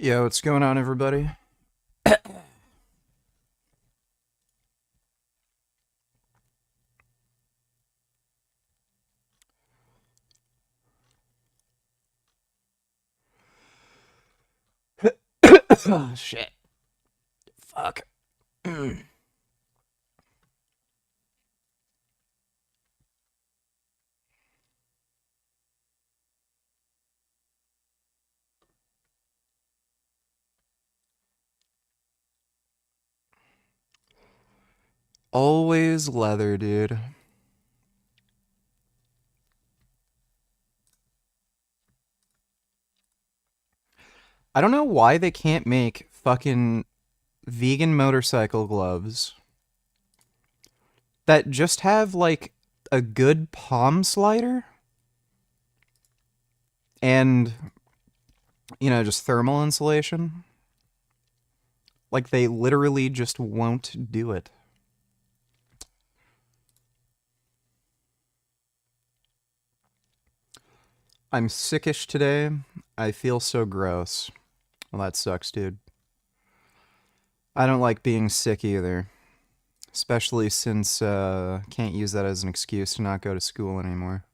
Yo, what's going on, everybody? Oh, shit. Fuck. Always leather, dude. I don't know why they can't make fucking vegan motorcycle gloves that just have, like, a good palm slider and, just thermal insulation. Like, they literally just won't do it. I'm sickish today. I feel so gross. Well, that sucks, dude. I don't like being sick either. Especially since can't use that as an excuse to not go to school anymore.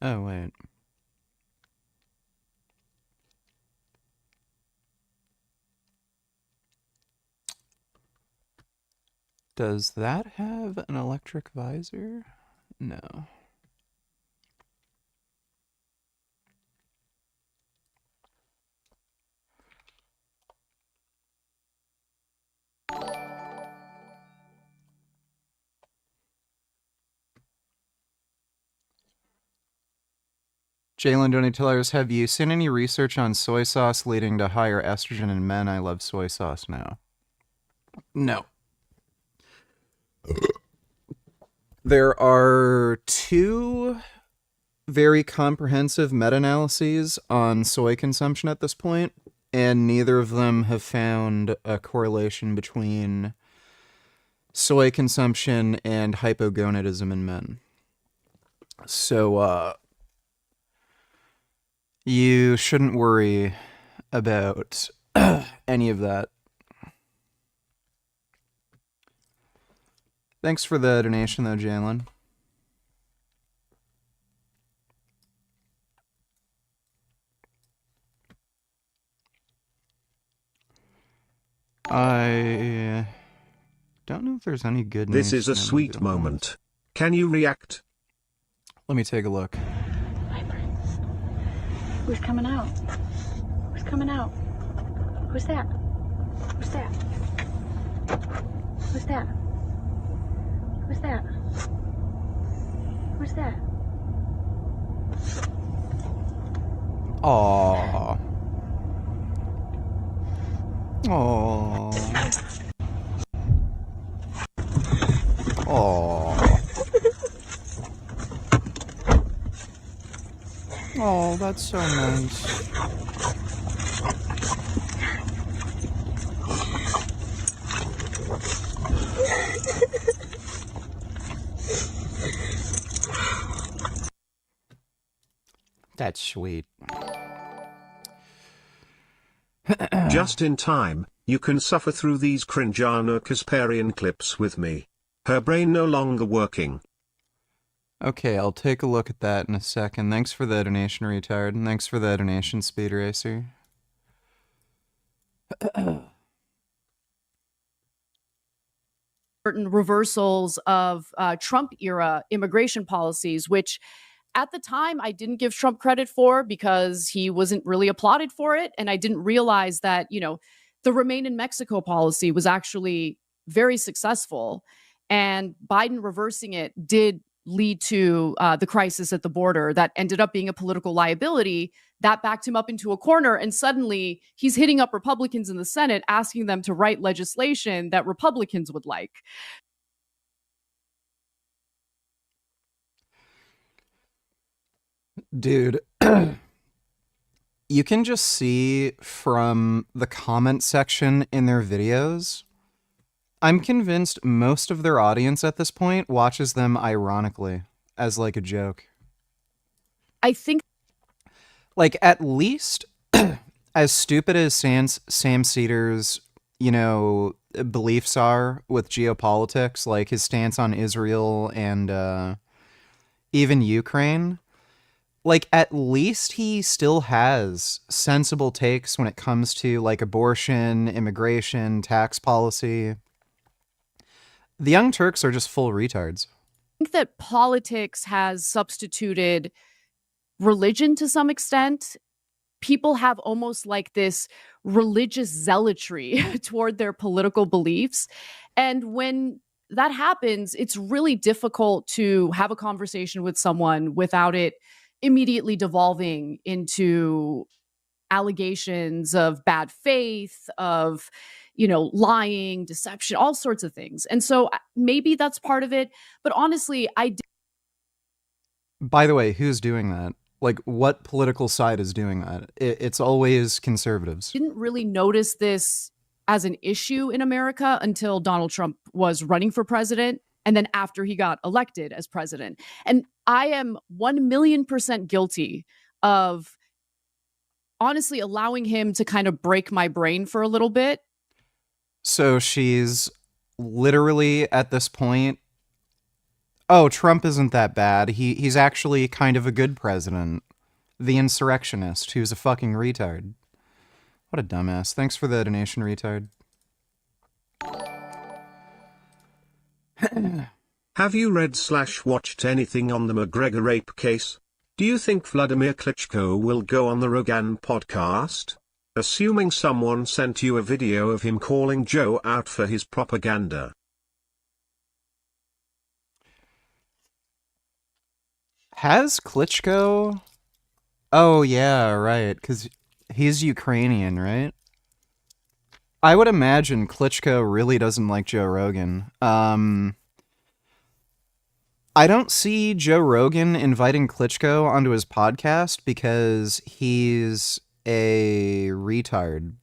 Oh, wait. Does that have an electric visor? No. Jalen, don't tell us, have you seen any research on soy sauce leading to higher estrogen in men? I love soy sauce now. No. There are two very comprehensive meta-analyses on soy consumption at this point, and neither of them have found a correlation between soy consumption and hypogonadism in men. So, you shouldn't worry about any of that. Thanks for the donation, though, Jalen. I don't know if there's any good news. This is a sweet moment. Can you react? Let me take a look. Vibrance. Who's coming out? Who's coming out? Who's that? Who's that? Who's that? Who's that? Who's that? Aww. Aww. Aww. Oh, that's so nice. That's sweet. Just in time, you can suffer through these cringeana Kasparian clips with me. Her brain no longer working. Okay, I'll take a look at that in a second. Thanks for the donation, retard. And thanks for the donation, Speed Racer. Certain reversals of Trump-era immigration policies, which at the time I didn't give Trump credit for because he wasn't really applauded for it. And I didn't realize that, the Remain in Mexico policy was actually very successful. And Biden reversing it did lead to the crisis at the border that ended up being a political liability that backed him up into a corner. And suddenly he's hitting up Republicans in the Senate, asking them to write legislation that Republicans would like. Dude, you can just see from the comment section in their videos I'm convinced most of their audience at this point watches them ironically, as like a joke. I think Like, at least, as stupid as Sam Cedar's, beliefs are with geopolitics, like his stance on Israel and even Ukraine, like, at least he still has sensible takes when it comes to, like, abortion, immigration, tax policy. The Young Turks are just full retards. that politics has substituted religion to some extent. People have almost like this religious zealotry toward their political beliefs. And when that happens, it's really difficult to have a conversation with someone without it immediately devolving into allegations of bad faith, of, lying, deception, all sorts of things. And so maybe that's part of it. But honestly, By the way, who's doing that? Like, what political side is doing that? It's always conservatives. didn't really notice this as an issue in America until Donald Trump was running for president and then after he got elected as president. And I am 1,000,000% guilty of honestly allowing him to kind of break my brain for a little bit. So she's literally at this point, oh, Trump isn't that bad. He's actually kind of a good president. The insurrectionist who's a fucking retard. What a dumbass. Thanks for the donation, retard. Have you read/watched anything on the McGregor rape case? Do you think Vladimir Klitschko will go on the Rogan podcast? Assuming someone sent you a video of him calling Joe out for his propaganda. Has Klitschko... Oh, yeah, right, because he's Ukrainian, right? I would imagine Klitschko really doesn't like Joe Rogan. I don't see Joe Rogan inviting Klitschko onto his podcast because he's a retard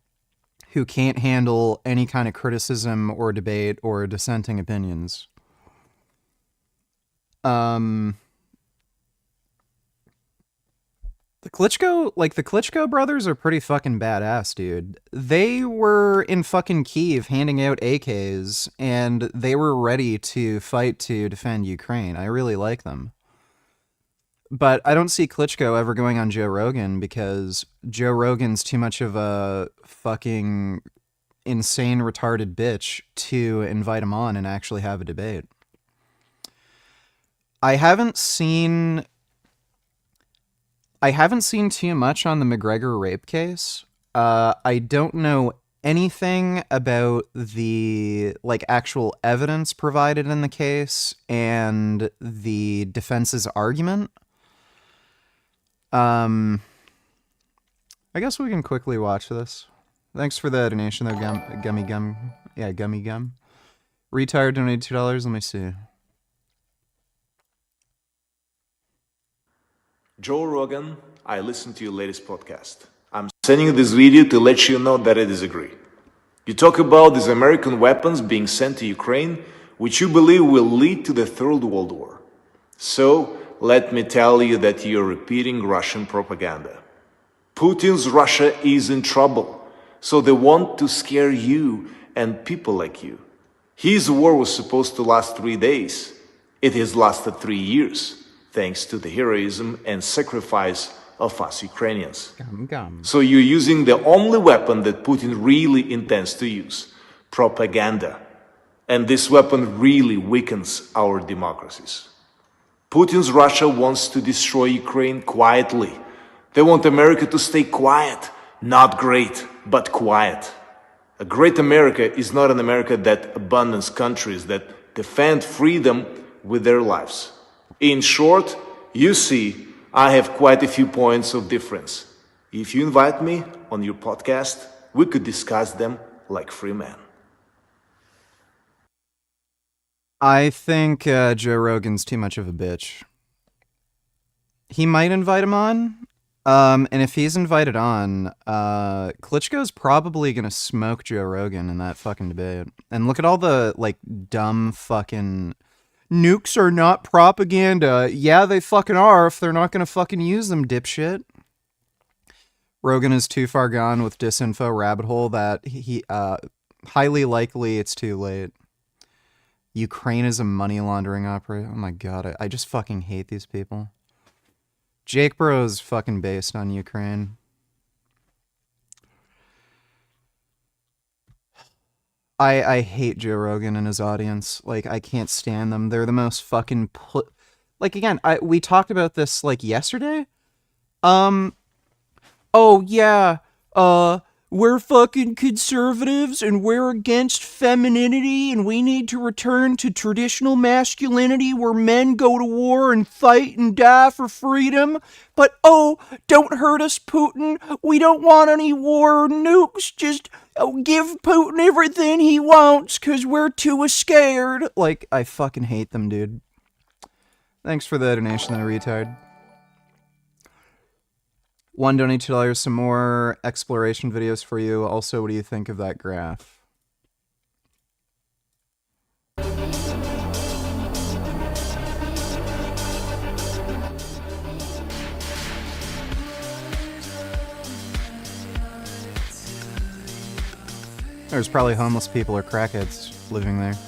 who can't handle any kind of criticism or debate or dissenting opinions. The Klitschko brothers are pretty fucking badass, dude. They were in fucking Kyiv handing out AKs, and they were ready to fight to defend Ukraine. I really like them. But I don't see Klitschko ever going on Joe Rogan because Joe Rogan's too much of a fucking insane retarded bitch to invite him on and actually have a debate. I haven't seen too much on the McGregor rape case. I don't know anything about the actual evidence provided in the case and the defense's argument. I guess we can quickly watch this. Thanks for the donation though, Gummy Gum. Yeah, Gummy Gum. Retard donated $2. Let me see. Joe Rogan, I listened to your latest podcast. I'm sending you this video to let you know that I disagree. You talk about these American weapons being sent to Ukraine, which you believe will lead to the Third World War. So, let me tell you that you're repeating Russian propaganda. Putin's Russia is in trouble, so they want to scare you and people like you. His war was supposed to last 3 days. It has lasted 3 years, thanks to the heroism and sacrifice of us Ukrainians. So you're using the only weapon that Putin really intends to use, propaganda. And this weapon really weakens our democracies. Putin's Russia wants to destroy Ukraine quietly. They want America to stay quiet, not great, but quiet. A great America is not an America that abandons countries that defend freedom with their lives. In short, you see, I have quite a few points of difference. If you invite me on your podcast, we could discuss them like free men. I think Joe Rogan's too much of a bitch. He might invite him on, And if he's invited on, Klitschko's probably gonna smoke Joe Rogan in that fucking debate. And look at all the, like, dumb fucking... Nukes are not propaganda. Yeah, they fucking are if they're not gonna fucking use them, dipshit. Rogan is too far gone with disinfo rabbit hole that he highly likely it's too late. Ukraine is a money laundering operation. Oh my god, I just fucking hate these people. Jake Bro's fucking based on Ukraine. I hate Joe Rogan and his audience. Like, I can't stand them. They're the most fucking like, again, we talked about this like yesterday. Oh yeah, we're fucking conservatives and we're against femininity and we need to return to traditional masculinity where men go to war and fight and die for freedom. But oh, don't hurt us, Putin. We don't want any war or nukes. Just give Putin everything he wants because we're too scared. Like, I fucking hate them, dude. Thanks for the donation, there, retard. One, donate $2, some more exploration videos for you. Also, what do you think of that graph? There's probably homeless people or crackheads living there.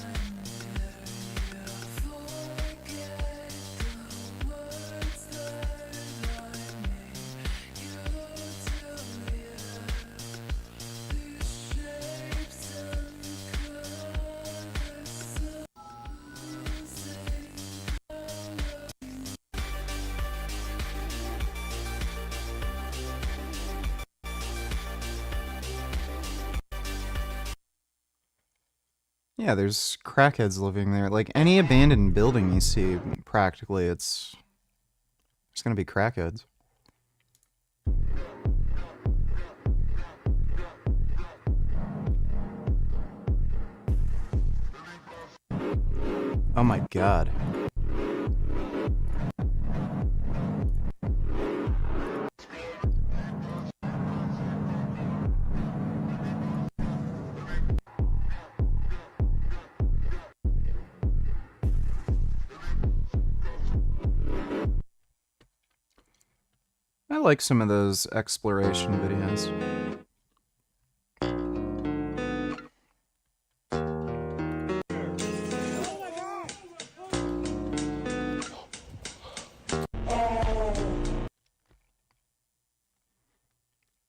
Yeah, there's crackheads living there. Like, any abandoned building you see, practically, it's gonna be crackheads. Oh my god. I like some of those exploration videos.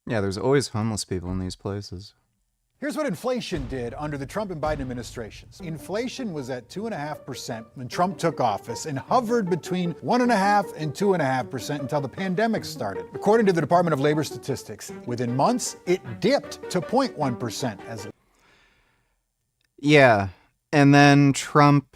Yeah, there's always homeless people in these places. Here's what inflation did under the Trump and Biden administrations. Inflation was at 2.5% when Trump took office and hovered between 1.5% and 2.5% until the pandemic started. According to the Department of Labor Statistics, within months, it dipped to 0.1% as... Yeah, and then Trump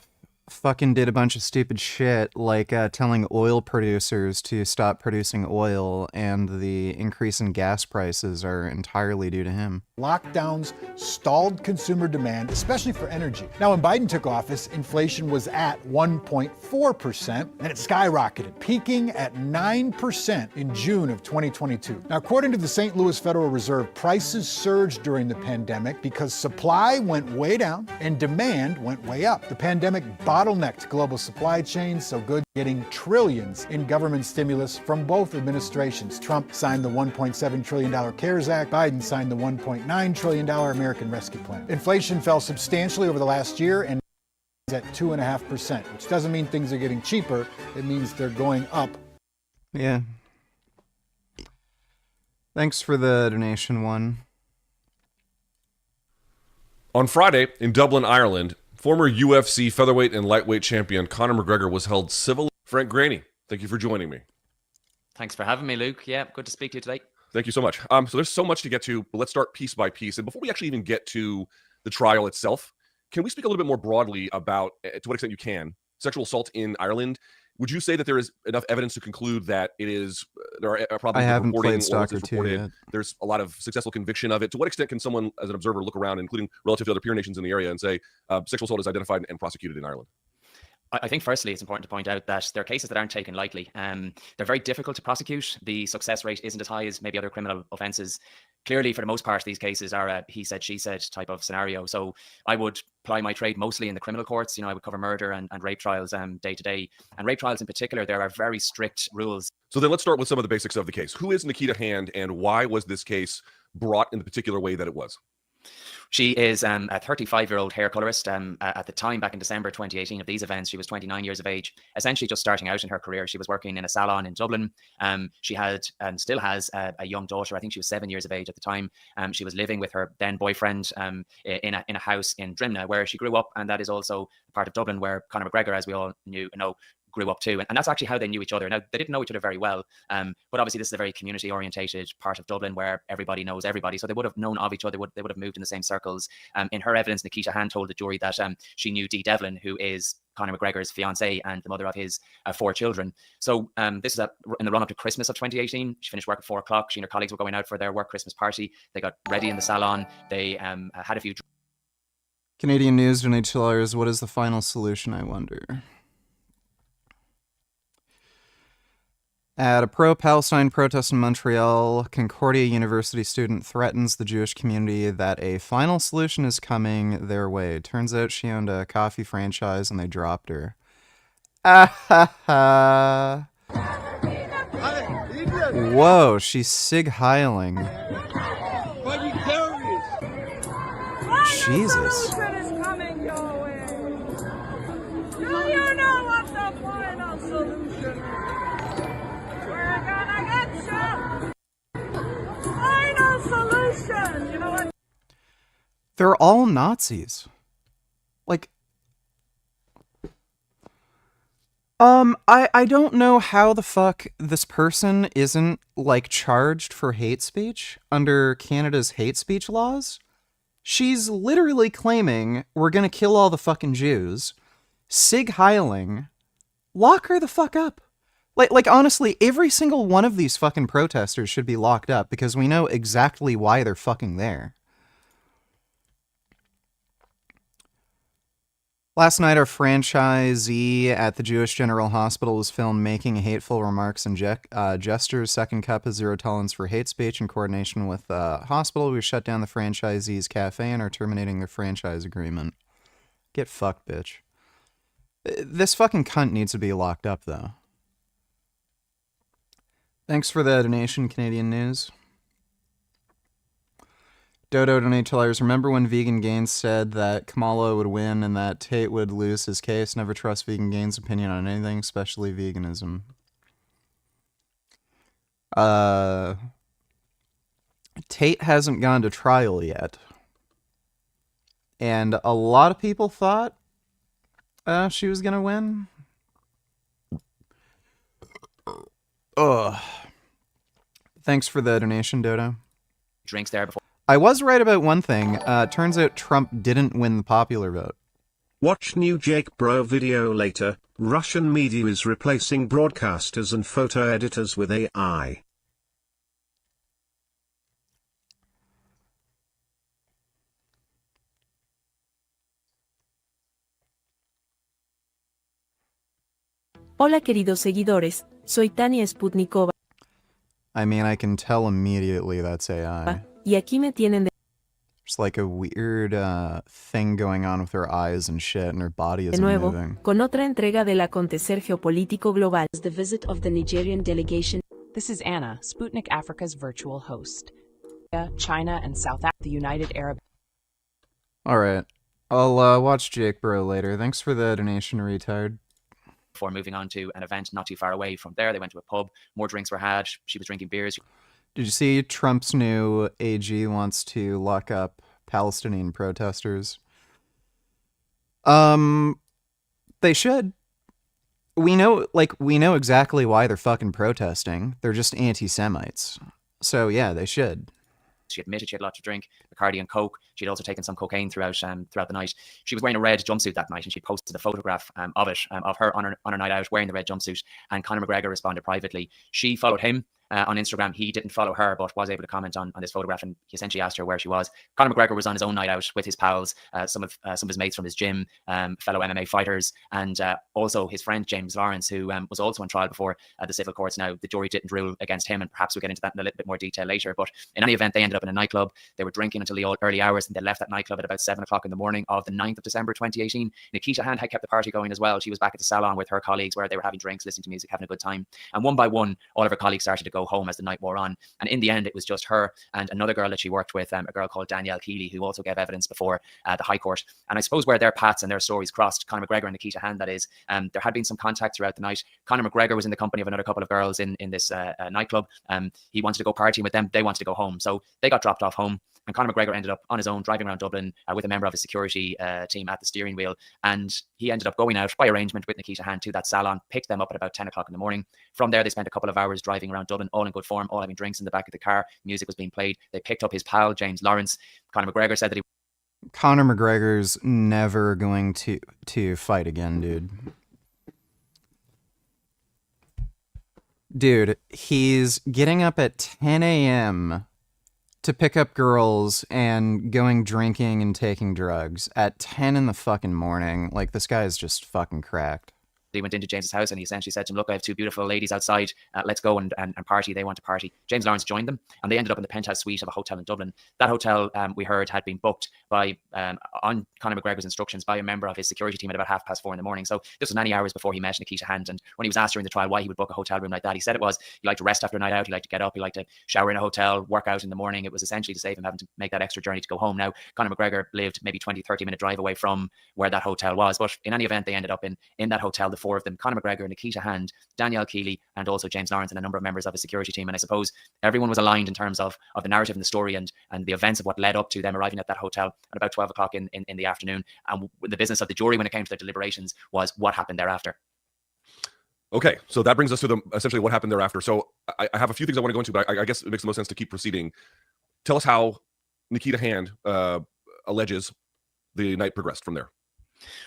fucking did a bunch of stupid shit, like telling oil producers to stop producing oil, and the increase in gas prices are entirely due to him. Lockdowns stalled consumer demand, especially for energy. Now, when Biden took office, inflation was at 1.4%, and it skyrocketed, peaking at 9% in June of 2022. Now, according to the St. Louis Federal Reserve, prices surged during the pandemic because supply went way down and demand went way up. The pandemic bottlenecked global supply chains, so goods getting trillions in government stimulus from both administrations. Trump signed the $1.7 trillion CARES Act. Biden signed the $1.9 trillion American Rescue Plan. Inflation fell substantially over the last year and is at 2.5%, which doesn't mean things are getting cheaper. It means they're going up. Yeah. Thanks for the donation, one. On Friday, in Dublin, Ireland, former UFC featherweight and lightweight champion Conor McGregor was held civilly. Frank Graney, thank you for joining me. Thanks for having me, Luke. Yeah, good to speak to you today. Thank you so much. So there's so much to get to, but let's start piece by piece. And before we actually even get to the trial itself, can we speak a little bit more broadly about, to what extent you can, sexual assault in Ireland? Would you say that there is enough evidence to conclude that it is, there are problems I with haven't reporting, played Stalker 2 yet. There's a lot of successful conviction of it. To what extent can someone, as an observer, look around, including relative to other peer nations in the area, and say sexual assault is identified and prosecuted in Ireland? I think firstly, it's important to point out that there are cases that aren't taken lightly. They're very difficult to prosecute. The success rate isn't as high as maybe other criminal offences. Clearly, for the most part, these cases are a he said, she said type of scenario. So I would ply my trade mostly in the criminal courts. I would cover murder and rape trials day to day. And rape trials in particular, there are very strict rules. So then let's start with some of the basics of the case. Who is Nikita Hand, and why was this case brought in the particular way that it was? She is a 35-year-old hair colorist. At the time, back in December 2018 of these events, she was 29 years of age, essentially just starting out in her career. She was working in a salon in Dublin. She had and still has a young daughter. I think she was 7 years of age at the time. She was living with her then boyfriend in a house in Drimna, where she grew up, and that is also part of Dublin where Conor McGregor, as we all know, grew up too. And that's actually how they knew each other. Now, they didn't know each other very well, but obviously this is a very community orientated part of Dublin where everybody knows everybody. So they would have known of each other. They would have moved in the same circles. In her evidence, Nikita Hand told the jury that she knew Dee Devlin, who is Conor McGregor's fiancée and the mother of his 4 children. So this is in the run up to Christmas of 2018. She finished work at 4 o'clock. She and her colleagues were going out for their work Christmas party. They got ready in the salon. They had a few. Canadian News donations. What is the final solution, I wonder? At a pro-Palestine protest in Montreal, Concordia University student threatens the Jewish community that a final solution is coming their way. Turns out she owned a coffee franchise and they dropped her. Whoa, she's Sig Heiling. Jesus. They're all Nazis. Like, I don't know how the fuck this person isn't, like, charged for hate speech under Canada's hate speech laws. She's literally claiming we're gonna kill all the fucking Jews. Sig Heiling. Lock her the fuck up. Like, honestly, every single one of these fucking protesters should be locked up because we know exactly why they're fucking there. Last night, our franchisee at the Jewish General Hospital was filmed making hateful remarks and gestures. Second Cup is zero tolerance for hate speech. In coordination with the hospital, we shut down the franchisee's cafe and are terminating their franchise agreement. Get fucked, bitch. This fucking cunt needs to be locked up, though. Thanks for the donation, Canadian News. Dodo donates. Remember when Vegan Gains said that Kamala would win and that Tate would lose his case? Never trust Vegan Gains' opinion on anything, especially veganism. Tate hasn't gone to trial yet. And a lot of people thought she was gonna win. Ugh. Thanks for the donation, Dodo. Drinks there before. I was right about one thing. Turns out Trump didn't win the popular vote. Watch new Jake Bro video later. Russian media is replacing broadcasters and photo editors with AI. Hola queridos seguidores, soy Tania Sputnikova. I mean, I can tell immediately that's AI. Y aquí me tienen de There's like a weird thing going on with her eyes and shit, and her body isn't nuevo, moving. con otra entrega del acontecer geopolítico global. The visit of the Nigerian delegation. This is Anna, Sputnik Africa's virtual host. China and South Africa, the United Arab. Alright. I'll watch Jake Bro later. Thanks for the donation, retard. Before moving on to an event not too far away from there, they went to a pub. More drinks were had. She was drinking beers. Did you see Trump's new AG wants to lock up Palestinian protesters? They should. We know exactly why they're fucking protesting. They're just anti-Semites. So yeah, they should. She admitted she had a lot to drink, Bacardi and Coke. She'd also taken some cocaine throughout the night. She was wearing a red jumpsuit that night, and she posted a photograph of her on her night out wearing the red jumpsuit. And Conor McGregor responded privately. She followed him on Instagram. He didn't follow her, but was able to comment on this photograph, and he essentially asked her where she was. Conor McGregor was on his own night out with his pals, some of his mates from his gym, fellow MMA fighters, and also his friend James Lawrence, who was also on trial before the civil courts. Now, the jury didn't rule against him, and perhaps we'll get into that in a little bit more detail later. But in any event, they ended up in a nightclub. They were drinking until the early hours, and they left that nightclub at about 7 o'clock in the morning of the 9th of December 2018. Nikita Hand had kept the party going as well. She was back at the salon with her colleagues, where they were having drinks, listening to music, having a good time. And one by one, all of her colleagues started to go home as the night wore on. And in the end, it was just her and another girl that she worked with, a girl called Danielle Keeley, who also gave evidence before the High Court. And I suppose where their paths and their stories crossed, Conor McGregor and Nikita Hand, that is, there had been some contact throughout the night. Conor McGregor was in the company of another couple of girls in this nightclub. He wanted to go partying with them. They wanted to go home. So they got dropped off home. And Conor McGregor ended up on his own driving around Dublin with a member of his security team at the steering wheel. And he ended up going out by arrangement with Nikita Hand to that salon, picked them up at about 10 o'clock in the morning. From there, they spent a couple of hours driving around Dublin, all in good form, all having drinks in the back of the car. Music was being played. They picked up his pal, James Lawrence. Conor McGregor said that Conor McGregor's never going to fight again, dude. Dude, he's getting up at 10 a.m. to pick up girls and going drinking and taking drugs at 10 in the fucking morning. Like, this guy is just fucking cracked. he went into James's house and he essentially said to him, look, I have two beautiful ladies outside. Let's go and party. They want to party. James Lawrence joined them and they ended up in the penthouse suite of a hotel in Dublin. That hotel, we heard, had been booked by on Conor McGregor's instructions by a member of his security team at about 4:30 in the morning. So this was many hours before he met Nikita Hand. And when he was asked during the trial why he would book a hotel room like that, he said it was he liked to rest after a night out. He liked to get up. He liked to shower in a hotel, work out in the morning. It was essentially to save him having to make that extra journey to go home. Now, Conor McGregor lived maybe 20-30 minute drive away from where that hotel was. But in any event, they ended up in that hotel, the four of them: Conor McGregor, Nikita Hand, Danielle Keeley, and also James Lawrence, and a number of members of his security team. And I suppose everyone was aligned in terms of the narrative and the story and the events of what led up to them arriving at that hotel at about 12 o'clock in the afternoon. And the business of the jury when it came to their deliberations was what happened thereafter. Okay, so that brings us to essentially what happened thereafter. So I have a few things I want to go into, but I guess it makes the most sense to keep proceeding. Tell us how Nikita Hand alleges the night progressed from there.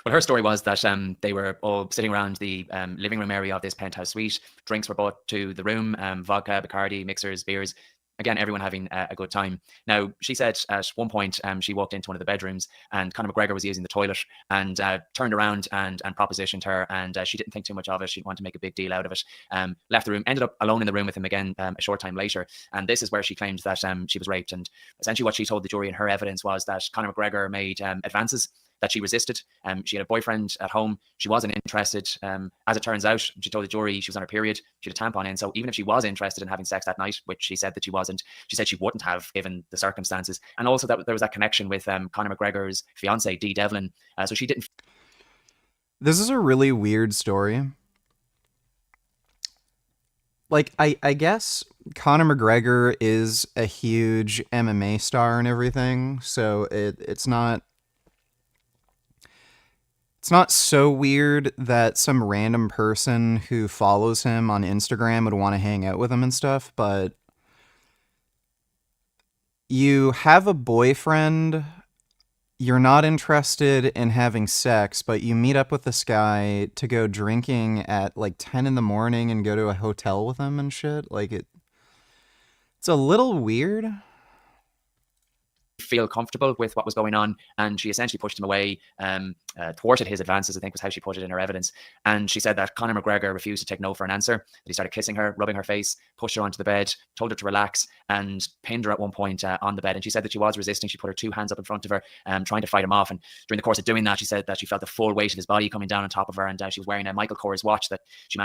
Well, her story was that they were all sitting around the living room area of this penthouse suite. Drinks were brought to the room, vodka, Bacardi, mixers, beers. Again, everyone having a good time. Now, she said at one point she walked into one of the bedrooms and Conor McGregor was using the toilet and turned around and propositioned her, and she didn't think too much of it. She didn't want to make a big deal out of it. Left the room, ended up alone in the room with him again a short time later. And this is where she claimed that she was raped. And essentially what she told the jury in her evidence was that Conor McGregor made advances that she resisted. She had a boyfriend at home. She wasn't interested. As it turns out, she told the jury she was on her period. She had a tampon in. So even if she was interested in having sex that night, which she said that she wasn't, she said she wouldn't have given the circumstances. And also that there was that connection with Conor McGregor's fiance, Dee Devlin. So she didn't. This is a really weird story. Like, I guess Conor McGregor is a huge MMA star and everything. So it's not so weird that some random person who follows him on Instagram would want to hang out with him and stuff, but you have a boyfriend, you're not interested in having sex, but you meet up with this guy to go drinking at like 10 in the morning and go to a hotel with him and shit. Like, it's a little weird. Feel comfortable with what was going on, and she essentially pushed him away, thwarted his advances, I think was how she put it in her evidence. And she said that Conor McGregor refused to take no for an answer, that he started kissing her, rubbing her face, pushed her onto the bed, told her to relax, and pinned her at one point on the bed. And she said that she was resisting. She put her two hands up in front of her, trying to fight him off. And during the course of doing that, she said that she felt the full weight of his body coming down on top of her, and she was wearing a Michael Kors watch that she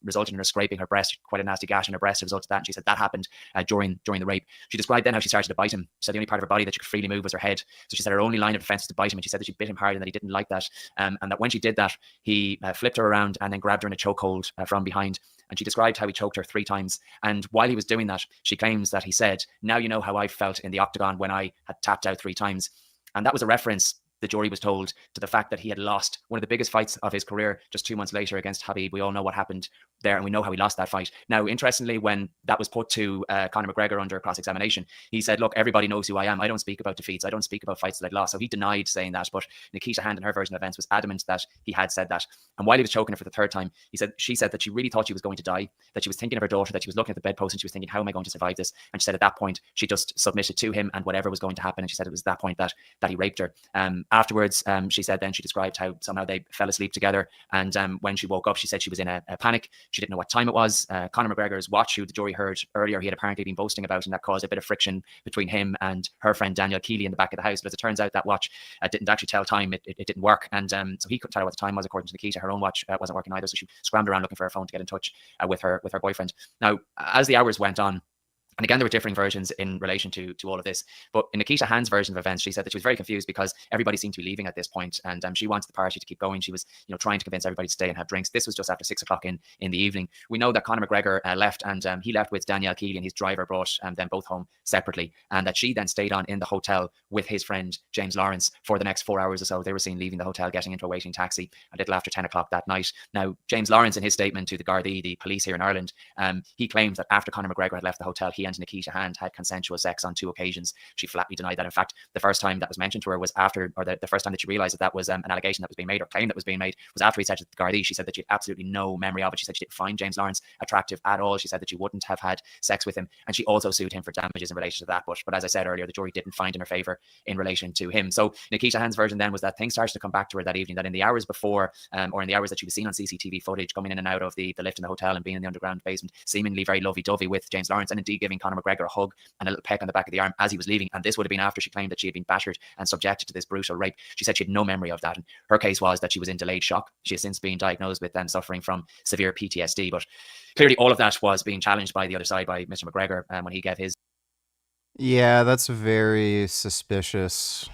resulted in her scraping her breast, quite a nasty gash in her breast as a result of that. And she said that happened during the rape. She described then how she started to bite him. She said the only part of her body that she could freely move was her head. So she said her only line of defense was to bite him, and she said that she bit him hard and that he didn't like that, and that when she did that, he flipped her around and then grabbed her in a chokehold from behind. And she described how he choked her 3 times. And while he was doing that, she claims that he said, "Now you know how I felt in the octagon when I had tapped out 3 times." And that was a reference the jury was told, to the fact that he had lost one of the biggest fights of his career just 2 months later against Habib. We all know what happened there, and we know how he lost that fight. Now, interestingly, when that was put to Conor McGregor under cross-examination, he said, look, everybody knows who I am. I don't speak about defeats. I don't speak about fights that I'd lost. So he denied saying that, but Nikita Hand in her version of events was adamant that he had said that. And while he was choking her for the third time, she said that she really thought she was going to die, that she was thinking of her daughter, that she was looking at the bedpost and she was thinking, how am I going to survive this? And she said at that point, she just submitted to him and whatever was going to happen. And she said it was at that point that he raped her. Afterwards, she said then she described how somehow they fell asleep together. And when she woke up, she said she was in a panic. She didn't know what time it was. Conor McGregor's watch, who the jury heard earlier, he had apparently been boasting about, and that caused a bit of friction between him and her friend Danielle Keeley in the back of the house. But as it turns out, that watch didn't actually tell time. It didn't work. And so he couldn't tell her what the time was, according to Nikita. Her own watch wasn't working either. So she scrambled around looking for her phone to get in touch with her boyfriend. Now, as the hours went on, and again, there were differing versions in relation to all of this. But in Nikita Hand's version of events, she said that she was very confused because everybody seemed to be leaving at this point, and she wanted the party to keep going. She was, trying to convince everybody to stay and have drinks. This was just after 6 o'clock in the evening. We know that Conor McGregor left, and he left with Danielle Keeley, and his driver brought them both home separately, and that she then stayed on in the hotel with his friend James Lawrence for the next 4 hours or so. They were seen leaving the hotel, getting into a waiting taxi a little after 10 o'clock that night. Now, James Lawrence, in his statement to the Gardaí, the police here in Ireland, he claimed that after Conor McGregor had left the hotel, he and Nikita Hand had consensual sex on 2 occasions. She flatly denied that. In fact, the first time that was mentioned to her was after, or the first time that she realized that was an allegation that was being made, or claim that was being made, was after he said to the Gardaí. She said that she had absolutely no memory of it. She said she didn't find James Lawrence attractive at all. She said that she wouldn't have had sex with him, and she also sued him for damages in relation to that. But as I said earlier, the jury didn't find in her favor in relation to him. So Nikita Hand's version then was that things started to come back to her that evening, that in the hours before, or in the hours that she was seen on CCTV footage coming in and out of the lift in the hotel and being in the underground basement, seemingly very lovey-dovey with James Lawrence, and indeed giving Conor McGregor a hug and a little peck on the back of the arm as he was leaving. And this would have been after she claimed that she had been battered and subjected to this brutal rape. She said she had no memory of that, and her case was that she was in delayed shock. She has since been diagnosed with suffering from severe PTSD, but clearly all of that was being challenged by the other side, by Mr. McGregor, when he gave his. Yeah, that's very suspicious.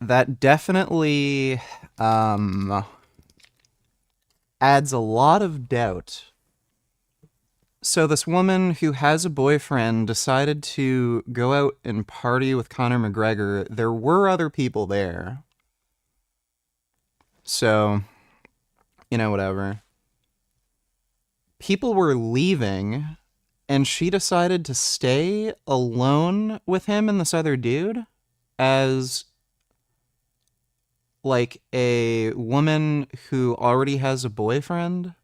That definitely adds a lot of doubt. So this woman who has a boyfriend decided to go out and party with Conor McGregor. There were other people there. So, whatever. People were leaving, and she decided to stay alone with him and this other dude as, like, a woman who already has a boyfriend.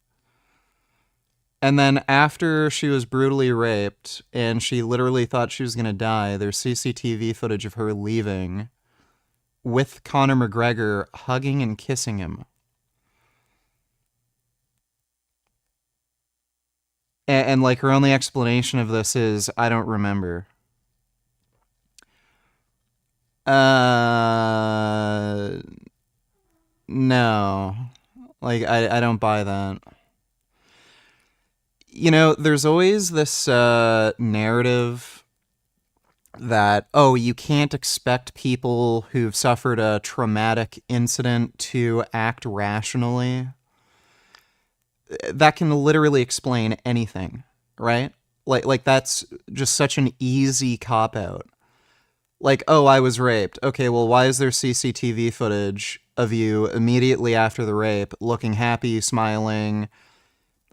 And then after she was brutally raped and she literally thought she was going to die, there's CCTV footage of her leaving with Conor McGregor hugging and kissing him. And like, her only explanation of this is, I don't remember. No. Like, I don't buy that. There's always this narrative that, you can't expect people who've suffered a traumatic incident to act rationally. That can literally explain anything, right? Like that's just such an easy cop-out. Like, I was raped. Okay, well, why is there CCTV footage of you immediately after the rape, looking happy, smiling,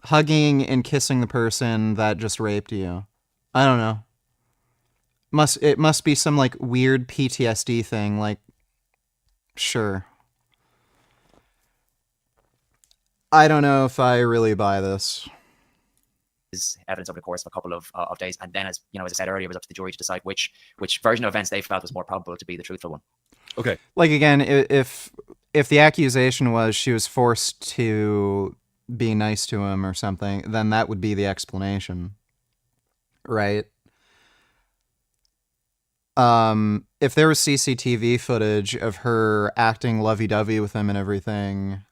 hugging and kissing the person that just raped you? I don't know. It must be some like weird PTSD thing, like, sure. I don't know if I really buy this. Is evidence over the course of a couple of days, and then, as I said earlier, it was up to the jury to decide which version of events they felt was more probable to be the truthful one. Okay. Like, again, if the accusation was she was forced to be nice to him or something, then that would be the explanation, right? If there was CCTV footage of her acting lovey-dovey with him and everything,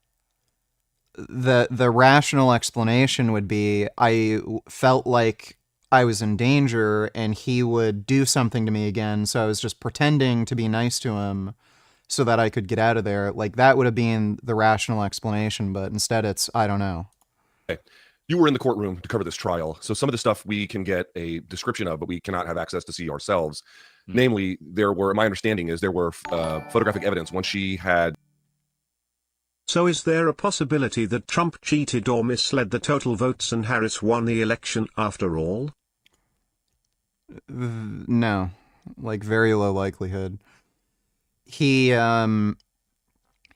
the rational explanation would be, I felt like I was in danger and he would do something to me again, so I was just pretending to be nice to him so that I could get out of there. Like, that would have been the rational explanation, but instead it's, I don't know. Okay. You were in the courtroom to cover this trial, so some of the stuff we can get a description of, but we cannot have access to see ourselves. Namely, my understanding is there were photographic evidence once she had. So is there a possibility that Trump cheated or misled the total votes and Harris won the election after all? No, like very low likelihood. He won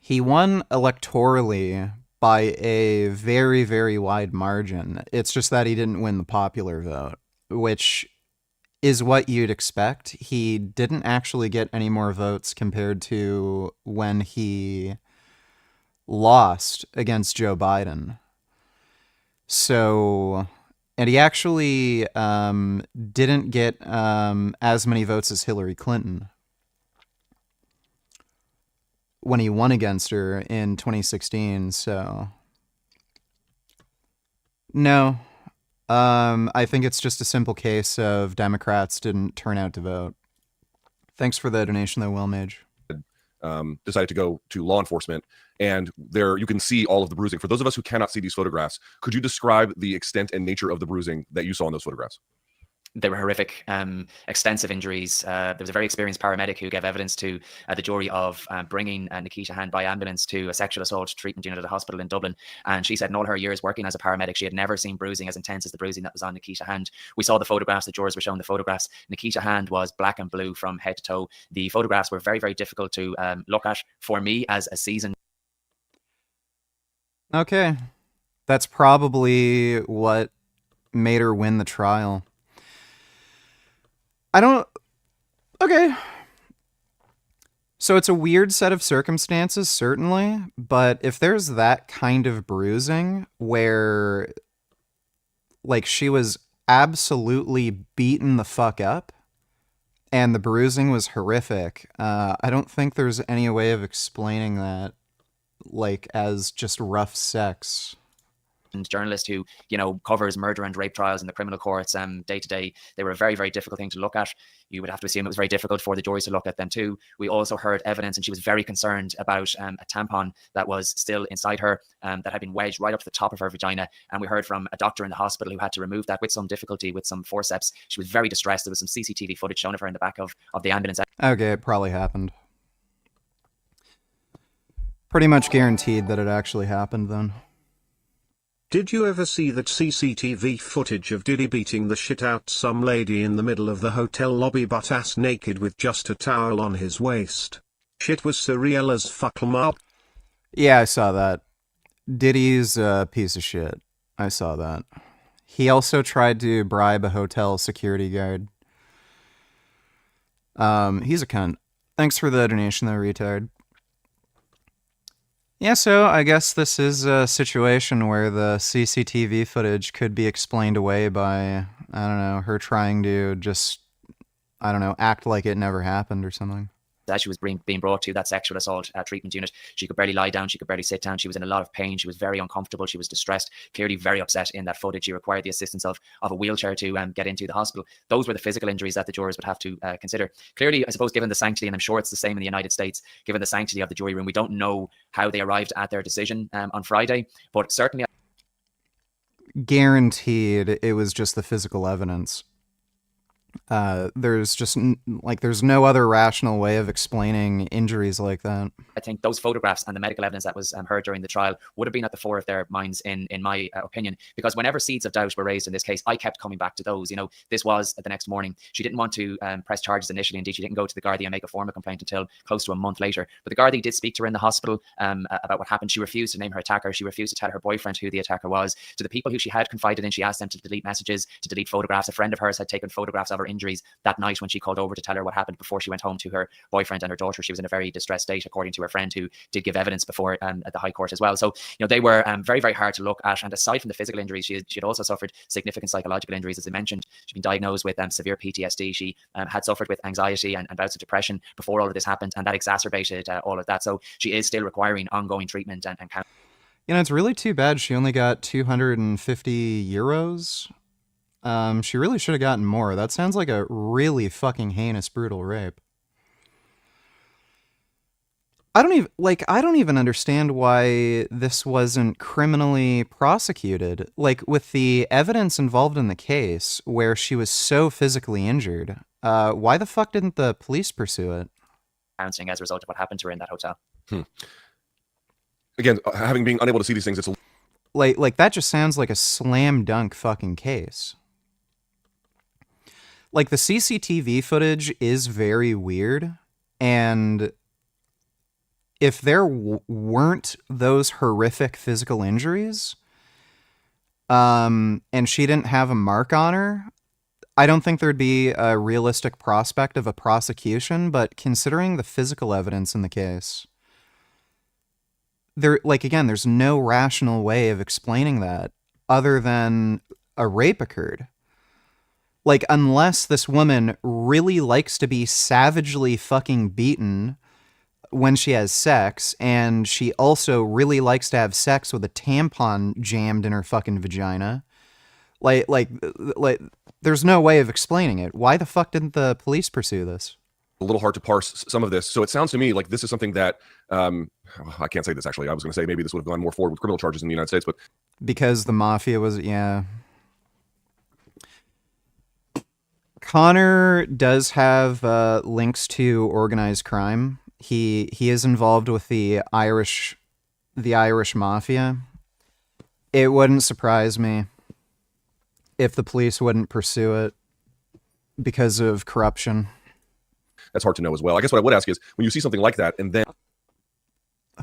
electorally by a very, very wide margin. It's just that he didn't win the popular vote, which is what you'd expect. He didn't actually get any more votes compared to when he lost against Joe Biden. So, and he actually didn't get as many votes as Hillary Clinton when he won against her in 2016. So, no, I think it's just a simple case of Democrats didn't turn out to vote. Thanks for the donation, though, Will Mage. Decided to go to law enforcement, and there you can see all of the bruising. For those of us who cannot see these photographs, could you describe the extent and nature of the bruising that you saw in those photographs? They were horrific, extensive injuries. There was a very experienced paramedic who gave evidence to the jury of bringing Nikita Hand by ambulance to a sexual assault treatment unit at a hospital in Dublin. And she said in all her years working as a paramedic, she had never seen bruising as intense as the bruising that was on Nikita Hand. We saw the photographs, the jurors were shown the photographs. Nikita Hand was black and blue from head to toe. The photographs were very, very difficult to look at for me as a seasoned. Okay. That's probably what made her win the trial. Okay. So it's a weird set of circumstances, certainly, but if there's that kind of bruising where, like, she was absolutely beaten the fuck up and the bruising was horrific, I don't think there's any way of explaining that, like, as just rough sex. Journalist who, covers murder and rape trials in the criminal courts day to day. They were a very, very difficult thing to look at. You would have to assume it was very difficult for the juries to look at them too. We also heard evidence, and she was very concerned about a tampon that was still inside her that had been wedged right up to the top of her vagina. And we heard from a doctor in the hospital who had to remove that with some difficulty, with some forceps. She was very distressed. There was some CCTV footage shown of her in the back of the ambulance. Okay, it probably happened. Pretty much guaranteed that it actually happened then. Did you ever see that CCTV footage of Diddy beating the shit out some lady in the middle of the hotel lobby butt-ass naked with just a towel on his waist? Shit was surreal as fuck. Yeah, I saw that. Diddy's a piece of shit. I saw that. He also tried to bribe a hotel security guard. He's a cunt. Thanks for the donation though, retard. Yeah, so I guess this is a situation where the CCTV footage could be explained away by, I don't know, her trying to just, I don't know, act like it never happened or something. As she was being brought to that sexual assault treatment unit, she could barely lie down, she could barely sit down, she was in a lot of pain, she was very uncomfortable, she was distressed, clearly very upset in that footage. She required the assistance of a wheelchair to get into the hospital. Those were the physical injuries that the jurors would have to consider. Clearly, I suppose, given the sanctity, and I'm sure it's the same in the United States, given the sanctity of the jury room, we don't know how they arrived at their decision on Friday, but certainly guaranteed it was just the physical evidence. There's just there's no other rational way of explaining injuries like that. I think those photographs and the medical evidence that was heard during the trial would have been at the fore of their minds, in my opinion, because whenever seeds of doubt were raised in this case, I kept coming back to those. This was the next morning. She didn't want to press charges initially. Indeed, she didn't go to the Gardaí and make a formal complaint until close to a month later. But the Gardaí did speak to her in the hospital about what happened. She refused to name her attacker. She refused to tell her boyfriend who the attacker was. To the people who she had confided in, she asked them to delete messages, to delete photographs. A friend of hers had taken photographs of her injuries that night when she called over to tell her what happened before she went home to her boyfriend and her daughter. She was in a very distressed state, according to her friend, who did give evidence before at the High Court as well. So, they were very, very hard to look at. And aside from the physical injuries, she had also suffered significant psychological injuries. As I mentioned, she'd been diagnosed with severe PTSD. She had suffered with anxiety and bouts of depression before all of this happened, and that exacerbated all of that. So she is still requiring ongoing treatment and it's really too bad she only got 250 euros. She really should have gotten more. That sounds like a really fucking heinous, brutal rape. I don't even understand why this wasn't criminally prosecuted. Like, with the evidence involved in the case where she was so physically injured, why the fuck didn't the police pursue it? Bouncing as a result of what happened to her in that hotel. Again, having being unable to see these things, it's Like that just sounds like a slam dunk fucking case. Like, the CCTV footage is very weird, and if there weren't those horrific physical injuries, and she didn't have a mark on her, I don't think there'd be a realistic prospect of a prosecution. But considering the physical evidence in the case, there's no rational way of explaining that other than a rape occurred. Like, unless this woman really likes to be savagely fucking beaten when she has sex, and she also really likes to have sex with a tampon jammed in her fucking vagina, like, there's no way of explaining it. Why the fuck didn't the police pursue this? a little hard to parse some of this. So it sounds to me like this is something that I can't say this actually. I was going to say maybe this would have gone more forward with criminal charges in the United States, but because the mafia was, yeah. Connor does have links to organized crime. He is involved with the Irish mafia. It wouldn't surprise me if the police wouldn't pursue it because of corruption. that's hard to know as well. I guess what I would ask is, when you see something like that, and then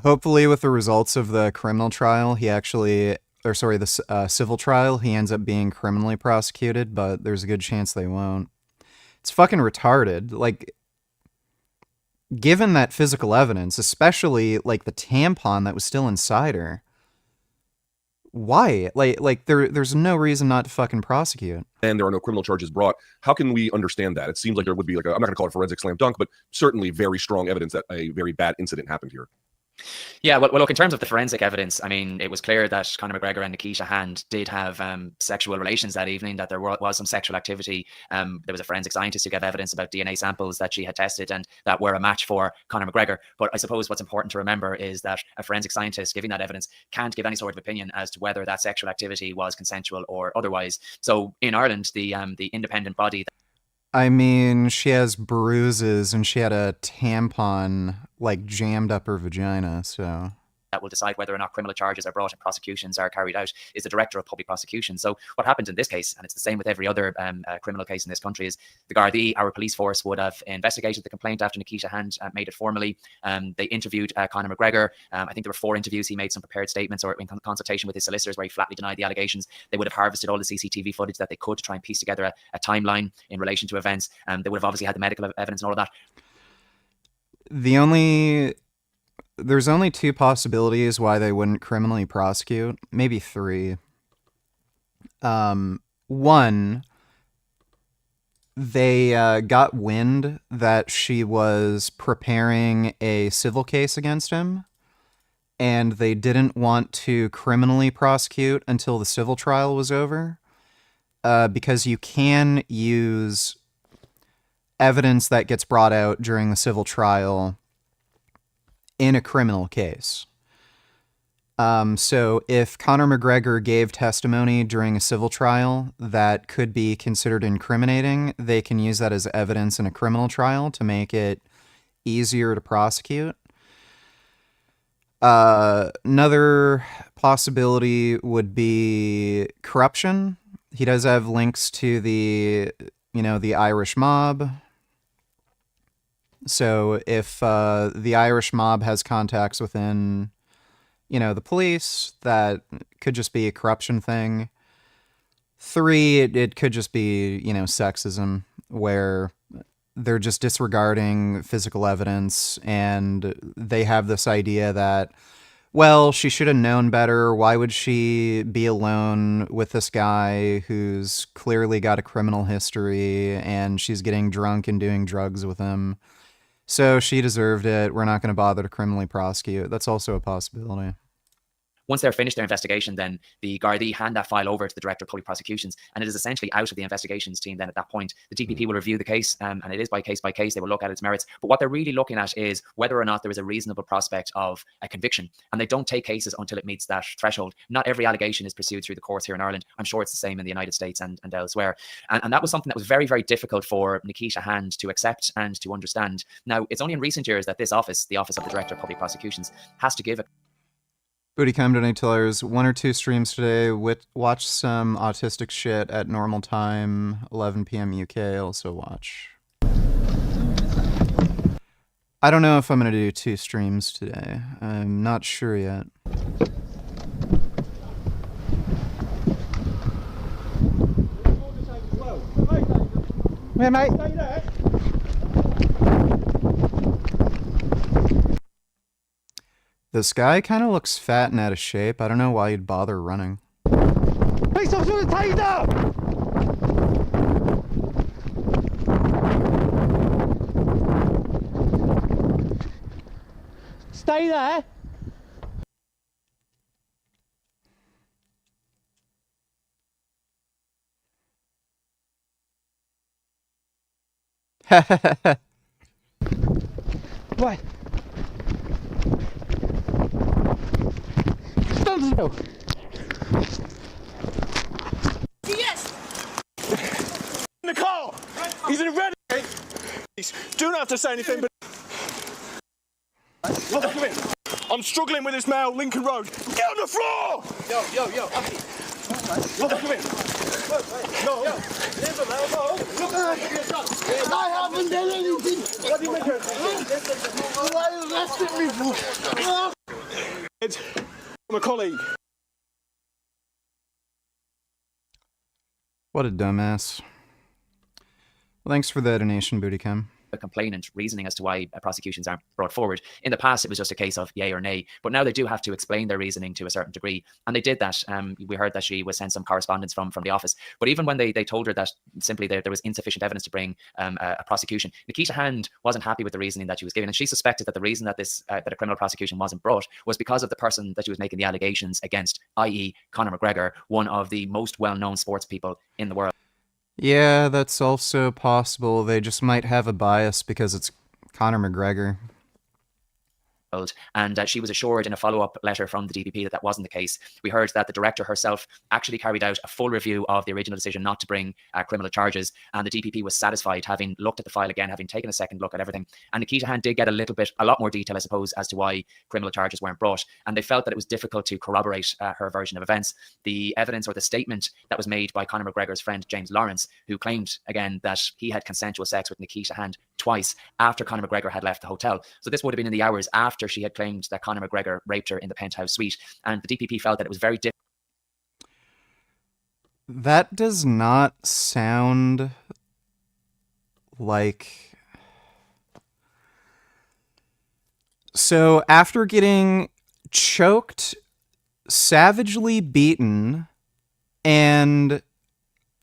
hopefully with the results of the criminal trial, the civil trial, he ends up being criminally prosecuted, but there's a good chance they won't. It's fucking retarded. Like, given that physical evidence, especially like the tampon that was still inside her, why? There's no reason not to fucking prosecute. And there are no criminal charges brought. How can we understand that? It seems like there would be I'm not going to call it forensic slam dunk, but certainly very strong evidence that a very bad incident happened here. Yeah, well, look, in terms of the forensic evidence, I mean, it was clear that Conor McGregor and Nikisha Hand did have sexual relations that evening, that there was some sexual activity. There was a forensic scientist who gave evidence about DNA samples that she had tested and that were a match for Conor McGregor. But I suppose what's important to remember is that a forensic scientist giving that evidence can't give any sort of opinion as to whether that sexual activity was consensual or otherwise. So in Ireland, the independent body... I mean, she has bruises and she had a tampon jammed up her vagina, so that will decide whether or not criminal charges are brought and prosecutions are carried out is the director of public prosecution. So what happened in this case, and it's the same with every other criminal case in this country, is the Gardaí, our police force, would have investigated the complaint after Nikisha Hand made it formally. They interviewed Conor McGregor. I think there were 4 interviews. He made some prepared statements or in consultation with his solicitors where he flatly denied the allegations. They would have harvested all the CCTV footage that they could to try and piece together a timeline in relation to events. They would have obviously had the medical evidence and all of that. There's only 2 possibilities why they wouldn't criminally prosecute. Maybe 3. One, they got wind that she was preparing a civil case against him, and they didn't want to criminally prosecute until the civil trial was over, because you can use evidence that gets brought out during the civil trial in a criminal case. So if Conor McGregor gave testimony during a civil trial that could be considered incriminating, they can use that as evidence in a criminal trial to make it easier to prosecute. Another possibility would be corruption. He does have links to the Irish mob. So if the Irish mob has contacts within, the police, that could just be a corruption thing. 3, it could just be, sexism, where they're just disregarding physical evidence and they have this idea that, well, she should have known better. Why would she be alone with this guy who's clearly got a criminal history and she's getting drunk and doing drugs with him? So she deserved it. We're not going to bother to criminally prosecute. That's also a possibility. Once they're finished their investigation, then the Gardaí hand that file over to the Director of Public Prosecutions, and it is essentially out of the investigations team. Then at that point, the DPP will review the case, and it is by case by case. They will look at its merits. But what they're really looking at is whether or not there is a reasonable prospect of a conviction. And they don't take cases until it meets that threshold. Not every allegation is pursued through the courts here in Ireland. I'm sure it's the same in the United States and elsewhere. And that was something that was very, very difficult for Nikita Hand to accept and to understand. Now, it's only in recent years that this office, the Office of the Director of Public Prosecutions, has to give a Bootycam Donatellers, 1 or 2 streams today. Watch some autistic shit at normal time, 11 p.m. UK. Also watch. I don't know if I'm going to do 2 streams today. I'm not sure yet. Yeah, mate. This guy kind of looks fat and out of shape. I don't know why you'd bother running. Police officer, take it down! Stay there. Right. Stand still. Yes! In the car! He's in red! Do not have to say anything, but... Look at me. I'm struggling with this male, Lincoln Road. Get on the floor! Yo. Look at me. No. Leave him, no. Look at me. I haven't done anything. What do you make her? Why are you arresting me for? I'm a colleague. What a dumbass. Well, thanks for the donation, Bootycam. A complainant reasoning as to why prosecutions aren't brought forward. In the past, it was just a case of yay or nay, but now they do have to explain their reasoning to a certain degree, and they did that. We heard that she was sent some correspondence from the office, but even when they told her that simply there was insufficient evidence to bring a prosecution, Nikita Hand wasn't happy with the reasoning that she was given, and she suspected that the reason that that a criminal prosecution wasn't brought was because of the person that she was making the allegations against, i.e. Conor McGregor, one of the most well-known sports people in the world. Yeah, that's also possible. They just might have a bias because it's Conor McGregor. And she was assured in a follow-up letter from the DPP that wasn't the case. We heard that the director herself actually carried out a full review of the original decision not to bring criminal charges, and the DPP was satisfied, having looked at the file again, having taken a second look at everything. And Nikita Hand did get a lot more detail, I suppose, as to why criminal charges weren't brought, and they felt that it was difficult to corroborate her version of events. The evidence or the statement that was made by Conor McGregor's friend James Lawrence, who claimed again that he had consensual sex with Nikita Hand twice after Conor McGregor had left the hotel. So this would have been in the hours after she had claimed that Conor McGregor raped her in the penthouse suite, and the DPP felt that it was very difficult. That does not sound like... So after getting choked, savagely beaten, and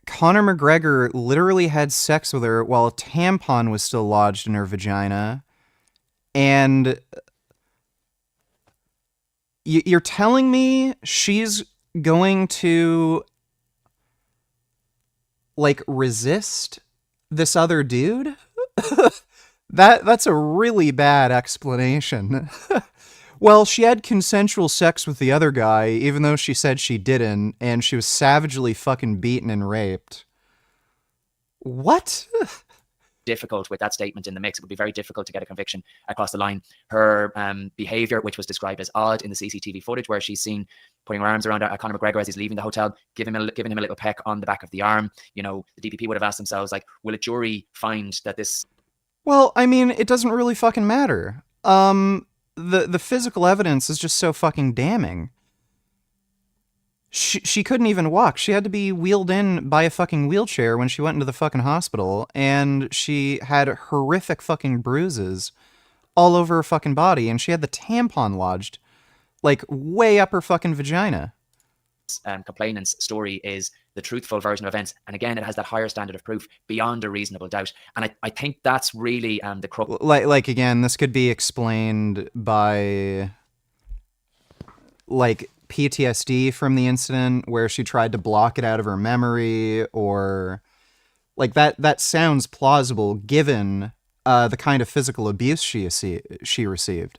Conor McGregor literally had sex with her while a tampon was still lodged in her vagina, and you're telling me she's going to, like, resist this other dude? That's a really bad explanation. Well, she had consensual sex with the other guy, even though she said she didn't, and she was savagely fucking beaten and raped. What? Difficult with that statement in the mix. It would be very difficult to get a conviction across the line. Her behavior, which was described as odd in the CCTV footage, where she's seen putting her arms around Conor McGregor as he's leaving the hotel, giving him a little peck on the back of the arm. You know, the DPP would have asked themselves, like, will a jury find that this... Well, I mean, it doesn't really fucking matter. The physical evidence is just so fucking damning. She couldn't even walk. She had to be wheeled in by a fucking wheelchair when she went into the fucking hospital, and she had horrific fucking bruises all over her fucking body, and she had the tampon lodged, like, way up her fucking vagina. Complainant's story is the truthful version of events, and again, it has that higher standard of proof beyond a reasonable doubt, and I think that's really the crux. Like again, this could be explained by, like, PTSD from the incident where she tried to block it out of her memory, or like that sounds plausible given the kind of physical abuse she received.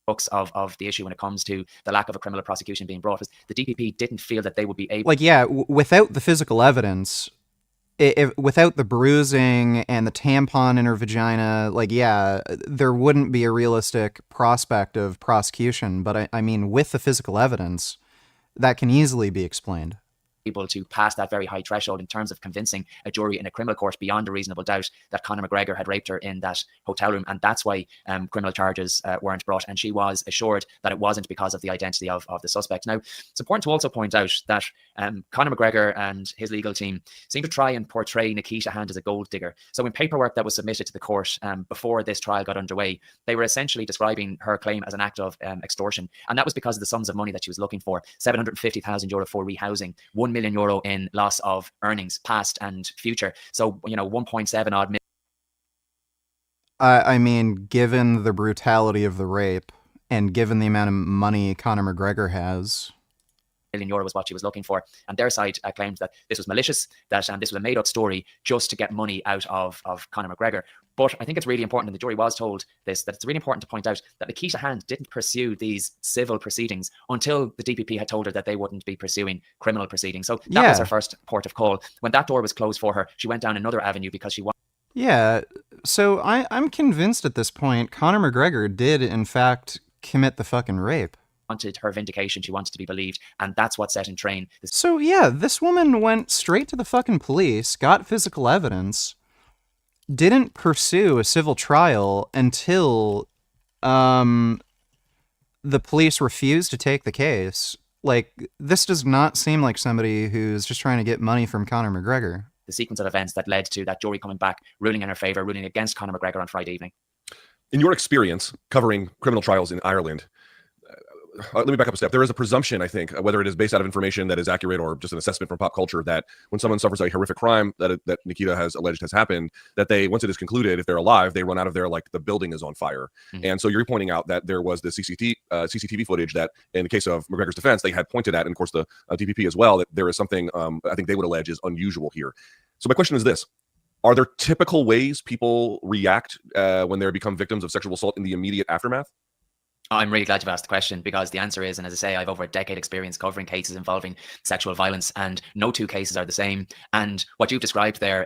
Books of the issue when it comes to the lack of a criminal prosecution being brought was the DPP didn't feel that they would be able. Like, yeah, without the physical evidence, without the bruising and the tampon in her vagina, like, yeah, there wouldn't be a realistic prospect of prosecution. But I mean, with the physical evidence, that can easily be explained. Able to pass that very high threshold in terms of convincing a jury in a criminal court beyond a reasonable doubt that Conor McGregor had raped her in that hotel room, and that's why criminal charges weren't brought, and she was assured that it wasn't because of the identity of the suspect. Now, it's important to also point out that Conor McGregor and his legal team seem to try and portray Nikita Hand as a gold digger. So in paperwork that was submitted to the court before this trial got underway, they were essentially describing her claim as an act of extortion, and that was because of the sums of money that she was looking for: €750,000 for rehousing, €1 million in loss of earnings, past and future. So, 1.7 odd million. I mean, given the brutality of the rape and given the amount of money Conor McGregor has, €1 was what she was looking for. And their side claimed that this was malicious, that this was a made up story just to get money out of Conor McGregor. But I think it's really important, and the jury was told this, that it's really important to point out that Nikita Hand didn't pursue these civil proceedings until the DPP had told her that they wouldn't be pursuing criminal proceedings. So that was her first port of call. When that door was closed for her, she went down another avenue because she wanted. Yeah, so I'm convinced at this point Conor McGregor did, in fact, commit the fucking rape. Wanted her vindication, she wanted to be believed, and that's what set in train. So yeah, this woman went straight to the fucking police, got physical evidence, didn't pursue a civil trial until the police refused to take the case. Like, this does not seem like somebody who's just trying to get money from Conor McGregor. The sequence of events that led to that jury coming back, ruling in her favour, ruling against Conor McGregor on Friday evening. In your experience covering criminal trials in Ireland, let me back up a step. There is a presumption, I think, whether it is based out of information that is accurate or just an assessment from pop culture, that when someone suffers a horrific crime that Nikita has alleged has happened, that they, once it is concluded, if they're alive, they run out of there like the building is on fire. Mm-hmm. And so you're pointing out that there was the CCTV footage that, in the case of McGregor's defense, they had pointed at, and of course the DPP as well, that there is something I think they would allege is unusual here. So my question is this: are there typical ways people react when they become victims of sexual assault in the immediate aftermath? I'm really glad you've asked the question, because the answer is, and as I say, I've over a decade experience covering cases involving sexual violence, and no two cases are the same. And what you've described there,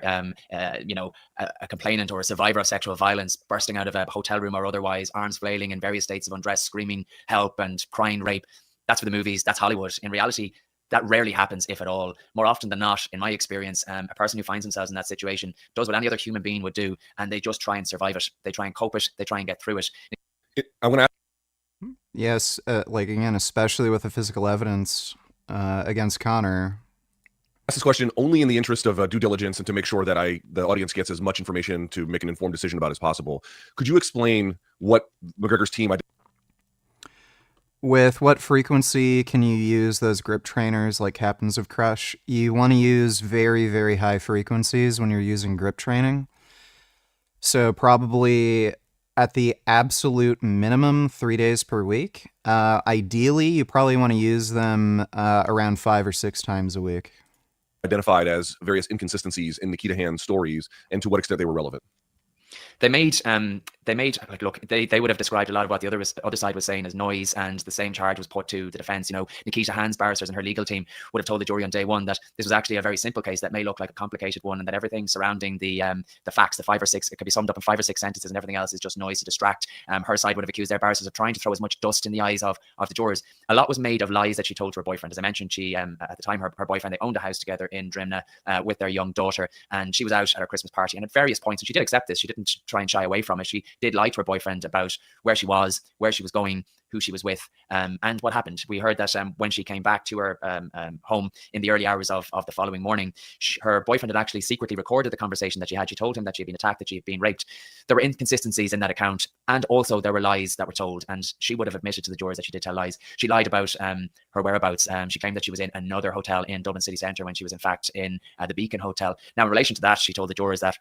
a complainant or a survivor of sexual violence bursting out of a hotel room or otherwise, arms flailing in various states of undress, screaming help and crying rape, that's for the movies, that's Hollywood. In reality, that rarely happens, if at all. More often than not, in my experience, a person who finds themselves in that situation does what any other human being would do, and they just try and survive it. They try and cope it. They try and get through it. I want to ask. Yes, like, again, especially with the physical evidence against Conor. Ask this question only in the interest of due diligence and to make sure that the audience gets as much information to make an informed decision about as possible. Could you explain what McGregor's team? With what frequency can you use those grip trainers like Captains of Crush? You want to use very, very high frequencies when you're using grip training. So probably at the absolute minimum, 3 days per week. Ideally, you probably want to use them around 5 or 6 times a week. Identified as various inconsistencies in Nikita Hand's stories, and to what extent they were relevant. They made like, look, they would have described a lot of what the other side was saying as noise, and the same charge was put to the defense. Nikita Hand's barristers and her legal team would have told the jury on day one that this was actually a very simple case that may look like a complicated one, and that everything surrounding the facts, the 5 or 6, it could be summed up in 5 or 6 sentences, and everything else is just noise to distract. Her side would have accused their barristers of trying to throw as much dust in the eyes of the jurors. A lot was made of lies that she told to her boyfriend. As I mentioned, she at the time, her boyfriend, they owned a house together in Drimna with their young daughter, and she was out at her Christmas party, and at various points, and she did accept this, she didn't try and shy away from it. She did lie to her boyfriend about where she was going, who she was with, and what happened. We heard that when she came back to her home in the early hours of the following morning, her boyfriend had actually secretly recorded the conversation that she had. She told him that she had been attacked, that she had been raped. There were inconsistencies in that account, and also there were lies that were told, and she would have admitted to the jurors that she did tell lies. She lied about her whereabouts. She claimed that she was in another hotel in Dublin city centre when she was in fact in the Beacon Hotel. Now, in relation to that, she told the jurors that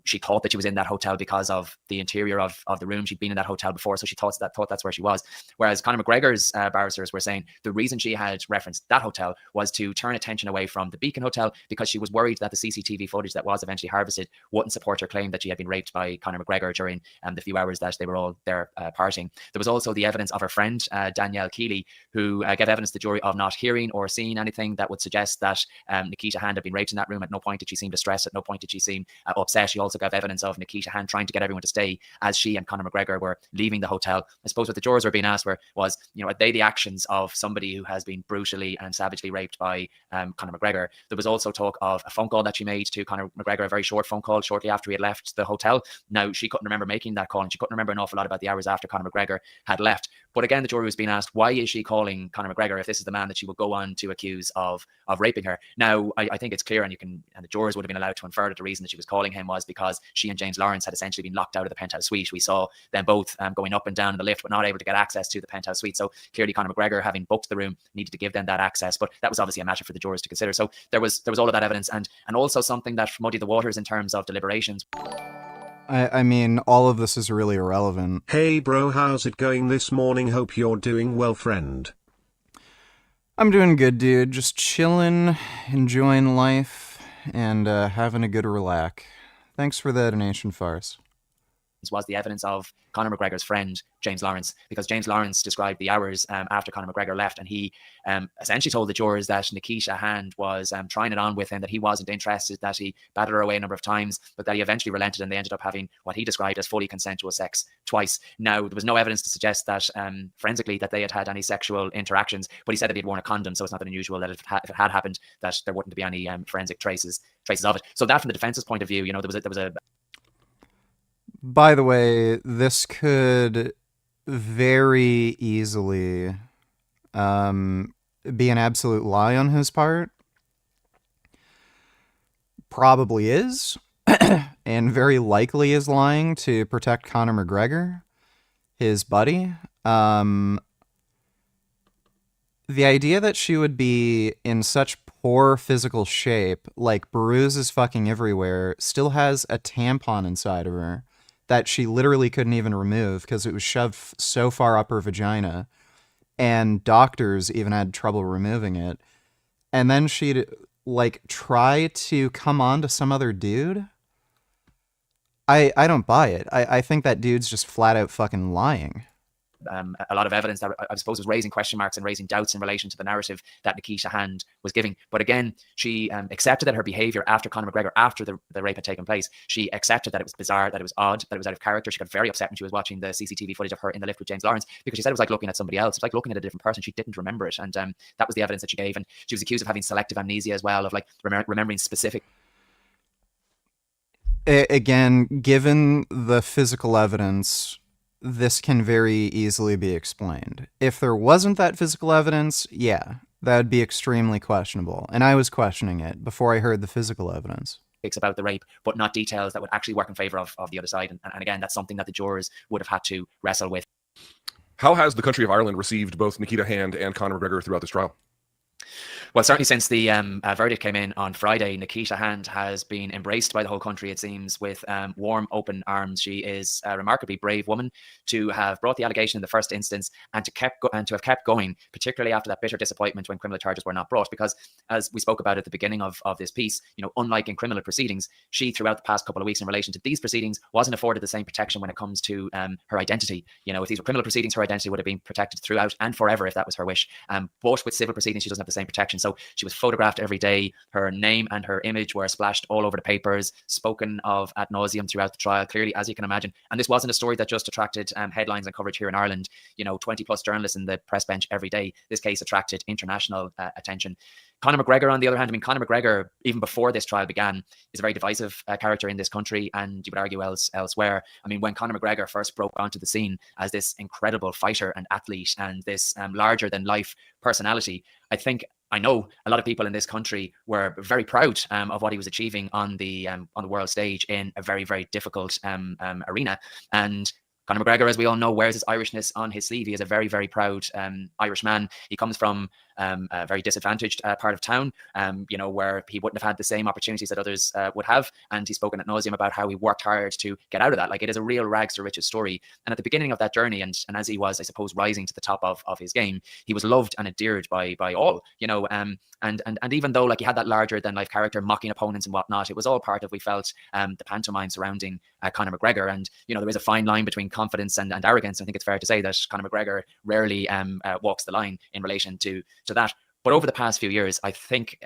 she thought that she was in that hotel because of the interior of the room. She'd been in that hotel before, so she thought that's where she was. Whereas Conor McGregor's barristers were saying the reason she had referenced that hotel was to turn attention away from the Beacon Hotel, because she was worried that the CCTV footage that was eventually harvested wouldn't support her claim that she had been raped by Conor McGregor during the few hours that they were all there partying. There was also the evidence of her friend, Danielle Keeley, who gave evidence to the jury of not hearing or seeing anything that would suggest that Nikita Hand had been raped in that room. At no point did she seem distressed. At no point did she seem upset. She also gave evidence of Nikita Hand trying to get everyone to stay as she and Conor McGregor were leaving the hotel. I suppose what the jurors were being asked was, are they the actions of somebody who has been brutally and savagely raped by Conor McGregor? There was also talk of a phone call that she made to Conor McGregor, a very short phone call shortly after he had left the hotel. Now, she couldn't remember making that call, and she couldn't remember an awful lot about the hours after Conor McGregor had left. But again, the jury was being asked, why is she calling Conor McGregor if this is the man that she would go on to accuse of raping her? Now, I think it's clear, and the jurors would have been allowed to infer that the reason that she was calling him was because she and James Lawrence had essentially been locked out of the penthouse suite. We saw them both going up and down in the lift, but not able to get access to the penthouse suite. So clearly, Conor McGregor, having booked the room, needed to give them that access. But that was obviously a matter for the jurors to consider. So there was all of that evidence, and also something that muddied the waters in terms of deliberations. I mean, all of this is really irrelevant. Hey bro, how's it going this morning? Hope you're doing well, friend. I'm doing good, dude. Just chilling, enjoying life, and having a good relax. Thanks for the donation, Farce. Was the evidence of Conor McGregor's friend, James Lawrence, because James Lawrence described the hours after Conor McGregor left, and he essentially told the jurors that Nikita Hand was trying it on with him, that he wasn't interested, that he batted her away a number of times, but that he eventually relented, and they ended up having what he described as fully consensual sex twice. Now, there was no evidence to suggest that forensically that they had had any sexual interactions, but he said that he'd worn a condom, so it's not unusual that if it had happened, that there wouldn't be any forensic traces of it. So that, from the defense's point of view, there was a By the way, this could very easily be an absolute lie on his part. Probably is, and very likely is lying to protect Conor McGregor, his buddy. The idea that she would be in such poor physical shape, like bruises fucking everywhere, still has a tampon inside of her that she literally couldn't even remove because it was shoved so far up her vagina, and doctors even had trouble removing it. And then she'd, try to come on to some other dude? I don't buy it. I think that dude's just flat out fucking lying. A lot of evidence that I suppose was raising question marks and raising doubts in relation to the narrative that Nikita Hand was giving. But again, she accepted that her behavior after Conor McGregor, after the rape had taken place, she accepted that it was bizarre, that it was odd, that it was out of character. She got very upset when she was watching the CCTV footage of her in the lift with James Lawrence, because she said it was like looking at somebody else. It was like looking at a different person. She didn't remember it. And that was the evidence that she gave. And she was accused of having selective amnesia as well, of remembering specific. Again, given the physical evidence, this can very easily be explained. If there wasn't that physical evidence, yeah, that would be extremely questionable. And I was questioning it before I heard the physical evidence about the rape, but not details that would actually work in favor of the other side. And again, that's something that the jurors would have had to wrestle with. How has the country of Ireland received both Nikita Hand and Conor McGregor throughout this trial? Well, certainly since the verdict came in on Friday, Nikita Hand has been embraced by the whole country, it seems, with warm, open arms. She is a remarkably brave woman to have brought the allegation in the first instance and to have kept going, particularly after that bitter disappointment when criminal charges were not brought. Because, as we spoke about at the beginning of this piece, unlike in criminal proceedings, she, throughout the past couple of weeks in relation to these proceedings, wasn't afforded the same protection when it comes to her identity. If these were criminal proceedings, her identity would have been protected throughout and forever if that was her wish. But with civil proceedings, she doesn't have the same protection. So she was photographed every day. Her name and her image were splashed all over the papers, spoken of ad nauseum throughout the trial, clearly, as you can imagine. And this wasn't a story that just attracted headlines and coverage here in Ireland. 20 plus journalists in the press bench every day. This case attracted international attention. Conor McGregor, on the other hand, Conor McGregor, even before this trial began, is a very divisive character in this country, and you would argue elsewhere. When Conor McGregor first broke onto the scene as this incredible fighter and athlete and this larger-than-life personality, I know a lot of people in this country were very proud of what he was achieving on the world stage in a very, very difficult arena. And Conor McGregor, as we all know, wears his Irishness on his sleeve. He is a very, very proud Irish man. He comes from a very disadvantaged part of town, where he wouldn't have had the same opportunities that others would have. And he's spoken ad nauseum about how he worked hard to get out of that. Like, it is a real rags to riches story. And at the beginning of that journey, and as he was, I suppose, rising to the top of his game, he was loved and endeared by all, and even though like he had that larger than life character mocking opponents and whatnot, it was all part of, we felt, the pantomime surrounding Conor McGregor. And there is a fine line between confidence and arrogance. I think it's fair to say that Conor McGregor rarely walks the line in relation to that. But over the past few years, I think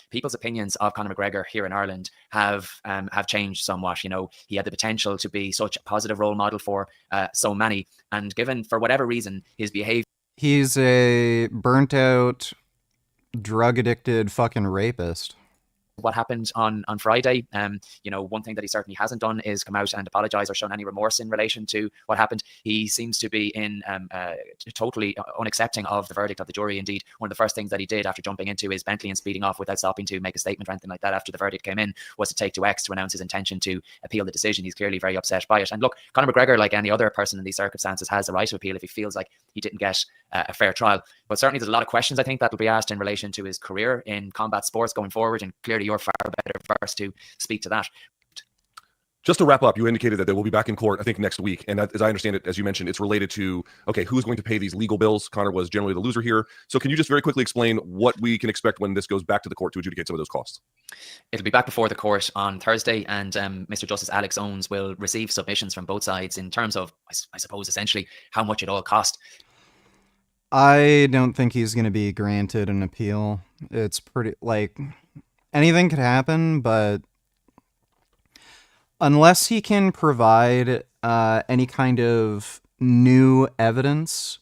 people's opinions of Conor McGregor here in Ireland have changed somewhat. He had the potential to be such a positive role model for so many, and given for whatever reason his behavior, he's a burnt out, drug addicted fucking rapist. What happened on Friday, one thing that he certainly hasn't done is come out and apologize or shown any remorse in relation to what happened. He seems to be in totally unaccepting of the verdict of the jury. Indeed, one of the first things that he did after jumping into his Bentley and speeding off without stopping to make a statement or anything like that after the verdict came in was to take to X to announce his intention to appeal the decision. He's clearly very upset by it. And look, Conor McGregor, like any other person in these circumstances, has the right to appeal if he feels like he didn't get a fair trial. But certainly there's a lot of questions I think that will be asked in relation to his career in combat sports going forward, and clearly you're far better versed to speak to that. Just to wrap up, you indicated that they will be back in court, I think, next week. And as I understand it, as you mentioned, it's related to, okay, who's going to pay these legal bills? Conor was generally the loser here. So can you just very quickly explain what we can expect when this goes back to the court to adjudicate some of those costs? It'll be back before the court on Thursday, and Mr. Justice Alex Owens will receive submissions from both sides in terms of, I suppose, essentially how much it all cost. I don't think he's going to be granted an appeal. It's pretty, like, anything could happen, but unless he can provide any kind of new evidence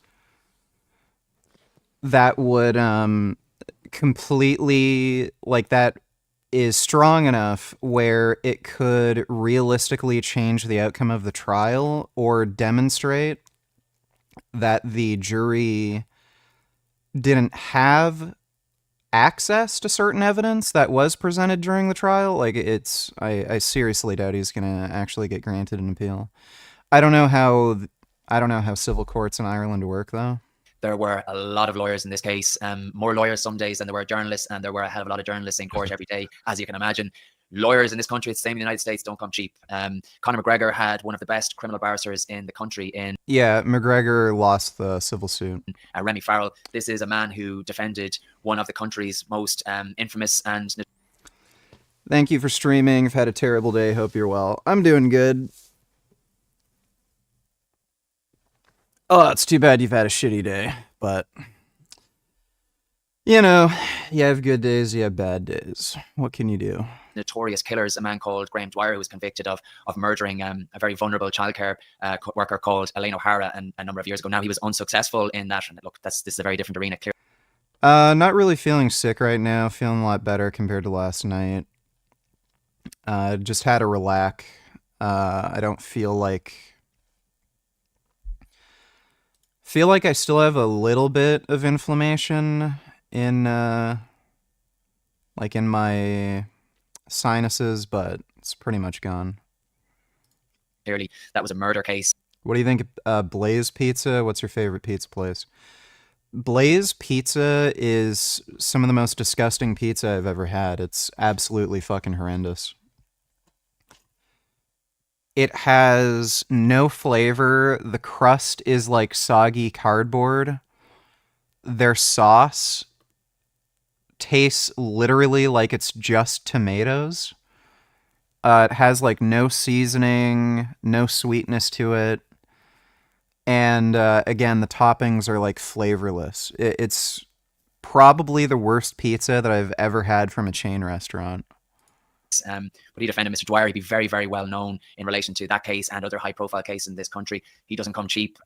that would completely, like, that is strong enough where it could realistically change the outcome of the trial or demonstrate that the jury didn't have access to certain evidence that was presented during the trial, like, I seriously doubt he's gonna actually get granted an appeal. I don't know how civil courts in Ireland work, though. There were a lot of lawyers in this case, more lawyers some days than there were journalists, and there were a hell of a lot of journalists in court every day, as you can imagine. Lawyers in this country, it's the same in the United States, don't come cheap. Conor McGregor had one of the best criminal barristers in the country in... Yeah, McGregor lost the civil suit. Remy Farrell. This is a man who defended one of the country's most infamous and... Thank you for streaming. I've had a terrible day. Hope you're well. I'm doing good. Oh, it's too bad you've had a shitty day, but... you have good days, you have bad days. What can you do? Notorious killers, a man called Graham Dwyer, who was convicted of murdering a very vulnerable childcare worker called Elaine O'Hara a number of years ago. Now, he was unsuccessful in that, and look, this is a very different arena. Not really feeling sick right now. Feeling a lot better compared to last night. Just had a relax. I don't feel like I still have a little bit of inflammation in my sinuses, but it's pretty much gone. Clearly, that was a murder case. What do you think of Blaze Pizza? What's your favorite pizza place? Blaze Pizza is some of the most disgusting pizza I've ever had. It's absolutely fucking horrendous. It has no flavor. The crust is like soggy cardboard. Their sauce tastes literally like it's just tomatoes. It has like no seasoning, no sweetness to it. And again, the toppings are like flavorless. It's probably the worst pizza that I've ever had from a chain restaurant. But he defended Mr. Dwyer. He'd be very, very well known in relation to that case and other high-profile cases in this country. He doesn't come cheap.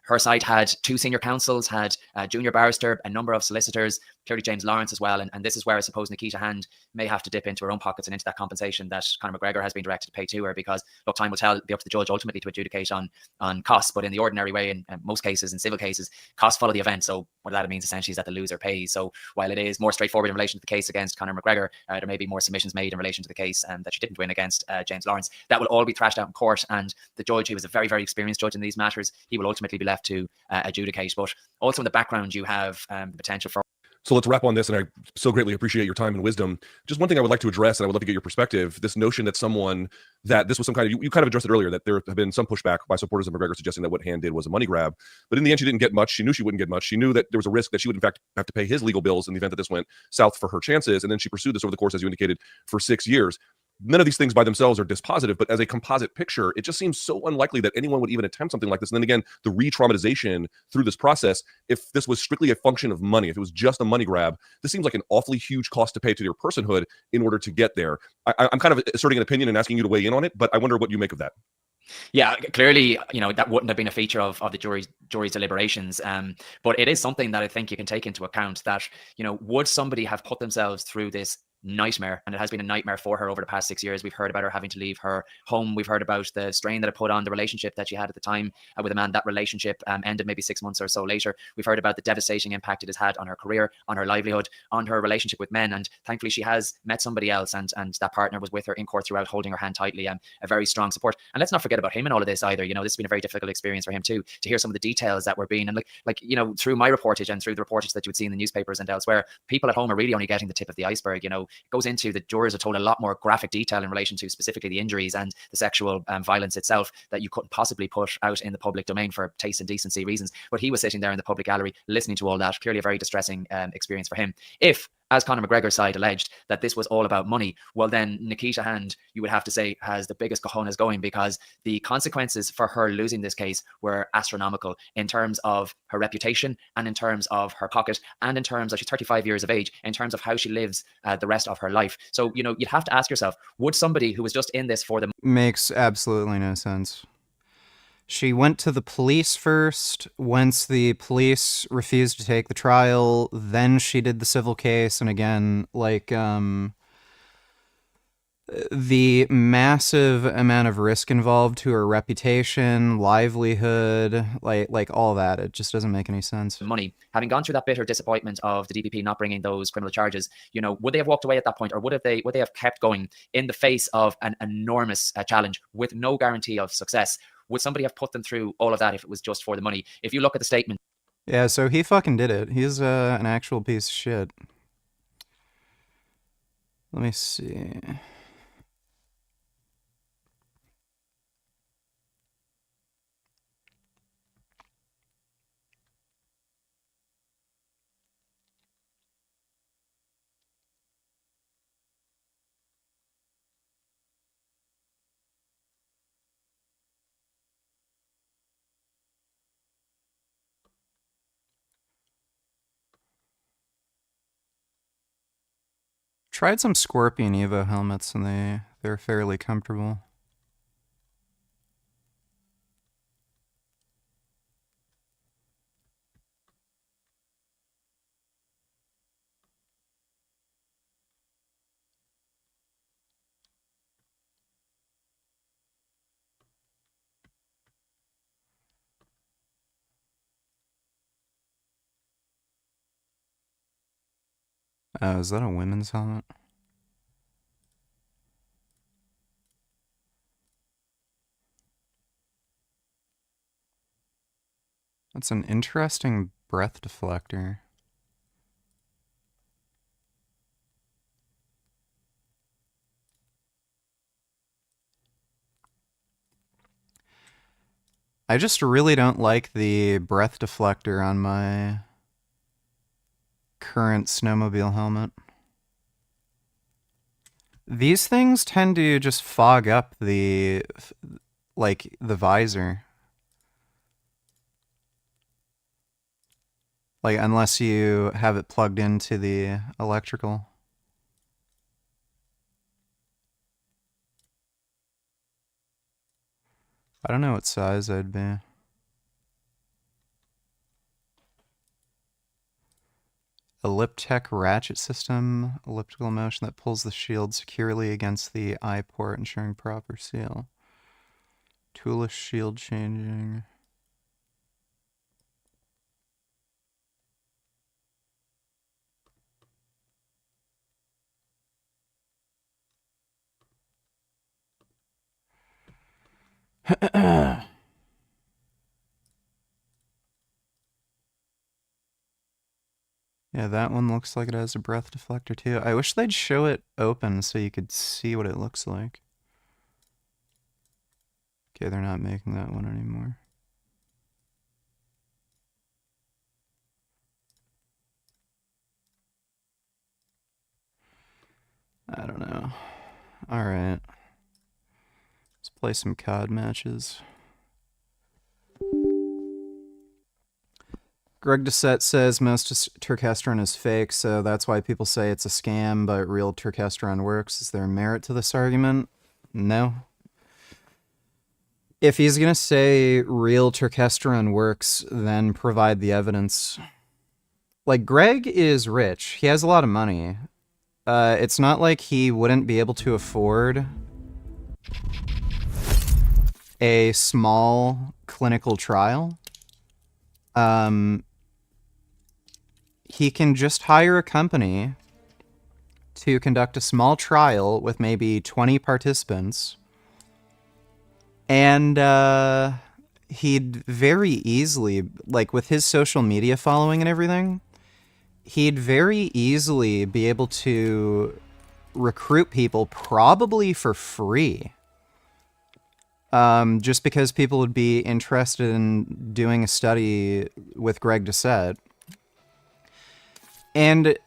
Her side had 2 senior counsels, had a junior barrister, a number of solicitors, clearly James Lawrence as well. And this is where I suppose Nikita Hand may have to dip into her own pockets and into that compensation that Conor McGregor has been directed to pay to her, because, look, time will tell. It'll be up to the judge ultimately to adjudicate on costs. But in the ordinary way, in most cases, in civil cases, costs follow the event. So what that means essentially is that the loser pays. So while it is more straightforward in relation to the case against Conor McGregor, there may be more submissions made in relation to the case that she didn't win against James Lawrence. That will all be thrashed out in court, and the judge, who was a very, very experienced judge in these matters, he will ultimately be left to adjudicate. But also in the background, you have the potential for... So let's wrap on this, and I so greatly appreciate your time and wisdom. Just one thing I would like to address, and I would love to get your perspective, this notion that that this was some kind of, you kind of addressed it earlier, that there have been some pushback by supporters of McGregor suggesting that what Han did was a money grab. But in the end, she didn't get much. She knew she wouldn't get much. She knew that there was a risk that she would, in fact, have to pay his legal bills in the event that this went south for her chances. And then she pursued this over the course, as you indicated, for 6 years. None of these things by themselves are dispositive, but as a composite picture, it just seems so unlikely that anyone would even attempt something like this. And then again, the re-traumatization through this process, if this was strictly a function of money, if it was just a money grab, this seems like an awfully huge cost to pay to your personhood in order to get there. I'm kind of asserting an opinion and asking you to weigh in on it, but I wonder what you make of that. Yeah, clearly, that wouldn't have been a feature of the jury's deliberations. But it is something that I think you can take into account, that, would somebody have put themselves through this nightmare? And it has been a nightmare for her over the past 6 years. We've heard about her having to leave her home. We've heard about the strain that it put on the relationship that she had at the time with a man. That relationship ended maybe 6 months or so later. We've heard about the devastating impact it has had on her career, on her livelihood, on her relationship with men. And thankfully, she has met somebody else, and that partner was with her in court throughout, holding her hand tightly, a very strong support. And let's not forget about him in all of this either. This has been a very difficult experience for him too, to hear some of the details that were being, and through my reportage and through the reportage that you would see in the newspapers and elsewhere, people at home are really only getting the tip of the iceberg. It goes into the jurors are told a lot more graphic detail in relation to specifically the injuries and the sexual violence itself that you couldn't possibly put out in the public domain for taste and decency reasons. But he was sitting there in the public gallery listening to all that. Clearly a very distressing experience for him. If, as Conor McGregor's side alleged, that this was all about money, well then Nikita Hand, you would have to say, has the biggest cojones going, because the consequences for her losing this case were astronomical in terms of her reputation and in terms of her pocket and in terms of, she's 35 years of age, in terms of how she lives the rest of her life. So, you'd have to ask yourself, would somebody who was just in this for the... Makes absolutely no sense. She went to the police first. Once the police refused to take the trial, then she did the civil case. And again, the massive amount of risk involved to her reputation, livelihood, like all that, it just doesn't make any sense. Money, having gone through that bitter disappointment of the DPP not bringing those criminal charges, would they have walked away at that point, or would they have kept going in the face of an enormous challenge with no guarantee of success? Would somebody have put them through all of that if it was just for the money? If you look at the statement... Yeah, so he fucking did it. He's an actual piece of shit. Let me see. Tried some Scorpion Evo helmets and they're fairly comfortable. Oh, is that a women's helmet? That's an interesting breath deflector. I just really don't like the breath deflector on my current snowmobile helmet. These things tend to just fog up the visor. Unless you have it plugged into the electrical. I don't know what size I'd be. Elliptech ratchet system, elliptical motion that pulls the shield securely against the eye port, ensuring proper seal. Toolless shield changing. Yeah, that one looks like it has a breath deflector too. I wish they'd show it open so you could see what it looks like. Okay, they're not making that one anymore. I don't know. Alright. Let's play some COD matches. Greg Doucette says most Turkesterone is fake, so that's why people say it's a scam, but real Turkesterone works. Is there merit to this argument? No. If he's gonna say real Turkesterone works, then provide the evidence. Like, Greg is rich. He has a lot of money. It's not like he wouldn't be able to afford a small clinical trial. He can just hire a company to conduct a small trial with maybe 20 participants, and he'd very easily, like with his social media following and everything, he'd very easily be able to recruit people probably for free. Just because people would be interested in doing a study with Greg Doucette. And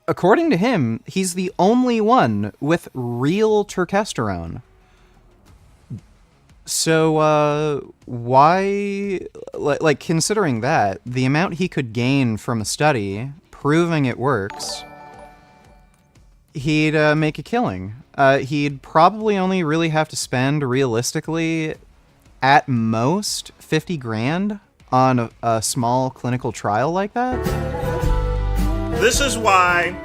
according to him, he's the only one with real Turkesterone. So, why, like, considering that, the amount he could gain from a study, proving it works, he'd make a killing. He'd probably only really have to spend, realistically, at most, 50 grand on a small clinical trial like that. This is why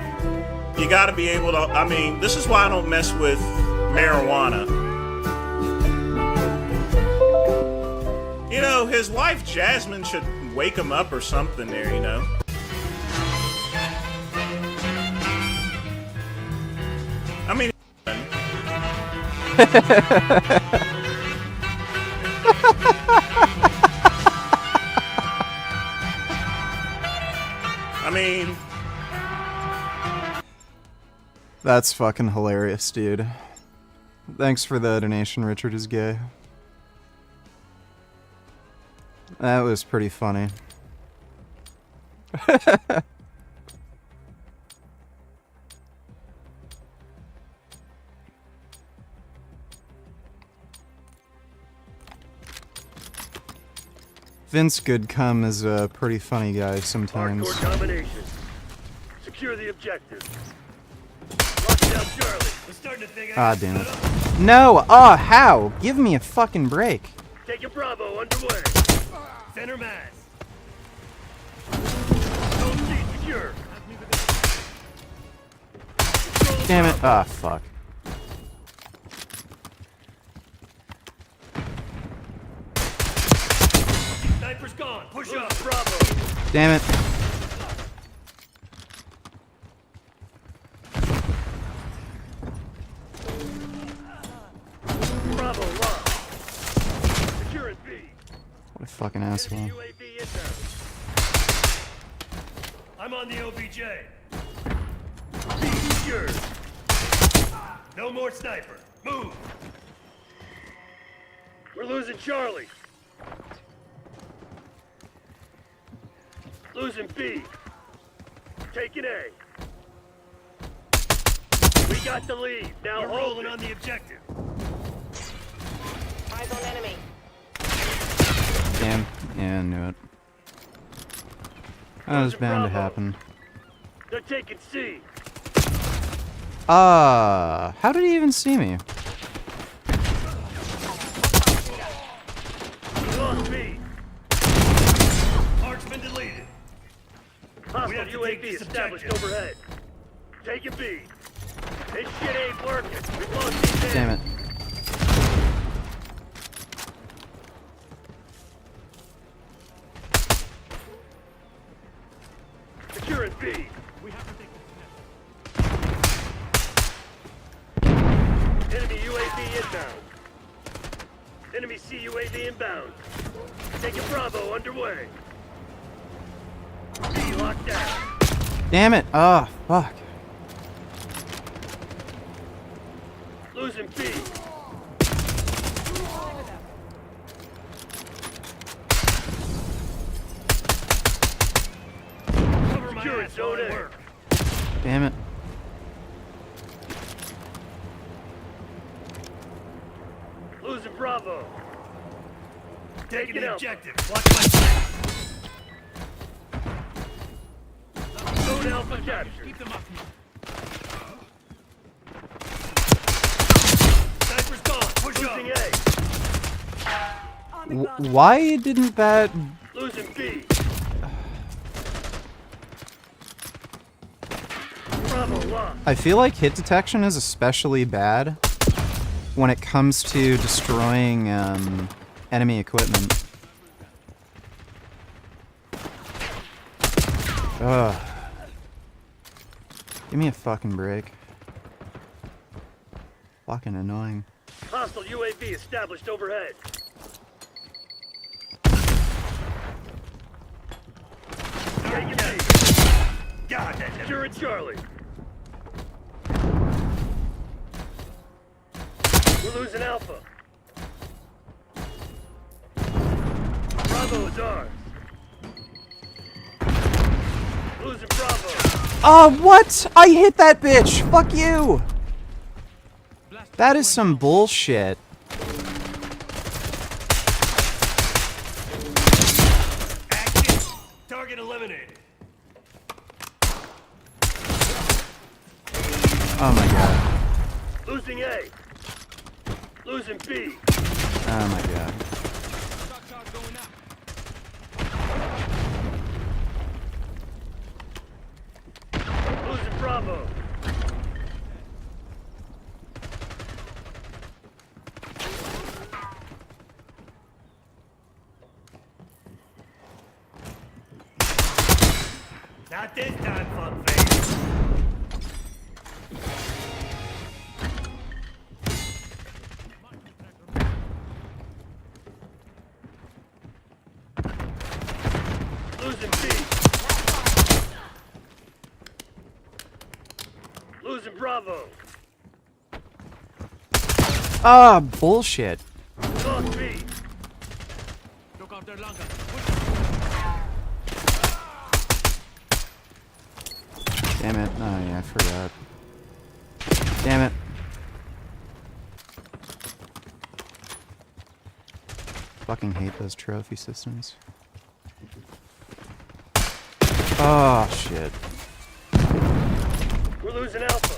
you gotta be able to, I mean, this is why I don't mess with marijuana. You know, his wife Jasmine should wake him up or something there, you know? I mean, That's fucking hilarious, dude. Thanks for the donation, Richard is gay. That was pretty funny. Vince Goodcum is a pretty funny guy sometimes. Hardcore domination. Secure the objective. Lock down Charlie. We're starting to think. Ah, damn it. No! Ah, how? Give me a fucking break. Taking Bravo underway. Center mass. Zone C secure. Damn it. Ah, fuck. Sniper's gone. Push up. Bravo. Damn it. Bravo locked. Securing B. What a fucking asshole. UAV inbound. I'm on the OBJ. B secured. No more sniper. Move. We're losing Charlie. Losing B. Taking A. We got the lead. Now we're rolling on the objective. Eyes on enemy. Damn. Yeah, I knew it. That was bound to happen. They're taking C. How did he even see me? We lost B. Marksman deleted. Hostile UAV established overhead. Taking B. This shit ain't working. We've lost these. Damn it. Securing B. We have to take this. Enemy UAV inbound. Enemy CUAV inbound. Taking Bravo underway. B locked down. Damn it. Oh, fuck. Losing B. Secure zone A. Damn it. Losing Bravo. Taking the objective. Watch my back. Zone Alpha captured. Keep them up. Sniper's gone. Push losing A. Why didn't that... Losing B. Bravo lost. I feel like hit detection is especially bad when it comes to destroying enemy equipment. Ugh. Give me a fucking break. Fucking annoying. Hostile UAV established overhead. Got it. Secure Charlie. We're losing Alpha. Bravo is ours. Losing Bravo. What? I hit that bitch! Fuck you! That is some bullshit. Action. Target eliminated. Oh my god. Losing A. Losing B. Oh my god. Losing Bravo. Not this time, fuckface. Losing B. Losing Bravo. Bullshit. Lost B. Damn it. Oh yeah, I forgot. Damn it. Fucking hate those trophy systems. Oh shit. We're losing Alpha.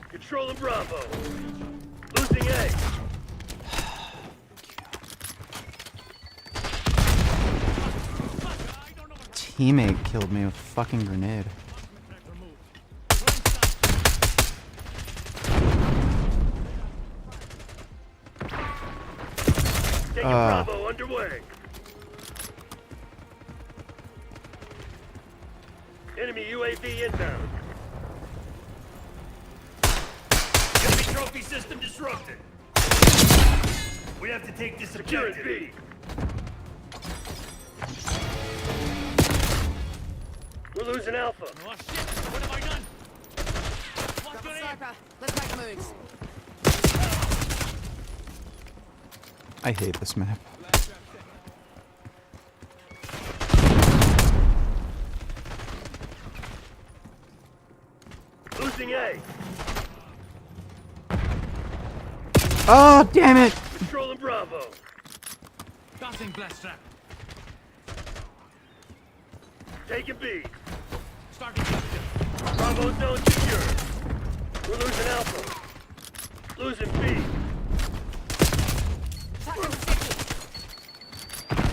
Controlling Bravo. Losing A. Teammate killed me with a fucking grenade. Taking Bravo underway. Enemy UAV inbound. Enemy trophy system disrupted. We have to take this objective. B. We're losing Alpha. Oh shit! What have I done? Got the sniper. Let's make moves. I hate this map. Losing A. Oh, damn it! Controlling Bravo. Tossing blast trap. Taking B. Starting capture. Bravo zone secure. We're losing Alpha. Losing B.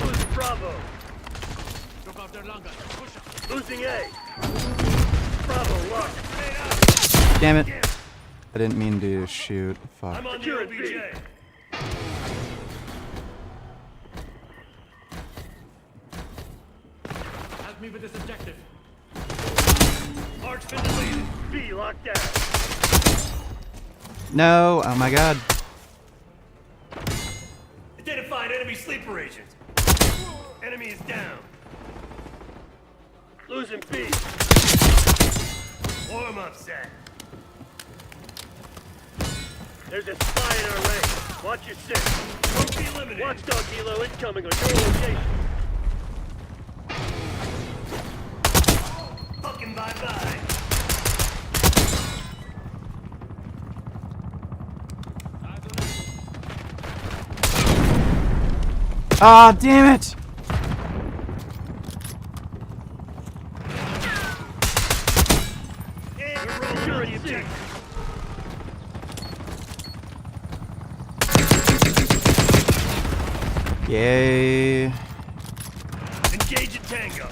Losing Bravo. Took out their longer. Push up. Losing A. Bravo locked. Damn it. I didn't mean to shoot. Fuck. I'm on the OBJ. Help me with this objective. Marksman deleted. B locked down. No. Oh my god. Identified enemy sleeper agent. Enemy is down. Losing B. Warm up set. There's a spy in our ranks. Watch your six. Won't be eliminated. Watchdog helo incoming on your location. Fucking bye-bye. Ah, damn it! Security objective. Yay. Engage at Tango.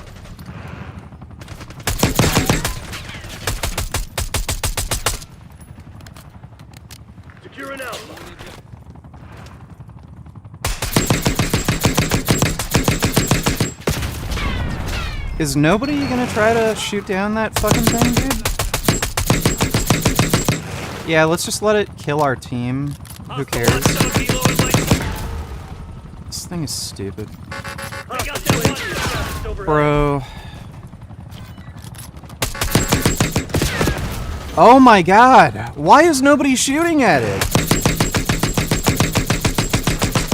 Secure an Alpha. Is nobody gonna try to shoot down that fucking thing, dude? Yeah, let's just let it kill our team. Who cares? This thing is stupid. Bro. Oh my god! Why is nobody shooting at it?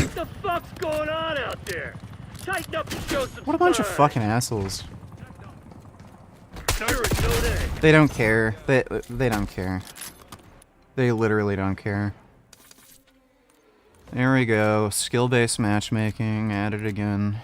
What the fuck's going on out there? Tighten up and show some What a bunch of spine. fucking assholes. Turret zone A. They don't care. They don't care. They literally don't care. There we go. Skill-based matchmaking. At it again.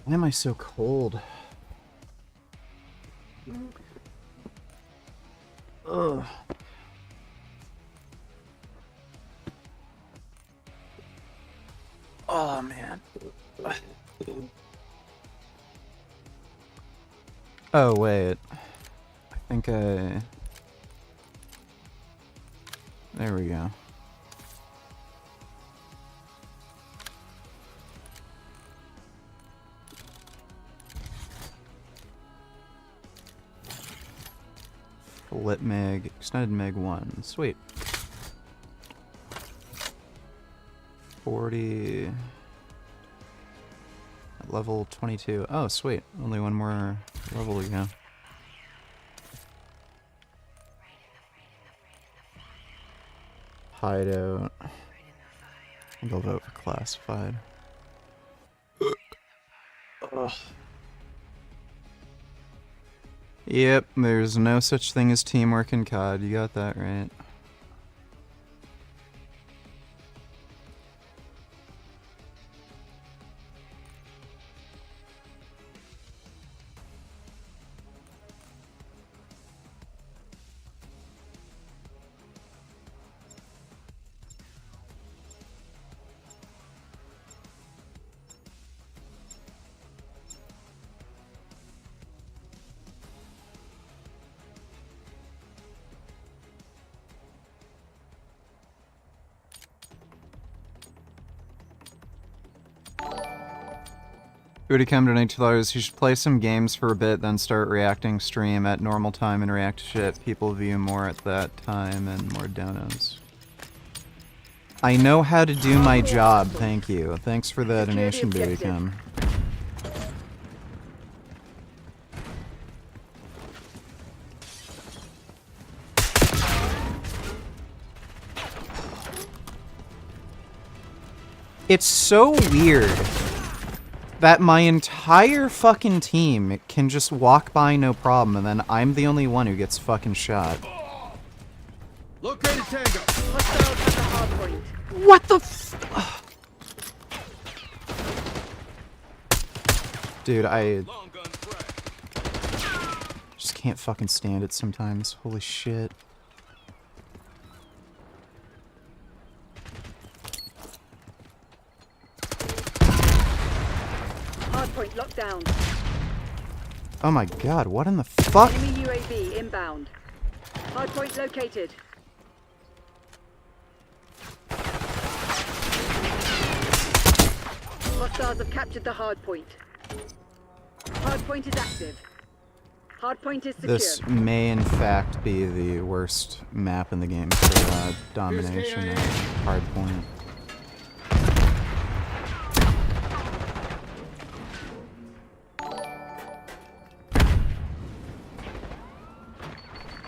Why am I so cold? Ugh. Oh, man. Oh, wait. I think I... There we go. Lit Meg, extended Meg 1. Sweet. 40. Level 22. Oh, sweet. Only one more level to go. Hideout. I'll vote for classified. Ugh. Yep, there's no such thing as teamwork in COD. You got that right. Would he come to $2? You should play some games for a bit, then start reacting stream at normal time and react to shit people view more at that time and more donos. I know how to do my job, thank you. Thanks for the donation, Bootycam. It's so weird that my entire fucking team can just walk by no problem, and then I'm the only one who gets fucking shot. Located Tango. Hostile at the hard point. What the f- Dude, I... Just can't fucking stand it sometimes. Holy shit. Hardpoint locked down. Oh my god, what in the fuck? Enemy UAV inbound. Hardpoint located. Hostiles have captured the hardpoint. Hardpoint is active. Hardpoint is secure. This may in fact be the worst map in the game for domination of hardpoint.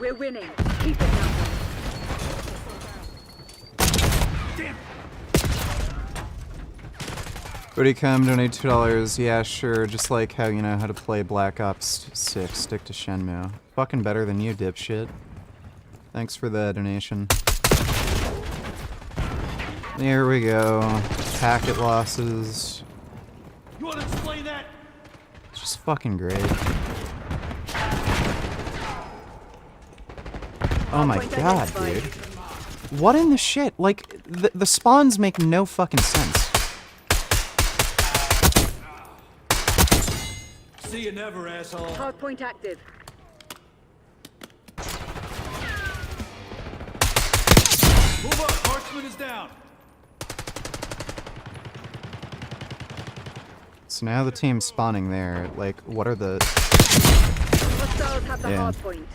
We're winning. Keep it up. Damn. Woody come donate $2. Yeah, sure. Just like how you know how to play Black Ops 6. Stick to Shenmue. Fucking better than you, dipshit. Thanks for the donation. There we go. Packet losses. You want to explain that? It's just fucking great. Oh my god, dude. What in the shit? Like, the spawns make no fucking sense. See you never, asshole. Hardpoint active. Move up, marksman is down. So now the team's spawning there. Like, what are the... Hostiles have the hardpoint.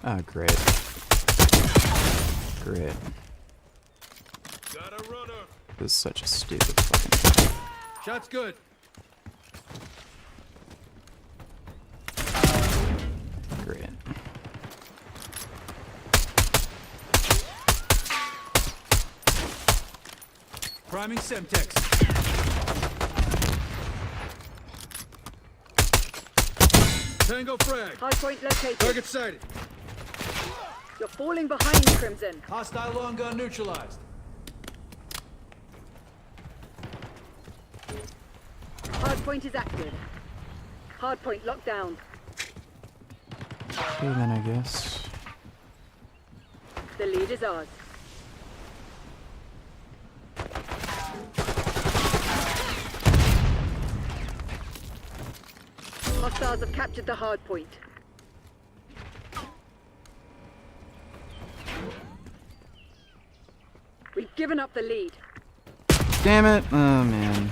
Oh, great. Great. Got a runner. This is such a stupid fucking... Shot's good. Great. Priming Semtex. Tango frag. Hardpoint located. Target sighted. You're falling behind, Crimson. Hostile long gun neutralized. Hardpoint is active. Hardpoint locked down. Okay, then I guess. The lead is ours. Hostiles have captured the hardpoint. We've given up the lead. Damn it! Oh, man.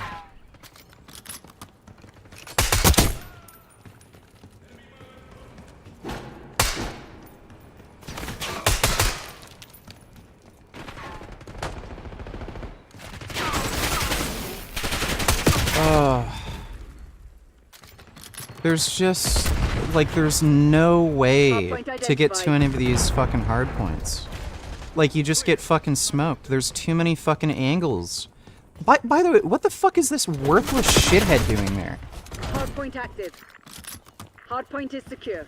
There's just, like, there's no way to get to any of these fucking hard points. Like, you just get fucking smoked. There's too many fucking angles. By the way, what the fuck is this worthless shithead doing there? Hardpoint active. Hardpoint is secure.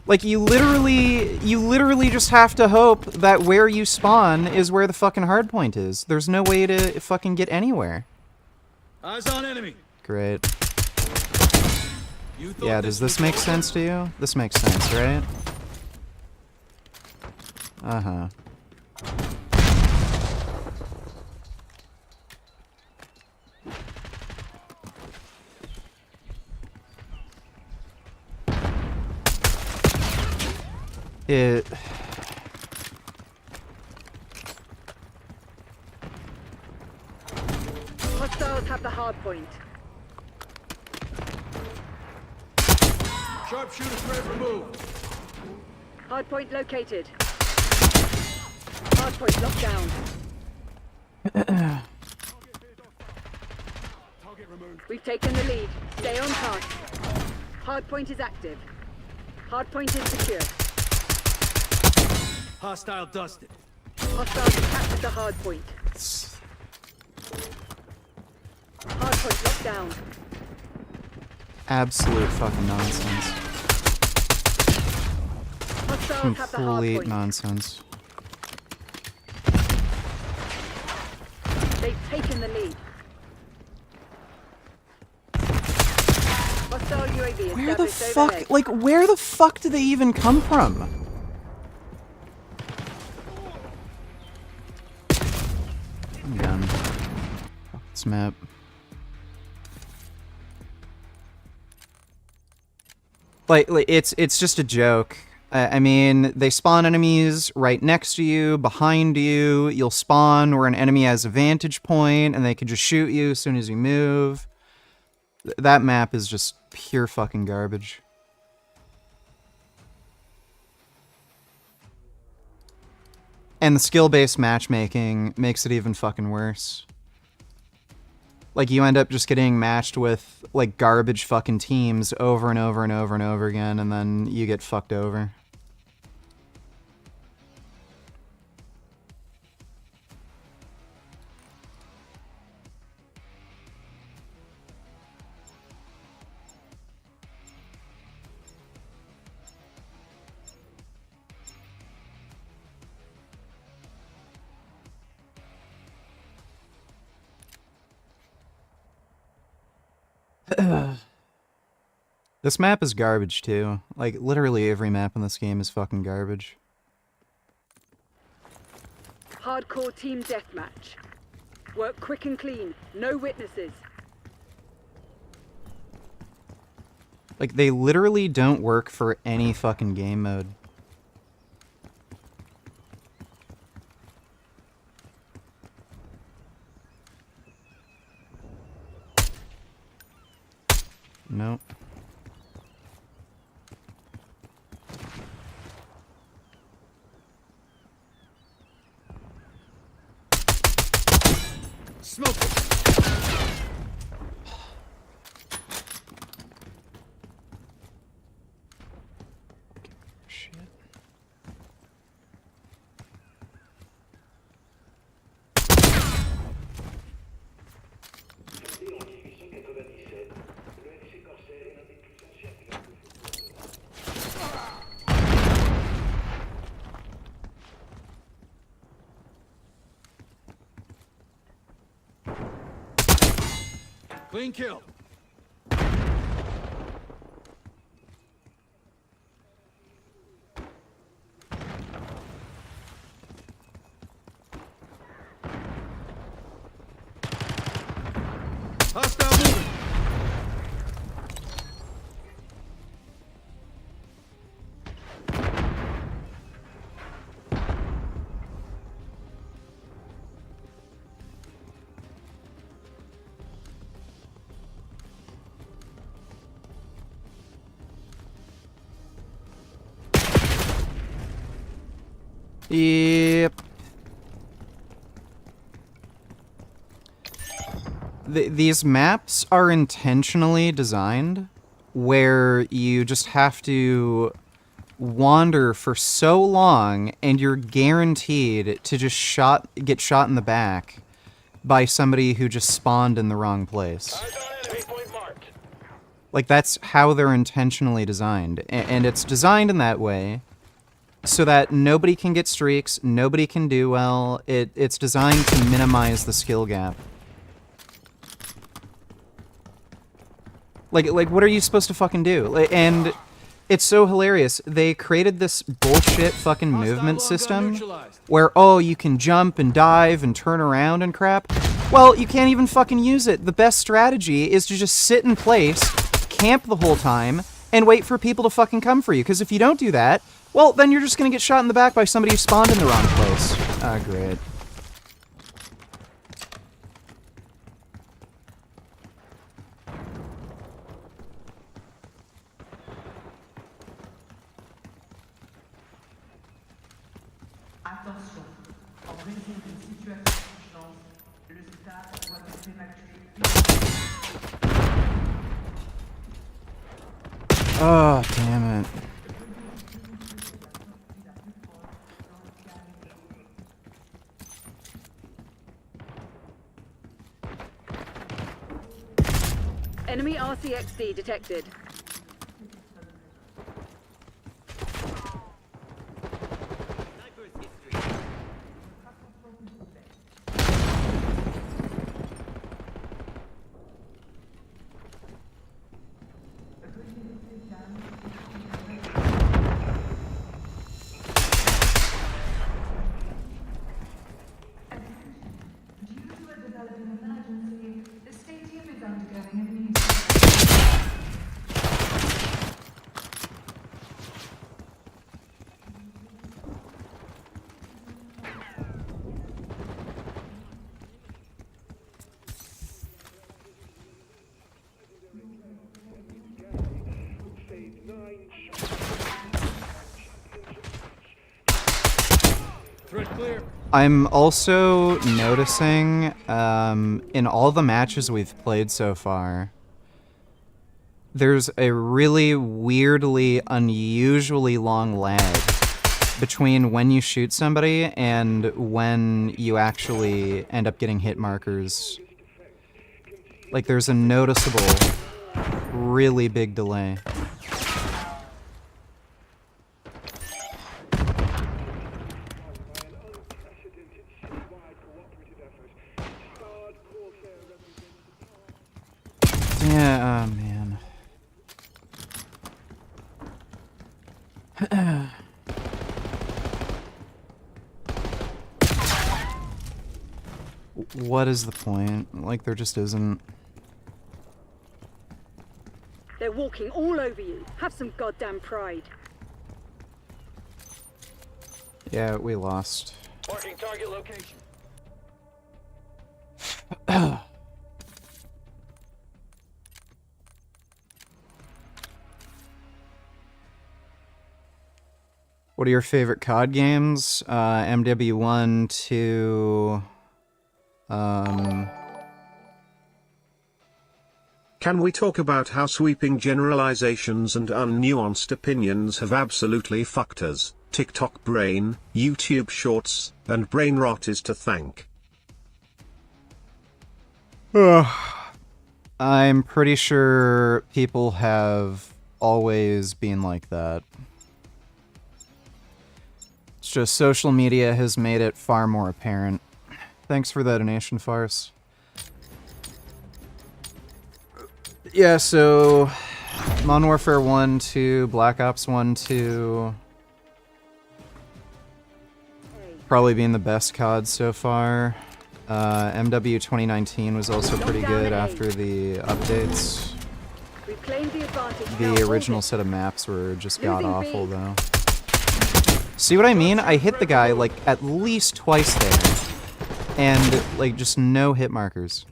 Like, you literally just have to hope that where you spawn is where the fucking hardpoint is. There's no way to fucking get anywhere. Eyes on enemy. Great. Yeah, does this make sense to you? This makes sense, right? Uh-huh. Hostiles have the hardpoint. Sharpshooter threat removed. Hardpoint located. Hardpoint locked down. We've taken the lead. Stay on task. Hardpoint is active. Hardpoint is secure. Hostile dusted. Hostiles have captured the hardpoint. Hardpoint locked down. Absolute fucking nonsense. Hostiles have the Complete hardpoint. nonsense. They've taken the lead. Where the fuck, like, where the fuck do they even come from? Gun. Fuck this map. Like it's just a joke. I mean, they spawn enemies right next to you, behind you. You'll spawn where an enemy has a vantage point, and they can just shoot you as soon as you move. That map is just pure fucking garbage. And the skill-based matchmaking makes it even fucking worse. Like, you end up just getting matched with, like, garbage fucking teams over and over and over and over again, and then you get fucked over. This map is garbage too. Like, literally every map in this game is fucking garbage. Hardcore team deathmatch. Work quick and clean. No witnesses. Like, they literally don't work for any fucking game mode. Nope. Smoke it. Shit. Clean kill. Hostile moving. Yep. These maps are intentionally designed where you just have to wander for so long and you're guaranteed to just get shot in the back by somebody who just spawned in the wrong place. Like, that's how they're intentionally designed. And it's designed in that way so that nobody can get streaks, nobody can do well. It's designed to minimize the skill gap. Like, what are you supposed to fucking do? And it's so hilarious. They created this bullshit fucking movement system where, oh, you can jump and dive and turn around and crap. Well, you can't even fucking use it. The best strategy is to just sit in place, camp the whole time, and wait for people to fucking come for you. Because if you don't do that, well, then you're just gonna get shot in the back by somebody who spawned in the wrong place. Ah, great. Oh, damn it. Enemy RCXD detected. I'm also noticing in all the matches we've played so far, there's a really weirdly, unusually long lag between when you shoot somebody and when you actually end up getting hit markers. Like, there's a noticeable, really big delay. Yeah, oh man. What is the point? Like, there just isn't. They're walking all over you. Have some goddamn pride. Yeah, we lost. Marking target location. What are your favorite COD games? MW1, 2... Can we talk about how sweeping generalizations and unnuanced opinions have absolutely fucked us? TikTok brain, YouTube shorts, and brain rot is to thank. I'm pretty sure people have always been like that. It's just social media has made it far more apparent. Thanks for the donation, Farce. Yeah, so Modern Warfare 1, 2, Black Ops 1, 2... probably being the best COD so far. MW 2019 was also pretty good after the updates. The original set of maps were just god-awful, though. See what I mean? I hit the guy, like, at least twice there. And, like, just no hit markers.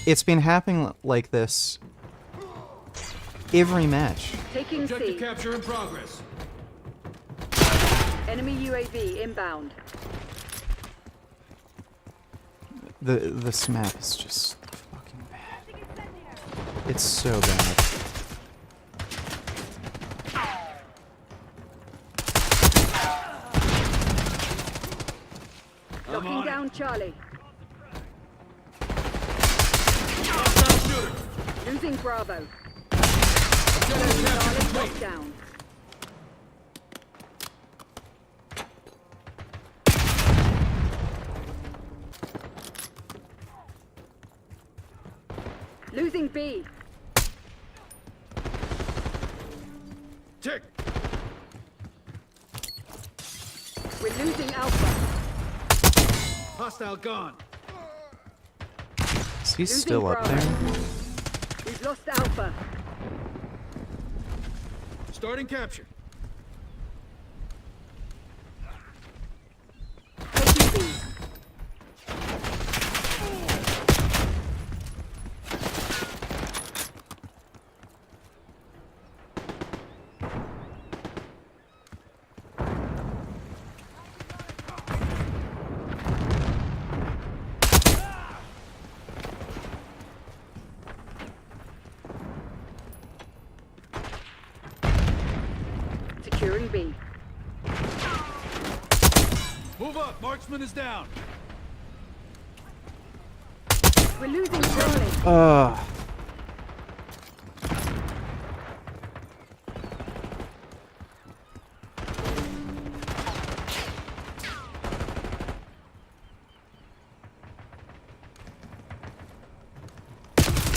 It's been happening like this every match. Taking Objective C. capture in progress. Enemy UAV inbound. This map is just fucking bad. It's so bad. Locking down Charlie. Losing Bravo. Charlie locked down. Losing B. Tick. We're losing Alpha. Hostile gone. Is he still up there? We've lost Alpha. Starting capture. Taking B. Securing B. Move up. Marksman is down. We're losing Charlie.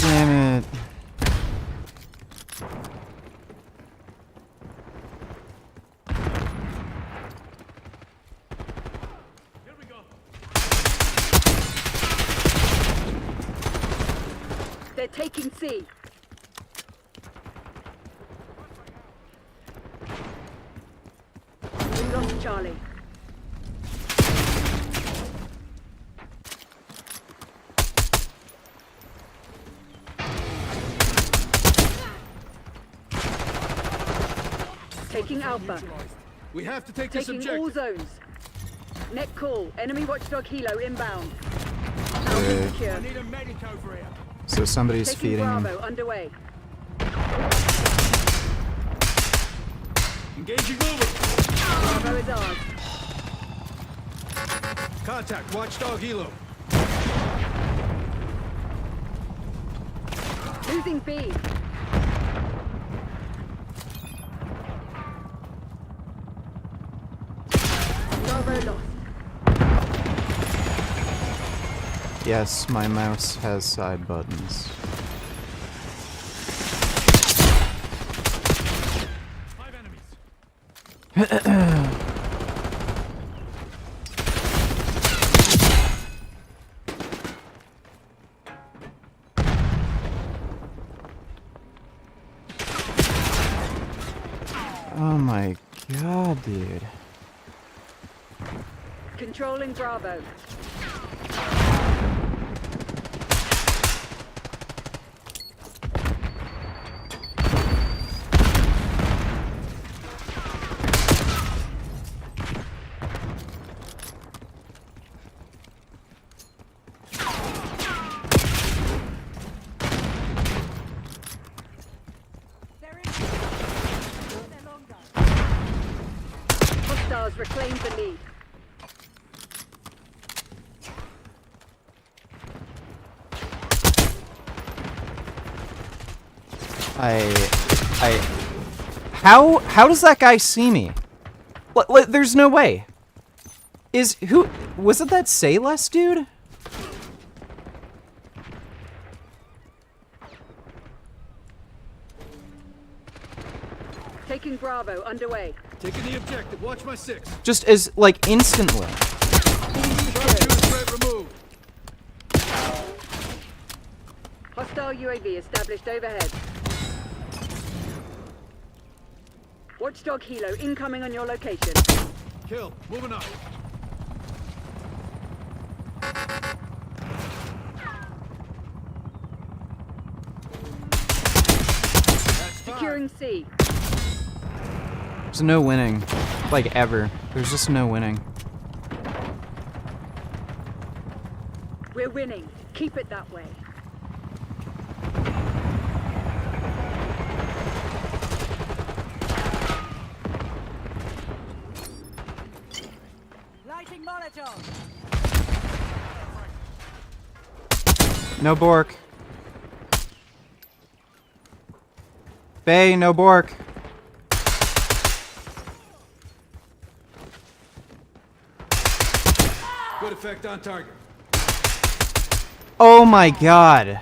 Damn it. Here we go. They're taking C. We lost Charlie. Taking Alpha. We have to take this Taking all objective. zones. Net call. Enemy watchdog helo inbound. Good. Secure. I need a medic over here. So somebody's Taking feeding. Bravo underway. Engaging over. Bravo is ours. Contact. Watchdog helo. Losing B. Bravo lost. Yes, my mouse has side buttons. 5 enemies. Oh my god, dude. Controlling Bravo. Hostiles reclaimed the lead. How does that guy see me? There's no way. Was it that Say Less dude? Taking Bravo underway. Taking the objective. Watch my 6. Just as, like, instantly. Sharpshooter threat removed. Hostile UAV established overhead. Watchdog helo incoming on your location. Kill. Moving up. Securing C. There's no winning. Like, ever. There's just no winning. We're winning. Keep it that way. Lighting Molotov. No Bork. Bay, no Bork. Good effect on target. Oh my god.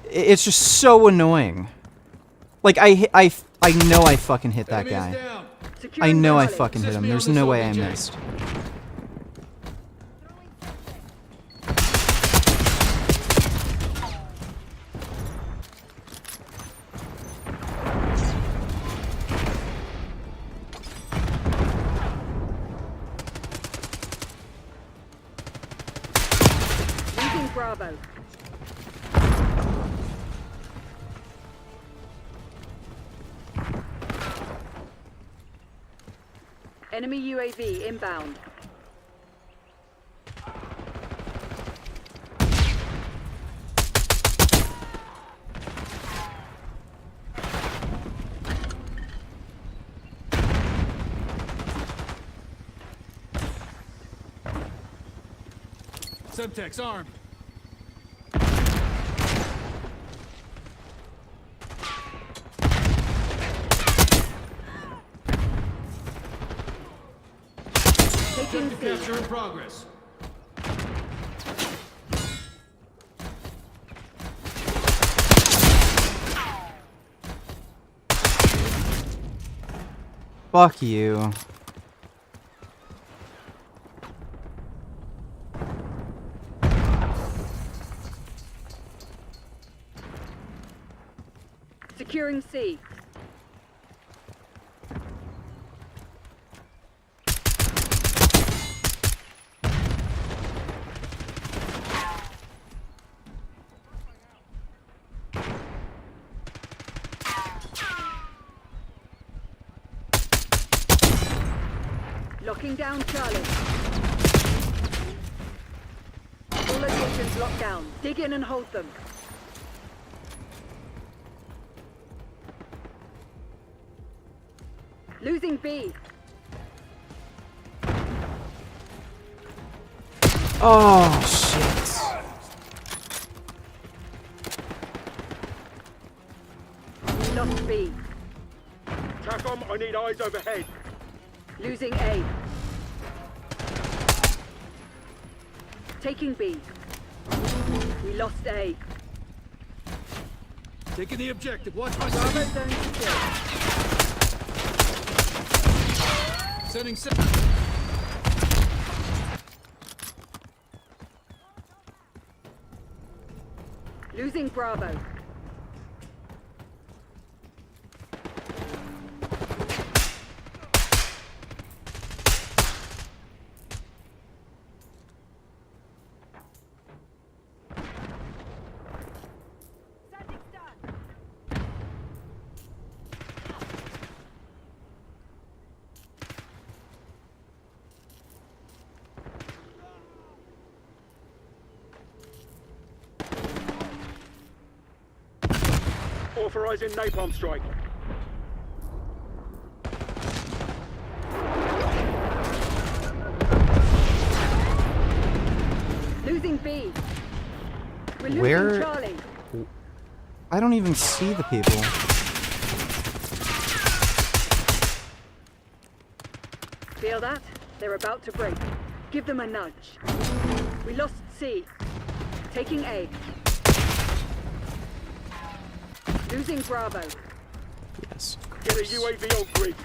It's just so annoying. Like, I know I fucking hit that Enemy is guy. down. I know I Charlie. fucking hit Assist him. me on There's this no way I OBJ. missed. Losing Bravo. Enemy UAV inbound. Semtex armed. Taking Objective C. capture in progress. Fuck you. Securing C. Locking down Charlie. All locations locked down. Dig in and hold them. Losing B. Oh, shit. Lost B. TACOM, I need eyes overhead. Losing A. Taking B. We lost A. Taking the objective. Watch my Bravo zone secure. Sending Losing Bravo. Authorizing napalm strike. Losing B. We're losing Where? Charlie. I don't even see the people. Feel that? They're about to break. Give them a nudge. We lost C. Taking A. Losing Bravo. Yes. Get a UAV on grid.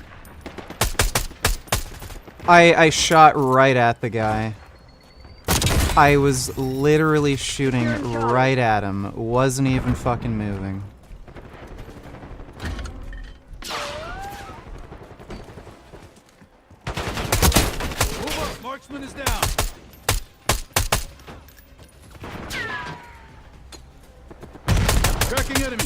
I shot right at the guy. I was literally shooting right at him. Wasn't even fucking moving. Move up, marksman is down. Tracking enemy.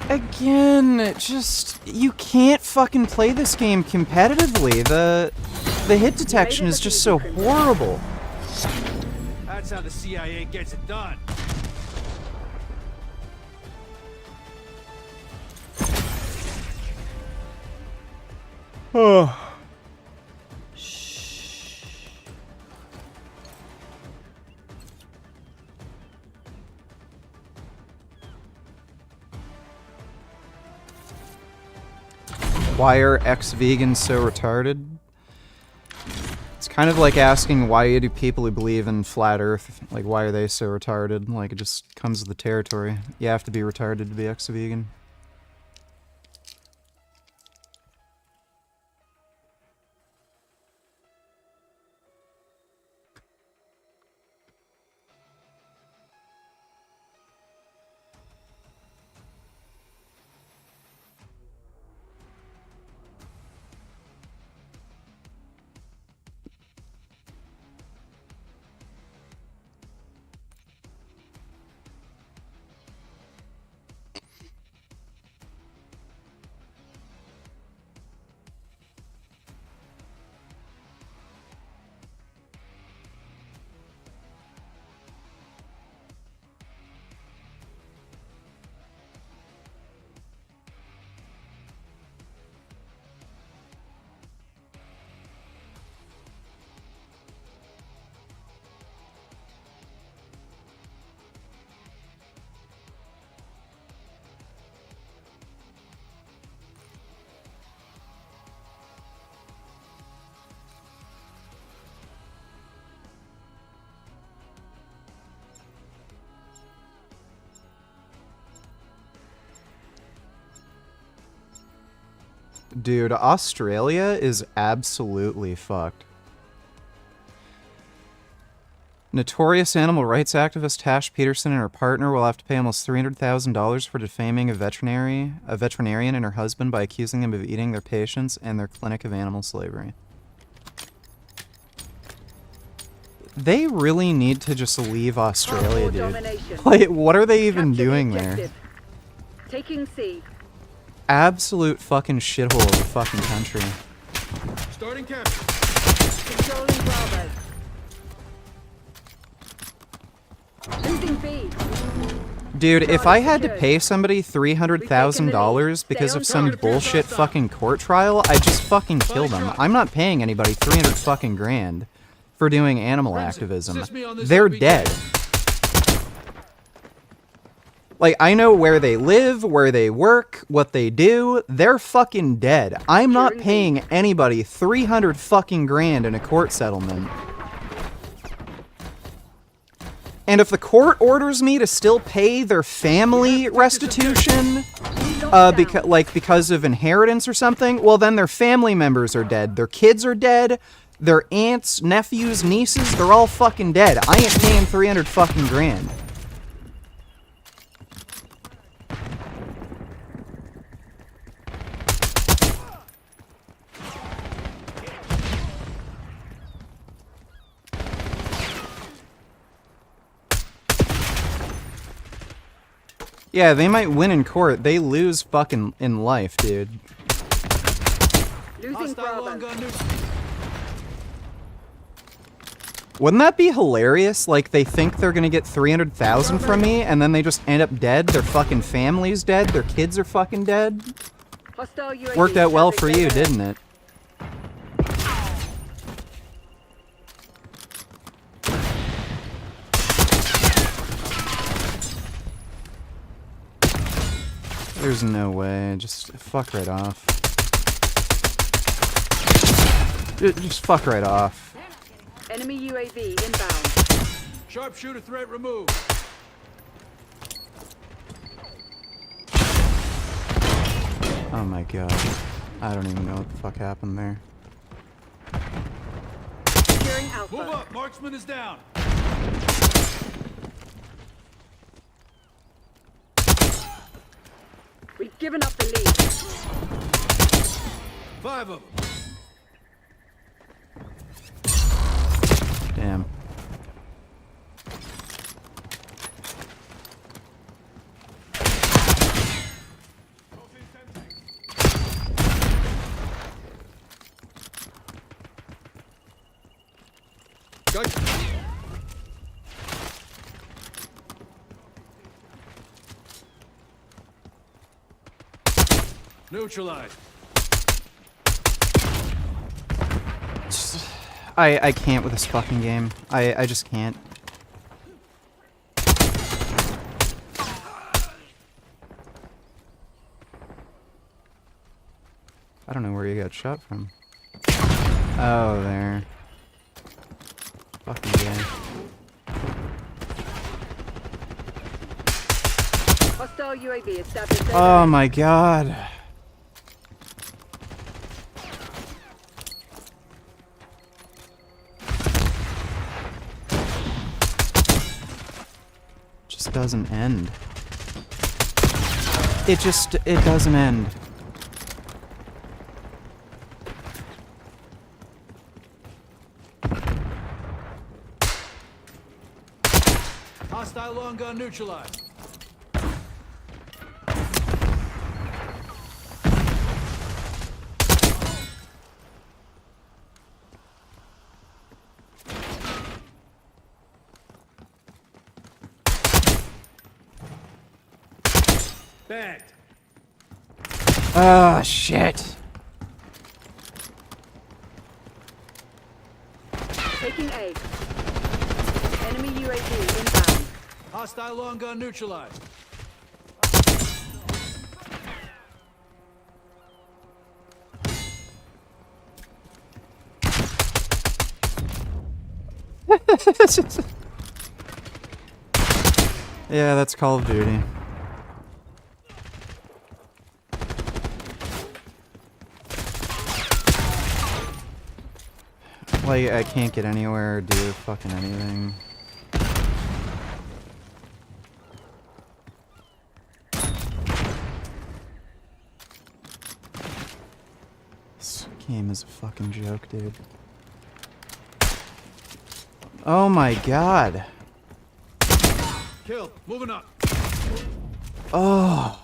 Again, just you can't fucking play this game competitively. The hit detection is just so horrible. That's how the CIA gets it done. Oh. Why are ex-vegans so retarded? It's kind of like asking why do people who believe in flat earth, like why are they so retarded? Like it just comes with the territory. You have to be retarded to be ex-vegan. Dude, Australia is absolutely fucked. Notorious animal rights activist Tash Peterson and her partner will have to pay almost $300,000 for defaming a veterinarian and her husband by accusing them of eating their patients and their clinic of animal slavery. They really need to just leave Australia, dude. Like, what are they even doing there? Taking C. Absolute fucking shithole of a fucking country. Starting capture. Controlling Bravo. Losing B. Dude, if I had to pay somebody $300,000 because of some bullshit fucking court trial, I'd just fucking kill them. I'm not paying anybody 300 fucking grand for doing animal activism. They're dead. Like, I know where they live, where they work, what they do. They're fucking dead. I'm not paying anybody 300 fucking grand in a court settlement. And if the court orders me to still pay their family restitution, because of inheritance or something, well then their family members are dead, their kids are dead, their aunts, nephews, nieces, they're all fucking dead. I ain't paying 300 fucking grand. Yeah, they might win in court. They lose fucking in life, dude. Losing Bravo. Wouldn't that be hilarious? Like, they think they're gonna get 300,000 from me, and then they just end up dead. Their fucking family's dead. Their kids are fucking dead. Hostile UAV. Worked out well for you, didn't it? There's no way. Just fuck right off. Just fuck right off. Enemy UAV inbound. Sharpshooter threat removed. Oh my god. I don't even know what the fuck happened there. Securing Alpha. Move up. Marksman is down. We've given up the lead. 5 of them. Damn. Neutralized. I can't with this fucking game. I just can't. I don't know where you got shot from. Oh, there. Fucking guy. Hostile UAV established. Oh my god. Just doesn't end. It doesn't end. Hostile long gun neutralized. Bagged. Oh, shit. Taking A. Enemy UAV inbound. Hostile long gun neutralized. Yeah, that's Call of Duty. Like, I can't get anywhere or do fucking anything. This game is a fucking joke, dude. Oh my god. Kill. Moving up. Oh.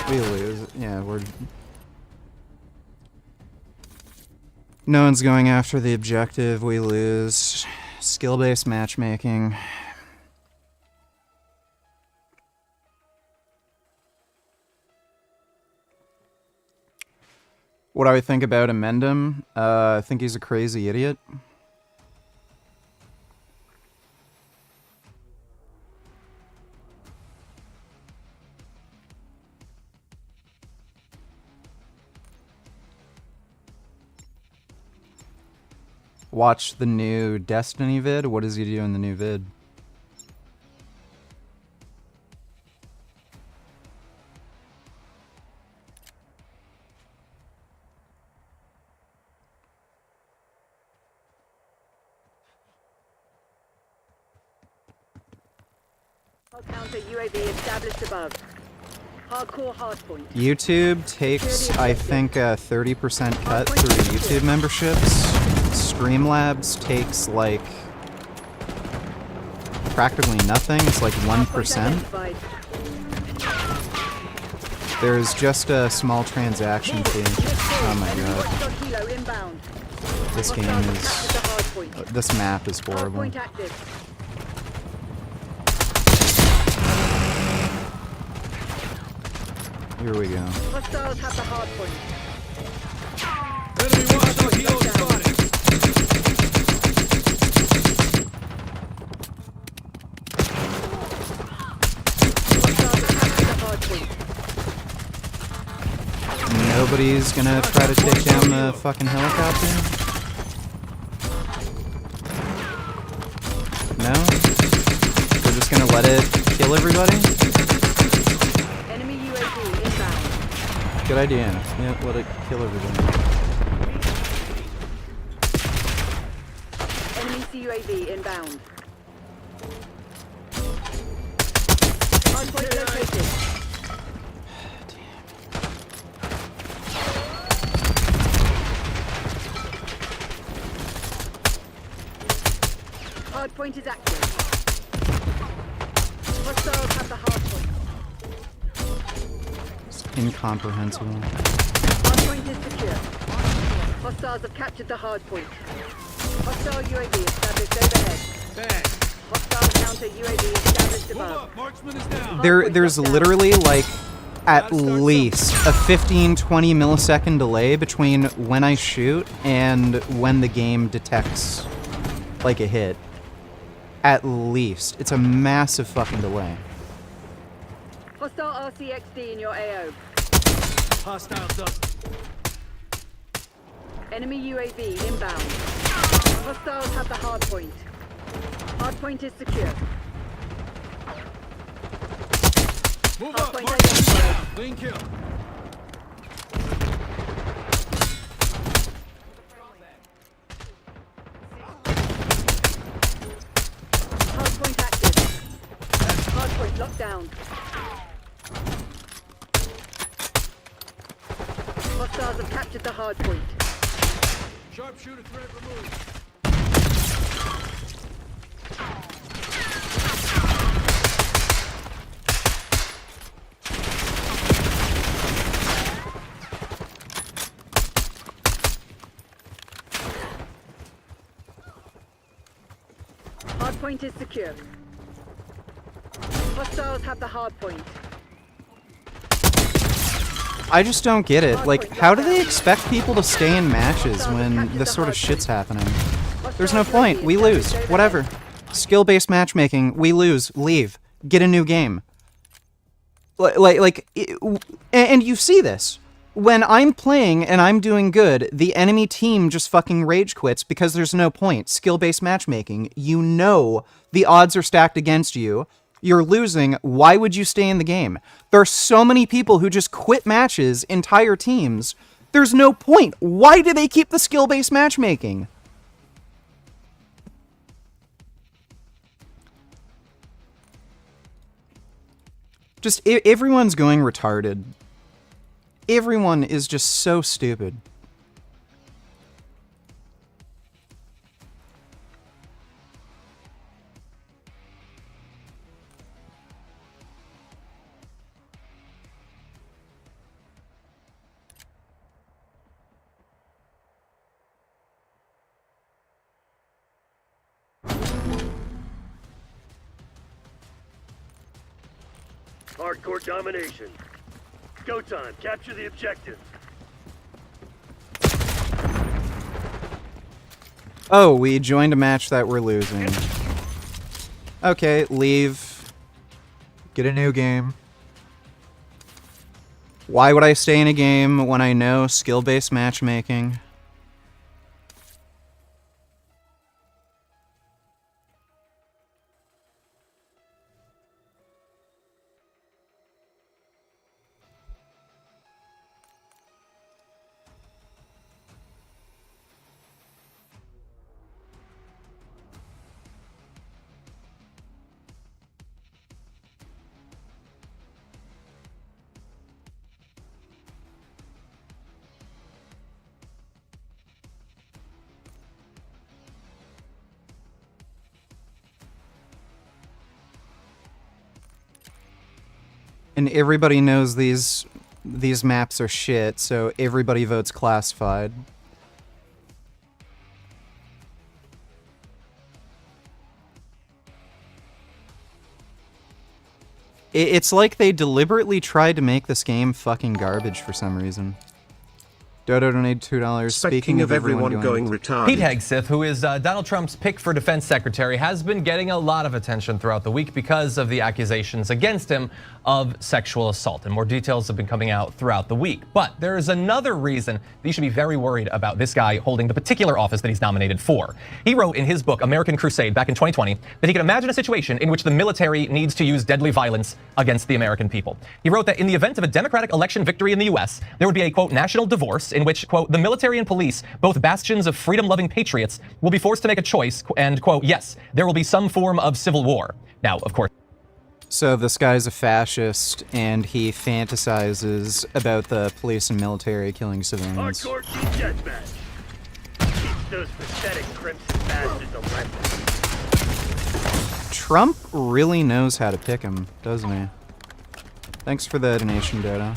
We lose. Yeah, we're... No one's going after the objective. We lose. Skill-based matchmaking. What do I think about Amendum? I think he's a crazy idiot. Watch the new Destiny vid. What does he do in the new vid? Counter UAV established above. Hardcore hardpoint. YouTube takes, I think, a 30% cut through YouTube memberships. Streamlabs takes, like, practically nothing. It's like 1%. There's just a small transaction fee. Oh my god. This game is... This map is horrible. Here we go. Hostiles have the hard point. Enemy watchdog helo spotted. Nobody's gonna try to take down the fucking helicopter? No? We're just gonna let it kill everybody? Enemy UAV inbound. Good idea. Yeah, let it kill everybody. Enemy CUAV inbound. Hardpoint located. Hardpoint is active. Hostiles have the hardpoint. It's incomprehensible. Hardpoint is secure. Hostiles have captured the hardpoint. Hostile UAV established overhead. Hostile counter UAV established above. Marksman is down. There's literally like at least a 15-20 millisecond delay between when I shoot and when the game detects like a hit. At least. It's a massive fucking delay. Hostile RCXD in your AO. Hostiles up. Enemy UAV inbound. Hostiles have the hardpoint. Hardpoint is secure. Move up. Hardpoint Marksman is identified. down. Clean kill. Hardpoint active. Hardpoint locked down. Hostiles have captured the hardpoint. Sharpshooter threat removed. Hardpoint is secure. Hostiles have the hardpoint. I just don't get it. Like, how do they expect people to stay in matches when this sort of shit's happening? There's no point. We lose. Whatever. Skill-based matchmaking. We lose. Leave. Get a new game. And you see this. When I'm playing and I'm doing good, the enemy team just fucking rage quits because there's no point. Skill-based matchmaking. You know the odds are stacked against you. You're losing. Why would you stay in the game? There are so many people who just quit matches, entire teams. There's no point. Why do they keep the skill-based matchmaking? Just, everyone's going retarded. Everyone is just so stupid. Hardcore domination. Go time. Capture the objective. Oh, we joined a match that we're losing. Okay, leave. Get a new game. Why would I stay in a game when I know skill-based matchmaking? And everybody knows these maps are shit, so everybody votes classified. It's like they deliberately tried to make this game fucking garbage for some reason. Dodo donated $2. Speaking of everyone going retarded. Pete Hegseth, who is Donald Trump's pick for defense secretary, has been getting a lot of attention throughout the week because of the accusations against him of sexual assault. And more details have been coming out throughout the week. But there is another reason that you should be very worried about this guy holding the particular office that he's nominated for. He wrote in his book, American Crusade, back in 2020, that he can imagine a situation in which the military needs to use deadly violence against the American people. He wrote that in the event of a Democratic election victory in the US, there would be a, quote, national divorce in which, quote, the military and police, both bastions of freedom-loving patriots, will be forced to make a choice, and, quote, yes, there will be some form of civil war. Now, of course. So this guy's a fascist, and he fantasizes about the police and military killing civilians. Hardcore team deathmatch. Teach those pathetic crimson bastards a lesson. Trump really knows how to pick him, doesn't he? Thanks for the donation, Dodo.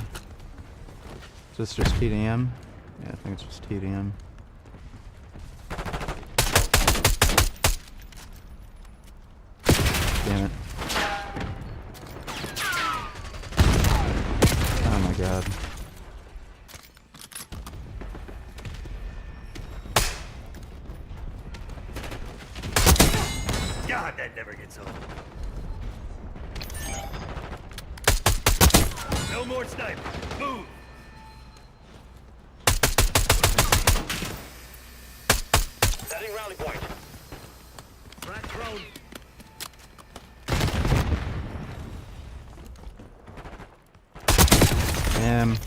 Is this just TDM? Yeah, I think it's just TDM. Damn it. Oh my god. God, that never gets old. No more snipers. Move. Setting rally point. Frag drone. Damn.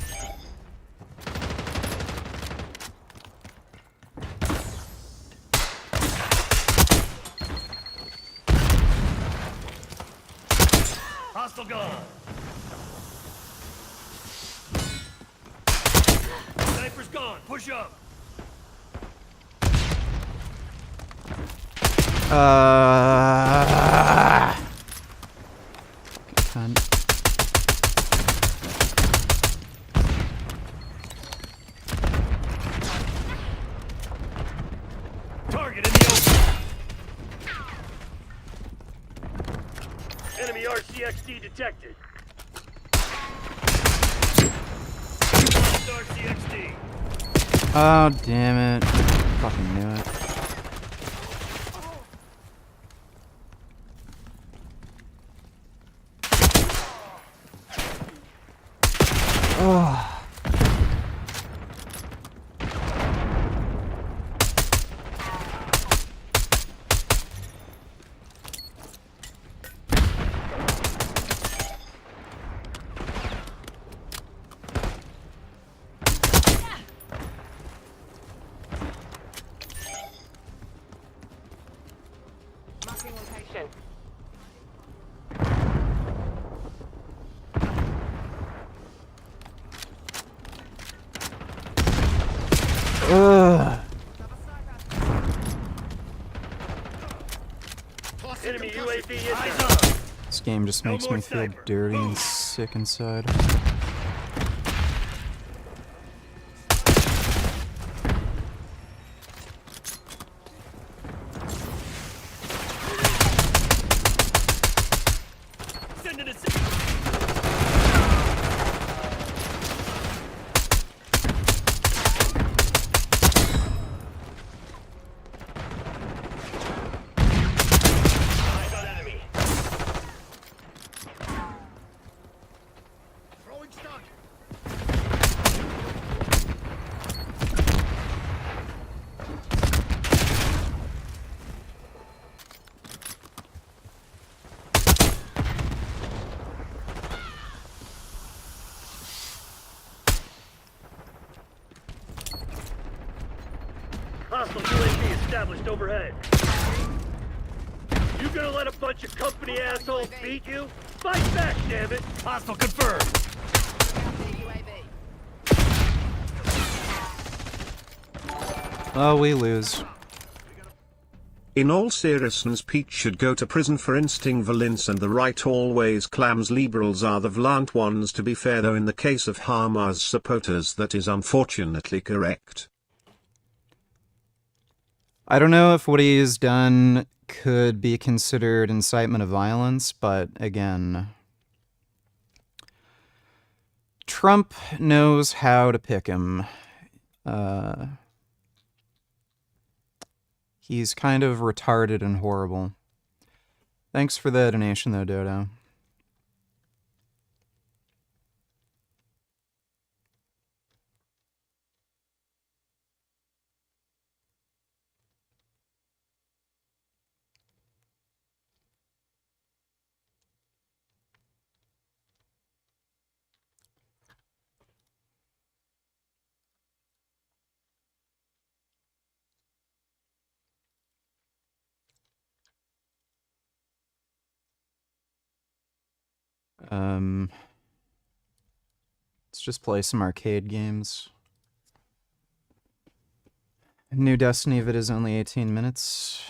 Hostile gone. Sniper's gone. Push up. Cunt. Target in the open. Enemy RCXD detected. RCXD. Oh, damn it. Fucking knew it. Oh. Marking location. Ugh. Enemy UAV inbound. This game just makes me feel dirty and sick inside. Sending a signal. established overhead. You gonna let a bunch of company assholes beat you? Fight back, damn it! Hostile confirmed. Oh, we lose. In all seriousness, Pete should go to prison for insting violence, and the right always claims liberals are the violent ones. To be fair though, in the case of Hamas supporters, that is unfortunately correct. I don't know if what he's done could be considered incitement of violence, but again, Trump knows how to pick him. He's kind of retarded and horrible. Thanks for the donation, though, Dodo. Let's just play some arcade games. New Destiny, if it is only 18 minutes.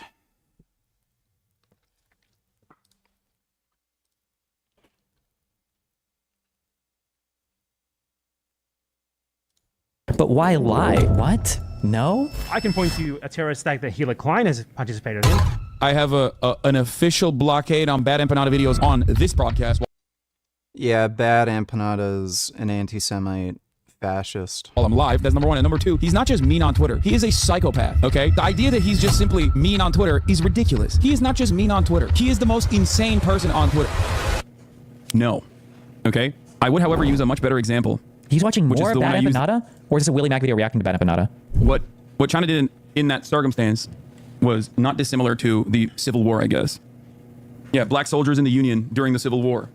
But why lie? What? No? I can point to a terrorist attack that Gila Klein has participated in. I have an official blockade on Bad Empanada videos on this broadcast. Yeah, Bad Empanada's an anti-Semite fascist. While I'm live, that's number one. And number two, he's not just mean on Twitter. He is a psychopath, okay? The idea that he's just simply mean on Twitter is ridiculous. He is not just mean on Twitter. He is the most insane person on Twitter. No. Okay? I would, however, use a much better example. He's watching more Bad Empanada? Or is this a Willie Mac video reacting to Bad Empanada? What China did in that circumstance was not dissimilar to the Civil War, I guess. Yeah, black soldiers in the Union during the Civil War.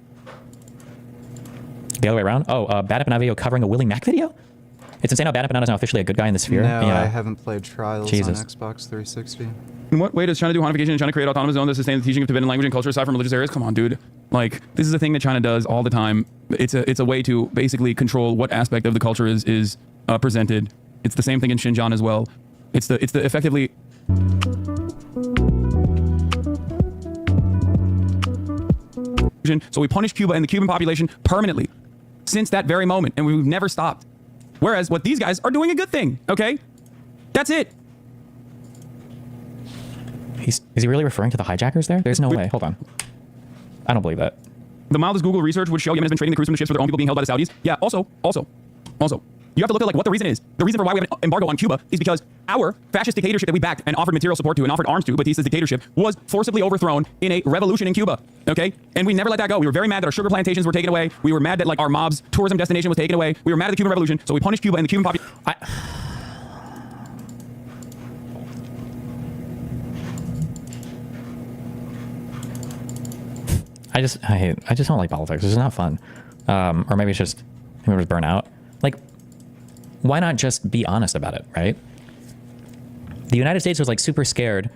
The other way around? Oh, Bad Empanada video covering a Willie Mac video? It's insane how Bad Empanada is now officially a good guy in the sphere. No, yeah. I haven't played Trials on Xbox 360. In what way does China do Honification and China create autonomous zone that sustain the teaching of Tibetan language and culture aside from religious areas? Come on, dude. Like, this is a thing that China does all the time. It's a way to basically control what aspect of the culture is presented. It's the same thing in Xinjiang as well. It's the effectively... So we punish Cuba and the Cuban population permanently since that very moment, and we've never stopped. Whereas what these guys are doing a good thing, okay? That's it. Is he really referring to the hijackers there? There's no way. Hold on. I don't believe that. The mildest Google research would show Yemen has been trading the cruise ships for their own people being held by the Saudis. Yeah, also, you have to look at like what the reason is. The reason for why we have an embargo on Cuba is because our fascist dictatorship that we backed and offered material support to and offered arms to, Batista's dictatorship, was forcibly overthrown in a revolution in Cuba. Okay? And we never let that go. We were very mad that our sugar plantations were taken away. We were mad that like our mob's tourism destination was taken away. We were mad at the Cuban Revolution, so we punished Cuba and the Cuban population. I just don't like politics. It's just not fun. Or maybe it's just maybe it was burnt out. Like, why not just be honest about it, right? The United States was like super scared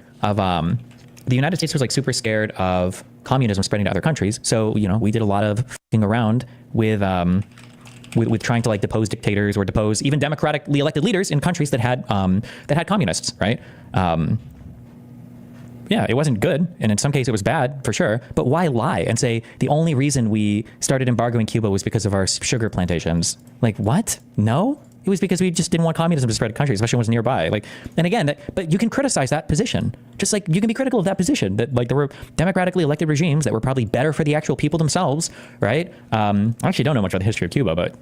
of communism spreading to other countries. So, you know, we did a lot of f***ing around with trying to like depose dictators or depose even democratically elected leaders in countries that had communists, right? Yeah, it wasn't good, and in some cases it was bad, for sure, but why lie and say the only reason we started embargoing Cuba was because of our sugar plantations? Like, what? No? It was because we just didn't want communism to spread to countries, especially when it was nearby. Like, and again, but you can criticize that position. Just like you can be critical of that position, that like there were democratically elected regimes that were probably better for the actual people themselves, right? I actually don't know much about the history of Cuba, but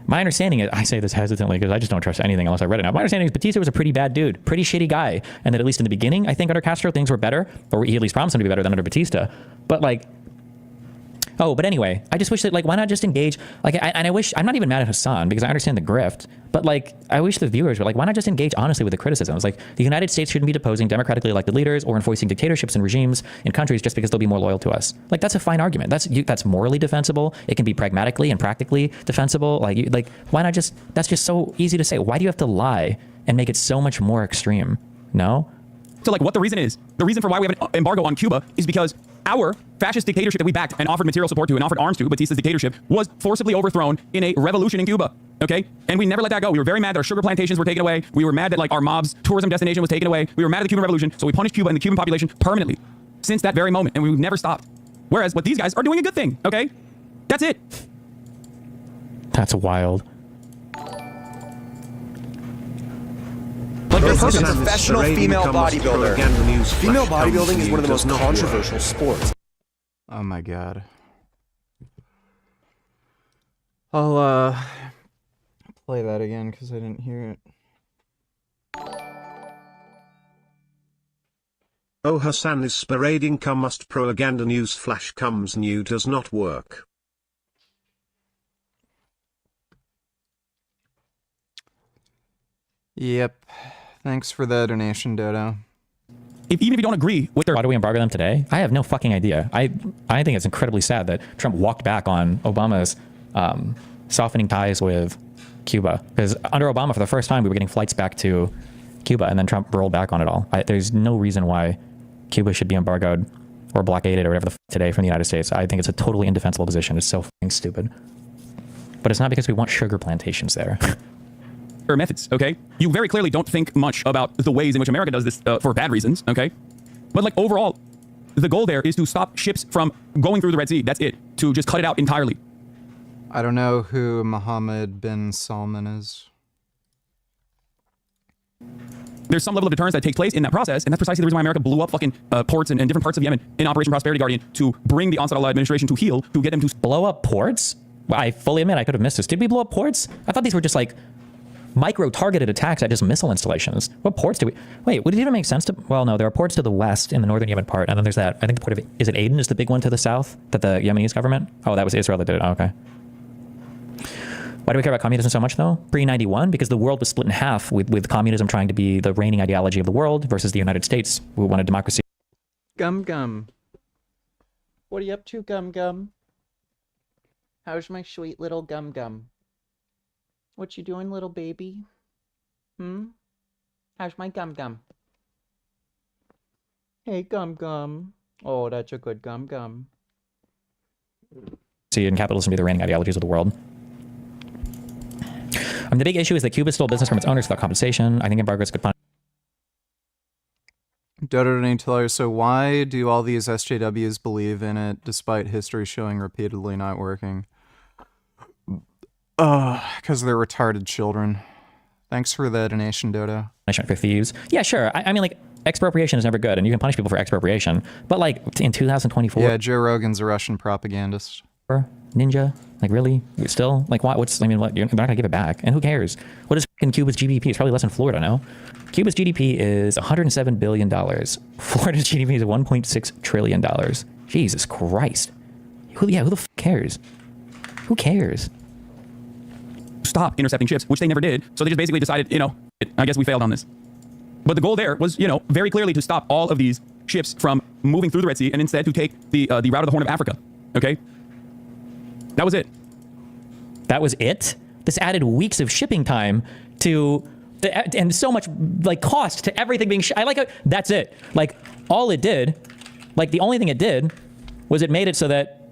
my understanding is, I say this hesitantly because I just don't trust anything unless I read it now. My understanding is Batista was a pretty bad dude, pretty shitty guy, and that at least in the beginning, I think under Castro things were better, or he at least promised them to be better than under Batista. But like, but anyway, I just wish that, like, why not just engage? Like, I wish, I'm not even mad at Hassan because I understand the grift, but like, I wish the viewers were like, why not just engage honestly with the criticisms? Like, the United States shouldn't be deposing democratically elected leaders or enforcing dictatorships and regimes in countries just because they'll be more loyal to us. Like, that's a fine argument. That's morally defensible. It can be pragmatically and practically defensible. Like, why not just, that's just so easy to say. Why do you have to lie and make it so much more extreme? No? to like what the reason is. The reason for why we have an embargo on Cuba is because our fascist dictatorship that we backed and offered material support to and offered arms to, Batista's dictatorship, was forcibly overthrown in a revolution in Cuba. Okay? And we never let that go. We were very mad that our sugar plantations were taken away. We were mad that like our mob's tourism destination was taken away. We were mad at the Cuban Revolution, so we punished Cuba and the Cuban population permanently since that very moment, and we've never stopped. Whereas what these guys are doing a good thing, okay? That's it. That's wild. Like this is a professional female bodybuilder. Female bodybuilding is one of the most controversial sports. Oh my god. I'll play that again because I didn't hear it. Oh, Hassan is parading come must propaganda news flash comes new does not work. Yep. Thanks for the donation, Dodo. Even if you don't agree with their... Why do we embargo them today? I have no fucking idea. I think it's incredibly sad that Trump walked back on Obama's softening ties with Cuba. Because under Obama, for the first time, we were getting flights back to Cuba, and then Trump rolled back on it all. There's no reason why Cuba should be embargoed or blockaded or whatever the today from the United States. I think it's a totally indefensible position. It's so fucking stupid. But it's not because we want sugar plantations there. Or methods, okay? You very clearly don't think much about the ways in which America does this for bad reasons, okay? But like overall, the goal there is to stop ships from going through the Red Sea. That's it. To just cut it out entirely. I don't know who Mohammed bin Salman is. There's some level of deterrence that takes place in that process, and that's precisely the reason why America blew up fucking ports in different parts of Yemen in Operation Prosperity Guardian to bring the Ansar Allah administration to heel, to get them to blow up ports? Well, I fully admit I could have missed this. Did we blow up ports? I thought these were just like micro-targeted attacks at just missile installations. What ports do we... Wait, would it even make sense to... Well, no, there are ports to the west in the northern Yemen part, and then there's that... I think the port of... Is it Aden is the big one to the south that the Yemenis government... Oh, that was Israel that did it. Oh, okay. Why do we care about communism so much, though? Pre-91, because the world was split in half with communism trying to be the reigning ideology of the world versus the United States, who wanted democracy. Gum Gum. What are you up to, Gum Gum? How's my sweet little Gum Gum? What you doing, little baby? How's my Gum Gum? Hey, Gum Gum. Oh, that's a good Gum Gum. See, and capitalism be the reigning ideologies of the world. The big issue is that Cuba stole business from its owners without compensation. I think embargoes could punish. Dodo, so why do all these SJWs believe in it despite history showing repeatedly not working? Because they're retarded children. Thanks for the donation, Dodo. For thieves. Yeah, sure. I mean, like, expropriation is never good, and you can punish people for expropriation. But, like, in 2024... Yeah, Joe Rogan's a Russian propagandist. Ninja? Like, really? Still? Like, what? What's... I mean, what? They're not going to give it back. And who cares? What is fucking Cuba's GDP? It's probably less than Florida, no? Cuba's GDP is $107 billion. Florida's GDP is $1.6 trillion. Jesus Christ. Who the f*** cares? Who cares? Stop intercepting ships, which they never did. So they just basically decided, I guess we failed on this. But the goal there was, very clearly to stop all of these ships from moving through the Red Sea and instead to take the route of the Horn of Africa. Okay? That was it. That was it? This added weeks of shipping time and so much like cost to everything being I like it. That's it. Like all it did, like the only thing it did was it made it so that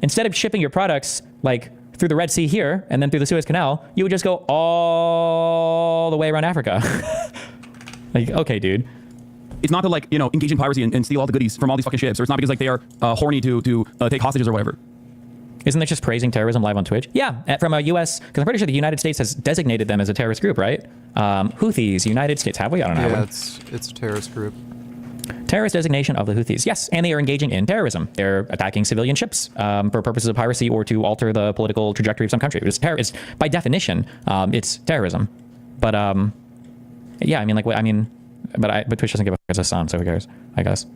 instead of shipping your products like through the Red Sea here and then through the Suez Canal, you would just go all the way around Africa. Like, okay, dude. It's not to like, engage in piracy and steal all the goodies from all these fucking ships, or it's not because like they are horny to take hostages or whatever. Isn't that just praising terrorism live on Twitch? Yeah, from a U.S. because I'm pretty sure the United States has designated them as a terrorist group, right? Houthis, United States, have we? I don't know. Yeah, it's a terrorist group. Terrorist designation of the Houthis, yes, and they are engaging in terrorism. They're attacking civilian ships for purposes of piracy or to alter the political trajectory of some country. It's by definition, it's terrorism. But yeah, I mean, but Twitch doesn't give a fuck as a son, so who cares? I guess.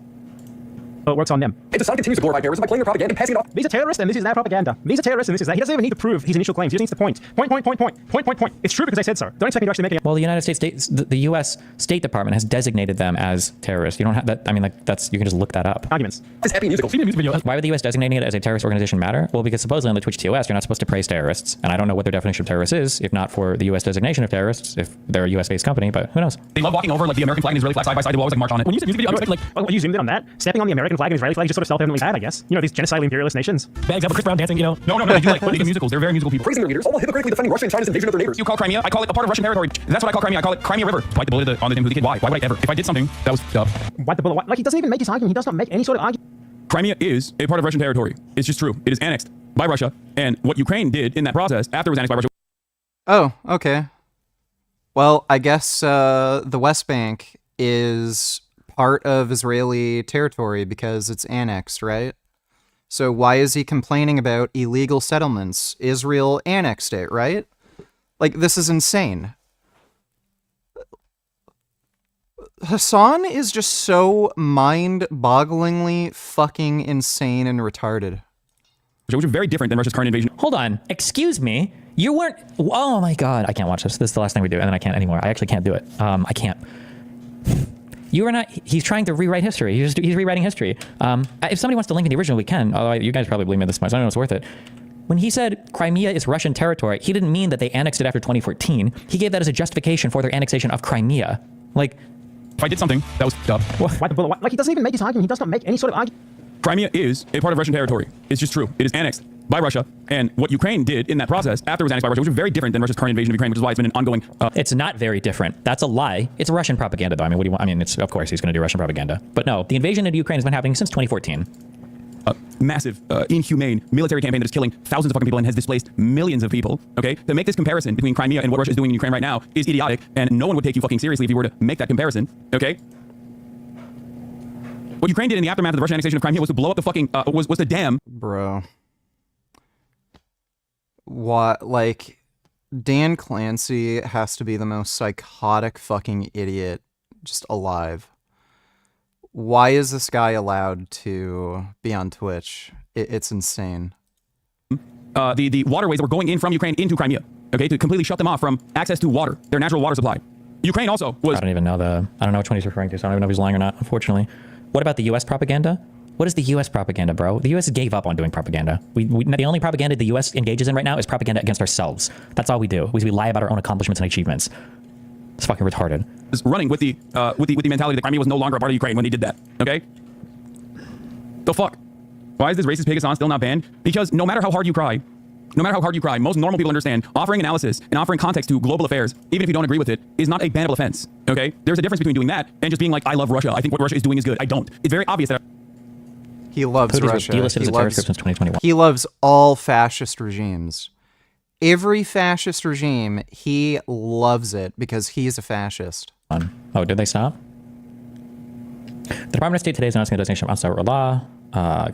it works on them. It's Assad continues to glorify terrorism by playing their propaganda and passing it off. These are terrorists and this is their propaganda. These are terrorists and this is that. He doesn't even need to prove his initial claims. He just needs to point. It's true because I said so. Don't expect me to actually make it. Well, the United States, the U.S. State Department has designated them as terrorists. You don't have that. I mean, like that's you can just look that up. Arguments. This happy musical video. Why would the U.S. designating it as a terrorist organization matter? Well, because supposedly on the Twitch TOS, you're not supposed to praise terrorists, and I don't know what their definition of terrorist is, if not for the U.S. designation of terrorists, if they're a U.S. based company. But who knows? They love walking over like the American flag and Israeli flag side by side. They will always like march on it. When you said music video, I was like, well, you zoomed in on that. Stepping on the American flag and Israeli flag is just sort of self-evidently bad, I guess. You know, these genocidal imperialist nations. Bad example, Chris Brown dancing, you know. No, they do like political musicals. They're very musical people. Praising their leaders, all hypocritically defending Russia and China's invasion of their neighbors. You call Crimea, I call it a part of Russian territory. That's what I call Crimea. I call it Crimea River. Bite the bullet on the damn kid. Why? Why would I ever? If I did something that was Bite the bullet. Like he doesn't even make his argument. He does not make any sort of argument. Crimea is a part of Russian territory. It's just true. It is annexed by Russia, and what Ukraine did in that process after it was annexed by Russia. Oh, okay. Well, I guess the West Bank is part of Israeli territory because it's annexed, right? So why is he complaining about illegal settlements? Israel annexed it, right? Like, this is insane. Hassan is just so mind-bogglingly fucking insane and retarded. Which is very different than Russia's current invasion. Hold on. Excuse me. You weren't... Oh my god. I can't watch this. This is the last thing we do, and then I can't anymore. I actually can't do it. I can't. You are not... He's trying to rewrite history. He's rewriting history. If somebody wants to link in the original, we can. Although you guys probably believe me at this point, so I don't know if it's worth it. When he said Crimea is Russian territory, he didn't mean that they annexed it after 2014. He gave that as a justification for their annexation of Crimea. Like... If I did something, that was dumb. Like he doesn't even make his argument. He does not make any sort of argument. Crimea is a part of Russian territory. It's just true. It is annexed by Russia, and what Ukraine did in that process after it was annexed by Russia, which is very different than Russia's current invasion of Ukraine, which is why it's been an ongoing... It's not very different. That's a lie. It's Russian propaganda, though. I mean, what do you want? I mean, it's of course he's going to do Russian propaganda. But no, the invasion into Ukraine has been happening since 2014. Massive, inhumane military campaign that is killing thousands of fucking people and has displaced millions of people, okay? To make this comparison between Crimea and what Russia is doing in Ukraine right now is idiotic, and no one would take you fucking seriously if you were to make that comparison, okay? What Ukraine did in the aftermath of the Russian annexation of Crimea was to blow up the fucking, was to dam. Bro. What, like, Dan Clancy has to be the most psychotic fucking idiot just alive. Why is this guy allowed to be on Twitch? It's insane. The waterways that were going in from Ukraine into Crimea, okay, to completely shut them off from access to water, their natural water supply. Ukraine also was... I don't even know I don't know which one he's referring to, so I don't even know if he's lying or not, unfortunately. What about the U.S. propaganda? What is the U.S. propaganda, bro? The U.S. gave up on doing propaganda. The only propaganda the U.S. engages in right now is propaganda against ourselves. That's all we do. We lie about our own accomplishments and achievements. It's fucking retarded. Is running with the mentality that Crimea was no longer a part of Ukraine when they did that. Okay? The fuck? Why is this racist pig still not banned? Because no matter how hard you cry, most normal people understand offering analysis and offering context to global affairs, even if you don't agree with it, is not a bannable offense. Okay? There's a difference between doing that and just being like, I love Russia. I think what Russia is doing is good. I don't. It's very obvious that he loves Russia. Delisted as a terrorist group since 2021. He loves all fascist regimes. Every fascist regime, he loves it because he's a fascist. Oh, did they stop? The Department of State today is announcing the designation of Ansarullah,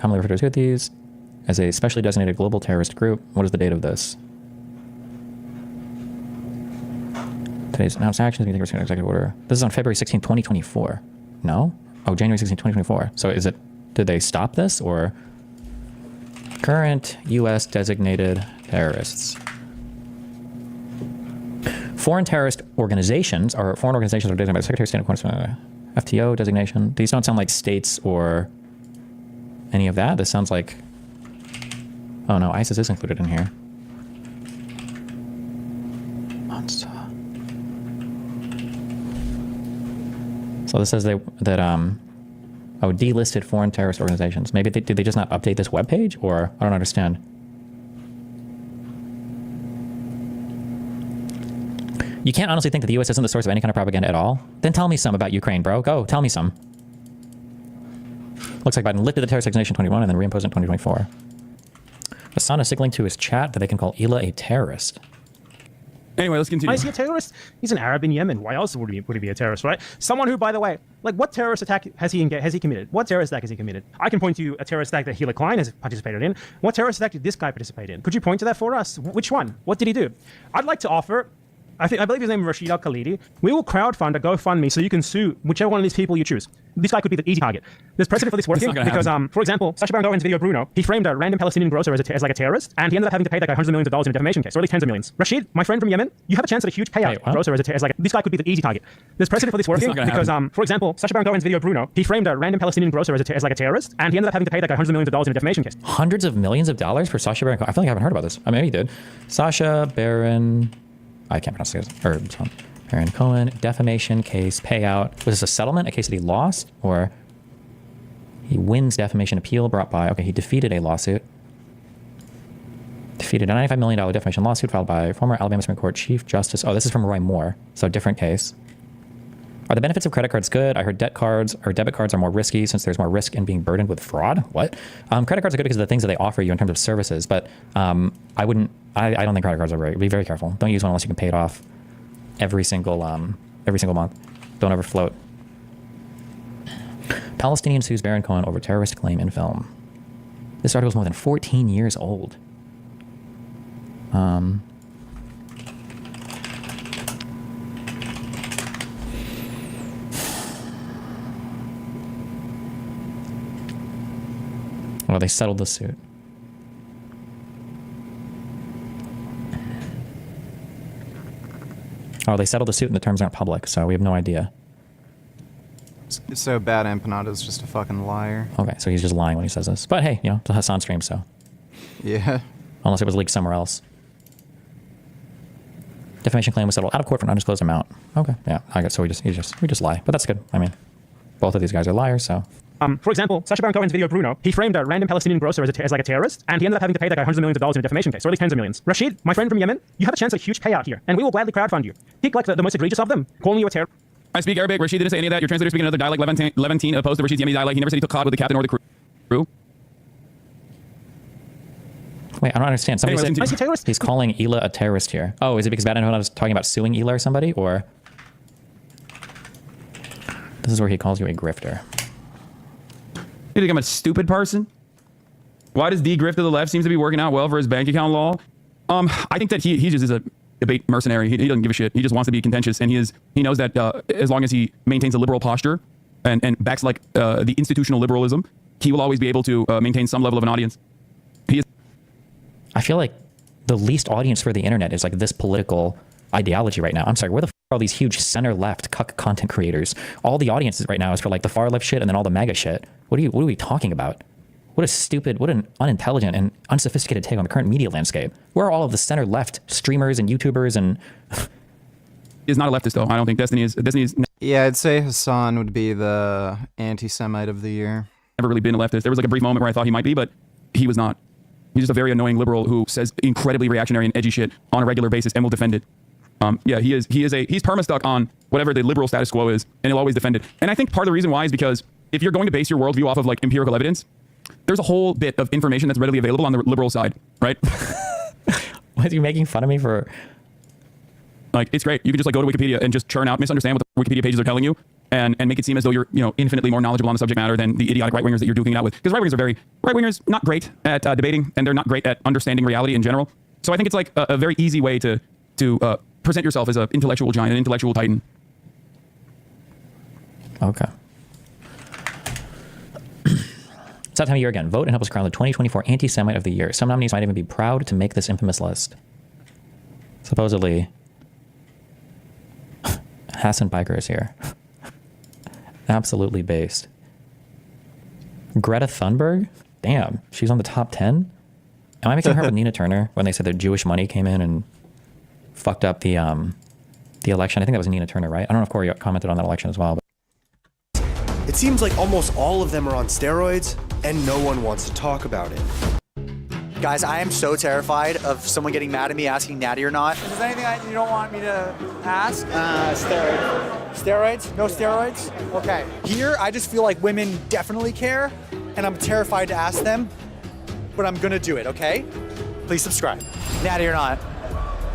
commonly referred to as Houthis, as a specially designated global terrorist group. What is the date of this? Today's announced actions being taken in executive order. This is on February 16, 2024. No? Oh, January 16, 2024. So is it, did they stop this or? Current U.S. designated terrorists. Foreign terrorist organizations are foreign organizations that are designated by the Secretary of State in accordance with FTO designation. These don't sound like states or any of that. This sounds like... Oh no, ISIS is included in here. So this says that delisted foreign terrorist organizations. Maybe did they just not update this webpage, or I don't understand. You can't honestly think that the U.S. isn't the source of any kind of propaganda at all? Then tell me some about Ukraine, bro. Go, tell me some. Looks like Biden lifted the terrorist designation in 2021 and then reimposed it in 2024. Hassan is signaling to his chat that they can call Ela a terrorist. Anyway, let's continue. Why is he a terrorist? He's an Arab in Yemen. Why else would he be a terrorist, right? Someone who, by the way, like, what terrorist attack has he committed? What terrorist attack has he committed? I can point to a terrorist attack that Hila Klein has participated in. What terrorist attack did this guy participate in? Could you point to that for us? Which one? What did he do? I'd like to offer I believe his name is Rashid Al-Khalidi. We will crowdfund a GoFundMe so you can sue whichever one of these people you choose. This guy could be the easy target. There's precedent for this working because, for example, Sacha Baron Cohen's video Bruno, he framed a random Palestinian grocer as like a terrorist, and he ended up having to pay that guy hundreds of millions of dollars in a defamation case, or at least tens of millions. Rashid, my friend from Yemen, you have a chance at a huge payout. Grocer as like this guy could be the easy target. There's precedent for this working because, for example, Sacha Baron Cohen's video Bruno, he framed a random Palestinian grocer as like a terrorist, and he ended up having to pay that guy hundreds of millions of dollars in a defamation case. Hundreds of millions of dollars for Sacha Baron Cohen? I feel like I haven't heard about this. I mean, maybe you did. Sacha Baron... I can't pronounce it. Or Baron Cohen, defamation case, payout. Was this a settlement, a case that he lost? Or he wins defamation appeal brought by... Okay, he defeated a lawsuit. Defeated a $95 million defamation lawsuit filed by former Alabama Supreme Court Chief Justice... Oh, this is from Roy Moore. So different case. Are the benefits of credit cards good? I heard debit cards are more risky since there's more risk in being burdened with fraud. What? Credit cards are good because of the things that they offer you in terms of services, but I don't think credit cards are great. Be very careful. Don't use one unless you can pay it off every single month. Don't ever float. Palestinian sues Baron Cohen over terrorist claim in film. This article is more than 14 years old. Well, they settled the suit. Oh, they settled the suit and the terms aren't public, so we have no idea. So Bad Empanada's just a fucking liar. Okay, so he's just lying when he says this. But hey, you know, it's a Hassan stream, so. Yeah. Unless it was leaked somewhere else. Defamation claim was settled out of court for an undisclosed amount. Okay, yeah, I guess so. We just lie, but that's good. I mean, both of these guys are liars, so. For example, Sacha Baron Cohen's video Bruno, he framed a random Palestinian grocer as like a terrorist, and he ended up having to pay that guy hundreds of millions of dollars in a defamation case, or at least tens of millions. Rashid, my friend from Yemen, you have a chance at a huge payout here, and we will gladly crowdfund you. Pick like the most egregious of them, calling you a terrorist. I speak Arabic. Rashid didn't say any of that. Your translator speaking another dialect, Levantine, opposed to Rashid's Yemeni dialect. He never said he took cod with the captain or the crew. Wait, I don't understand. Somebody said he's calling Ela a terrorist here. Oh, is it because Bad Empanada was talking about suing Ela or somebody, or this is where he calls you a grifter? You think I'm a stupid person? Why does D-grift to the left seems to be working out well for his bank account law? I think that he just is a debate mercenary. He doesn't give a shit. He just wants to be contentious, and he knows that as long as he maintains a liberal posture and backs like the institutional liberalism, he will always be able to maintain some level of an audience. I feel like the least audience for the internet is like this political ideology right now. I'm sorry, where the f are all these huge center-left cuck content creators? All the audiences right now is for like the far-left shit and then all the MAGA shit. What are we talking about? What a stupid, what an unintelligent and unsophisticated take on the current media landscape. Where are all of the center-left streamers and YouTubers and... Is not a leftist though. I don't think Destiny is... Yeah, I'd say Hassan would be the anti-Semite of the year. Never really been a leftist. There was like a brief moment where I thought he might be, but he was not. He's just a very annoying liberal who says incredibly reactionary and edgy shit on a regular basis and will defend it. Yeah, he's perma-stuck on whatever the liberal status quo is, and he'll always defend it. And I think part of the reason why is because if you're going to base your worldview off of like empirical evidence, there's a whole bit of information that's readily available on the liberal side, right? Why are you making fun of me for? Like, it's great. You can just like go to Wikipedia and just churn out, misunderstand what the Wikipedia pages are telling you, and make it seem as though you're, you know, infinitely more knowledgeable on the subject matter than the idiotic right-wingers that you're duking it out with. Because right-wingers not great at debating, and they're not great at understanding reality in general. So I think it's like a very easy way to present yourself as an intellectual giant, an intellectual titan. Okay. It's that time of year again. Vote and help us crown the 2024 Anti-Semite of the Year. Some nominees might even be proud to make this infamous list. Supposedly, Hassan Biker is here. Absolutely based. Greta Thunberg? Damn, she's on the top 10? Am I mixing her with Nina Turner when they said that Jewish money came in and fucked up the election? I think that was Nina Turner, right? I don't know if Corey commented on that election as well. But it seems like almost all of them are on steroids, and no one wants to talk about it. Guys, I am so terrified of someone getting mad at me asking Natty or not. Is there anything you don't want me to ask? Steroids. Steroids? No steroids? Okay. Here, I just feel like women definitely care, and I'm terrified to ask them, but I'm gonna do it, okay? Please subscribe. Natty or not.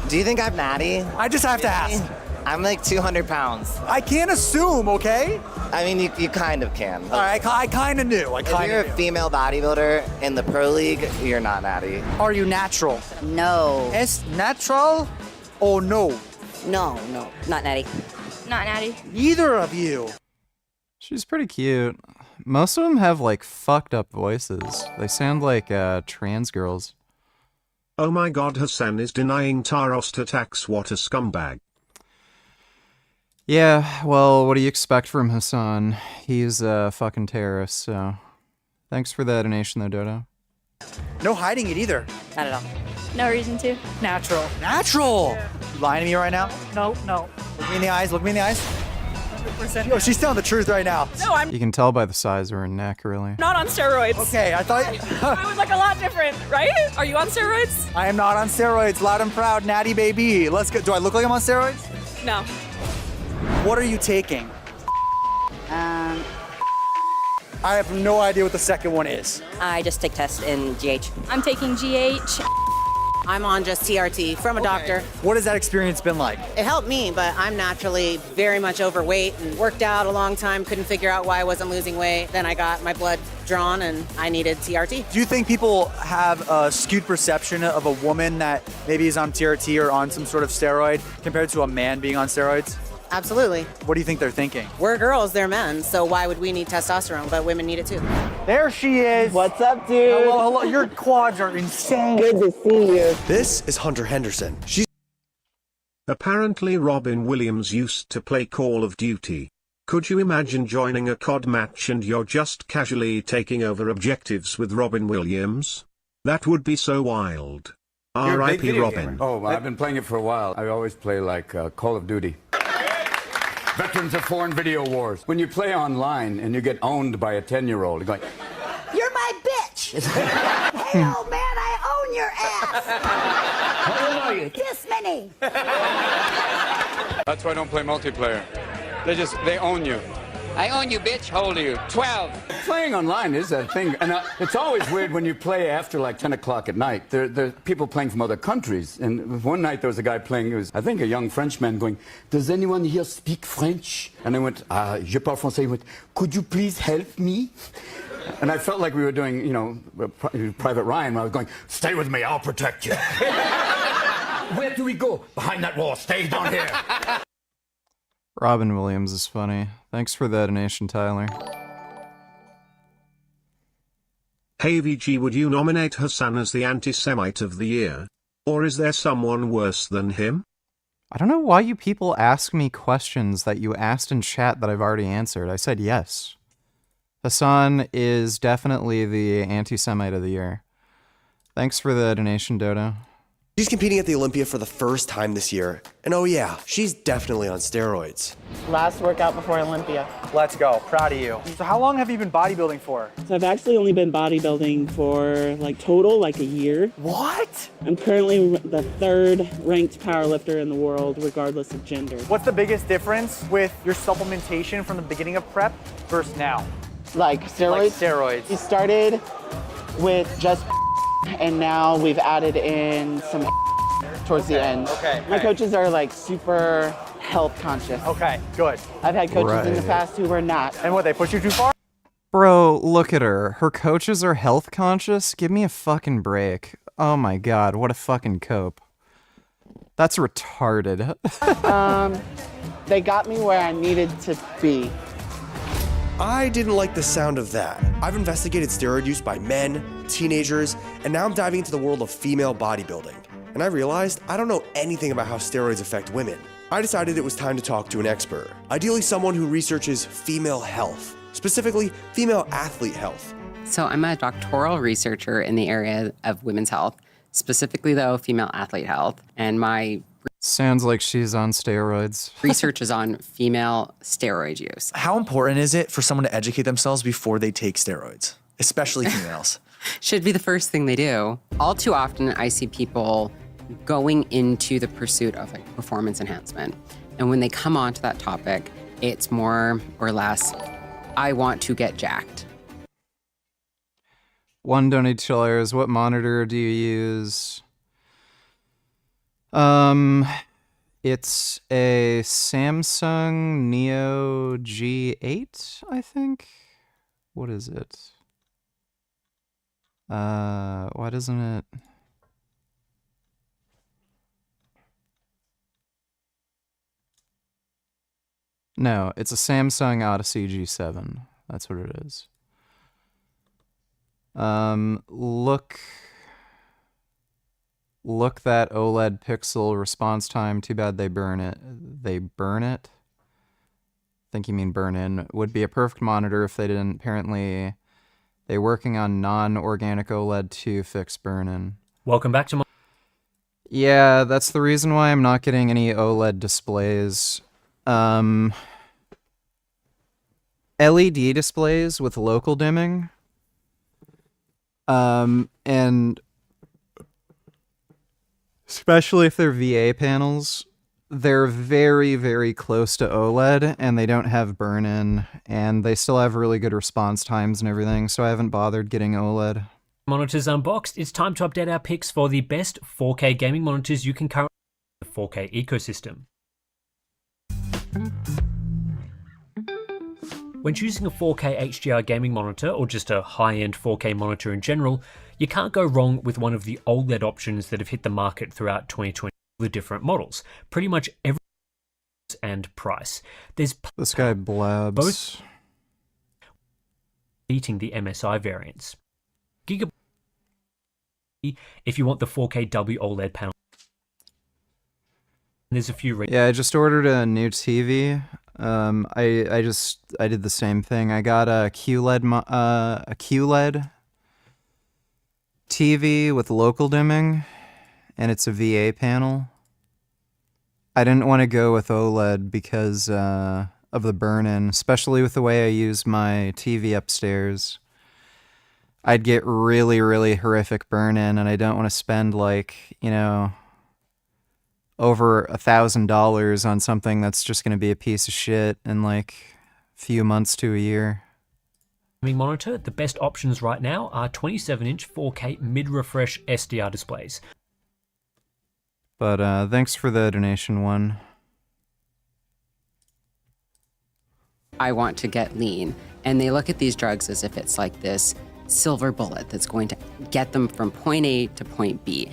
Do you think I'm natty? I just have to ask. I'm like 200 pounds. I can't assume, okay? I mean, you kind of can. All right, I kind of knew. If you're a female bodybuilder in the pro league, you're not natty. Are you natural? No. Es natural or no? No, not Natty. Not Natty. Neither of you. She's pretty cute. Most of them have like fucked up voices. They sound like trans girls. Oh my god, Hassan is denying Tarost attacks. What a scumbag. Yeah, well, what do you expect from Hassan? He's a fucking terrorist, so... Thanks for the donation, though, Dodo. No hiding it either. Not at all. No reason to. Natural. Natural! You lying to me right now? No. Look me in the eyes, look me in the eyes. 100%. Yo, she's telling the truth right now. No, I'm You can tell by the size of her neck, really. not on steroids. Okay, I thought... I was like a lot different, right? Are you on steroids? I am not on steroids. Loud and proud, natty baby. Let's go. Do I look like I'm on steroids? No. What are you taking? I have no idea what the second one is. I just take tests in GH. I'm taking GH. I'm on just TRT from a doctor. What has that experience been like? It helped me, but I'm naturally very much overweight and worked out a long time, couldn't figure out why I wasn't losing weight. Then I got my blood drawn and I needed TRT. Do you think people have a skewed perception of a woman that maybe is on TRT or on some sort of steroid compared to a man being on steroids? Absolutely. What do you think they're thinking? We're girls, they're men, so why would we need testosterone? But women need it too. There she is. What's up, dude? Hello. Your quads are insane. Good to see you. This is Hunter Henderson. She's Apparently Robin Williams used to play Call of Duty. Could you imagine joining a COD match and you're just casually taking over objectives with Robin Williams? That would be so wild. R.I.P. Robin. Oh, I've been playing it for a while. I always play like Call of Duty. Veterans of Foreign Video Wars. When you play online and you get owned by a 10-year-old, you're going, You're my bitch! Hey, old man, I own your ass! how old are you? This many! That's why I don't play multiplayer. They own you. I own you, bitch. How old are you? 12. Playing online is a thing. And it's always weird when you play after like 10 o'clock at night. There are people playing from other countries. And one night there was a guy playing, it was, I think, a young Frenchman going, does anyone here speak French? And I went, je parle français. He went, could you please help me? And I felt like we were doing, Private Ryan. I was going, stay with me, I'll protect you. Where do we go? Behind that wall. Stay down here. Robin Williams is funny. Thanks for the donation, Tyler. Hey VG, would you nominate Hassan as the anti-Semite of the year? Or is there someone worse than him? I don't know why you people ask me questions that you asked in chat that I've already answered. I said yes. Hassan is definitely the anti-Semite of the year. Thanks for the donation, Dodo. She's competing at the Olympia for the first time this year. And oh yeah, she's definitely on steroids. Last workout before Olympia. Let's go. Proud of you. So how long have you been bodybuilding for? So I've actually only been bodybuilding for total a year. What? I'm currently the 3rd ranked powerlifter in the world, regardless of gender. What's the biggest difference with your supplementation from the beginning of prep versus now? Like steroids? We started with just and now we've added in some towards the end. Okay. My coaches are super health conscious. Okay, good. I've had coaches in the past who were not. And what, they push you too far? Bro, look at her. Her coaches are health conscious? Give me a fucking break. Oh my god, what a fucking cope. That's retarded. They got me where I needed to be. I didn't like the sound of that. I've investigated steroid use by men, teenagers, and now I'm diving into the world of female bodybuilding. And I realized I don't know anything about how steroids affect women. I decided it was time to talk to an expert, ideally someone who researches female health, specifically female athlete health. So I'm a doctoral researcher in the area of women's health, specifically though female athlete health, and my sounds like she's on steroids. research is on female steroid use. How important is it for someone to educate themselves before they take steroids, especially females? Should be the first thing they do. All too often I see people going into the pursuit of performance enhancement. And when they come onto that topic, it's more or less, I want to get jacked. One $2. What monitor do you use? It's a Samsung Neo G8, I think. What is it? Why doesn't it? No, it's a Samsung Odyssey G7. That's what it is. Look that OLED pixel response time. Too bad they burn it. They burn it? I think you mean burn in. Would be a perfect monitor if they didn't. Apparently, they're working on non-organic OLED to fix burn-in. Welcome back to my... Yeah, that's the reason why I'm not getting any OLED displays. LED displays with local dimming. And especially if they're VA panels, they're very, very close to OLED, and they don't have burn-in, and they still have really good response times and everything, so I haven't bothered getting OLED. Monitors unboxed. It's time to update our picks for the best 4K gaming monitors you can currently in the 4K ecosystem. When choosing a 4K HDR gaming monitor, or just a high-end 4K monitor in general, you can't go wrong with one of the OLED options that have hit the market throughout 2020. The different models, pretty much every and price. There's this guy blabs. Both beating the MSI variants. Gigabyte if you want the 4K W OLED panel. There's a few. Yeah, I just ordered a new TV. I did the same thing. I got a QLED TV with local dimming, and it's a VA panel. I didn't want to go with OLED because of the burn-in, especially with the way I use my TV upstairs. I'd get really, really horrific burn-in, and I don't want to spend, like, you know, over $1,000 on something that's just going to be a piece of shit in, like, a few months to a year. Monitor, the best options right now are 27-inch 4K mid-refresh SDR displays. But thanks for the donation one. I want to get lean. And they look at these drugs as if it's like this silver bullet that's going to get them from point A to point B.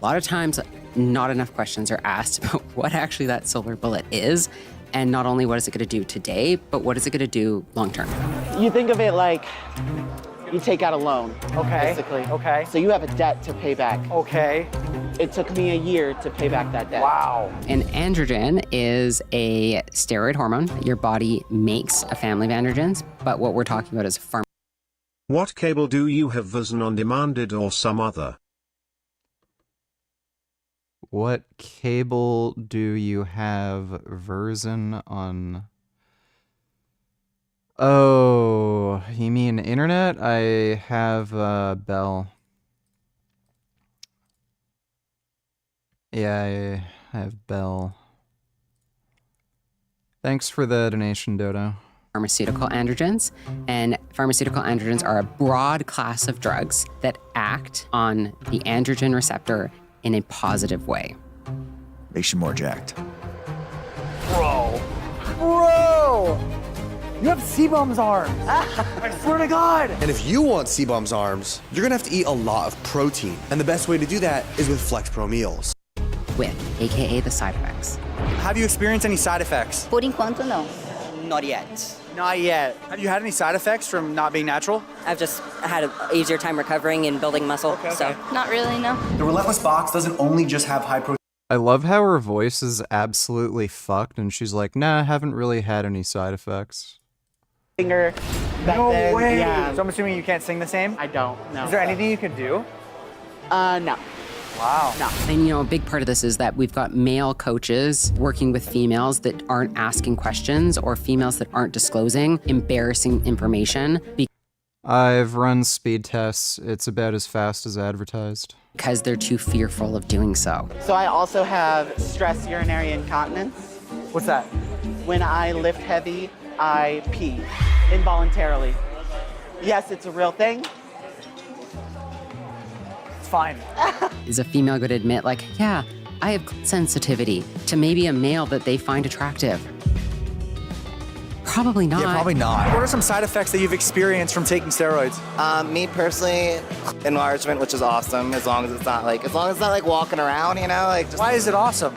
A lot of times, not enough questions are asked about what actually that silver bullet is. And not only what is it going to do today, but what is it going to do long term? You think of it like you take out a loan, Okay. basically. Okay. So you have a debt to pay back. Okay. It took me a year to pay back that debt. Wow. An androgen is a steroid hormone. Your body makes a family of androgens, but what we're talking about is What cable do you have, Version on demanded or some other? What cable do you have version on? Oh, you mean internet? I have Bell. Yeah, I have Bell. Thanks for the donation, Dodo. pharmaceutical androgens, and pharmaceutical androgens are a broad class of drugs that act on the androgen receptor in a positive way. Makes you more jacked. Bro! Bro! You have C-Bomb's arms! I swear to God! And if you want C-Bomb's arms, you're gonna have to eat a lot of protein. And the best way to do that is with Flex Pro meals. With, AKA the side effects. Have you experienced any side effects? Por enquanto, no. Not yet. Not yet. Have you had any side effects from not being natural? I've just had an easier time recovering and building muscle. So Not really, no. The Relentless Box doesn't only just have high protein. I love how her voice is absolutely fucked, and she's like, nah, I haven't really had any side effects. Singer back No then, way! yeah. So I'm assuming you can't sing the same? I don't, no. Is there anything you could do? No. Wow. No. And you know, a big part of this is that we've got male coaches working with females that aren't asking questions or females that aren't disclosing embarrassing information I've run speed tests. It's about as fast as advertised. because they're too fearful of doing so. So I also have stress urinary incontinence. What's that? When I lift heavy, I pee involuntarily. Yes, it's a real thing. It's fine. Is a female going to admit, like, yeah, I have sensitivity to maybe a male that they find attractive? Probably not. Yeah, probably not. What are some side effects that you've experienced from taking steroids? Me personally, enlargement, which is awesome, as long as it's not like walking around, you know, like. Just, Why is it awesome?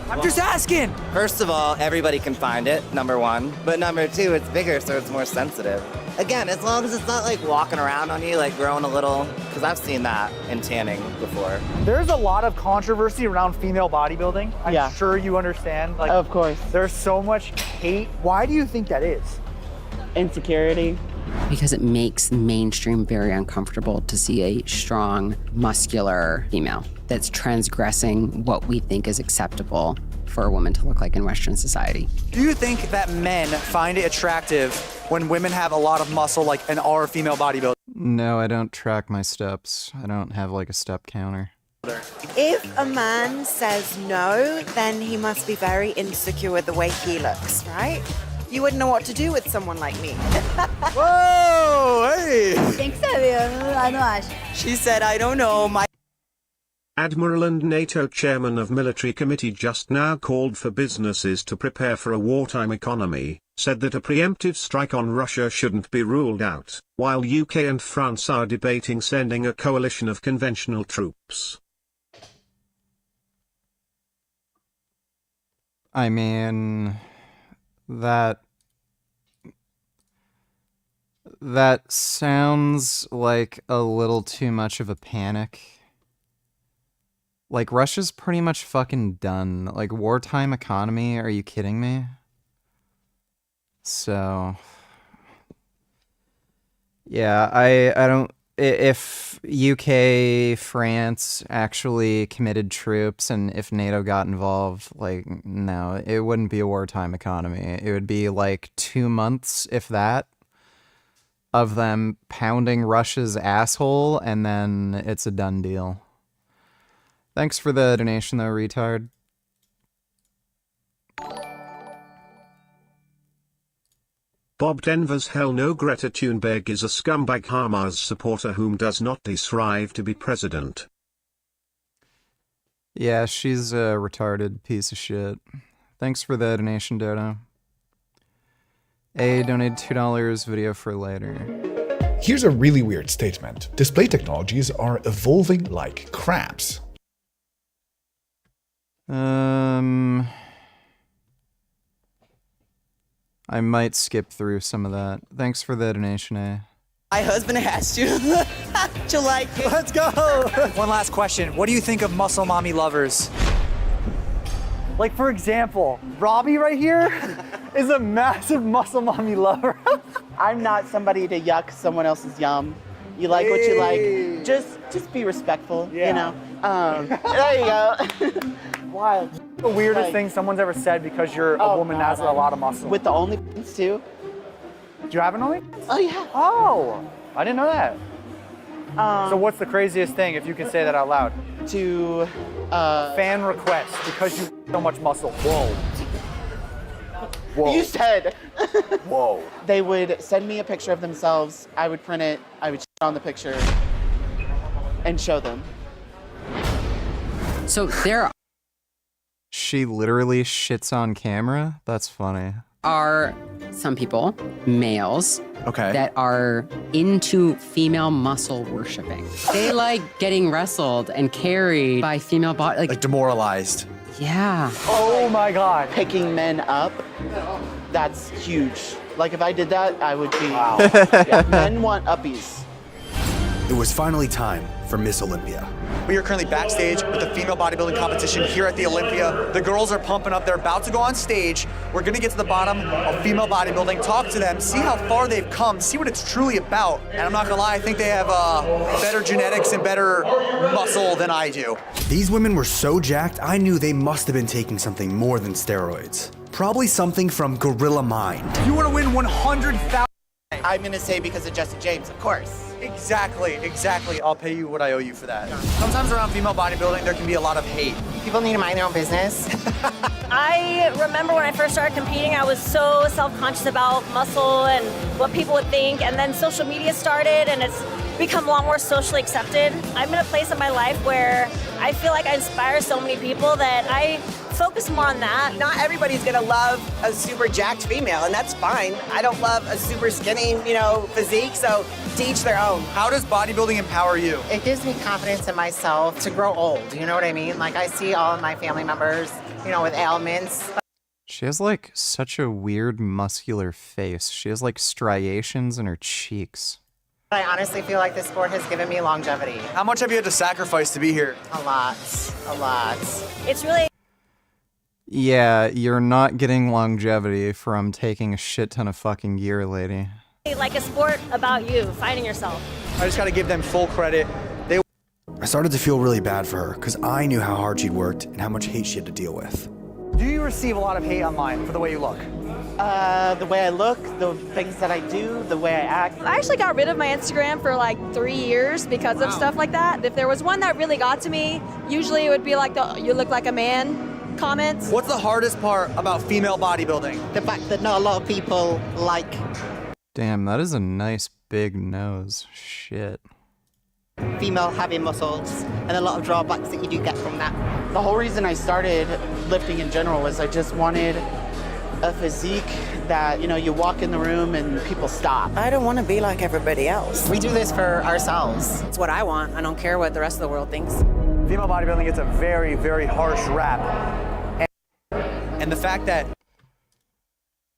I'm just asking. First of all, everybody can find it, number one. But number two, it's bigger, so it's more sensitive. Again, as long as it's not like walking around on you, like growing a little, because I've seen that in tanning before. There's a lot of controversy around female bodybuilding. I'm sure you understand. Like, of course. There's so much hate. Why do you think that is? Insecurity. Because it makes mainstream very uncomfortable to see a strong, muscular female that's transgressing what we think is acceptable for a woman to look like in Western society. Do you think that men find it attractive when women have a lot of muscle, like an our female bodybuilder? No, I don't track my steps. I don't have like a step counter. If a man says no, then he must be very insecure with the way he looks, right? You wouldn't know what to do with someone like me. Whoa, hey! Tem que saber, eu não acho. She said, I don't know, my... Admiral and NATO chairman of military committee just now called for businesses to prepare for a wartime economy, said that a preemptive strike on Russia shouldn't be ruled out, while UK and France are debating sending a coalition of conventional troops. I mean, that sounds like a little too much of a panic. Like, Russia's pretty much fucking done. Like, wartime economy, are you kidding me? So, yeah, I don't... If UK, France actually committed troops and if NATO got involved, like, no, it wouldn't be a wartime economy. It would be like 2 months, if that, of them pounding Russia's asshole, and then it's a done deal. Thanks for the donation, though, retard. Bob Denver's hell no. Greta Thunberg is a scumbag Hamas supporter whom does not strive to be president. Yeah, she's a retarded piece of shit. Thanks for the donation, Dodo. A donated $2, video for later. Here's a really weird statement. Display technologies are evolving like crabs. I might skip through some of that. Thanks for the donation, A. My husband asked you to like it. Let's go! One last question. What do you think of muscle mommy lovers? Like, for example, Robbie right here is a massive muscle mommy lover. I'm not somebody to yuck someone else's yum. You like what you like. Just be respectful, you know? There you go. Wild. The weirdest thing someone's ever said because you're a woman that has a lot of muscle. With the OnlyFans too. Do you have an OnlyFans? Oh yeah. Oh, I didn't know that. So what's the craziest thing, if you can say that out loud? To fan requests because you so much muscle. Whoa. Whoa. You said. Whoa. They would send me a picture of themselves. I would print it. I would on the picture and show them. So there She literally shits on camera? That's funny. are some people, males, okay, that are into female muscle worshiping. They like getting wrestled and carried by female body, like demoralized. Yeah. Oh my God. Picking men up, that's huge. Like if I did that, I would be, wow. Yeah, men want uppies. It was finally time for Miss Olympia. We are currently backstage with the female bodybuilding competition here at the Olympia. The girls are pumping up. They're about to go on stage. We're gonna get to the bottom of female bodybuilding, talk to them, see how far they've come, see what it's truly about. And I'm not gonna lie, I think they have better genetics and better muscle than I do. These women were so jacked, I knew they must have been taking something more than steroids. Probably something from Gorilla Mind. You wanna win 100,000? I'm gonna say because of Jesse James, of course. Exactly. I'll pay you what I owe you for that. Sometimes around female bodybuilding, there can be a lot of hate. People need to mind their own business. I remember when I first started competing, I was so self-conscious about muscle and what people would think, and then social media started and it's become a lot more socially accepted. I'm in a place in my life where I feel like I inspire so many people that I focus more on that. Not everybody's gonna love a super jacked female, and that's fine. I don't love a super skinny, physique, so to each their own. How does bodybuilding empower you? It gives me confidence in myself to grow old, you know what I mean? Like I see all of my family members with ailments. She has like such a weird muscular face. She has like striations in her cheeks. I honestly feel like this sport has given me longevity. How much have you had to sacrifice to be here? A lot. It's really Yeah, you're not getting longevity from taking a shit ton of fucking gear, lady. like a sport about you, finding yourself. I just gotta give them full credit. I started to feel really bad for her because I knew how hard she'd worked and how much hate she had to deal with. Do you receive a lot of hate online for the way you look? The way I look, the things that I do, the way I act. I actually got rid of my Instagram for like 3 years because of stuff like that. If there was one that really got to me, usually it would be like the "you look like a man" comments. What's the hardest part about female bodybuilding? The fact that not a lot of people like Damn, that is a nice big nose. Shit. female having muscles and a lot of drawbacks that you do get from that. The whole reason I started lifting in general was I just wanted a physique that, you walk in the room and people stop. I don't want to be like everybody else. We do this for ourselves. It's what I want. I don't care what the rest of the world thinks. Female bodybuilding gets a very, very harsh rap. And the fact that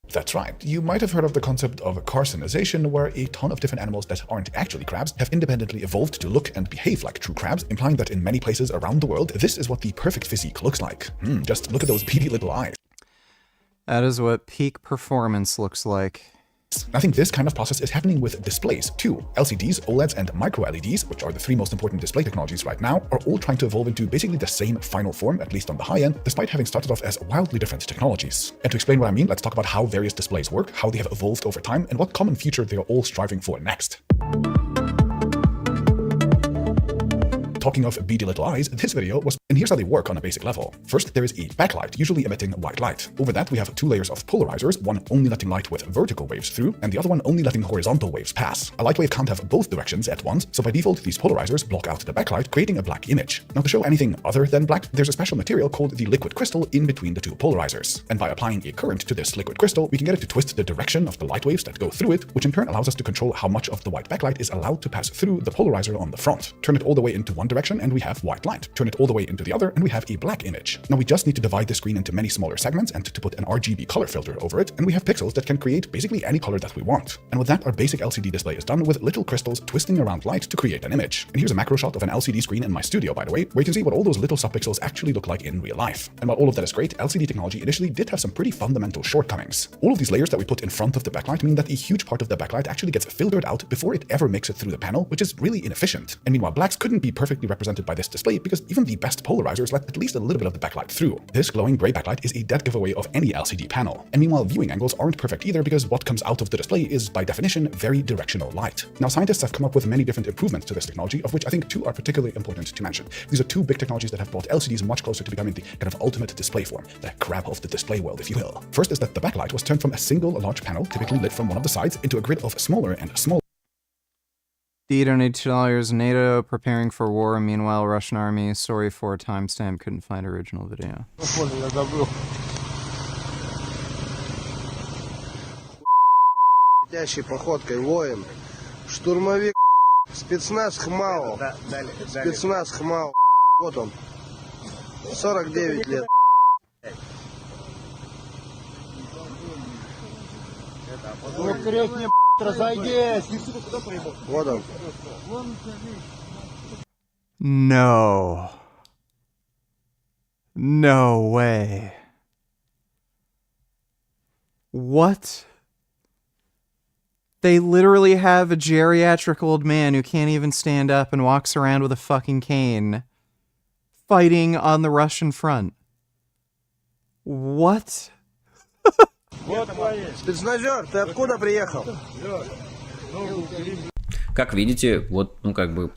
That's right. You might have heard of the concept of carcinization, where a ton of different animals that aren't actually crabs have independently evolved to look and behave like true crabs, implying that in many places around the world, this is what the perfect physique looks like. Just look at those beady little eyes. That is what peak performance looks like. I think this kind of process is happening with displays too. LCDs, OLEDs, and micro LEDs, which are the three most important display technologies right now, are all trying to evolve into basically the same final form, at least on the high end, despite having started off as wildly different technologies. And to explain what I mean, let's talk about how various displays work, how they have evolved over time, and what common future they are all striving for next. Talking of beady little eyes, this video was, and here's how they work on a basic level. First, there is a backlight, usually emitting white light. Over that, we have two layers of polarizers, one only letting light with vertical waves through, and the other one only letting horizontal waves pass. A light wave can't have both directions at once, so by default, these polarizers block out the backlight, creating a black image. Now, to show anything other than black, there's a special material called the liquid crystal in between the two polarizers. And by applying a current to this liquid crystal, we can get it to twist the direction of the light waves that go through it, which in turn allows us to control how much of the white backlight is allowed to pass through the polarizer on the front. Turn it all the way into one direction, and we have white light. Turn it all the way into the other, and we have a black image. Now we just need to divide the screen into many smaller segments and to put an RGB color filter over it, and we have pixels that can create basically any color that we want. And with that, our basic LCD display is done with little crystals twisting around light to create an image. And here's a macro shot of an LCD screen in my studio, by the way, where you can see what all those little subpixels actually look like in real life. And while all of that is great, LCD technology initially did have some pretty fundamental shortcomings. All of these layers that we put in front of the backlight mean that a huge part of the backlight actually gets filtered out before it ever makes it through the panel, which is really inefficient. And meanwhile, blacks couldn't be perfectly represented by this display because even the best polarizers let at least a little bit of the backlight through. This glowing gray backlight is a dead giveaway of any LCD panel. And meanwhile, viewing angles aren't perfect either because what comes out of the display is, by definition, very directional light. Now, scientists have come up with many different improvements to this technology, of which I think two are particularly important to mention. These are two big technologies that have brought LCDs much closer to becoming the kind of ultimate display form, the crab of the display world, if you will. First is that the backlight was turned from a single large panel, typically lit from one of the sides, into a grid of smaller and smaller. D donate $2. NATO preparing for war. Meanwhile, Russian army. Sorry for timestamp. Couldn't find original video. Летящей походкой воин. Штурмовик. Спецназ ХМАО. Спецназ ХМАО. Вот он. 49 лет. Разойдись. Вот он. No. No way. What? They literally have a geriatric old man who can't even stand up and walks around with a fucking cane fighting on the Russian front. What? Спецназер, ты откуда приехал? Как видите, вот, ну как бы,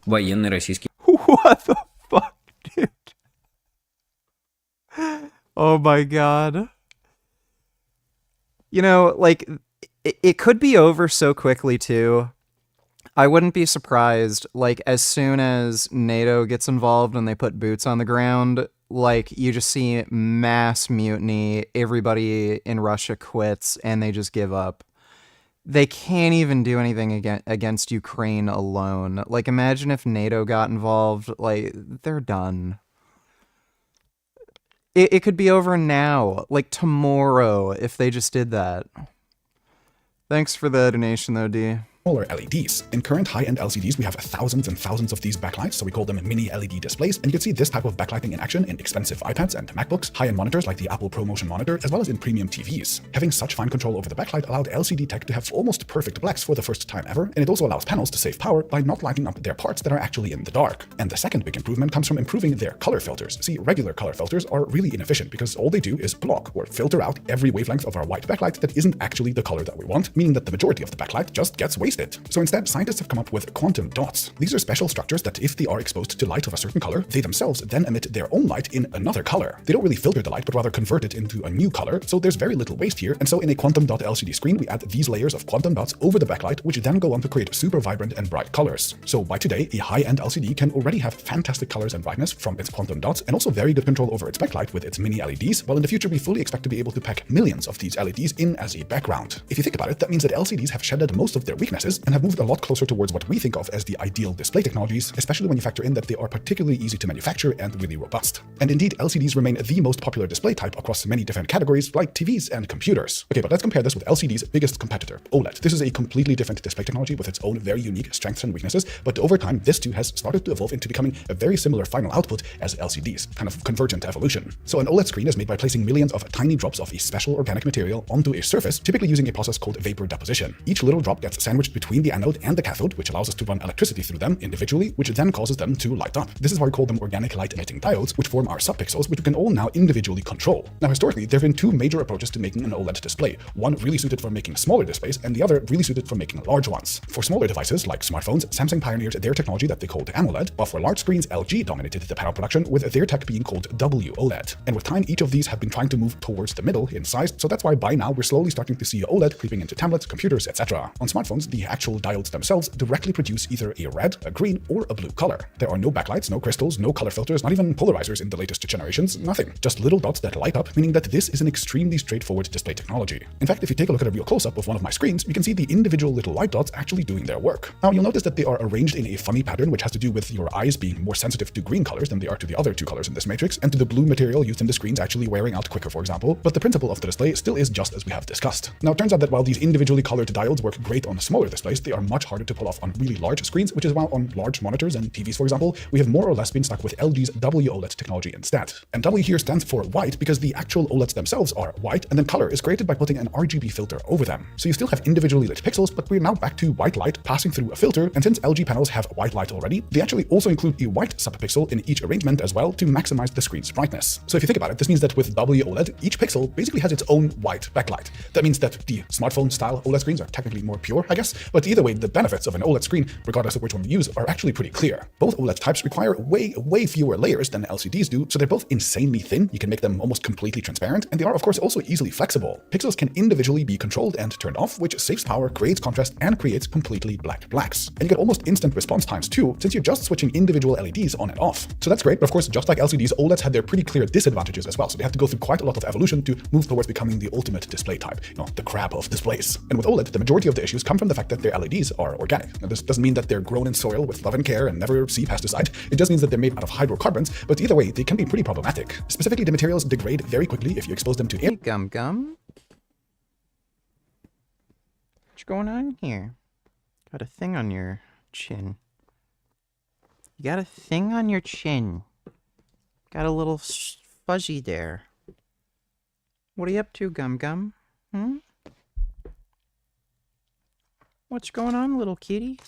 военный российский. What the fuck, dude? Oh my god. You know, like, it could be over so quickly, too. I wouldn't be surprised, like, as soon as NATO gets involved and they put boots on the ground, like, you just see mass mutiny, everybody in Russia quits, and they just give up. They can't even do anything against Ukraine alone. Like, imagine if NATO got involved, like, they're done. It could be over now, like tomorrow, if they just did that. Thanks for the donation, though, D. Smaller LEDs. In current high-end LCDs, we have thousands and thousands of these backlights, so we call them mini LED displays, and you can see this type of backlighting in action in expensive iPads and MacBooks, high-end monitors like the Apple ProMotion monitor, as well as in premium TVs. Having such fine control over the backlight allowed LCD tech to have almost perfect blacks for the first time ever, and it also allows panels to save power by not lighting up their parts that are actually in the dark. And the second big improvement comes from improving their color filters. See, regular color filters are really inefficient because all they do is block or filter out every wavelength of our white backlight that isn't actually the color that we want, meaning that the majority of the backlight just gets wasted. So instead, scientists have come up with quantum dots. These are special structures that, if they are exposed to light of a certain color, they themselves then emit their own light in another color. They don't really filter the light, but rather convert it into a new color, so there's very little waste here. And so in a quantum dot LCD screen, we add these layers of quantum dots over the backlight, which then go on to create super vibrant and bright colors. So by today, a high-end LCD can already have fantastic colors and brightness from its quantum dots, and also very good control over its backlight with its mini LEDs, while in the future we fully expect to be able to pack millions of these LEDs in as a background. If you think about it, that means that LCDs have shedded most of their weaknesses and have moved a lot closer towards what we think of as the ideal display technologies, especially when you factor in that they are particularly easy to manufacture and really robust. And indeed, LCDs remain the most popular display type across many different categories like TVs and computers. Okay, but let's compare this with LCD's biggest competitor, OLED. This is a completely different display technology with its own very unique strengths and weaknesses, but over time, this too has started to evolve into becoming a very similar final output as LCDs, kind of convergent evolution. So an OLED screen is made by placing millions of tiny drops of a special organic material onto a surface, typically using a process called vapor deposition. Each little drop gets sandwiched between the anode and the cathode, which allows us to run electricity through them individually, which then causes them to light up. This is why we call them organic light emitting diodes, which form our subpixels, which we can all now individually control. Now, historically, there have been two major approaches to making an OLED display. One really suited for making smaller displays, and the other really suited for making large ones. For smaller devices, like smartphones, Samsung pioneered their technology that they called AMOLED, while for large screens, LG dominated the panel production, with their tech being called WOLED. And with time, each of these have been trying to move towards the middle in size, so that's why by now we're slowly starting to see OLED creeping into tablets, computers, etc. On smartphones, the actual diodes themselves directly produce either a red, a green, or a blue color. There are no backlights, no crystals, no color filters, not even polarizers in the latest generations, nothing. Just little dots that light up, meaning that this is an extremely straightforward display technology. In fact, if you take a look at a real close-up of one of my screens, you can see the individual little light dots actually doing their work. Now, you'll notice that they are arranged in a funny pattern, which has to do with your eyes being more sensitive to green colors than they are to the other two colors in this matrix, and to the blue material used in the screens actually wearing out quicker, for example, but the principle of the display still is just as we have discussed. Now, it turns out that while these individually colored diodes work great on smaller displays, they are much harder to pull off on really large screens, which is why on large monitors and TVs, for example, we have more or less been stuck with LG's WOLED technology instead. And W here stands for white because the actual OLEDs themselves are white, and then color is created by putting an RGB filter over them. So you still have individually lit pixels, but we're now back to white light passing through a filter, and since LG panels have white light already, they actually also include a white subpixel in each arrangement as well to maximize the screen's brightness. So if you think about it, this means that with WOLED, each pixel basically has its own white backlight. That means that the smartphone-style OLED screens are technically more pure, I guess, but either way, the benefits of an OLED screen, regardless of which one you use, are actually pretty clear. Both OLED types require way fewer layers than LCDs do, so they're both insanely thin, you can make them almost completely transparent, and they are of course also easily flexible. Pixels can individually be controlled and turned off, which saves power, creates contrast, and creates completely black blacks. And you get almost instant response times too, since you're just switching individual LEDs on and off. So that's great, but of course, just like LCDs, OLEDs had their pretty clear disadvantages as well, so they have to go through quite a lot of evolution to move towards becoming the ultimate display type, the crab of displays. And with OLED, the majority of the issues come from the fact that their LEDs are organic. Now, this doesn't mean that they're grown in soil with love and care and never see pesticide. It just means that they're made out of hydrocarbons, but either way, they can be pretty problematic. Specifically, the materials degrade very quickly if you expose them to air. Hey, Gum. What's going on here? Got a thing on your chin. You got a thing on your chin. Got a little fuzzy there. What are you up to, Gum? What's going on, little kitty?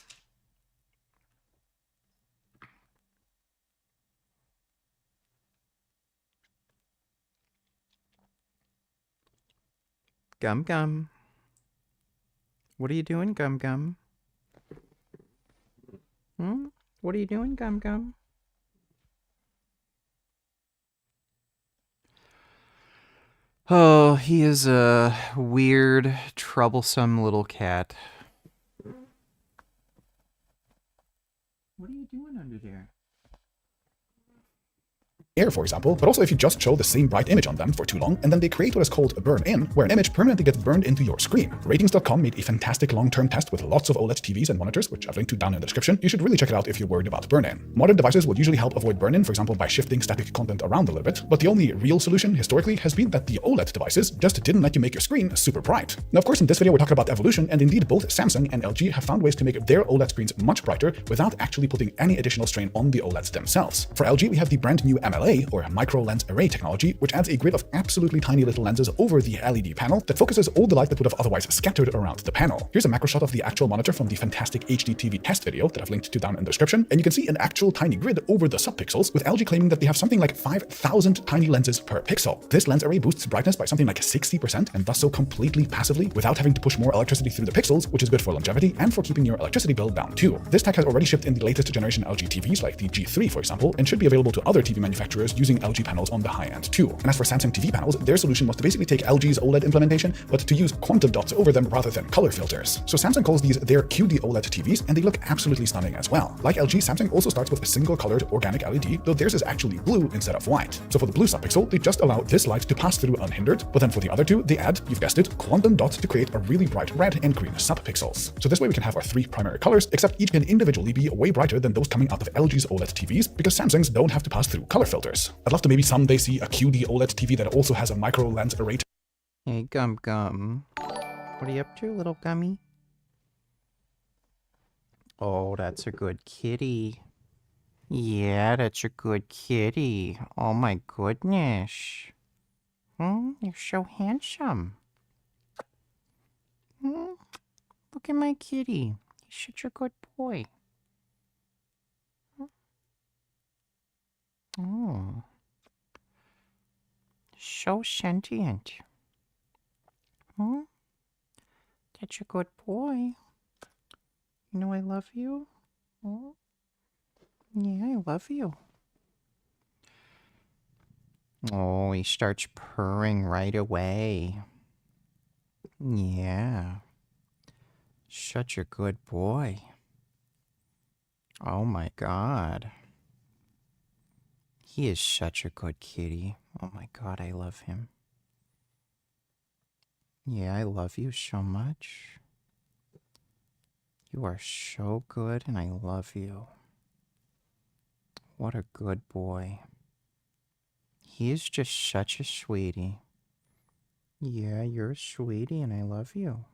Gum. What are you doing, Gum? What are you doing, Gum? Oh, he is a weird, troublesome little cat. What are you doing under there? air, for example, but also if you just show the same bright image on them for too long, and then they create what is called a burn-in, where an image permanently gets burned into your screen. Ratings.com made a fantastic long-term test with lots of OLED TVs and monitors, which I've linked to down in the description. You should really check it out if you're worried about burn-in. Modern devices will usually help avoid burn-in, for example, by shifting static content around a little bit, but the only real solution historically has been that the OLED devices just didn't let you make your screen super bright. Now, of course, in this video we're talking about evolution, and indeed both Samsung and LG have found ways to make their OLED screens much brighter without actually putting any additional strain on the OLEDs themselves. For LG, we have the brand new MLA, or micro lens array technology, which adds a grid of absolutely tiny little lenses over the LED panel that focuses all the light that would have otherwise scattered around the panel. Here's a macro shot of the actual monitor from the fantastic HD TV test video that I've linked to down in the description, and you can see an actual tiny grid over the subpixels, with LG claiming that they have something like 5,000 tiny lenses per pixel. This lens array boosts brightness by something like 60%, and does so completely passively without having to push more electricity through the pixels, which is good for longevity and for keeping your electricity bill down too. This tech has already shipped in the latest generation LG TVs like the G3 for example, and should be available to other TV manufacturers using LG panels on the high end too. And as for Samsung TV panels, their solution was to basically take LG's OLED implementation, but to use quantum dots over them rather than color filters. So Samsung calls these their QD OLED TVs, and they look absolutely stunning as well. Like LG, Samsung also starts with a single colored organic LED, though theirs is actually blue instead of white. So for the blue subpixel, they just allow this light to pass through unhindered, but then for the other two, they add, you've guessed it, quantum dots to create a really bright red and green subpixels. So this way we can have our three primary colors, except each can individually be way brighter than those coming out of LG's OLED TVs, because Samsung's don't have to pass through color filters. I'd love to maybe someday see a QD OLED TV that also has a micro lens array. Hey, Gum. What are you up to, little gummy? Oh, that's a good kitty. Yeah, that's a good kitty. Oh my goodness. You're so handsome. Look at my kitty. He's such a good boy. Oh. So sentient. Such a good boy. You know I love you? Yeah, I love you. Oh, he starts purring right away. Yeah. Such a good boy. Oh my God. He is such a good kitty. Oh my God, I love him. Yeah, I love you so much. You are so good and I love you. What a good boy. He is just such a sweetie. Yeah, you're a sweetie and I love you.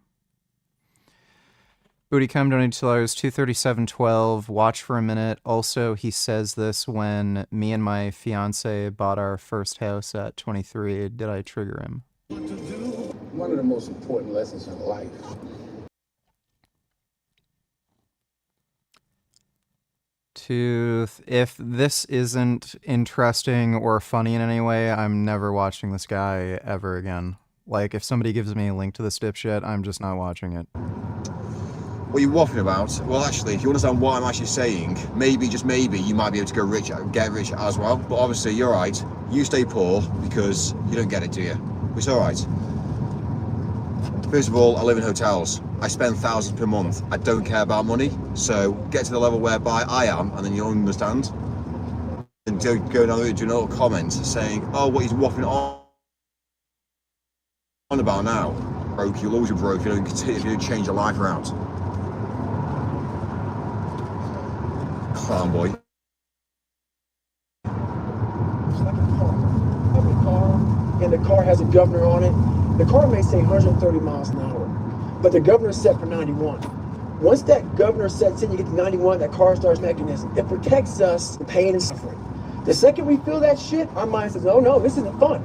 BootyCom donated $2, $237.12. Watch for a minute. Also, he says this when me and my fiance bought our first house at 23. Did I trigger him? One of the most important lessons in life. If this isn't interesting or funny in any way, I'm never watching this guy ever again. Like, if somebody gives me a link to this dipshit, I'm just not watching it. What are you waffling about? Well, actually, if you understand what I'm actually saying, maybe, just maybe, you might be able to go rich, get rich as well. But obviously, you're right. You stay poor because you don't get it, do you? It's all right. First of all, I live in hotels. I spend thousands per month. I don't care about money. So get to the level whereby I am, and then you'll understand. And don't go down there to another comment saying, oh, what he's waffling on about now. Broke, you'll always be broke if you don't change your life around. Clown boy. It's like a car. You have a car, and the car has a governor on it. The car may say 130 miles an hour, but the governor's set for 91. Once that governor sets in, you get to 91, that car starts mechanism. It protects us from pain and suffering. The second we feel that shit, our mind says, oh no, this isn't fun.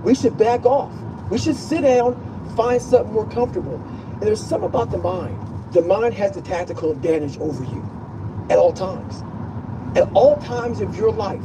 We should back off. We should sit down, find something more comfortable. And there's something about the mind. The mind has the tactical advantage over you at all times. At all times of your life.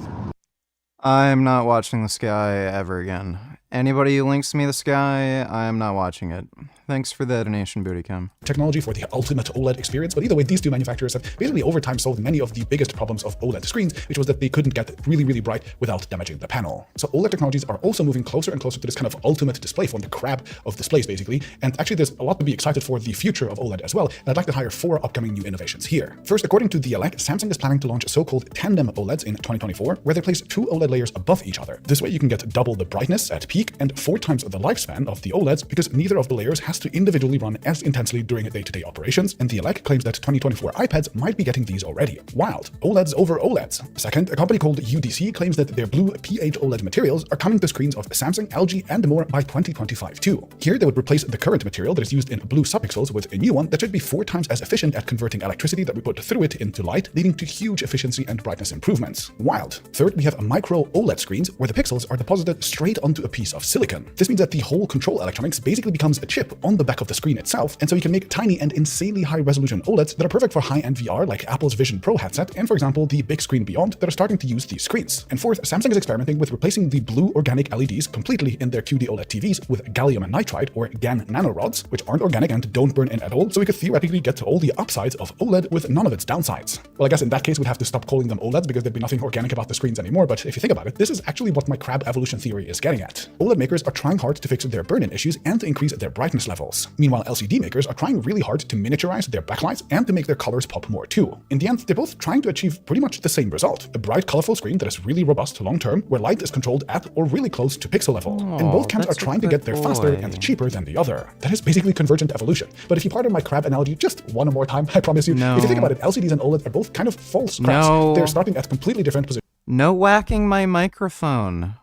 I'm not watching this guy ever again. Anybody who links me this guy, I'm not watching it. Thanks for the donation, Bootycom. Technology for the ultimate OLED experience, but either way, these two manufacturers have basically over time solved many of the biggest problems of OLED screens, which was that they couldn't get really, really bright without damaging the panel. So OLED technologies are also moving closer and closer to this kind of ultimate display form, the crab of displays, basically. And actually, there's a lot to be excited for the future of OLED as well, and I'd like to highlight 4 upcoming new innovations here. First, according to the Elec, Samsung is planning to launch so-called tandem OLEDs in 2024, where they place 2 OLED layers above each other. This way, you can get double the brightness at peak and 4 times the lifespan of the OLEDs, because neither of the layers has to individually run as intensely during day-to-day operations, and the Elec claims that 2024 iPads might be getting these already. Wild. OLEDs over OLEDs. Second, a company called UDC claims that their blue PH OLED materials are coming to screens of Samsung, LG, and more by 2025 too. Here, they would replace the current material that is used in blue subpixels with a new one that should be 4 times as efficient at converting electricity that we put through it into light, leading to huge efficiency and brightness improvements. Wild. Third, we have micro OLED screens where the pixels are deposited straight onto a piece of silicon. This means that the whole control electronics basically becomes a chip on the back of the screen itself, and so you can make tiny and insanely high-resolution OLEDs that are perfect for high-end VR like Apple's Vision Pro headset and, for example, the Big Screen Beyond that are starting to use these screens. And fourth, Samsung is experimenting with replacing the blue organic LEDs completely in their QD OLED TVs with gallium nitride or GaN nanorods, which aren't organic and don't burn in at all, so we could theoretically get to all the upsides of OLED with none of its downsides. Well, I guess in that case we'd have to stop calling them OLEDs because there'd be nothing organic about the screens anymore, but if you think about it, this is actually what my crab evolution theory is getting at. OLED makers are trying hard to fix their burn-in issues and to increase their brightness levels. Meanwhile, LCD makers are trying really hard to miniaturize their backlights and to make their colors pop more too. In the end, they're both trying to achieve pretty much the same result: a bright, colorful screen that is really robust long-term, where light is controlled at or really close to pixel level. And both camps are trying to get there faster and cheaper than the other. That is basically convergent evolution. But if you pardon my crab analogy just one more time, I promise you, if you think about it, LCDs and OLEDs are both kind of false crabs. They're starting at completely different positions. No whacking my microphone.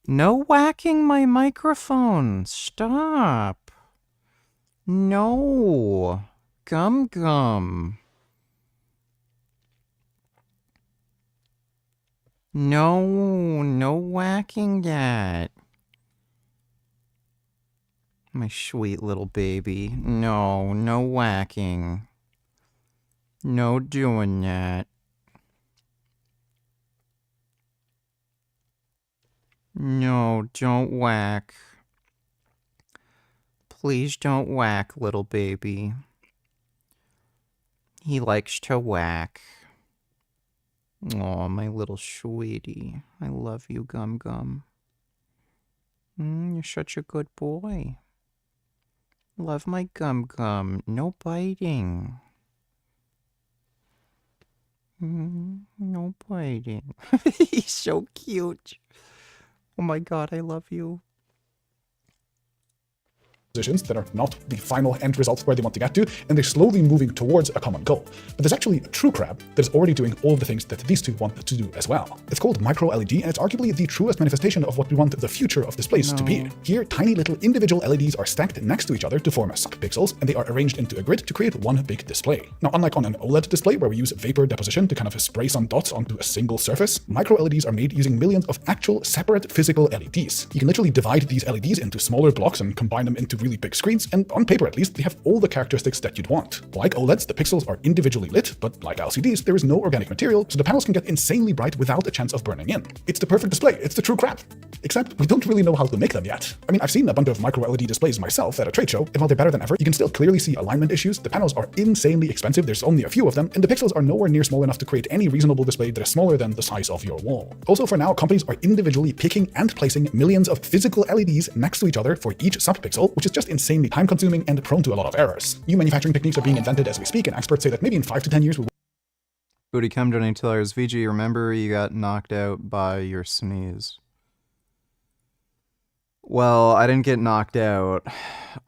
No whacking my microphone. Stop. No. Gum gum. No whacking that. My sweet little baby. No whacking. No doing that. No, don't whack. Please don't whack, little baby. He likes to whack. Aw, my little sweetie. I love you, Gum Gum. You're such a good boy. Love my Gum Gum. No biting. No biting. He's so cute. Oh my god, I love you. That are not the final end result where they want to get to, and they're slowly moving towards a common goal. But there's actually a true crab that is already doing all of the things that these two want to do as well. It's called micro LED, and it's arguably the truest manifestation of what we want the future of displays to be. Here, tiny little individual LEDs are stacked next to each other to form subpixels, and they are arranged into a grid to create one big display. Now, unlike on an OLED display where we use vapor deposition to kind of spray some dots onto a single surface, micro LEDs are made using millions of actual separate physical LEDs. You can literally divide these LEDs into smaller blocks and combine them into really big screens, and on paper at least, they have all the characteristics that you'd want. Like OLEDs, the pixels are individually lit, but like LCDs, there is no organic material, so the panels can get insanely bright without a chance of burning in. It's the perfect display. It's the true crap. Except we don't really know how to make them yet. I mean, I've seen a bunch of micro LED displays myself at a trade show, and while they're better than ever, you can still clearly see alignment issues. The panels are insanely expensive, there's only a few of them, and the pixels are nowhere near small enough to create any reasonable display that is smaller than the size of your wall. Also, for now, companies are individually picking and placing millions of physical LEDs next to each other for each subpixel, which is just insanely time-consuming and prone to a lot of errors. New manufacturing techniques are being invented as we speak, and experts say that maybe in 5 to 10 years we'll Booty come donate $2. VG, remember you got knocked out by your sneeze. Well, I didn't get knocked out.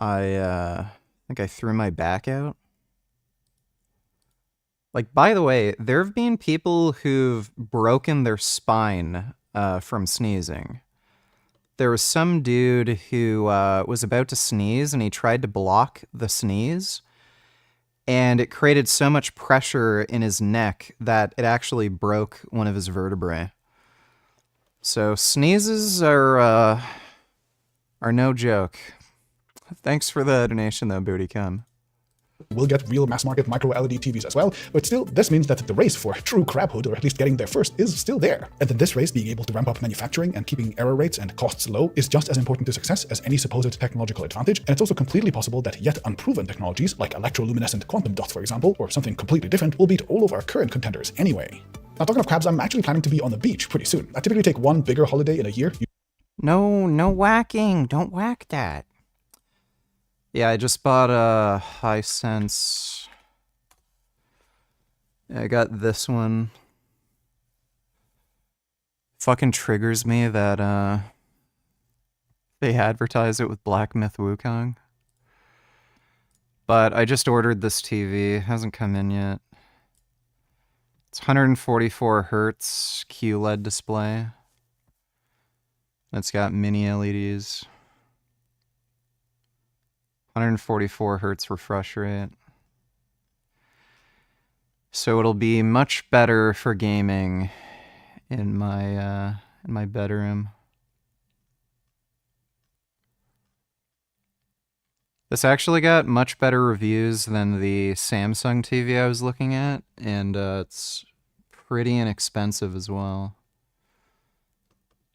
I think I threw my back out. Like, by the way, there have been people who've broken their spine from sneezing. There was some dude who was about to sneeze, and he tried to block the sneeze, and it created so much pressure in his neck that it actually broke one of his vertebrae. So sneezes are no joke. Thanks for the donation, though, Booty Cum. We'll get real mass-market micro-LED TVs as well, but still, this means that the race for true crabhood, or at least getting there first, is still there. And that this race, being able to ramp up manufacturing and keeping error rates and costs low, is just as important to success as any supposed technological advantage, and it's also completely possible that yet unproven technologies, like electroluminescent quantum dots for example, or something completely different, will beat all of our current contenders anyway. Now, talking of crabs, I'm actually planning to be on the beach pretty soon. I typically take one bigger holiday in a year. No whacking. Don't whack that. Yeah, I just bought a Hisense. I got this one. Fucking triggers me that they advertise it with Black Myth Wukong. But I just ordered this TV. It hasn't come in yet. It's 144 hertz QLED display. It's got mini LEDs. 144 hertz refresh rate. So it'll be much better for gaming in my bedroom. This actually got much better reviews than the Samsung TV I was looking at, and it's pretty inexpensive as well.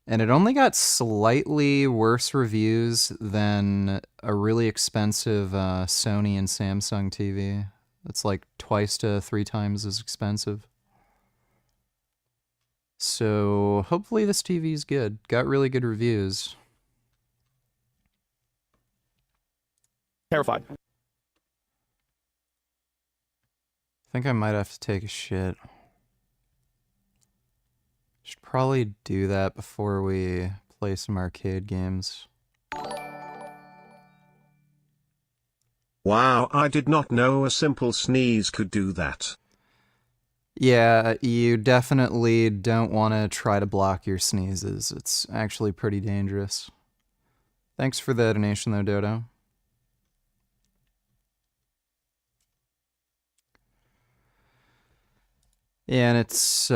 And it only got slightly worse reviews than a really expensive Sony and Samsung TV. It's like 2 to 3 times as expensive. So hopefully this TV is good. Got really good reviews. Terrified. I think I might have to take a shit. Should probably do that before we play some arcade games. Wow, I did not know a simple sneeze could do that. Yeah, you definitely don't want to try to block your sneezes. It's actually pretty dangerous. Thanks for the donation though, Dodo. Yeah, and it's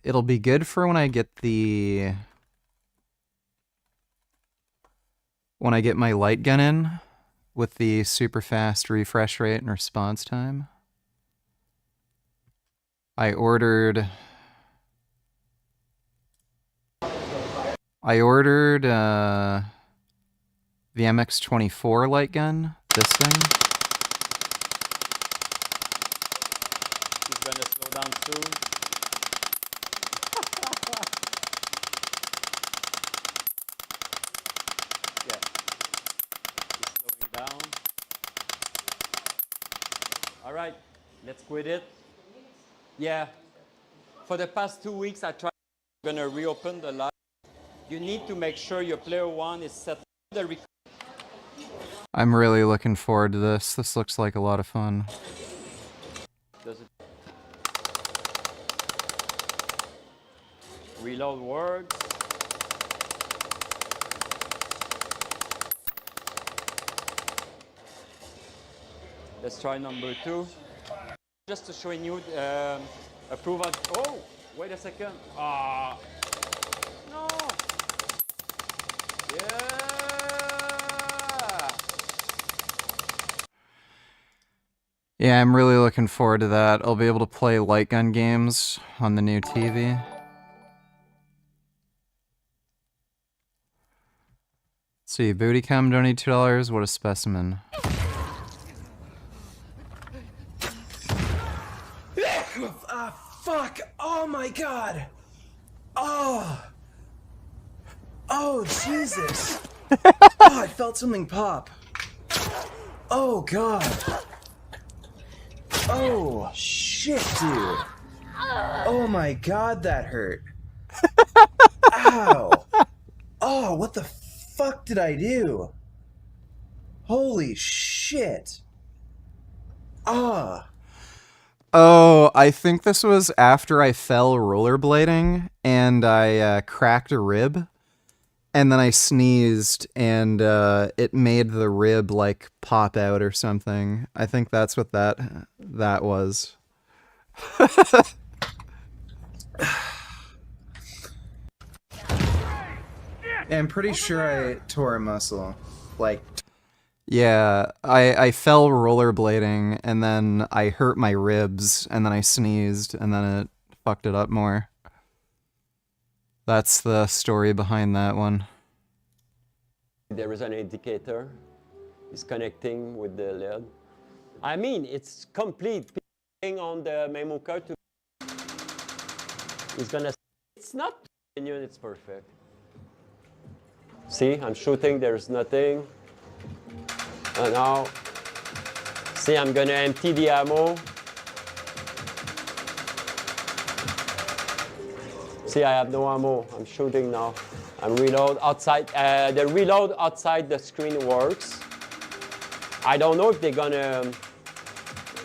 it'll be good for when I get my light gun in with the super fast refresh rate and response time. I ordered the MX-24 light gun, this thing. He's gonna slow down soon. Yeah, he's slowing down. All right, let's quit it. Yeah, for the past 2 weeks I tried. I'm gonna reopen the live. You need to make sure your player one is set. I'm really looking forward to this. This looks like a lot of fun. Does it reload words? Let's try number 2. Just to show you approval. Oh, wait a second. No. Yeah. Yeah, I'm really looking forward to that. I'll be able to play light gun games on the new TV. Let's see, Bootycom donated $2. What a specimen. Fuck! Oh my god! Oh! Oh, Jesus! Oh, I felt something pop. Oh god! Oh, shit, dude! Oh my god, that hurt. Ow! Oh, what the fuck did I do? Holy shit! Ah! Oh, I think this was after I fell rollerblading and I cracked a rib, and then I sneezed and it made the rib like pop out or something. I think that's what that was. I'm pretty sure I tore a muscle. Like, Yeah, I fell rollerblading, and then I hurt my ribs, and then I sneezed, and then it fucked it up more. That's the story behind that one. There is an indicator. It's connecting with the LED. I mean, it's complete. Ping on the memo card to. It's gonna. It's not genuine. It's perfect. See, I'm shooting. There's nothing. And now, see, I'm gonna empty the ammo. See, I have no ammo. I'm shooting now. I'm reload outside. The reload outside the screen works. I don't know if they're gonna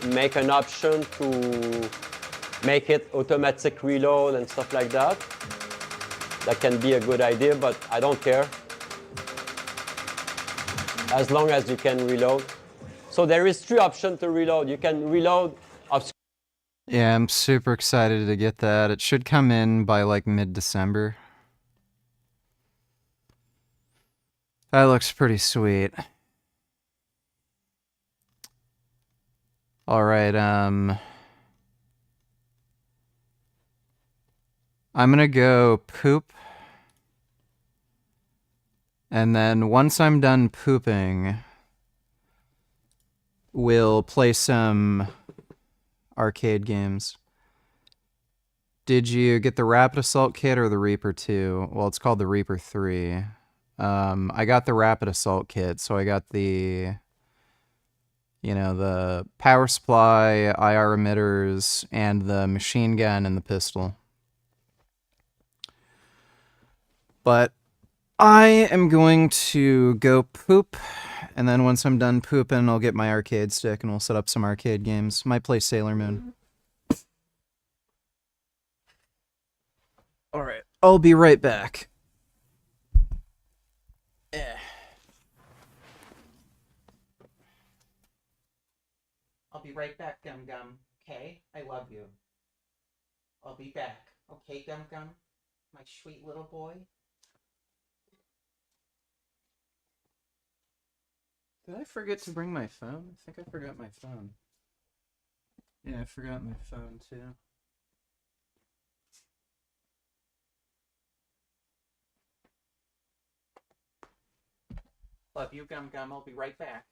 make an option to make it automatic reload and stuff like that. That can be a good idea, but I don't care. As long as you can reload. So there is 3 options to reload. You can reload off. Yeah, I'm super excited to get that. It should come in by like mid-December. That looks pretty sweet. All right, I'm gonna go poop. And then once I'm done pooping, we'll play some arcade games. Did you get the Rapid Assault Kit or the Reaper 2? Well, it's called the Reaper 3. I got the Rapid Assault Kit, so I got the, you know, the power supply, IR emitters, and the machine gun and the pistol. But I am going to go poop, and then once I'm done pooping, I'll get my arcade stick and we'll set up some arcade games. Might play Sailor Moon. Alright, I'll be right back. I'll be right back, Gum Gum. Okay? I love you. I'll be back. Okay, Gum Gum? My sweet little boy? Did I forget to bring my phone? I think I forgot my phone. Yeah, I forgot my phone too. Love you, Gum Gum. I'll be right back.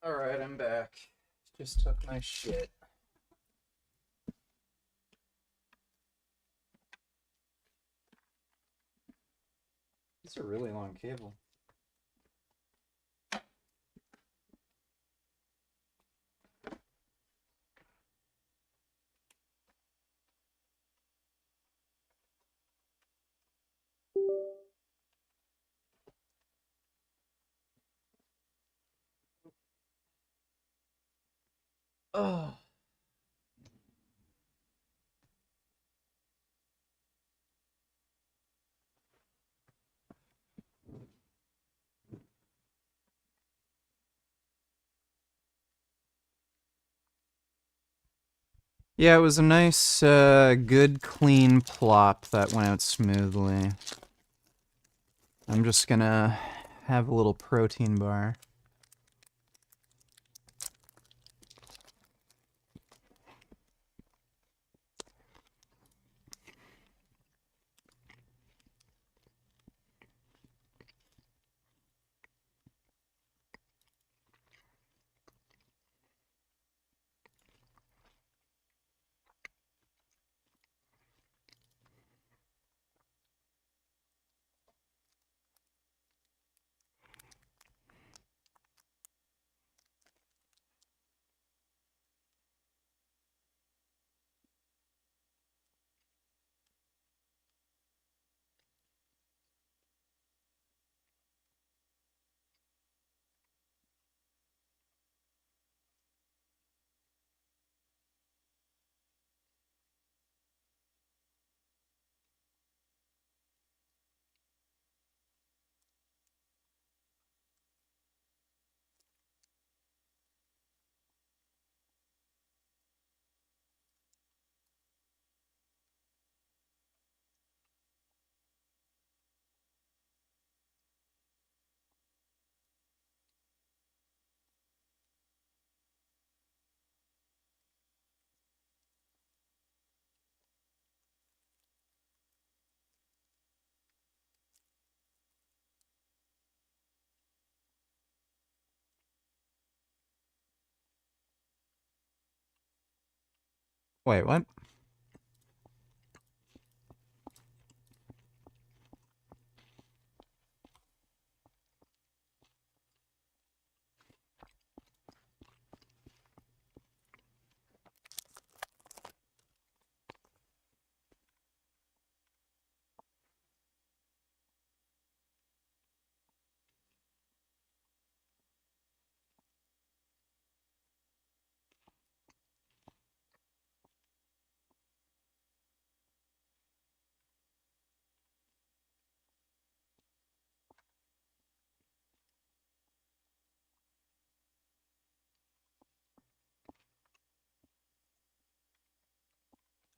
Alright, I'm back. Just took my shit. It's a really long cable. Oh. Yeah, it was a nice, good, clean plop that went out smoothly. I'm just gonna have a little protein bar. Wait, what?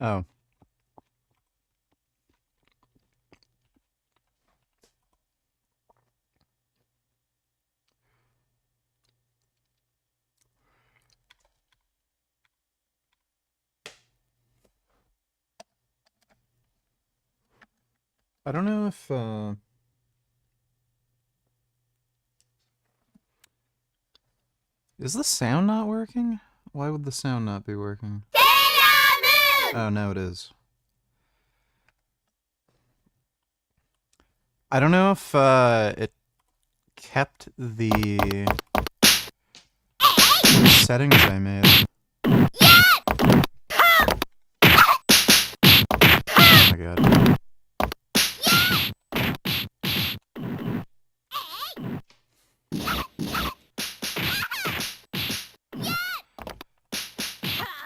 Oh. I don't know if, is the sound not working? Why would the sound not be working? Oh, no, it is. I don't know if, it kept the settings I made. Oh my god.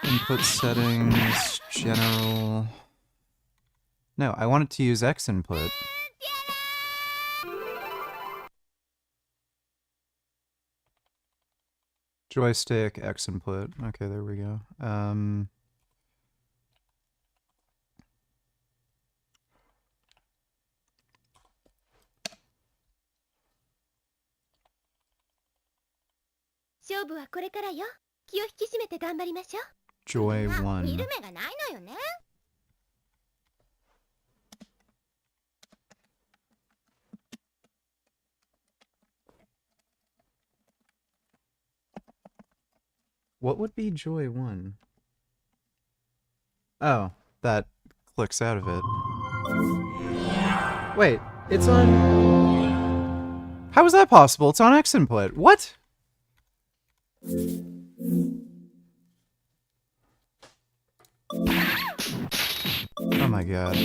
Input settings, general. No, I wanted to use X input. Joystick, X input. Okay, there we go. Joy 1. What would be Joy 1? Oh, that clicks out of it. Wait, it's on... How is that possible? It's on X input. What? Oh my god.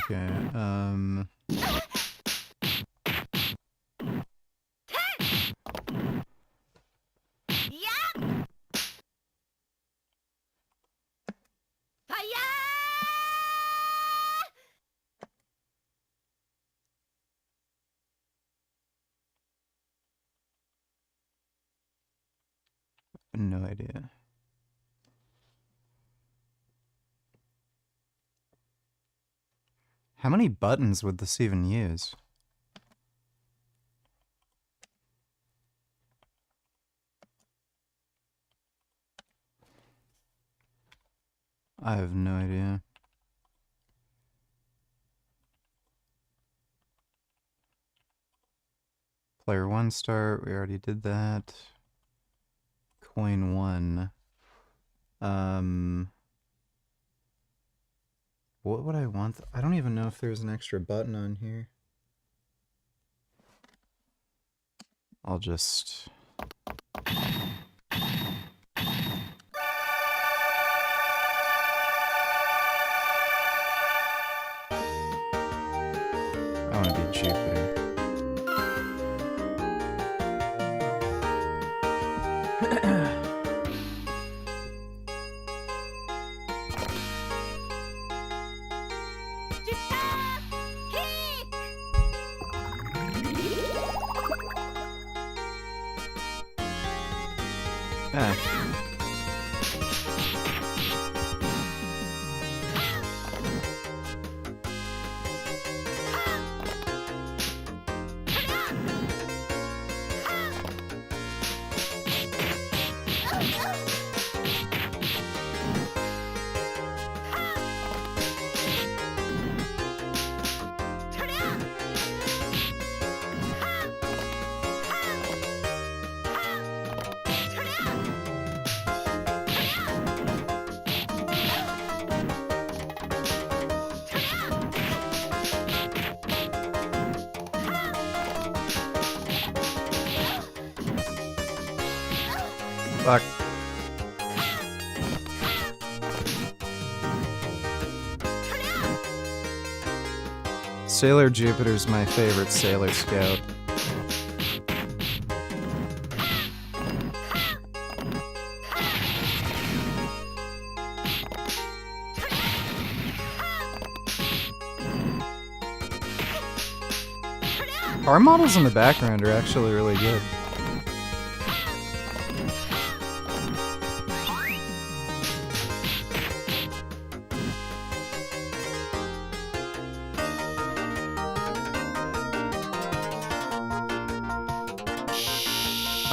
Okay, no idea. How many buttons would this even use? I have no idea. Player 1 start, we already did that. Coin 1. What would I want? I don't even know if there's an extra button on here. I'll just... I want to be Jupiter. Fuck. Sailor Jupiter's my favorite Sailor Scout. Our models in the background are actually really good.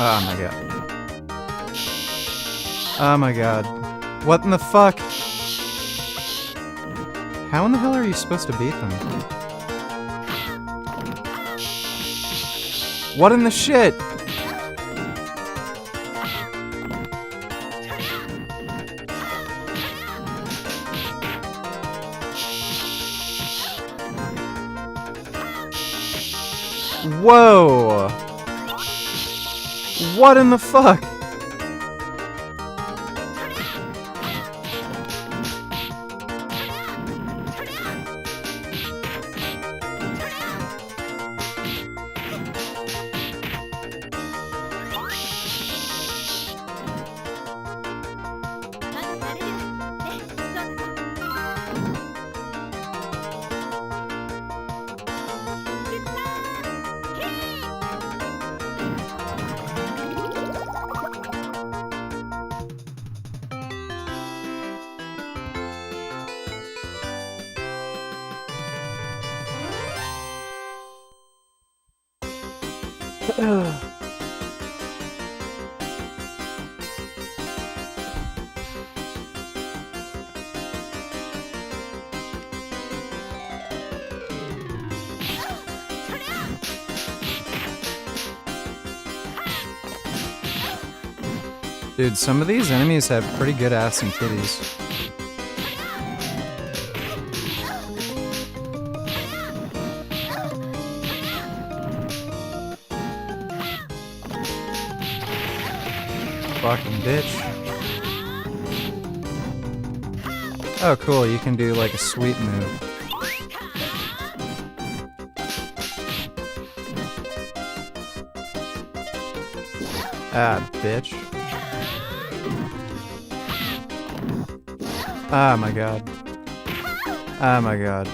Oh my god. Oh my god. What in the fuck? How in the hell are you supposed to beat them? What in the shit? Whoa! What in the fuck? Dude, some of these enemies have pretty good ass and titties. Fucking bitch. Oh, cool, you can do like a sweep move. Ah, bitch. Oh my god. Oh my god.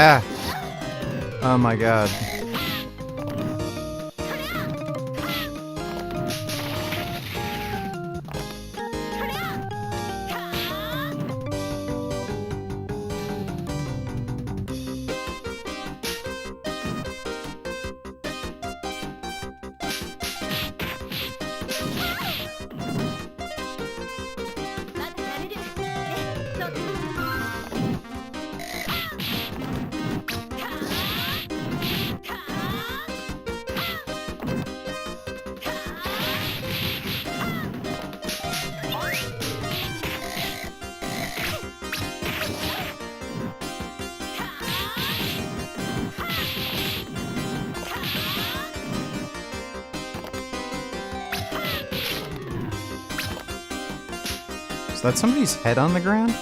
Ah! Oh my god. Is that somebody's head on the ground?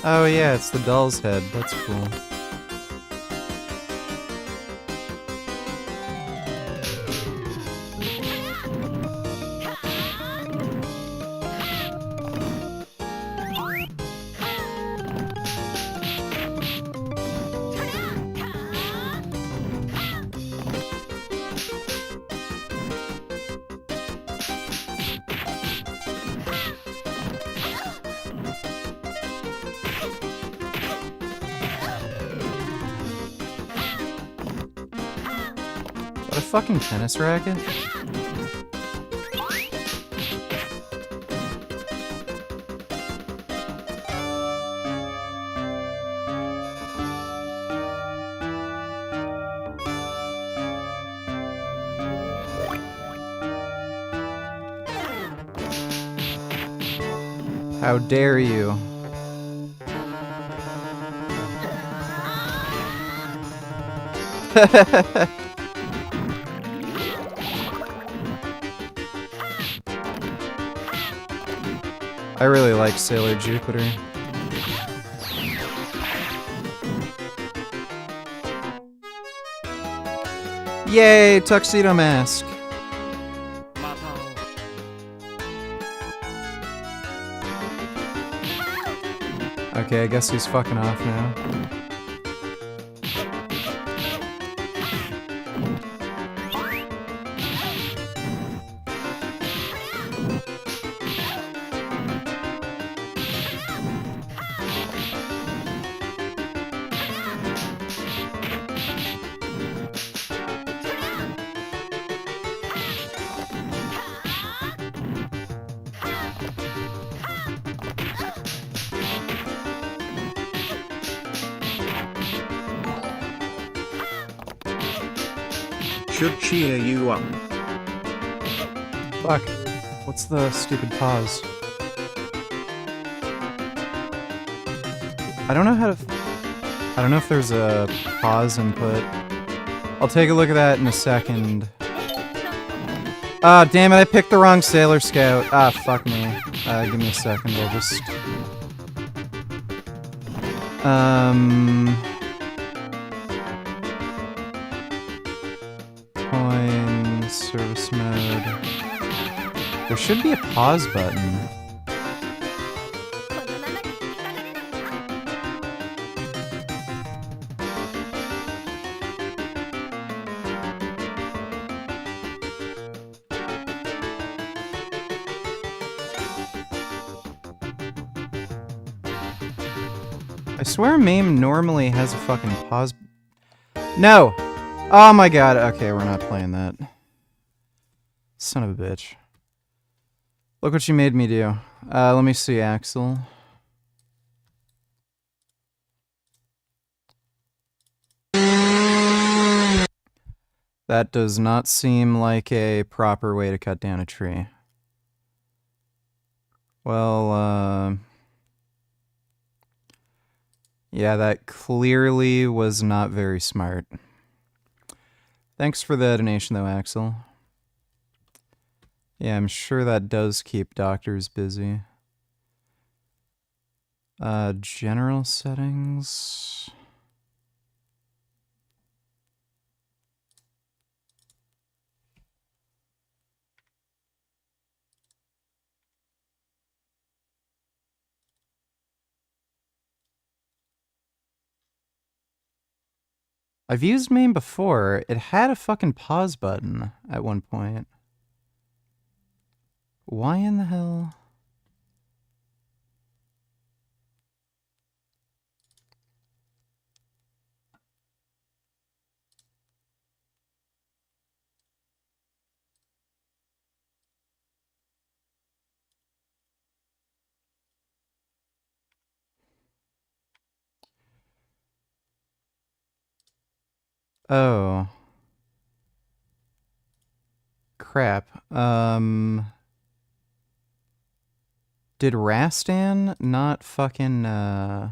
Oh yeah, it's the doll's head. That's cool. A fucking tennis racket? How dare you? I really like Sailor Jupiter. Yay, tuxedo mask! Okay, I guess he's fucking off now. Should cheer you up. Fuck. What's the stupid pause? I don't know how to... I don't know if there's a pause input. I'll take a look at that in a second. Ah, damn it, I picked the wrong Sailor Scout. Ah, fuck me. Give me a second, I'll just... Coin, service mode. There should be a pause button. swear MAME normally has a fucking pause. No! Oh my god, okay, we're not playing that. Son of a bitch. Look what you made me do. Let me see, Axel. That does not seem like a proper way to cut down a tree. Well, yeah, that clearly was not very smart. Thanks for the donation, though, Axel. Yeah, I'm sure that does keep doctors busy. General settings. I've used MAME before. It had a fucking pause button at one point. Why in the hell? Oh. Crap. Did Rastan not fucking, I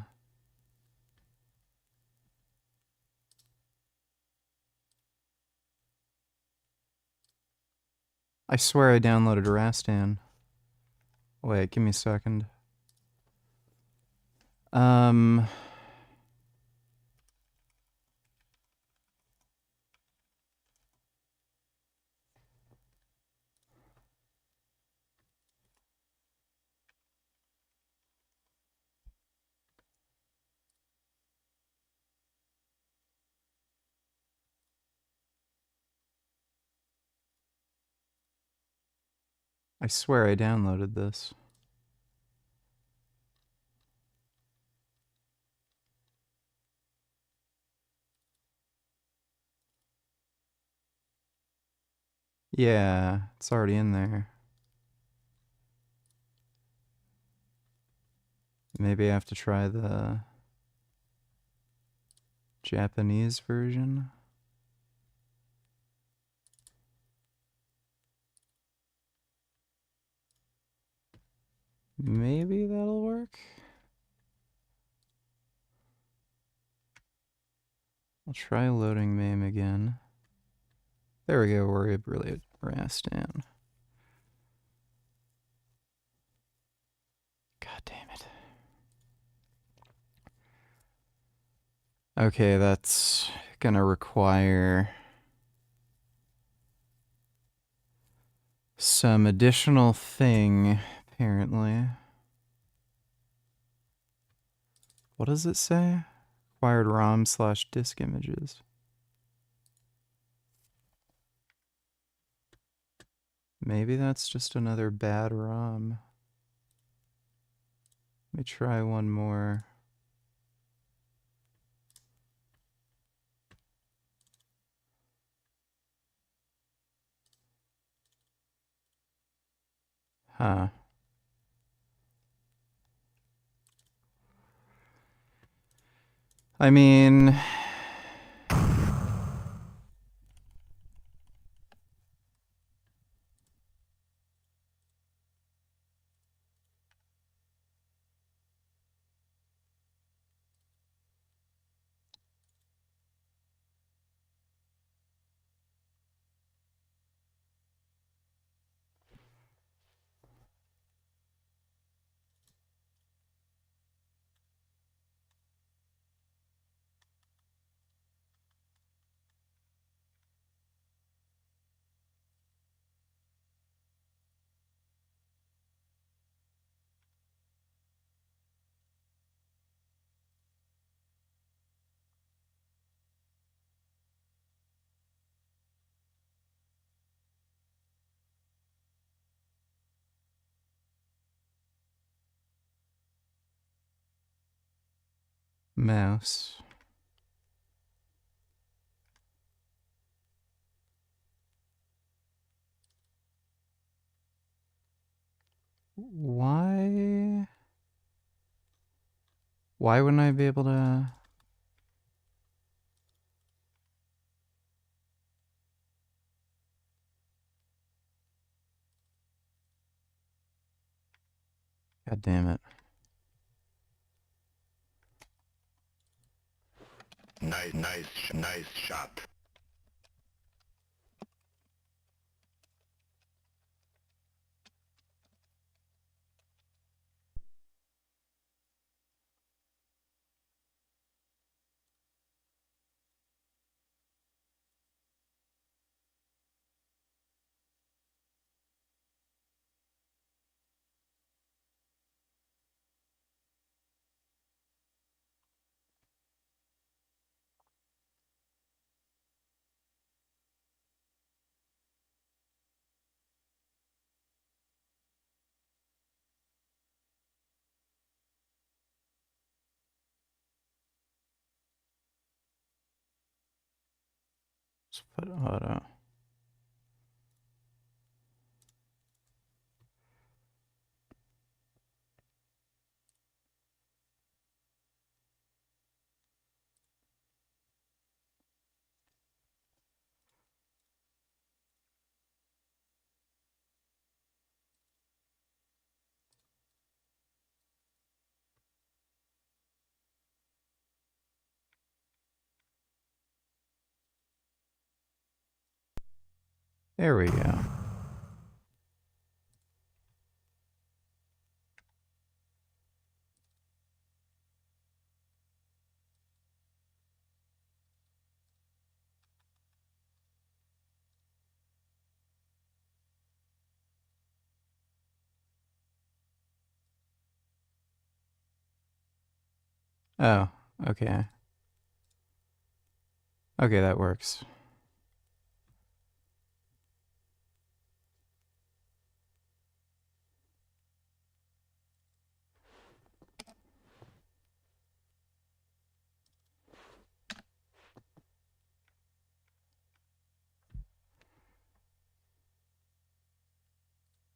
swear I downloaded Rastan. Wait, give me a second. I swear I downloaded this. Yeah, it's already in there. Maybe I have to try the Japanese version. Maybe that'll work. I'll try loading MAME again. There we go, we're really Rastan. God damn it. Okay, that's gonna require some additional thing, apparently. What does it say? Required ROM/disk images. Maybe that's just another bad ROM. Let me try one more. Huh. I mean... mouse. Why wouldn't I be able to? God damn it. Nice shot. Let's put auto. There we go. Oh, okay. Okay, that works.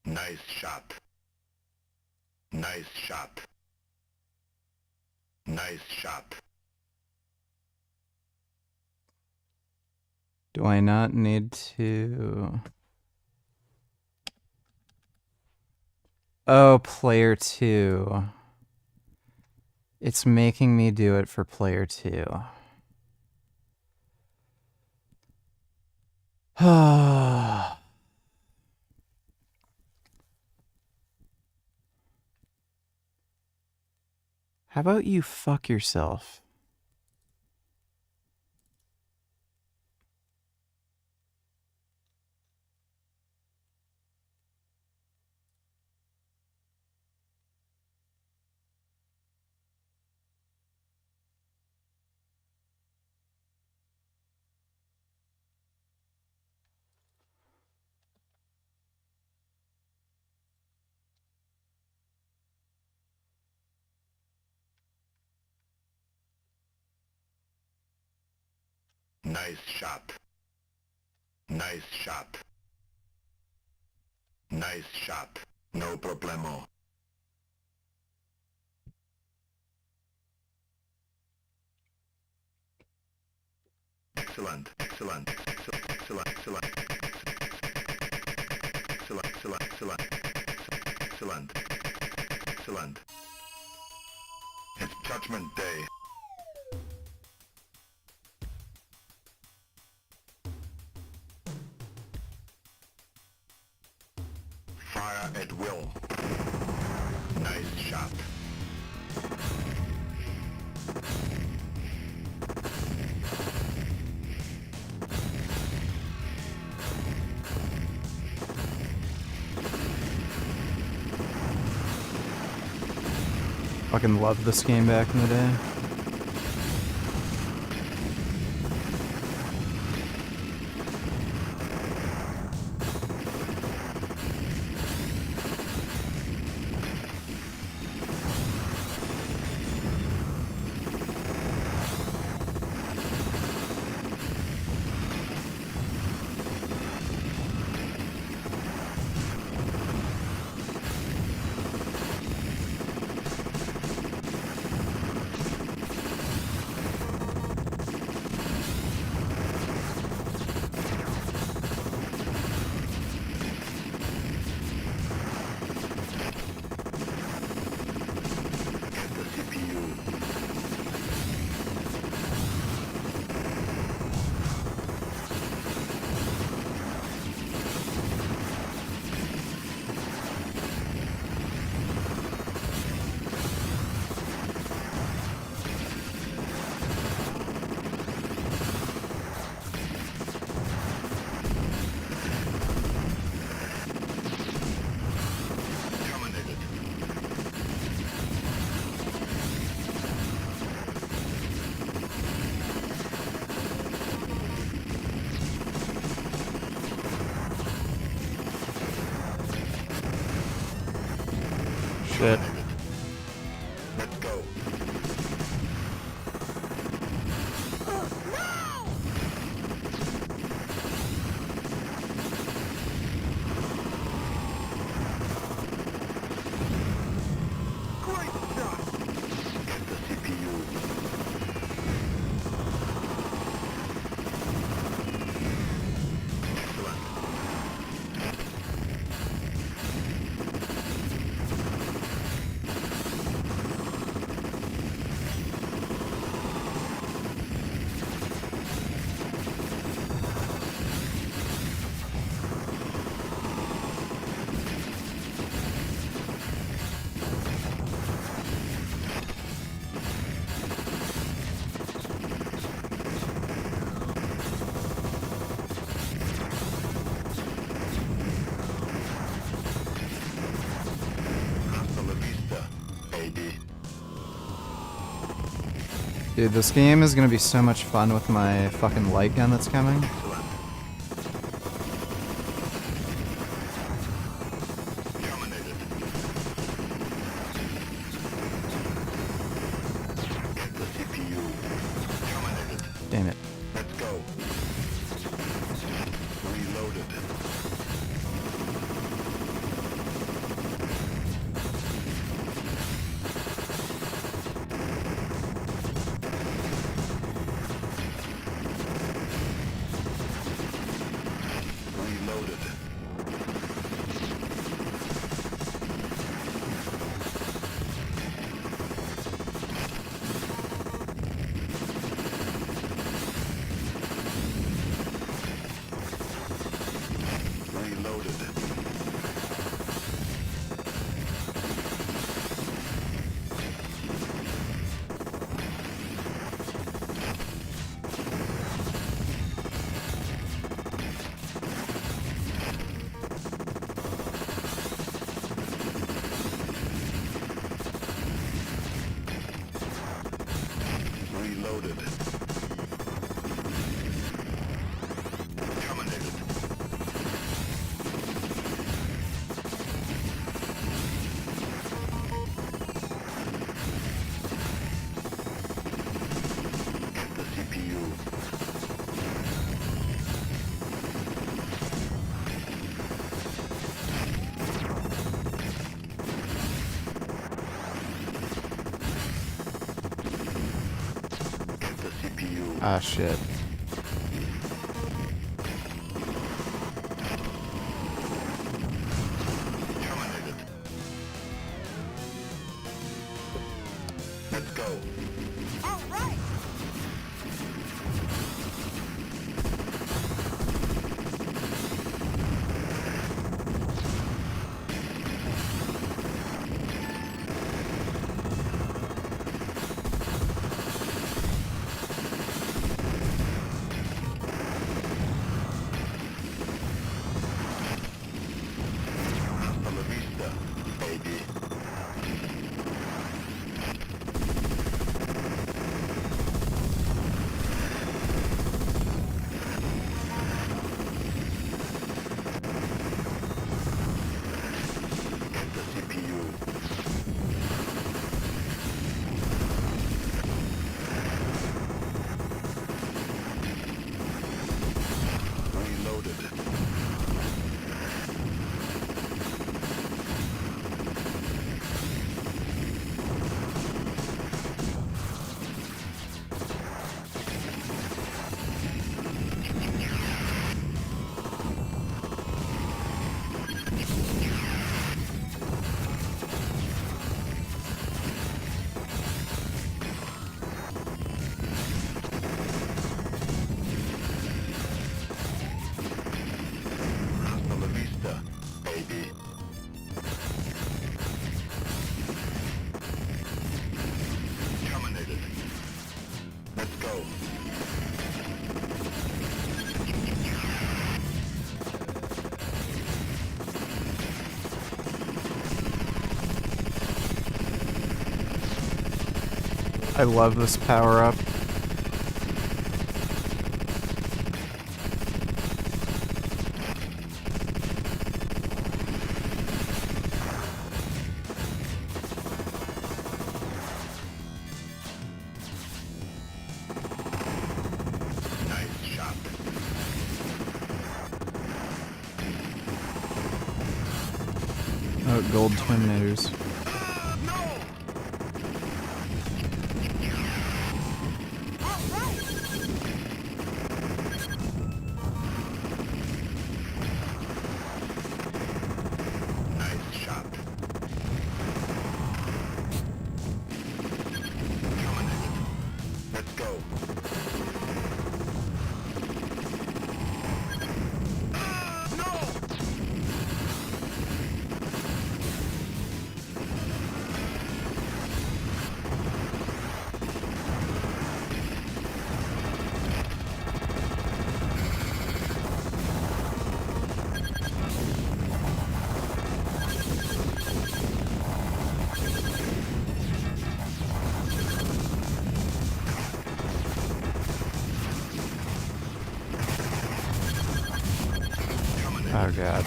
Nice shot. Nice shot. Nice shot. Do I not need to? Oh, player 2. It's making me do it for player 2. How about you fuck yourself? Nice shot. Nice shot. Nice shot. No problemo. Excellent. Excellent. Excellent. Excellent. Excellent. Excellent. Excellent. Excellent. Excellent. It's Judgment Day. Fire at will. Nice shot. Fucking loved this game back in the day. Shit. Dude, this game is gonna be so much fun with my fucking light gun that's coming. Damn it. Let's go. Reloaded. Ah, shit. Let's go. All right. I love this power-up. Oh, gold Terminators. Oh god.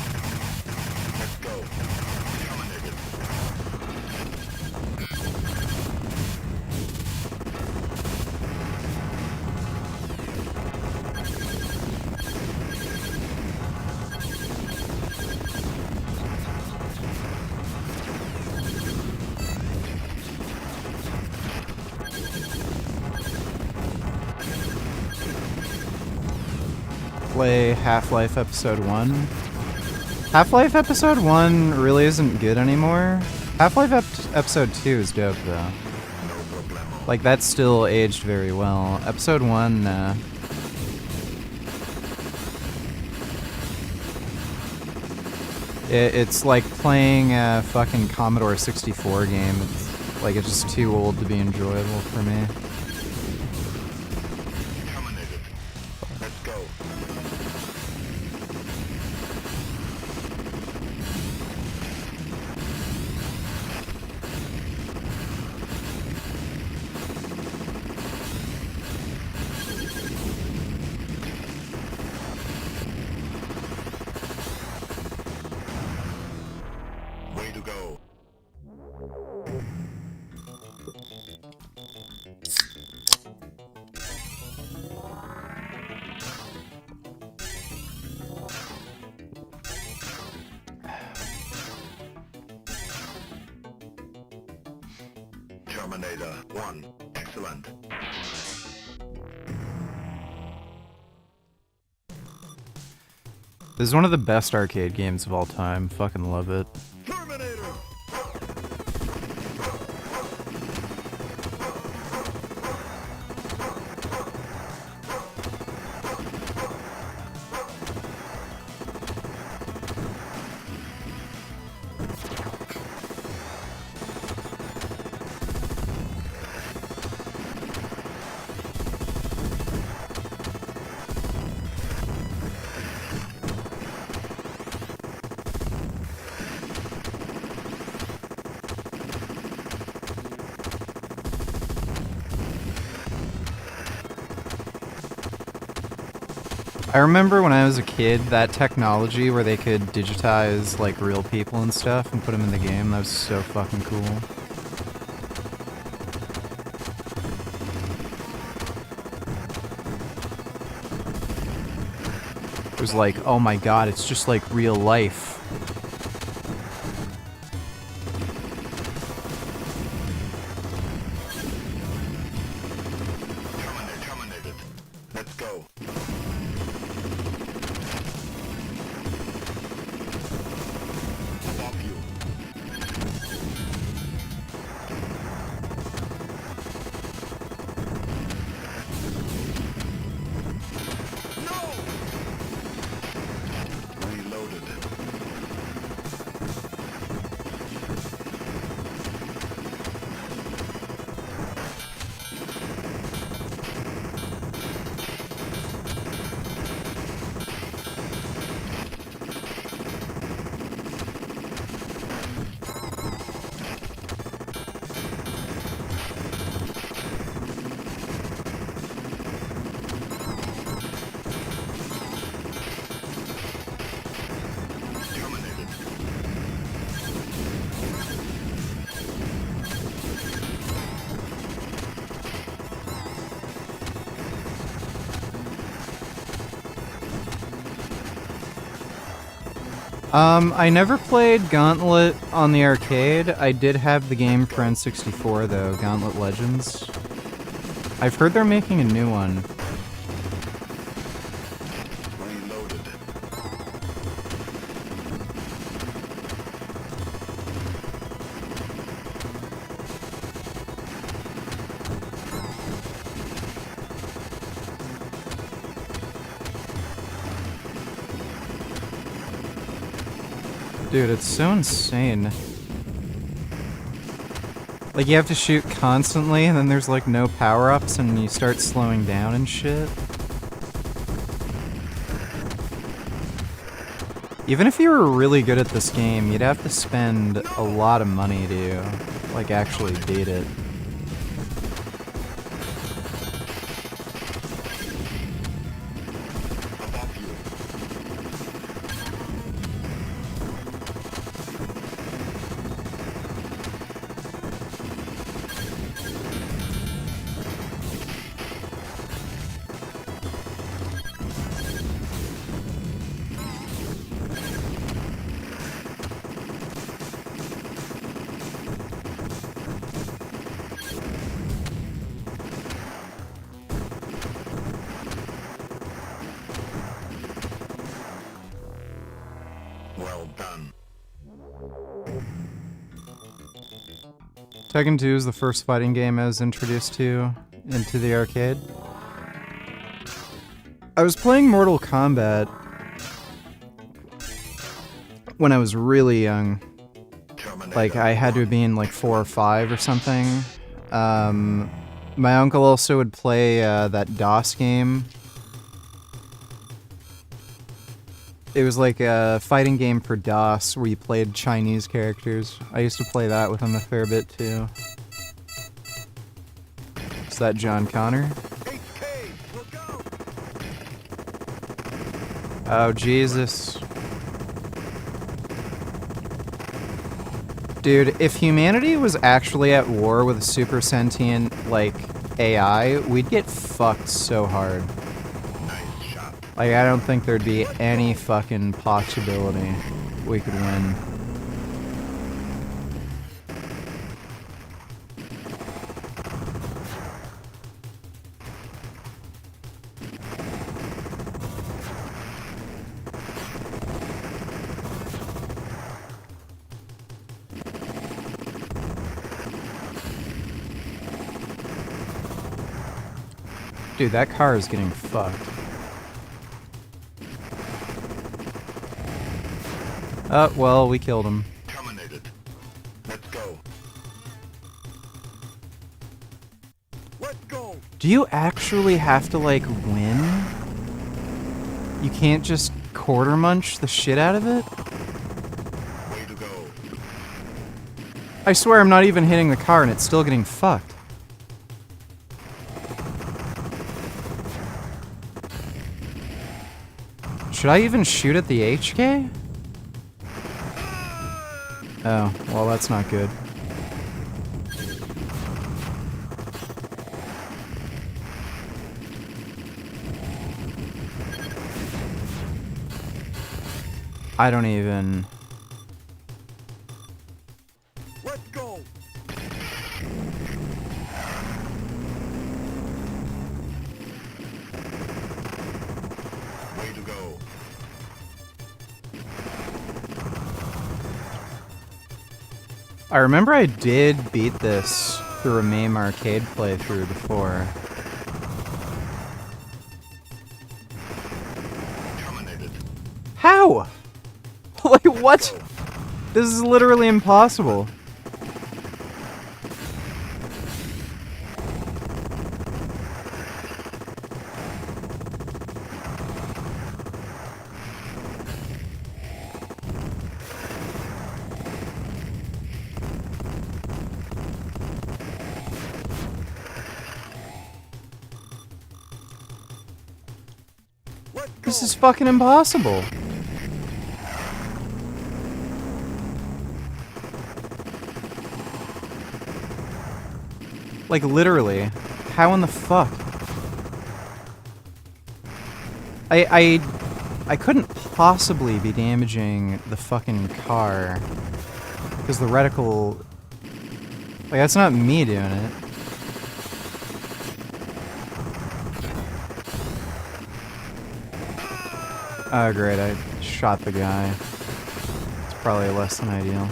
Play Half-Life Episode 1. Half-Life Episode 1 really isn't good anymore. Half-Life Episode 2 is dope, though. Like, that's still aged very well. Episode 1, it's like playing a fucking Commodore 64 game. It's like, it's just too old to be enjoyable for me. Terminator 1. Excellent. This is one of the best arcade games of all time. Fucking love it. I remember when I was a kid, that technology where they could digitize like real people and stuff and put them in the game, that was so fucking cool. It was like, oh my god, it's just like real life. Let's go. Stop you. No! Reloaded. I never played Gauntlet on the arcade. I did have the game for N64 though, Gauntlet Legends. I've heard they're making a new one. Dude, it's so insane. Like, you have to shoot constantly, and then there's, like, no power-ups, and you start slowing down and shit. Even if you were really good at this game, you'd have to spend a lot of money to, like, actually beat it. Well done. Tekken 2 is the first fighting game I was introduced to into the arcade. I was playing Mortal Kombat when I was really young. Like, I had to have been like 4 or 5 or something. My uncle also would play that DOS game. It was like a fighting game for DOS where you played Chinese characters. I used to play that with him a fair bit too. Is that John Connor? Oh, Jesus. Dude, if humanity was actually at war with a super sentient, like, AI, we'd get fucked so hard. Like, I don't think there'd be any fucking possibility we could win. Dude, that car is getting fucked. Oh, well, we killed him. Terminated. Let's go. Do you actually have to, like, win? You can't just quarter munch the shit out of it? Way to go. I swear I'm not even hitting the car and it's still getting fucked. Should I even shoot at the HK? Oh, well, that's not good. I don't even... Let's go. Way to go. I remember I did beat this through a MAME arcade playthrough before. How? Like, what? This is literally impossible. This is fucking impossible. Like, literally. How in the fuck? I I couldn't possibly be damaging the fucking car. Because the reticle... Like, that's not me doing it. Oh, great, I shot the guy. It's probably less than ideal.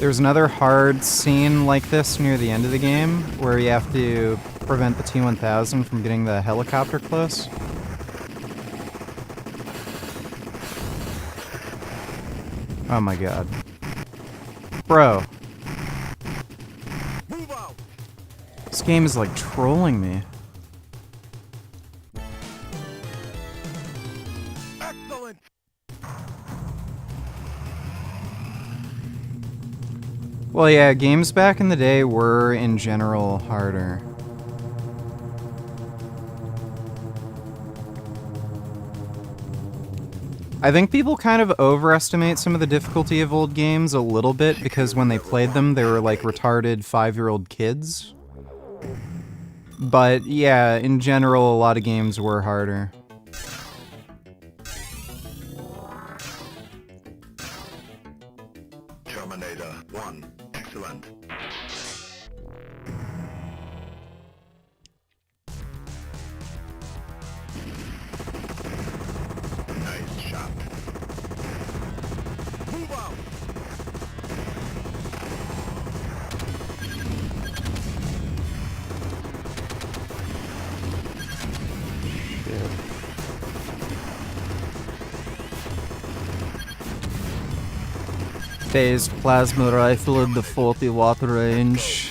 There's another hard scene like this near the end of the game, where you have to prevent the T-1000 from getting the helicopter close. Oh my god. Bro. This game is like trolling me. Well, yeah, games back in the day were, in general, harder. I think people kind of overestimate some of the difficulty of old games a little bit because when they played them, they were like retarded 5-year-old kids. But yeah, in general, a lot of games were harder. Terminator 1. Excellent. Nice shot. Move out. Phased plasma rifle at the 40 watt range.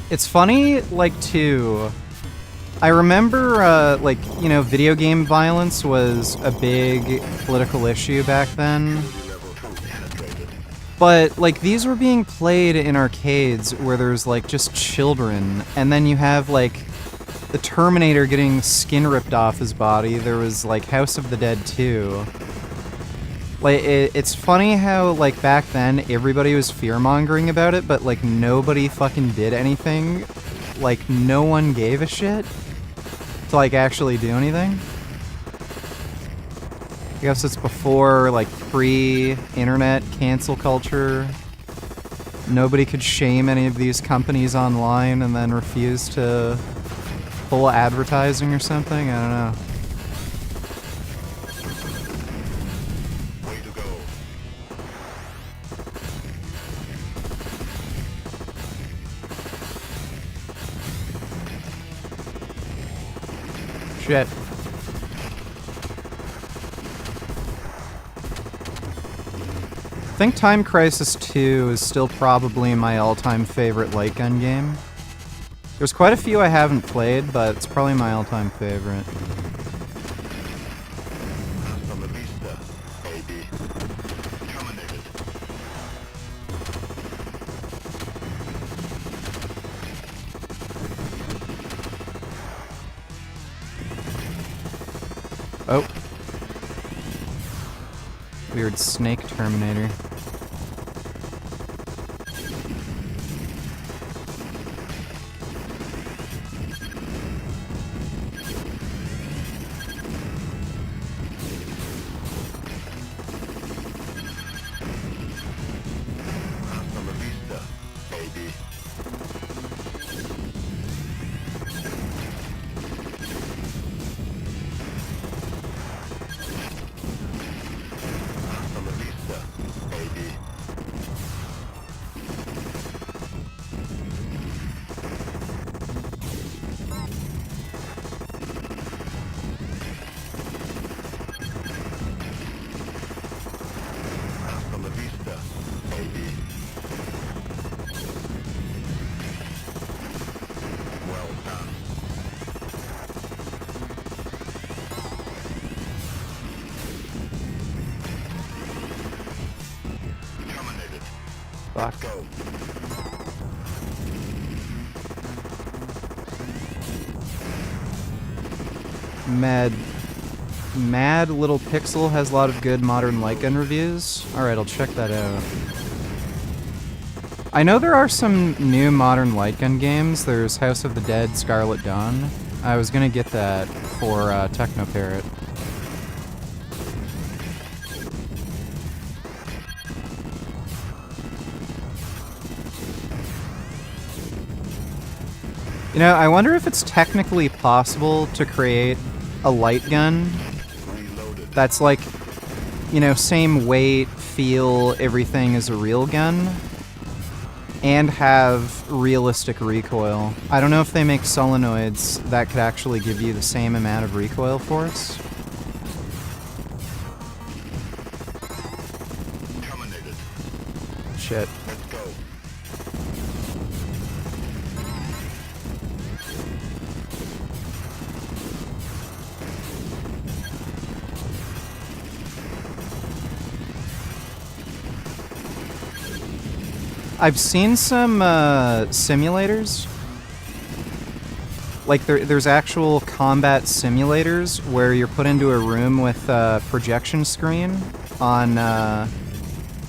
It's funny, like, too. I remember, like, you know, video game violence was a big political issue back then. But, like, these were being played in arcades where there's, like, just children. And then you have, like, the Terminator getting skin ripped off his body. There was, like, House of the Dead 2. Like, it's funny how, like, back then, everybody was fear-mongering about it, but, like, nobody fucking did anything. Like, no one gave a shit to, like, actually do anything. I guess it's before, like, pre-internet cancel culture. Nobody could shame any of these companies online and then refuse to pull advertising or something. I don't know. Shit. I think Time Crisis 2 is still probably my all-time favorite light gun game. There's quite a few I haven't played, but it's probably my all-time favorite. Oh. Weird snake Terminator. Fuck. Mad Little Pixel has a lot of good modern light gun reviews. Alright, I'll check that out. I know there are some new modern light gun games. There's House of the Dead, Scarlet Dawn. I was gonna get that for Technoparrot. You know, I wonder if it's technically possible to create a light gun that's like, you know, same weight, feel, everything as a real gun, and have realistic recoil. I don't know if they make solenoids that could actually give you the same amount of recoil force. Shit. I've seen some simulators. Like there's actual combat simulators where you're put into a room with a projection screen on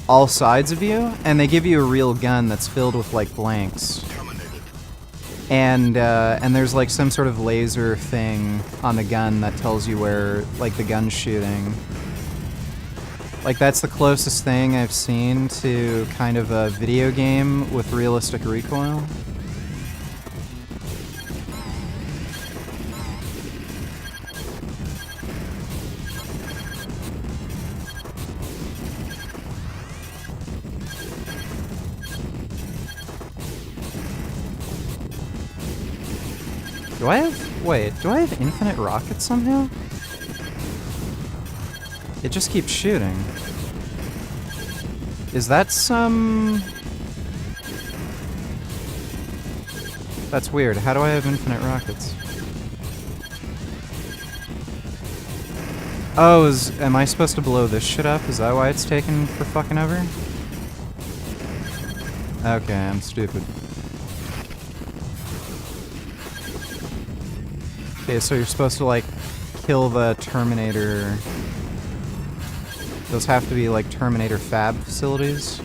all sides of you, and they give you a real gun that's filled with like blanks. And there's like some sort of laser thing on the gun that tells you where like the gun's shooting. Like, that's the closest thing I've seen to kind of a video game with realistic recoil. Do I have infinite rockets somehow? It just keeps shooting. Is that some... That's weird. How do I have infinite rockets? Oh, am I supposed to blow this shit up? Is that why it's taking for fucking ever? Okay, I'm stupid. Okay, so you're supposed to, like, kill the Terminator... Those have to be like Terminator fab facilities.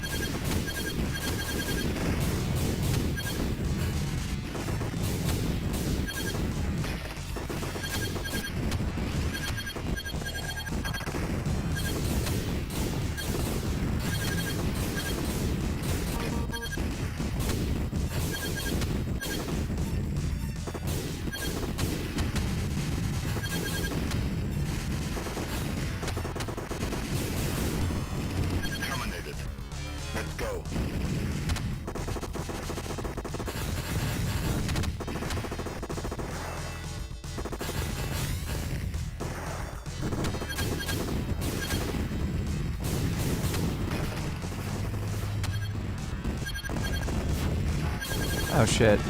Oh shit.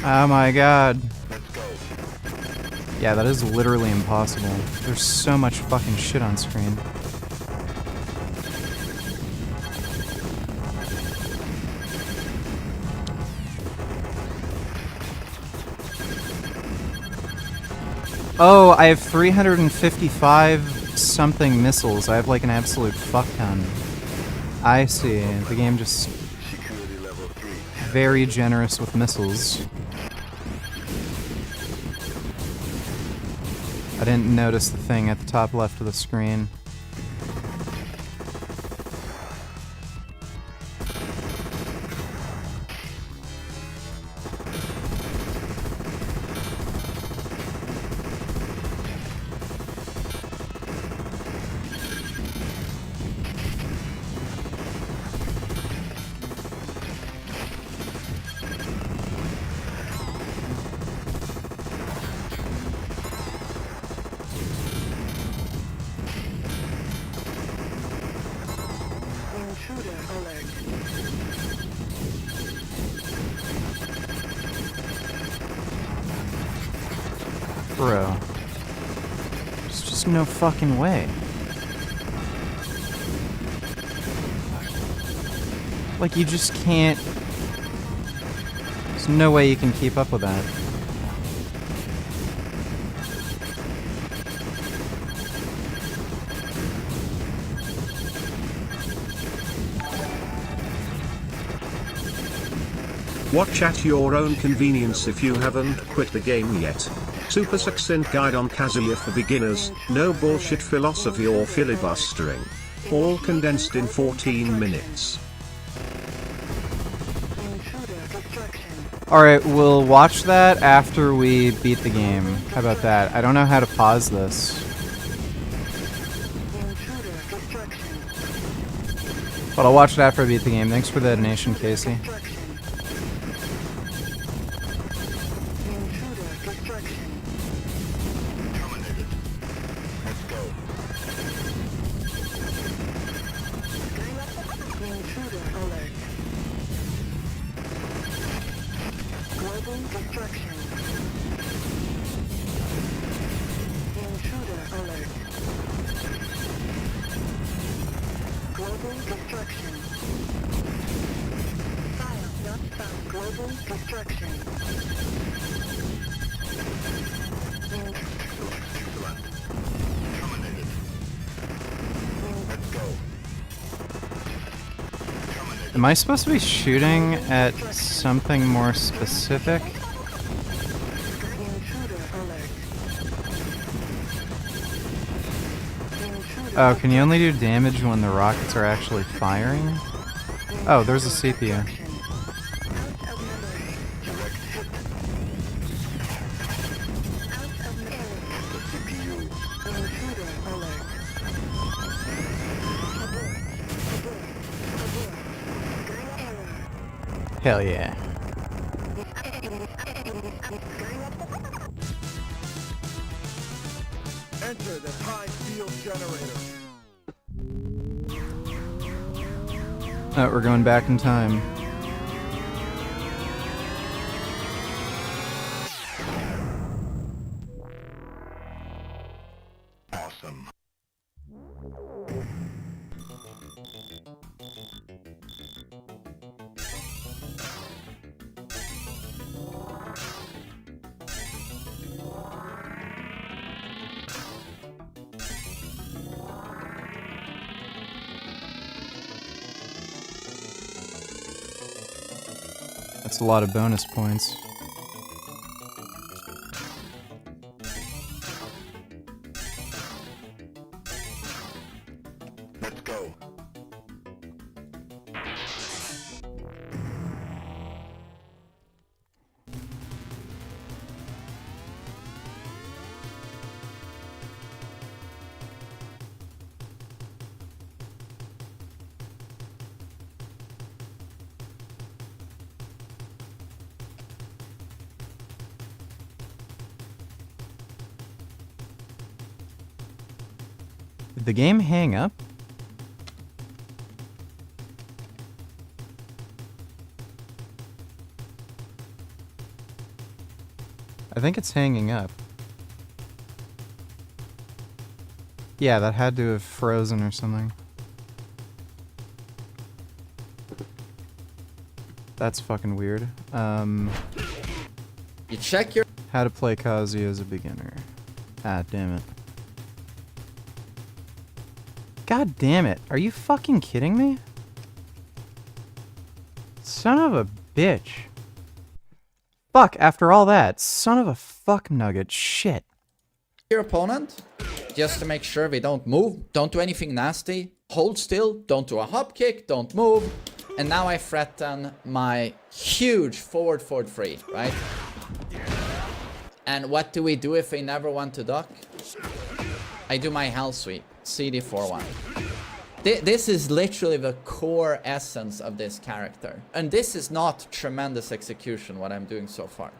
Oh my god. Yeah, that is literally impossible. There's so much fucking shit on screen. Oh, I have 355 something missiles. I have like an absolute fuck ton. I see. The game just very generous with missiles. I didn't notice the thing at the top left of the screen. Bro. There's just no fucking way. Like, you just can't... There's no way you can keep up with that. Watch at your own convenience if you haven't quit the game yet. Super succinct guide on Kazuya for beginners, no bullshit philosophy or filibustering. All condensed in 14 minutes. Alright, we'll watch that after we beat the game. How about that? I don't know how to pause this. But I'll watch it after I beat the game. Thanks for the donation, Casey. Am I supposed to be shooting at something more specific? Oh, can you only do damage when the rockets are actually firing? Oh, there's a CPU. Hell yeah. Enter the high field generator. Oh, we're going back in time. Awesome. That's a lot of bonus points. Let's go. Did the game hang up? I think it's hanging up. Yeah, that had to have frozen or something. That's fucking weird. You check your... How to play Kazuya as a beginner. Ah, damn it. God damn it. Are you fucking kidding me? Son of a bitch. Fuck, after all that. Son of a fuck nugget. Shit. Your opponent, just to make sure they don't move, don't do anything nasty, hold still, don't do a hop kick, don't move, and now I threaten my huge forward 3, right? And what do we do if they never want to duck? I do my hell sweep, CD41. This is literally the core essence of this character. And this is not tremendous execution, what I'm doing so far.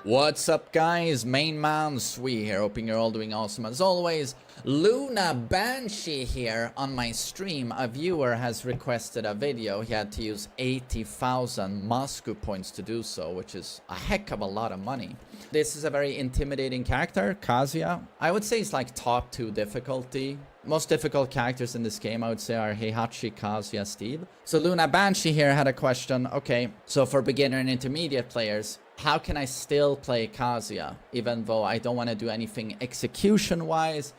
What's up, guys? Main man Sui here, hoping you're all doing awesome as always. Luna Banshee here on my stream. A viewer has requested a video. He had to use 80,000 Moscow points to do so, which is a heck of a lot of money. This is a very intimidating character, Kazuya. I would say it's like top 2 difficulty. Most difficult characters in this game, I would say, are Heihachi, Kazuya, Steve. So Luna Banshee here had a question. Okay, so for beginner and intermediate players, how can I still play Kazuya, even though I don't want to do anything execution-wise?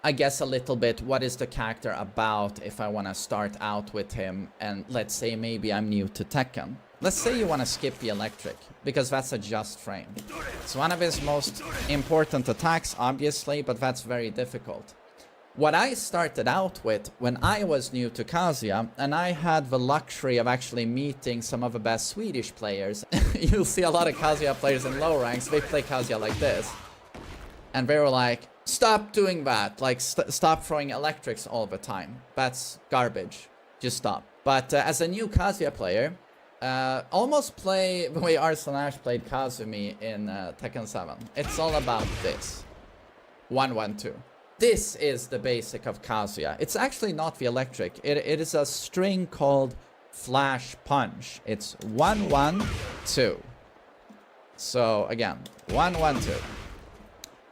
I guess a little bit, what is the character about if I want to start out with him, and let's say maybe I'm new to Tekken. Let's say you want to skip the electric, because that's a just frame. It's one of his most important attacks, obviously, but that's very difficult. What I started out with when I was new to Kazuya, and I had the luxury of actually meeting some of the best Swedish players. You'll see a lot of Kazuya players in low ranks, they play Kazuya like this. And they were like, stop doing that, like stop throwing electrics all the time. That's garbage, just stop. But as a new Kazuya player, almost play the way Arslan Ash played Kazumi in Tekken 7. It's all about this. 1-1-2. This is the basic of Kazuya. It's actually not the electric. It is a string called Flash Punch. It's 1-1-2. So again, 1-1-2.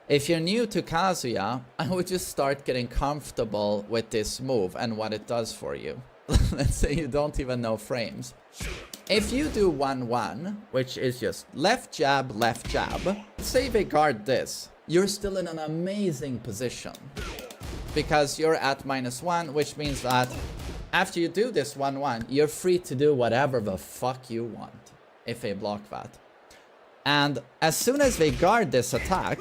If you're new to Kazuya, I would just start getting comfortable with this move and what it does for you. Let's say you don't even know frames. If you do 1-1, which is just left jab, say they guard this. You're still in an amazing position because you're at -1, which means that after you do this 1-1, you're free to do whatever the fuck you want if they block that. And as soon as they guard this attack,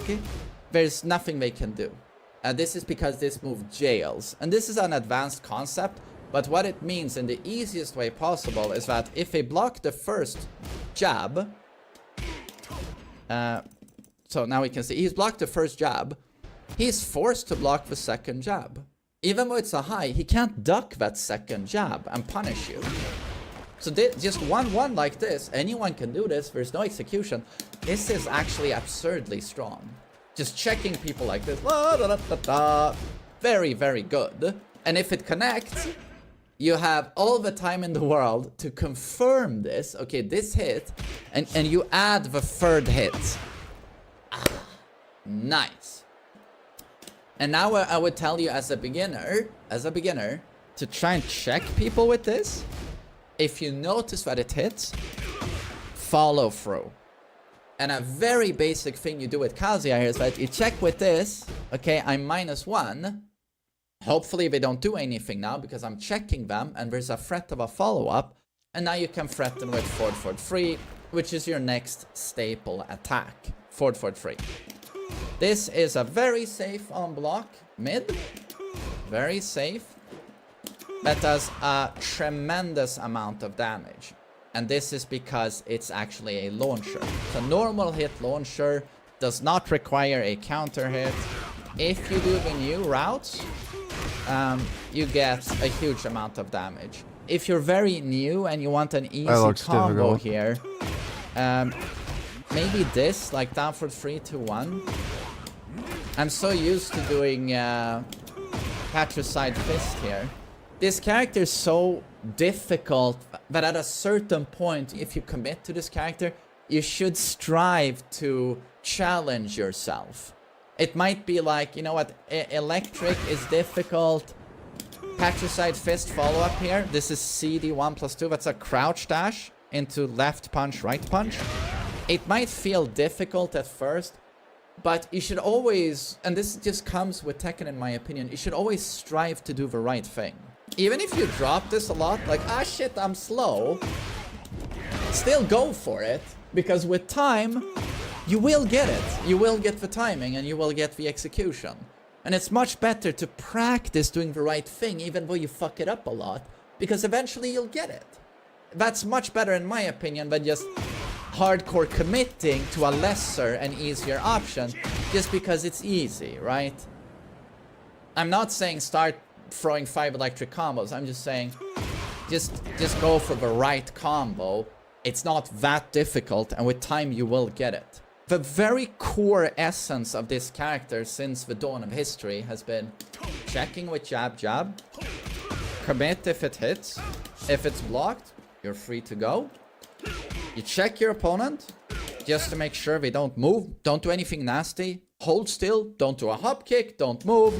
there's nothing they can do. And this is because this move jails. And this is an advanced concept, but what it means in the easiest way possible is that if they block the first jab, so now we can see he's blocked the first jab. He's forced to block the second jab. Even though it's a high, he can't duck that second jab and punish you. So just 1-1 like this, anyone can do this. There's no execution. This is actually absurdly strong. Just checking people like this. Very, very good. And if it connects, you have all the time in the world to confirm this. Okay, this hit, and you add the third hit. Nice. And now I would tell you as a beginner, to try and check people with this. If you notice that it hits, follow through. And a very basic thing you do with Kazuya here is that you check with this. Okay, I'm -1. Hopefully they don't do anything now because I'm checking them and there's a threat of a follow-up. And now you can threaten with forward 3, which is your next staple attack. Forward 3. This is a very safe on block mid. Very safe. That does a tremendous amount of damage. And this is because it's actually a launcher. The normal hit launcher does not require a counter hit. If you do the new routes, you get a huge amount of damage. If you're very new and you want an easy combo here, maybe this, like down for 3-2-1. I'm so used to doing Patricide Fist here. This character is so difficult that at a certain point, if you commit to this character, you should strive to challenge yourself. It might be like, you know what, electric is difficult. Patricide Fist follow-up here. This is CD 1+2. That's a crouch dash into left punch, right punch. It might feel difficult at first, but you should always, and this just comes with Tekken in my opinion, you should always strive to do the right thing. Even if you drop this a lot, like, ah shit, I'm slow, still go for it, because with time, you will get it. You will get the timing and you will get the execution. And it's much better to practice doing the right thing even though you fuck it up a lot, because eventually you'll get it. That's much better in my opinion than just hardcore committing to a lesser and easier option just because it's easy, right? I'm not saying start throwing 5 electric combos. I'm just saying just go for the right combo. It's not that difficult, and with time you will get it. The very core essence of this character since the dawn of history has been checking with jab jab, commit if it hits, if it's blocked, you're free to go. You check your opponent just to make sure they don't move, don't do anything nasty, hold still, don't do a hop kick, don't move.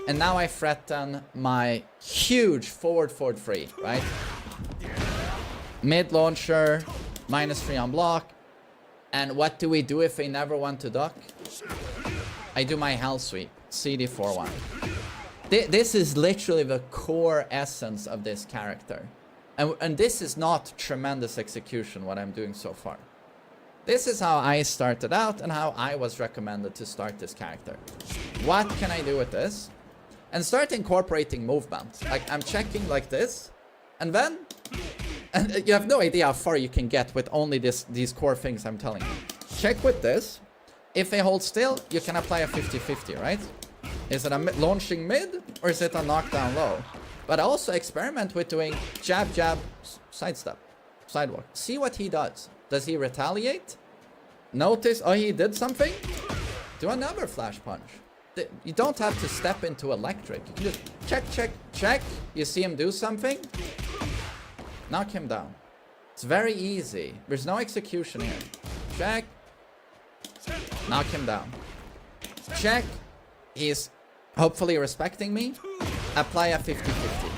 And now I threaten my huge forward free, right? Mid launcher, -3 on block. And what do we do if they never want to duck? I do my hell sweep, CD4-1. This is literally the core essence of this character. And this is not tremendous execution, what I'm doing so far. This is how I started out and how I was recommended to start this character. What can I do with this? And start incorporating movement. Like, I'm checking like this, and then... And you have no idea how far you can get with only these core things I'm telling you. Check with this. If they hold still, you can apply a 50-50, right? Is it a launching mid, or is it a knockdown low? But also experiment with doing jab, jab, sidestep, sidewalk. See what he does. Does he retaliate? Notice, oh, he did something? Do another flash punch. You don't have to step into electric. You can just check, check, check. You see him do something? Knock him down. It's very easy. There's no execution here. Check. Knock him down. Check. He's hopefully respecting me. Apply a 50-50.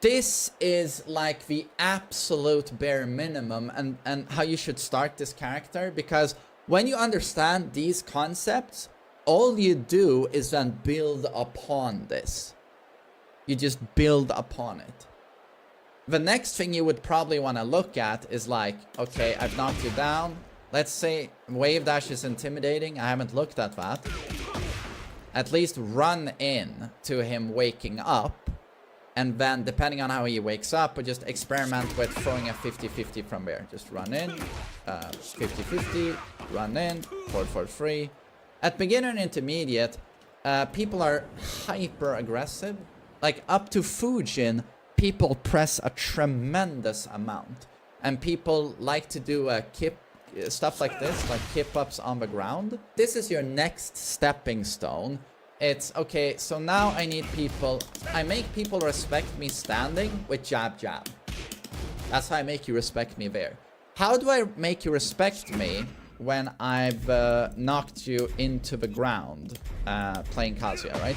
This is like the absolute bare minimum and how you should start this character, because when you understand these concepts, all you do is then build upon this. You just build upon it. The next thing you would probably want to look at is like, okay, I've knocked you down. Let's say wave dash is intimidating. I haven't looked at that. At least run in to him waking up. And then depending on how he wakes up, or just experiment with throwing a 50-50 from there. Just run in, 50-50, run in, forward free. At beginner and intermediate, people are hyper aggressive. Like up to Fujin, people press a tremendous amount, and people like to do a kip stuff like this, like kip ups on the ground. This is your next stepping stone. It's okay, so now I need people, I make people respect me standing with jab jab. That's how I make you respect me there. How do I make you respect me when I've knocked you into the ground playing Kazuya, right?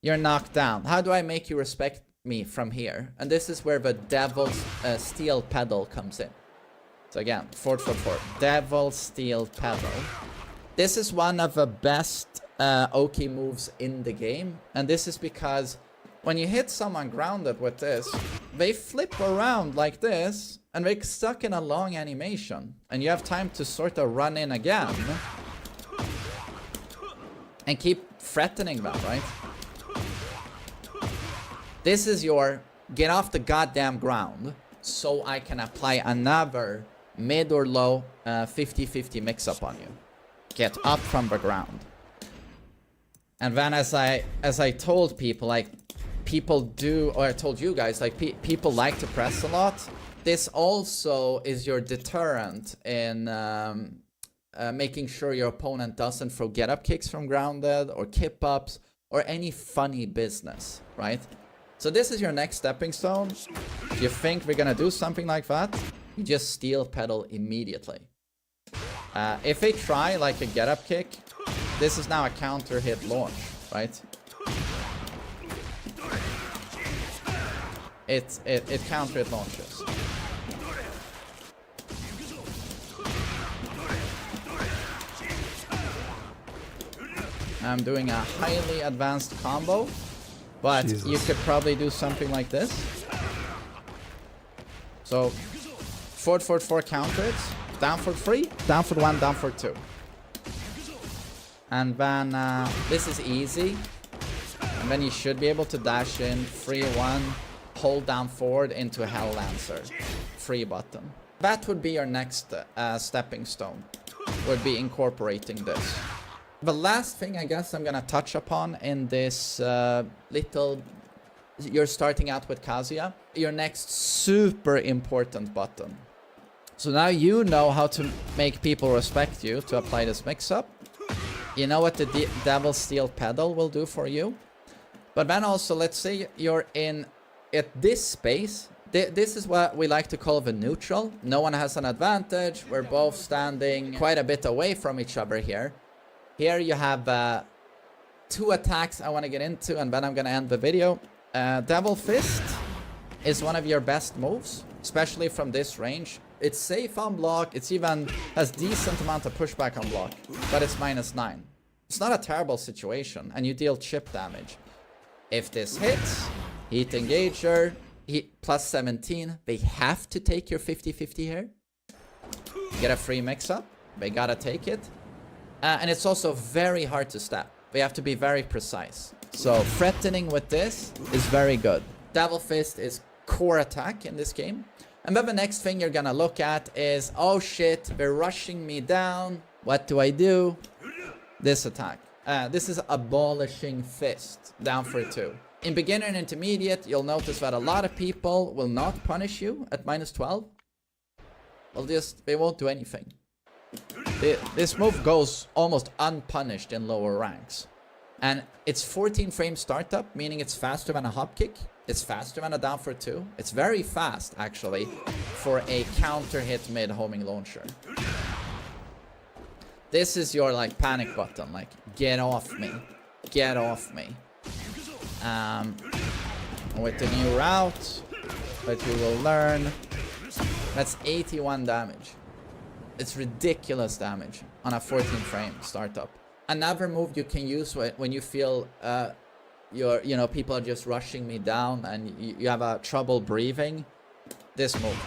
You're knocked down. How do I make you respect me from here? And this is where the devil's steel pedal comes in. So again, forward. Devil steel pedal. This is one of the best Oki moves in the game. And this is because when you hit someone grounded with this, they flip around like this and they're stuck in a long animation. And you have time to sort of run in again and keep threatening them, right? This is your get off the goddamn ground so I can apply another mid or low 50-50 mix-up on you. Get up from the ground. And then as I told people, like, people do, or I told you guys, like, people like to press a lot. This also is your deterrent in making sure your opponent doesn't throw get-up kicks from grounded, or kip-ups, or any funny business, right? So this is your next stepping stone. If you think we're gonna do something like that, you just steel pedal immediately. If they try like a get-up kick, this is now a counter hit launch, right? It counter hit launches. I'm doing a highly advanced combo, but Jesus. You could probably do something like this. So forward counter it, down for 3, down for 1, down for 2. And then this is easy. And then you should be able to dash in, 3-1, hold down forward into Hell Lancer. Free button. That would be your next stepping stone, would be incorporating this. The last thing I guess I'm gonna touch upon in this little, you're starting out with Kazuya, your next super important button So now you know how to make people respect you to apply this mix-up. You know what the Devil Steel pedal will do for you. But then also, let's say you're in at this space. This is what we like to call the neutral. No one has an advantage. We're both standing quite a bit away from each other here. Here you have 2 attacks I want to get into, and then I'm going to end the video. Devil Fist is one of your best moves, especially from this range. It's safe on block. It's even has decent amount of pushback on block, but it's -9. It's not a terrible situation, and you deal chip damage. If this hits, Heat Engager, plus 17. They have to take your 50-50 here. Get a free mix-up. They gotta take it. And it's also very hard to stab. They have to be very precise. So threatening with this is very good. Devil Fist is core attack in this game. And then the next thing you're gonna look at is, oh shit, they're rushing me down. What do? This attack. This is Abolishing Fist, down for 2. In beginner and intermediate, you'll notice that a lot of people will not punish you at -12. They won't do anything. This move goes almost unpunished in lower ranks. And it's 14 frame startup, meaning it's faster than a hop kick. It's faster than a down for 2. It's very fast, actually, for a counter hit mid homing launcher. This is your, like, panic button. Like, get off me. Get off me. With the new route that you will learn, that's 81 damage. It's ridiculous damage on a 14 frame startup. Another move you can use when you feel people are just rushing me down and you have a trouble breathing. This move.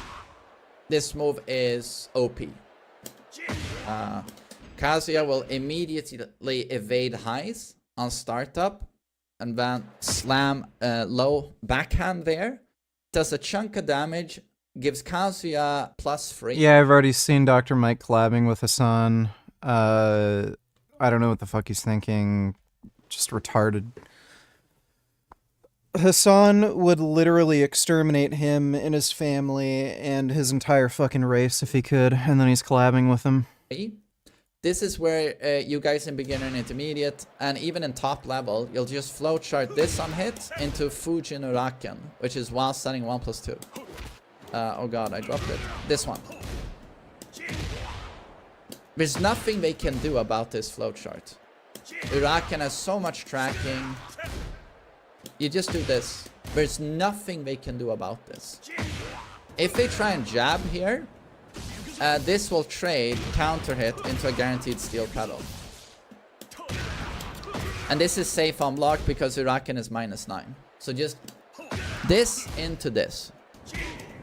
This move is OP. Kazuya will immediately evade highs on startup and then slam low backhand there. Does a chunk of damage, gives Kazuya +3. Yeah, I've already seen Dr. Mike collabing with Hassan. I don't know what the fuck he's thinking. Just retarded. Hassan would literally exterminate him and his family and his entire fucking race if he could, and then he's collabing with him. This is where you guys in beginner and intermediate, and even in top level, you'll just flowchart this on hit into Fujin Uraken, which is while stunning 1+2. Oh god, I dropped it. This one. There's nothing they can do about this flowchart. Uraken has so much tracking. You just do this. There's nothing they can do about this. If they try and jab here, this will trade counter hit into a guaranteed steel pedal. And this is safe on block because Uraken is -9. So just this into this.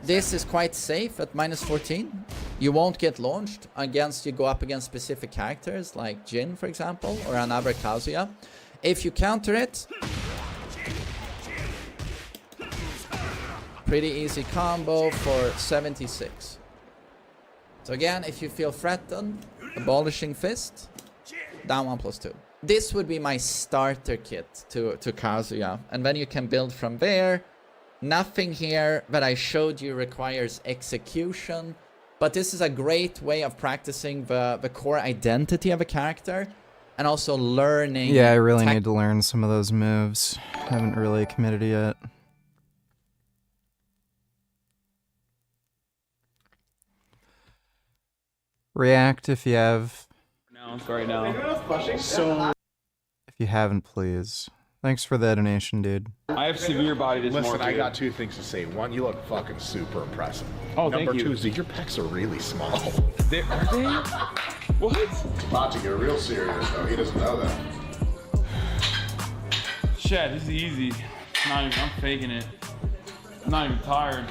This is quite safe at -14. You won't get launched against, you go up against specific characters like Jin, for example, or another Kazuya. If you counter it, pretty easy combo for 76. So again, if you feel threatened, Abolishing Fist, down 1+2. This would be my starter kit to Kazuya. And then you can build from there. Nothing here that I showed you requires execution. But this is a great way of practicing the core identity of a character. And also learning... Yeah, I really need to learn some of those moves. Haven't really committed yet. React if you have. No, sorry, no. So, if you haven't, please. Thanks for the donation, dude. I have severe body dysmorphia. Listen, I got 2 things to say. One, you look fucking super impressive. Oh, Number thank you. 2 is that your pecs are really small. Are they? What? Logic, you're real serious, though. He doesn't know that. Shit, this is easy. I'm faking it. I'm not even tired.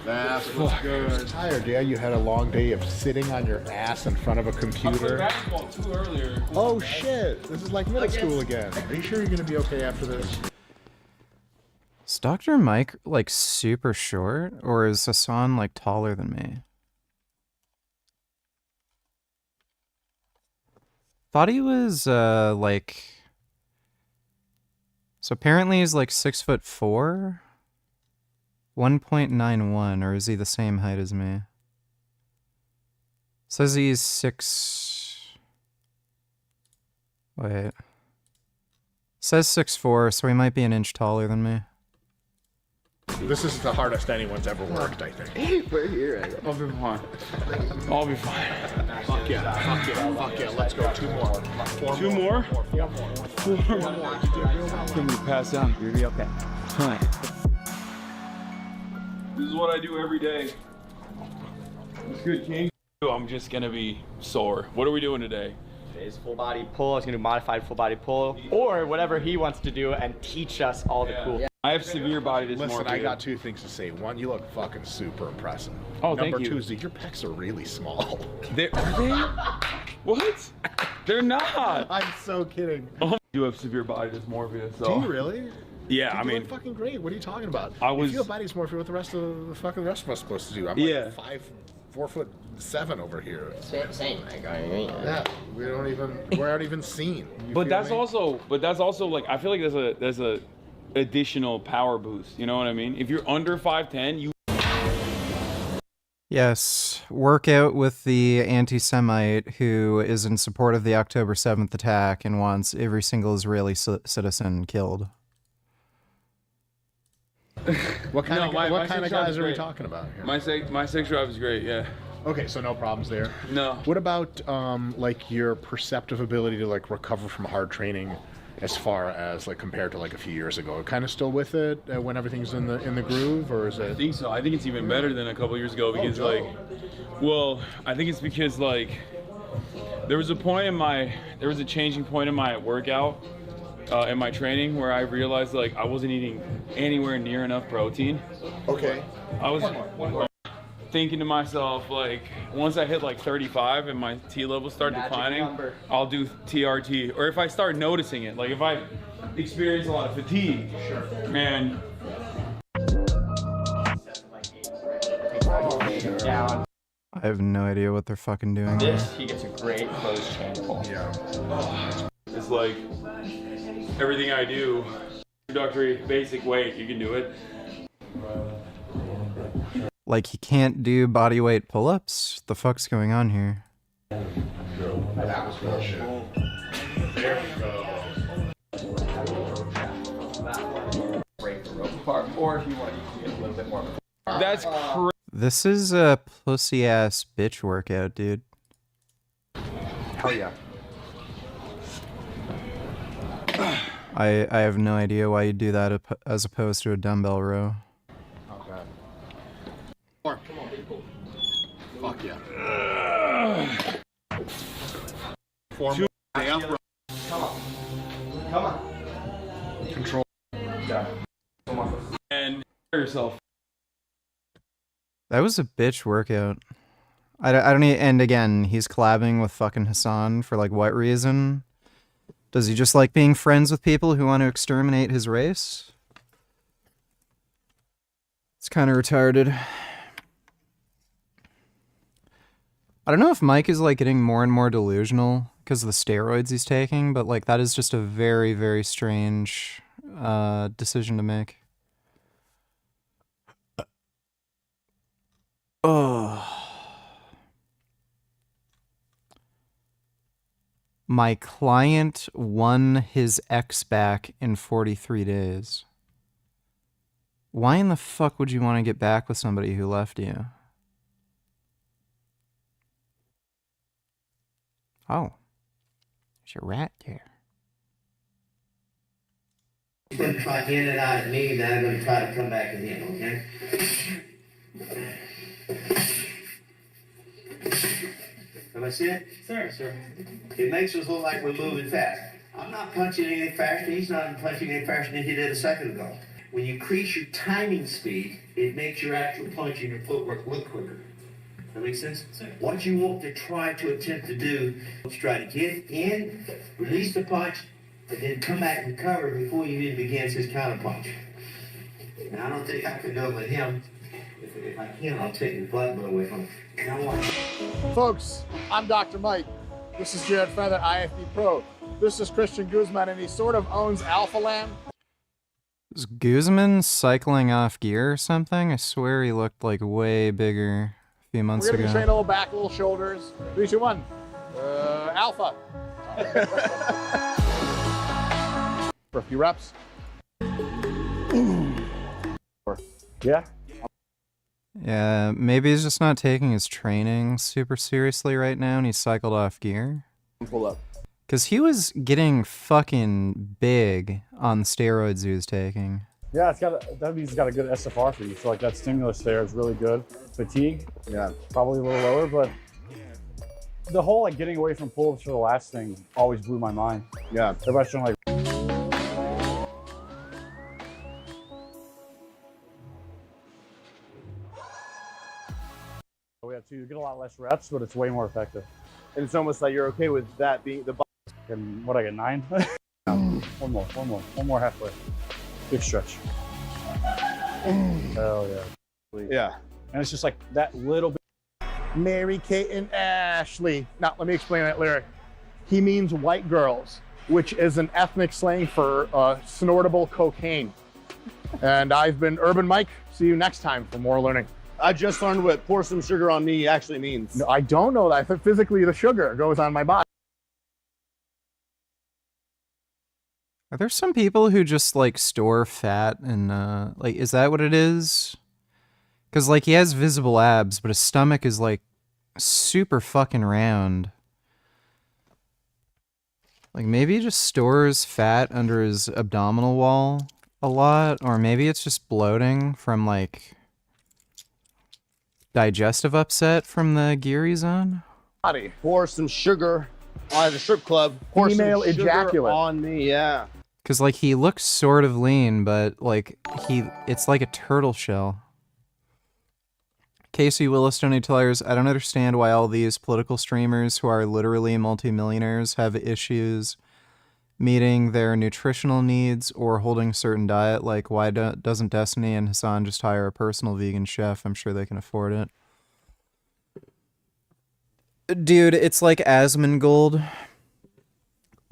That's what's good. Tired, yeah? You had a long day of sitting on your ass in front of a I played computer. basketball too earlier. Oh shit! This is like middle school again. Are you sure you're gonna be okay after this? Is Dr. Mike, like, super short? Or is Hassan, like, taller than me? Thought he was, like... So apparently he's, like, 6'4"? 1.91, or is he the same height as me? Says he's 6... Wait. Says 6'4", so he might be an inch taller than me. This is the hardest anyone's ever worked, I think. We're here. I'll be fine. I'll be fine. Fuck yeah, fuck yeah, fuck yeah. Let's go. 2 more. 2 more? 4 more. 4 more. Can we pass down? You'll be okay. Fine. This is what I do every day. It's good, King. I'm just gonna be sore. What are we doing today? Today's full body pull. He's gonna do modified full body pull, or whatever he wants to do and teach us all the cool. I have severe body dysmorphia. Listen, I got 2 things to say. 1, you look fucking super impressive. Oh, Number thank you. 2 is that your pecs are really small. Are they? What? They're not. I'm so kidding. I do have severe body dysmorphia, so. Do you really? Yeah, Dude, I you mean. look fucking great. What are you talking about? If you have body dysmorphia, what the rest of us supposed to do? I'm like 4'7" over here. Same. Yeah, we aren't even seen. But that's also like, I feel like there's a additional power boost. You know what I mean? If you're under 5'10", you. Yes, work out with the anti-Semite who is in support of the October 7th attack and wants every single Israeli citizen killed. What kind of guys are we great. talking about here? My sex drive is great. Yeah. Okay, so no problems there. No. What about like your perceptive ability to like recover from hard training, as far as like compared to like a few years ago? Kind of still with it when everything's in the groove, or is it? I think so. I think it's even better than a couple years ago because I think it's because like there was a changing point in my workout. In my training where I realized like I wasn't eating anywhere near enough protein. Okay. I was thinking to myself like once I hit like 35 and my T levels start declining, I'll do TRT. Or if I start noticing it, like if I experience a lot of fatigue, man. I have no idea what they're fucking doing. This, he gets a great closed chain pull. Yeah. It's like everything I do, introductory, basic weight, you can do it. Like he can't do body weight pull-ups? The fuck's going on here? That was bullshit. There we go. Break the rope apart, or if you want to get a little bit more. That's crazy. This is a pussy-ass bitch workout, dude. Hell yeah. I have no idea why you do that as opposed to a dumbbell row. Okay. Come on, people. Fuck yeah. 4 more. Stay up. Come on. Control. Yeah. And yourself. That was a bitch workout. I don't need, and again, he's collabing with fucking Hassan for like what reason? Does he just like being friends with people who want to exterminate his race? It's kind of retarded. I don't know if Mike is like getting more and more delusional because of the steroids he's taking, but like that is just a very, very strange decision to make. Oh. My client won his ex back in 43 days. Why in the fuck would you want to get back with somebody who left you? Oh. There's your rat there. He's going to try to get it out of me, then I'm going to try to come back to him, okay? Am I see it? Sir. It makes us look like we're moving fast. I'm not punching any faster. He's not punching any faster than he did a second ago. When you increase your timing speed, it makes your actual punch and your footwork look quicker. That makes sense? What you want to try to attempt to do is try to get in, release the punch, and then come back and cover before you even begins his counter punch. Now, I don't think I can do it with him. If I can, I'll take his blood away from him. Now watch. Folks, I'm Dr. Mike. This is Jared Feather, IFB Pro. This is Christian Guzman, and he sort of owns Alpha Land. Is Guzman cycling off gear or something? I swear he looked like way bigger a few months We're gonna ago. be training a little back, a little shoulders. 3, 2, 1. Alpha. For a few reps. Yeah. Yeah, maybe he's just not taking his training super seriously right now and he cycled off gear. Pull up. Because he was getting fucking big on the steroids he was taking. Yeah, that means he's got a good SFR for you. So like that stimulus there is really good. Fatigue, yeah, probably a little lower, but the whole like getting away from pull-ups for the last thing always blew my mind. Yeah, everybody's trying to like. We have to get a lot less reps, but it's way more effective. And it's almost like you're okay with that being the. And what I get 9? One more halfway. Big stretch. Hell yeah. Yeah. And it's just like that little bit. Mary Kate and Ashley. Now, let me explain that lyric. He means white girls, which is an ethnic slang for snortable cocaine. And I've been Urban Mike. See you next time for more learning. I just learned what pour some sugar on me actually means. No, I don't know that. I think physically the sugar goes on my body. Are there some people who just like store fat and like, is that what it is? Because like he has visible abs, but his stomach is like super fucking round. Like maybe he just stores fat under his abdominal wall a lot, or maybe it's just bloating from like digestive upset from the gear he's on. Pour some sugar at the strip club. Pour Female some sugar ejaculate on me, yeah. Cause like he looks sort of lean, but like it's like a turtle shell. Casey Willistone Tellers, I don't understand why all these political streamers who are literally multimillionaires have issues meeting their nutritional needs or holding a certain diet. Like, why doesn't Destiny and Hassan just hire a personal vegan chef? I'm sure they can afford it. Dude, it's like Asmongold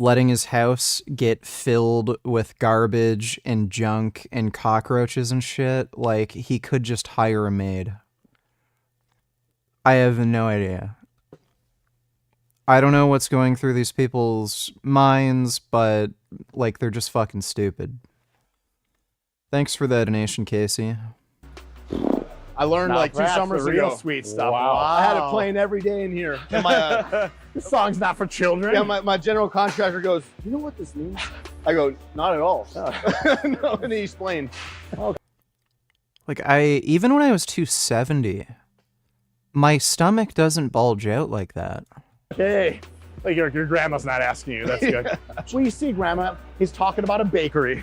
letting his house get filled with garbage and junk and cockroaches and shit. Like, he could just hire a maid. I have no idea. I don't know what's going through these people's minds, but, like, they're just fucking stupid. Thanks for the donation, Casey. I learned like 2 summers ago. Real sweet stuff. Wow. I had it playing every day in here. And my, this song's not for children. Yeah, my general contractor goes, you know what this means? I go, not at all. No, and he explained. Like, even when I was 270, my stomach doesn't bulge out like that. Okay. Like your grandma's not asking you. That's good. Well, you see, Grandma, he's talking about a bakery.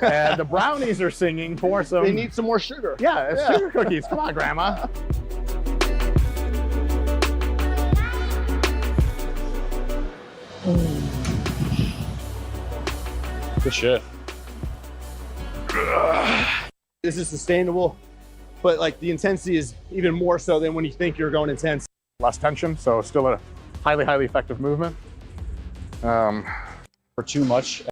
And the brownies are singing for some... They need some more sugar. Yeah, it's sugar cookies. Come on, Grandma. Good shit. This is sustainable, but like the intensity is even more so than when you think you're going intense. Less tension, so still a highly effective movement. For too much.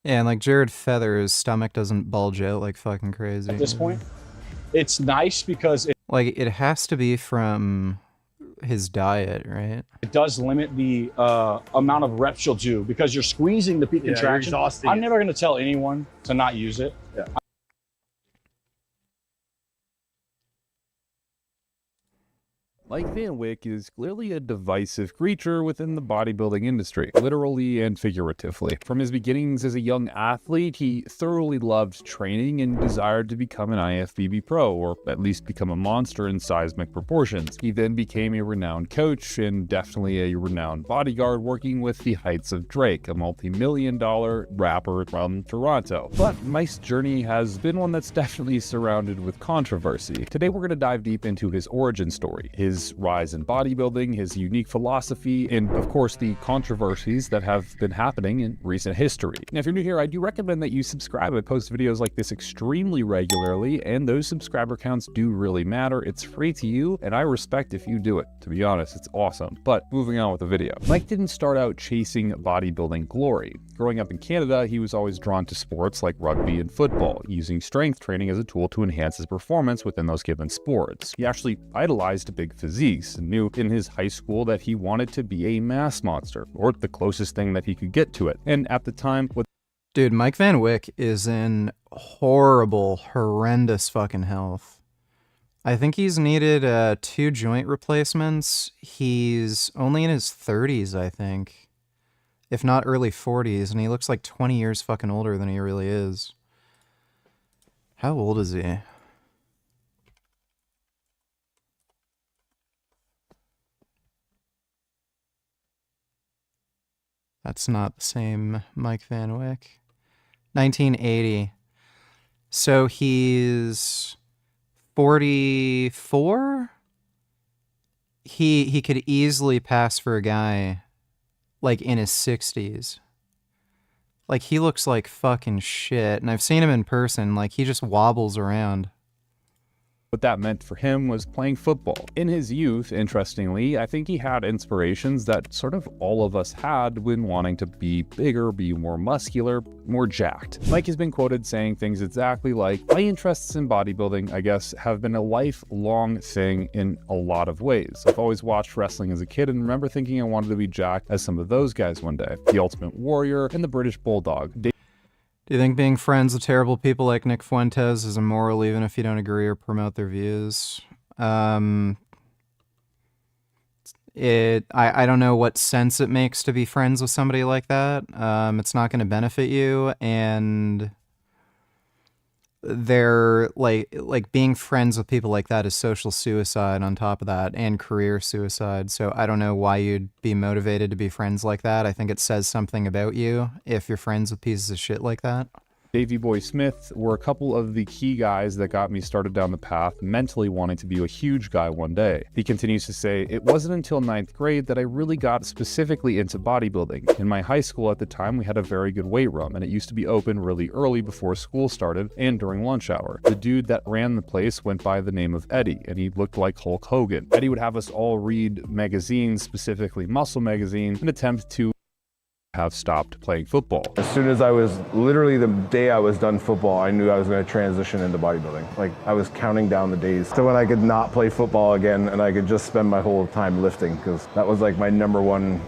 Yeah, and like Jared Feather, his stomach doesn't bulge out like fucking crazy. At this point, it's nice because like it has to be from his diet, right? it does limit the amount of reps you'll do because you're squeezing the peak Yeah, you're contraction. exhausting I'm it. never going to tell anyone to not use it. Yeah. Mike Van Wyck is clearly a divisive creature within the bodybuilding industry, literally and figuratively. From his beginnings as a young athlete, he thoroughly loved training and desired to become an IFBB pro, or at least become a monster in seismic proportions. He then became a renowned coach and definitely a renowned bodyguard, working with the heights of Drake, a multi-million-dollar rapper from Toronto. But Mike's journey has been one that's definitely surrounded with controversy. Today we're going to dive deep into his origin story, his his rise in bodybuilding, his unique philosophy, and of course the controversies that have been happening in recent history. Now, if you're new here, I do recommend that you subscribe. I post videos like this extremely regularly, and those subscriber counts do really matter. It's free to you, and I respect if you do it. To be honest, it's awesome. But moving on with the video. Mike didn't start out chasing bodybuilding glory. Growing up in Canada, he was always drawn to sports like rugby and football, using strength training as a tool to enhance his performance within those given sports. He actually idolized big physiques and knew in his high school that he wanted to be a mass monster, or the closest thing that he could get to it. And at the time, with Dude, Mike Van Wyck is in horrible, horrendous fucking health. I think he's needed 2 joint replacements. He's only in his 30s, I think. If not early 40s, and he looks like 20 years fucking older than he really is. How old is he? That's not the same Mike Van Wyck. 1980. So he's 44? He could easily pass for a guy like in his 60s. Like, he looks like fucking shit, and I've seen him in person. Like, he just wobbles around. what that meant for him was playing football. In his youth, interestingly, I think he had inspirations that sort of all of us had when wanting to be bigger, be more muscular, more jacked. Mike has been quoted saying things exactly like, "My interests in bodybuilding, I guess, have been a lifelong thing in a lot of ways. I've always watched wrestling as a kid and remember thinking I wanted to be jacked as some of those guys one day. The Ultimate Warrior and the British Bulldog." Do you think being friends with terrible people like Nick Fuentes is immoral even if you don't agree or promote their views? I don't know what sense it makes to be friends with somebody like that. It's not going to benefit you, and they're like being friends with people like that is social suicide on top of that, and career suicide. So I don't know why you'd be motivated to be friends like that. I think it says something about you if you're friends with pieces of shit like that. Davey Boy Smith were a couple of the key guys that got me started down the path, mentally wanting to be a huge guy one day. He continues to say, "It wasn't until 9th grade that I really got specifically into bodybuilding. In my high school at the time, we had a very good weight room, and it used to be open really early before school started and during lunch hour. The dude that ran the place went by the name of Eddie, and he looked like Hulk Hogan. Eddie would have us all read magazines, specifically Muscle Magazine, in an attempt to have stopped playing football. As soon as I was, literally the day I was done football, I knew I was going to transition into bodybuilding. Like, I was counting down the days to when I could not play football again and I could just spend my whole time lifting, because that was like my number one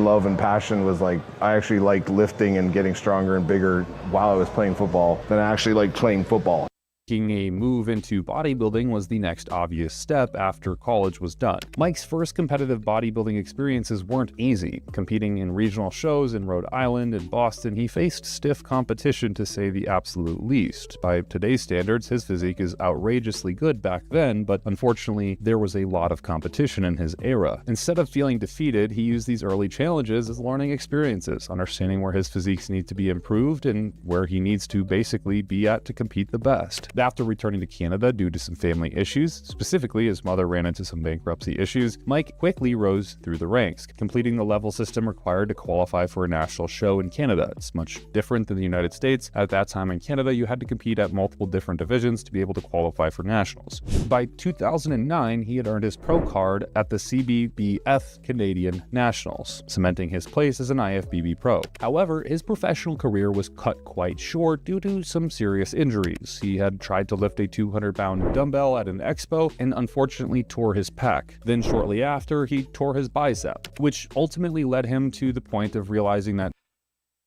love and passion. Was like, I actually liked lifting and getting stronger and bigger while I was playing football than I actually liked playing football. Making a move into bodybuilding was the next obvious step after college was done. Mike's first competitive bodybuilding experiences weren't easy. Competing in regional shows in Rhode Island and Boston, he faced stiff competition to say the absolute least. By today's standards, his physique is outrageously good back then, but unfortunately, there was a lot of competition in his era. Instead of feeling defeated, he used these early challenges as learning experiences, understanding where his physiques need to be improved and where he needs to basically be at to compete the best. After returning to Canada due to some family issues, specifically his mother ran into some bankruptcy issues, Mike quickly rose through the ranks, completing the level system required to qualify for a national show in Canada. It's much different than the United States. At that time in Canada, you had to compete at multiple different divisions to be able to qualify for nationals. By 2009, he had earned his pro card at the CBBF Canadian Nationals, cementing his place as an IFBB pro. However, his professional career was cut quite short due to some serious injuries. He had tried to lift a 200-pound dumbbell at an expo and unfortunately tore his pec. Then shortly after, he tore his bicep, which ultimately led him to the point of realizing that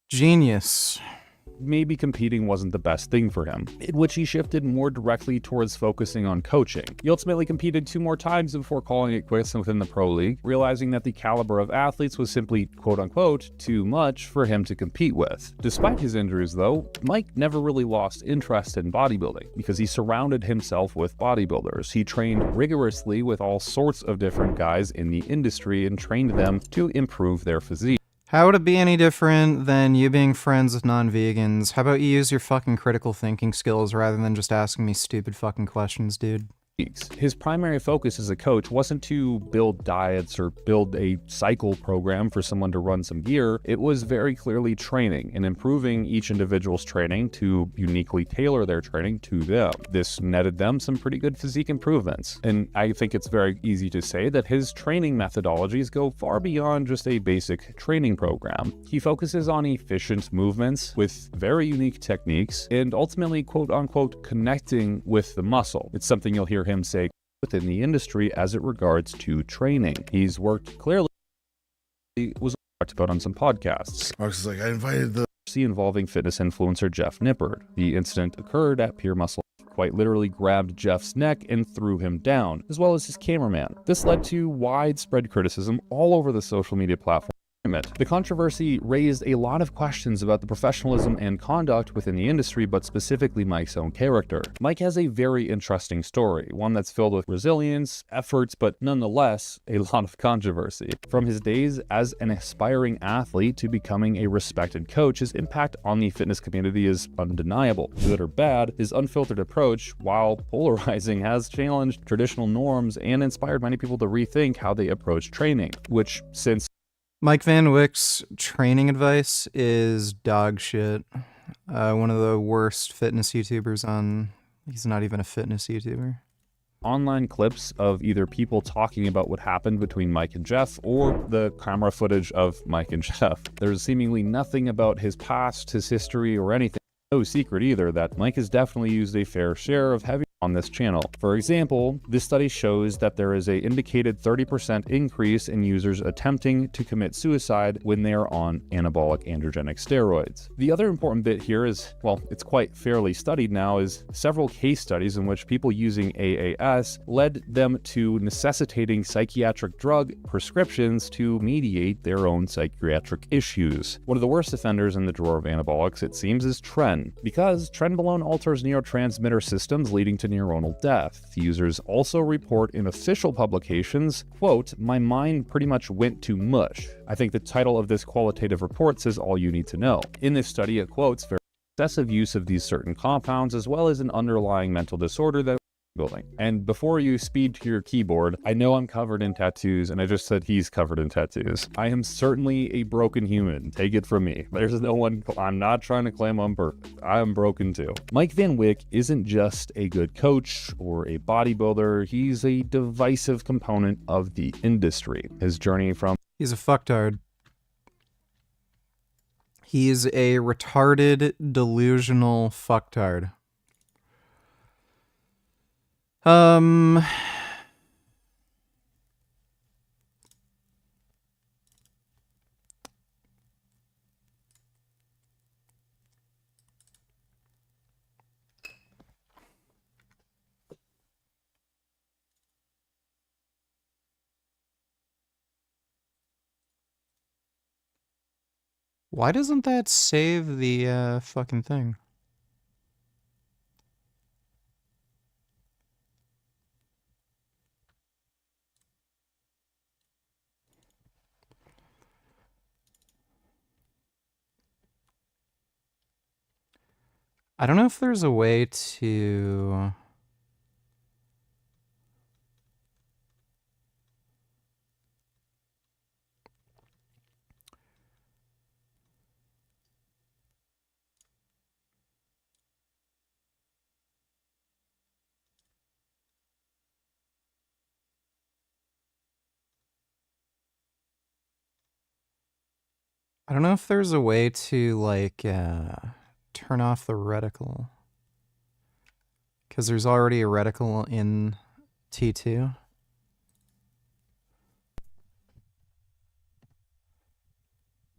genius. Maybe competing wasn't the best thing for him, in which he shifted more directly towards focusing on coaching. He ultimately competed 2 more times before calling it quits within the pro league, realizing that the caliber of athletes was simply quote-unquote too much for him to compete with. Despite his injuries though, Mike never really lost interest in bodybuilding because he surrounded himself with bodybuilders. He trained rigorously with all sorts of different guys in the industry and trained them to improve their physique. How would it be any different than you being friends with non-vegans? How about you use your fucking critical thinking skills rather than just asking me stupid fucking questions, dude? His primary focus as a coach wasn't to build diets or build a cycle program for someone to run some gear. It was very clearly training and improving each individual's training to uniquely tailor their training to them. This netted them some pretty good physique improvements. And I think it's very easy to say that his training methodologies go far beyond just a basic training program. He focuses on efficient movements with very unique techniques and ultimately, quote unquote, connecting with the muscle. It's something you'll hear him say within the industry as it regards to training. He's worked clearly, was talked about on some podcasts. Mark's is like, I invited the involving fitness influencer Jeff Nippard. The incident occurred at Pure Muscle, quite literally grabbed Jeff's neck and threw him down, as well as his cameraman. This led to widespread criticism all over the social media platform. The controversy raised a lot of questions about the professionalism and conduct within the industry, but specifically Mike's own character. Mike has a very interesting story, one that's filled with resilience, efforts, but nonetheless, a lot of controversy. From his days as an aspiring athlete to becoming a respected coach, his impact on the fitness community is undeniable. Good or bad, his unfiltered approach, while polarizing, has challenged traditional norms and inspired many people to rethink how they approach training, which, since Mike Van Wyck's training advice is dog shit. One of the worst fitness YouTubers on... He's not even a fitness YouTuber. Online clips of either people talking about what happened between Mike and Jeff or the camera footage of Mike and Jeff. There's seemingly nothing about his past, his history, or anything. No secret either that Mike has definitely used a fair share of heavy on this channel. For example, this study shows that there is an indicated 30% increase in users attempting to commit suicide when they are on anabolic androgenic steroids. The other important bit here is, well, it's quite fairly studied now, is several case studies in which people using AAS led them to necessitating psychiatric drug prescriptions to mediate their own psychiatric issues. One of the worst offenders in the drawer of anabolics, it seems, is tren, because trenbolone alters neurotransmitter systems leading to neuronal death. Users also report in official publications, quote, "My mind pretty much went to mush." I think the title of this qualitative report says all you need to know. In this study, it quotes very excessive use of these certain compounds as well as an underlying mental disorder that building. And before you speed to your keyboard, I know I'm covered in tattoos, and I just said he's covered in tattoos. I am certainly a broken human. Take it from me. There's no one, I'm not trying to claim I'm perfect. I am broken too. Mike Van Wyck isn't just a good coach or a bodybuilder. He's a divisive component of the industry. His journey from... He's a fucktard. He's a retarded, delusional fucktard. Why doesn't that save the fucking thing? I don't know if there's a way to... I don't know if there's a way to, like, turn off the reticle. Because there's already a reticle in T2.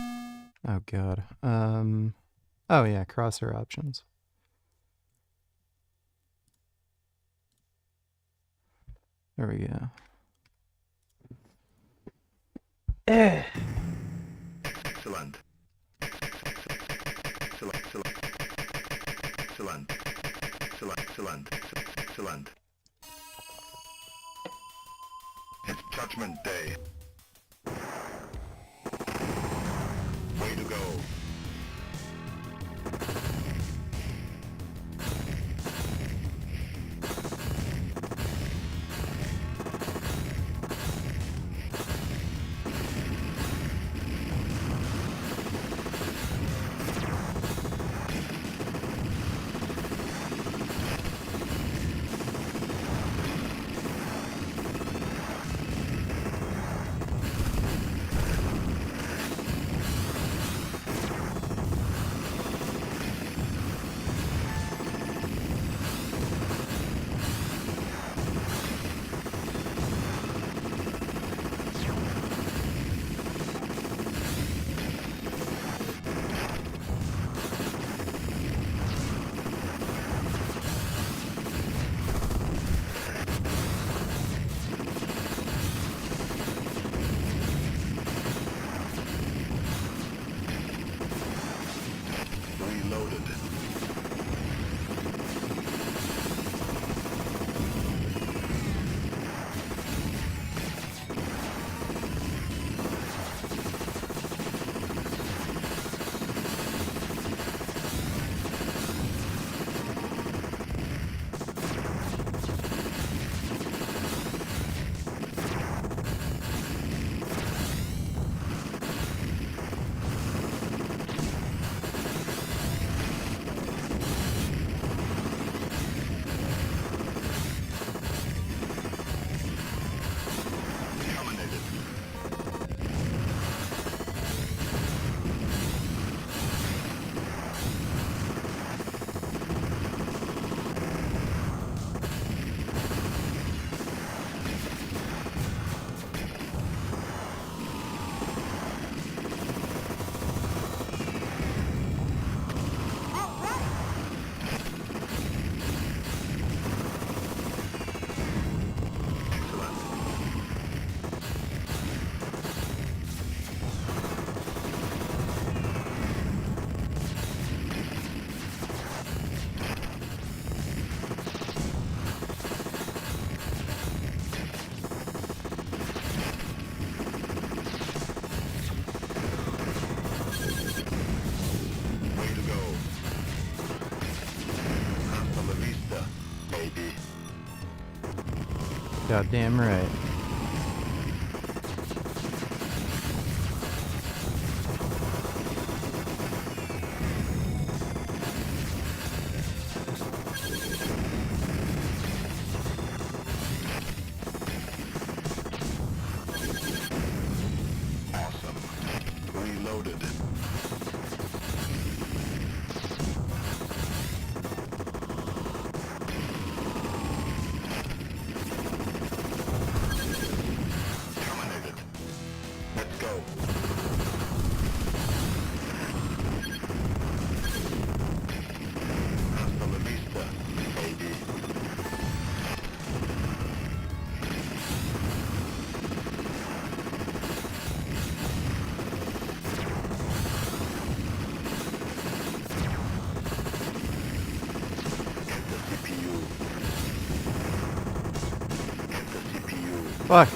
Oh, God. Oh, yeah, crosshair options. There we go. Excellent. Excellent. It's Judgment Day. Way to go. Reloaded. Goddamn right. Reloaded. Terminated. Let's go. Hasta la vista, baby. Fuck.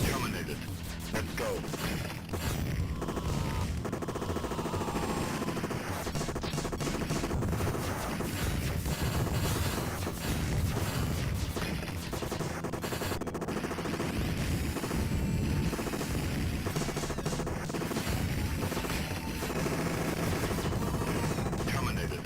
Terminated. Let's go. Terminated.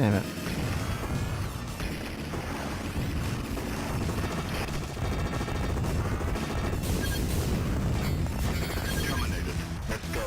Damn it. Let's go.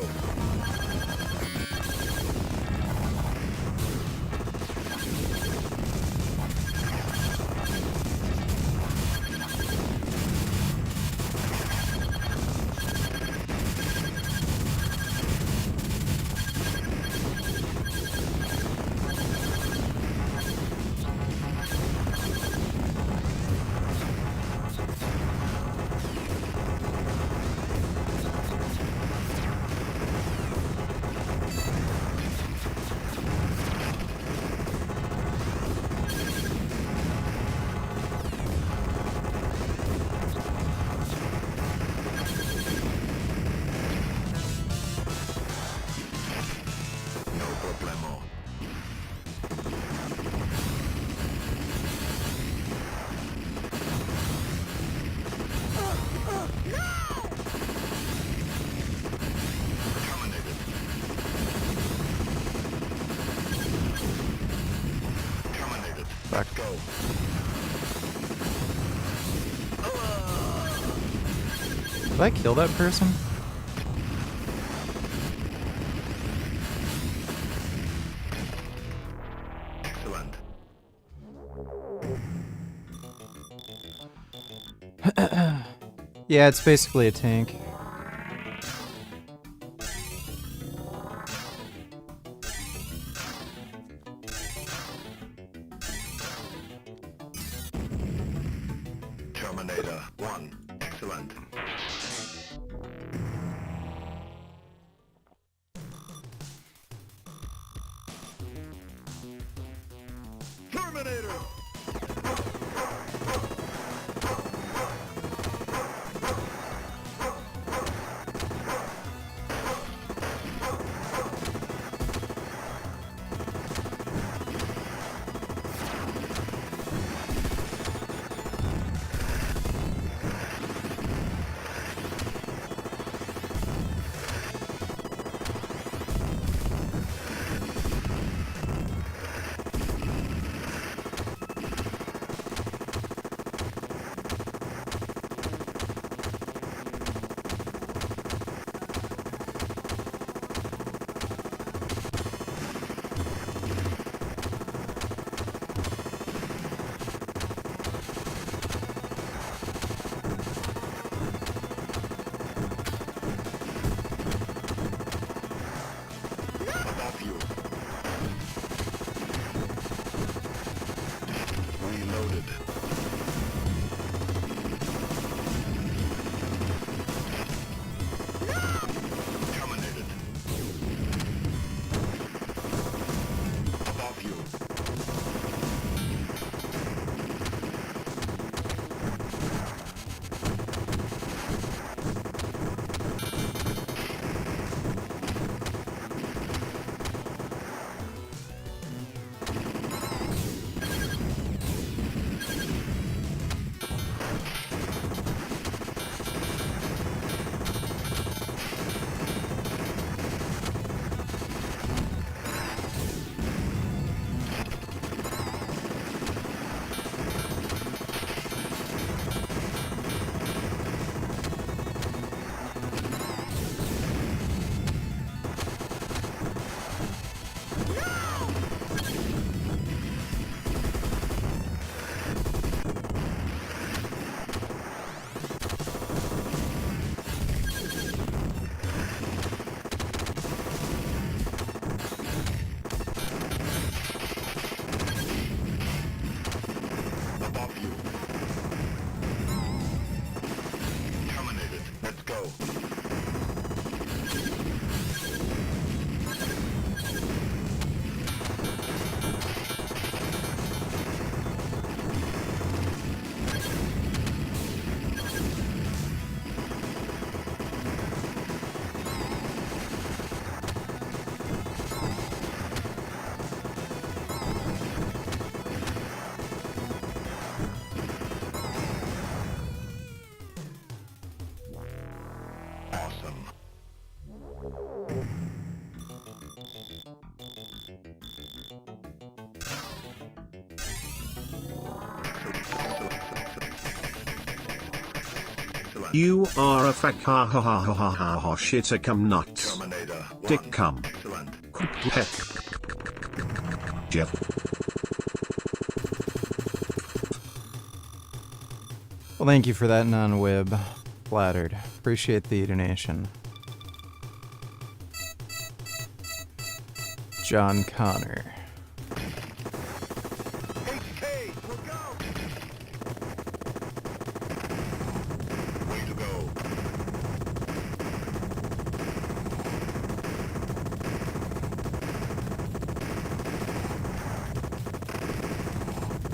No problemo. Terminated. Let's go. Did I kill that person? Excellent. Yeah, it's basically a tank. Terminator 1. Excellent. Terminator! Above you. Reloaded. Terminated. Above you. You are a fuck ha ha ha ha ha ha ha shitter cum nuts. Dick cum. Heck. Jeff. Well, thank you for that non-wib. Flattered. Appreciate the donation. John Connor.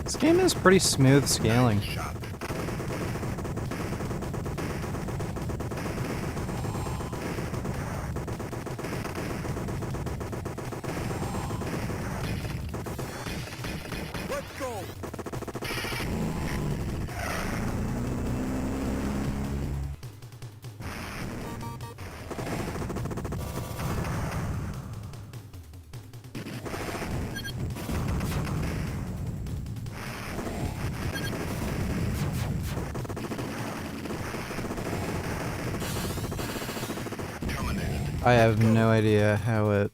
This game has pretty smooth scaling. I have no idea how it...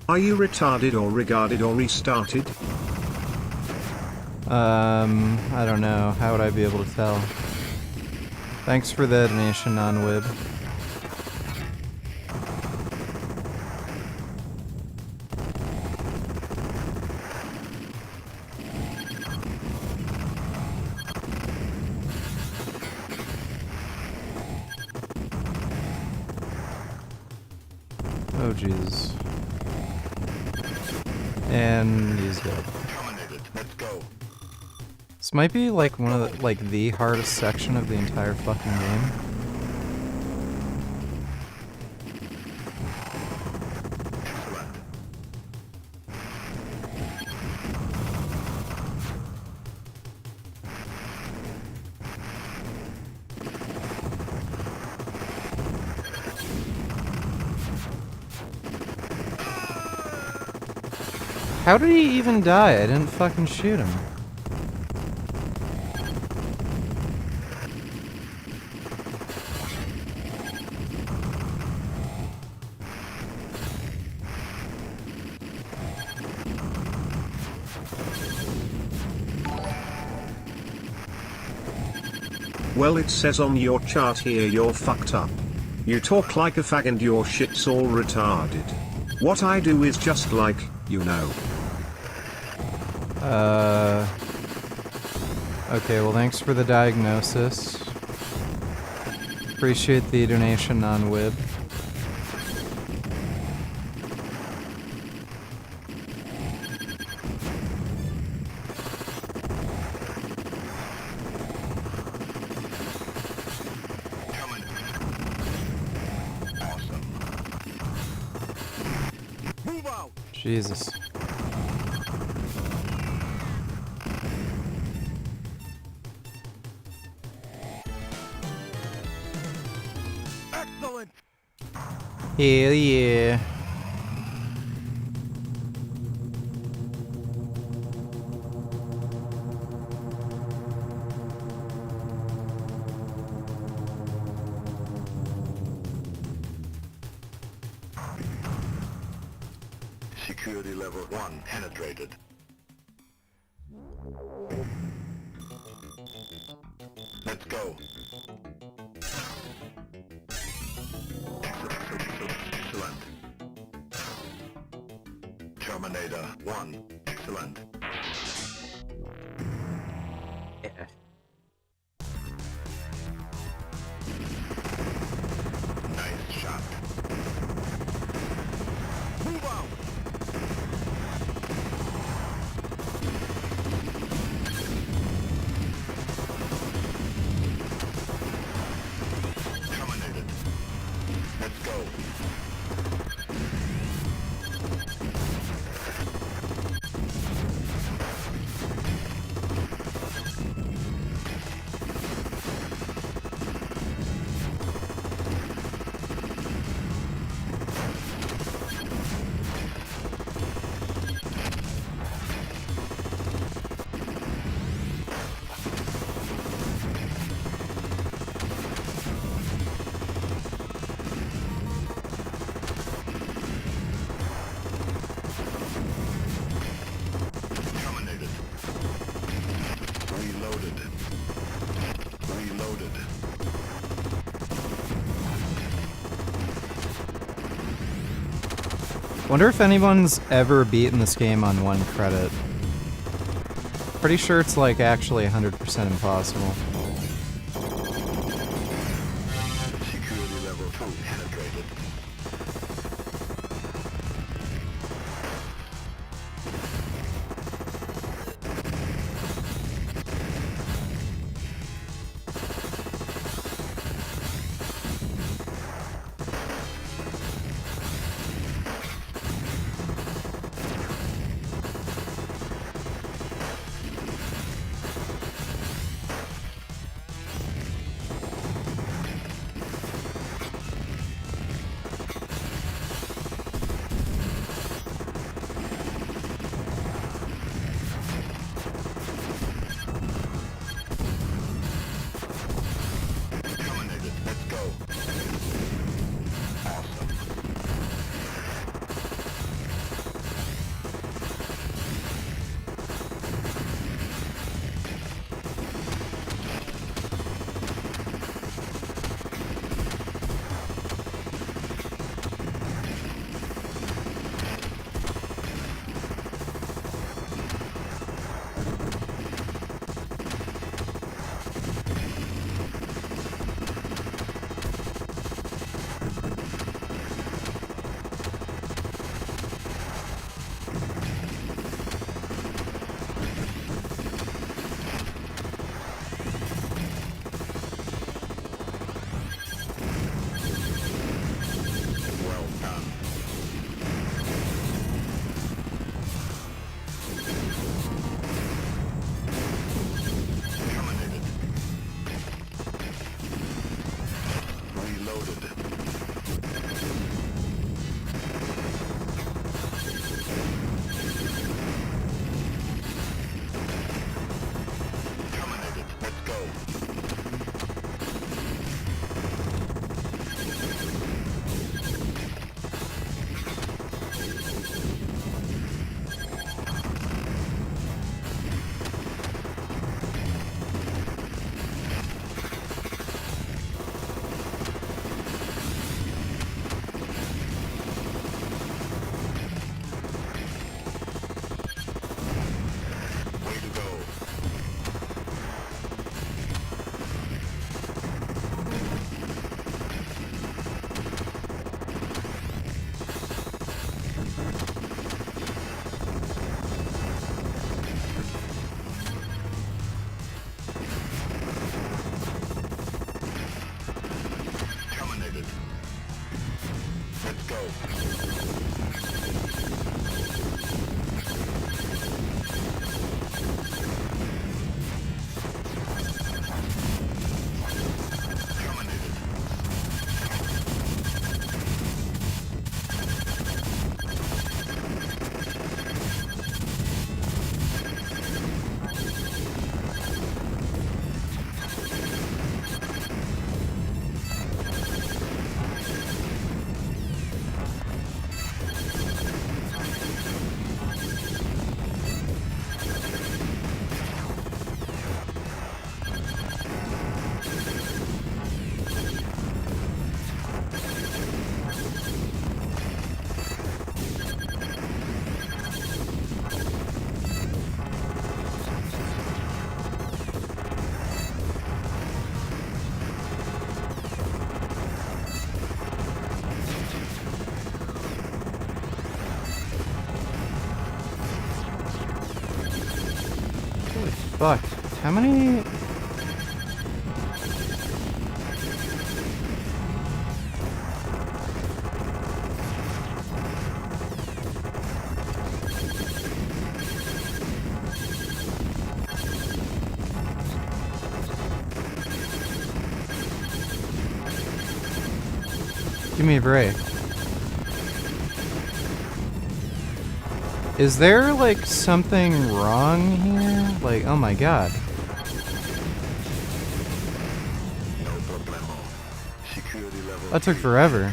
Are you retarded or regarded or restarted? I don't know. How would I be able to tell? Thanks for the donation, non-wib. Oh, Jesus. And he's dead. This might be like one of the hardest section of the entire fucking game. How did he even die? I didn't fucking shoot him. Well, it says on your chart here you're fucked up. You talk like a fag and your shit's all retarded. What I do is just like, you know. Okay, well thanks for the diagnosis. Appreciate the donation, non-wib. Jesus. Excellent. Hell yeah. Security level 1 penetrated. Let's go. Excellent. Terminator 1. Excellent. Yeah. Nice shot. Move out. Terminated. Let's go. Reloaded. Reloaded. Wonder if anyone's ever beaten this game on 1 credit. Pretty sure it's like actually 100% impossible. Security level 2 penetrated. Fuck. How many... Give me a break. Is there, like, something wrong here? Like, oh my god. That took forever.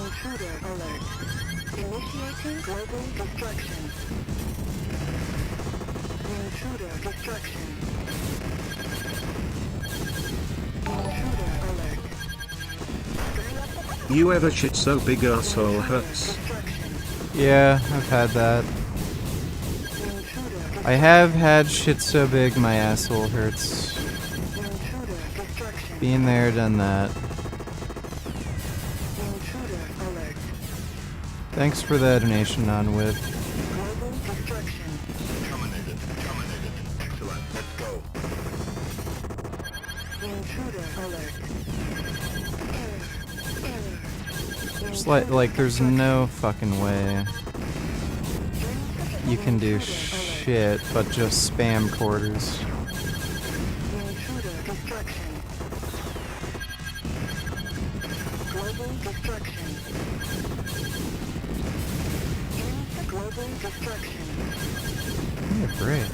Intruder alert. Initiating global destruction. Intruder destruction. Intruder alert. You ever shit so big asshole hurts? Yeah, I've had that. I have had shit so big my asshole hurts. Been there, done that. Thanks for the donation, non-whip. Just like there's no fucking way you can do shit but just spam quarters. Yeah, great.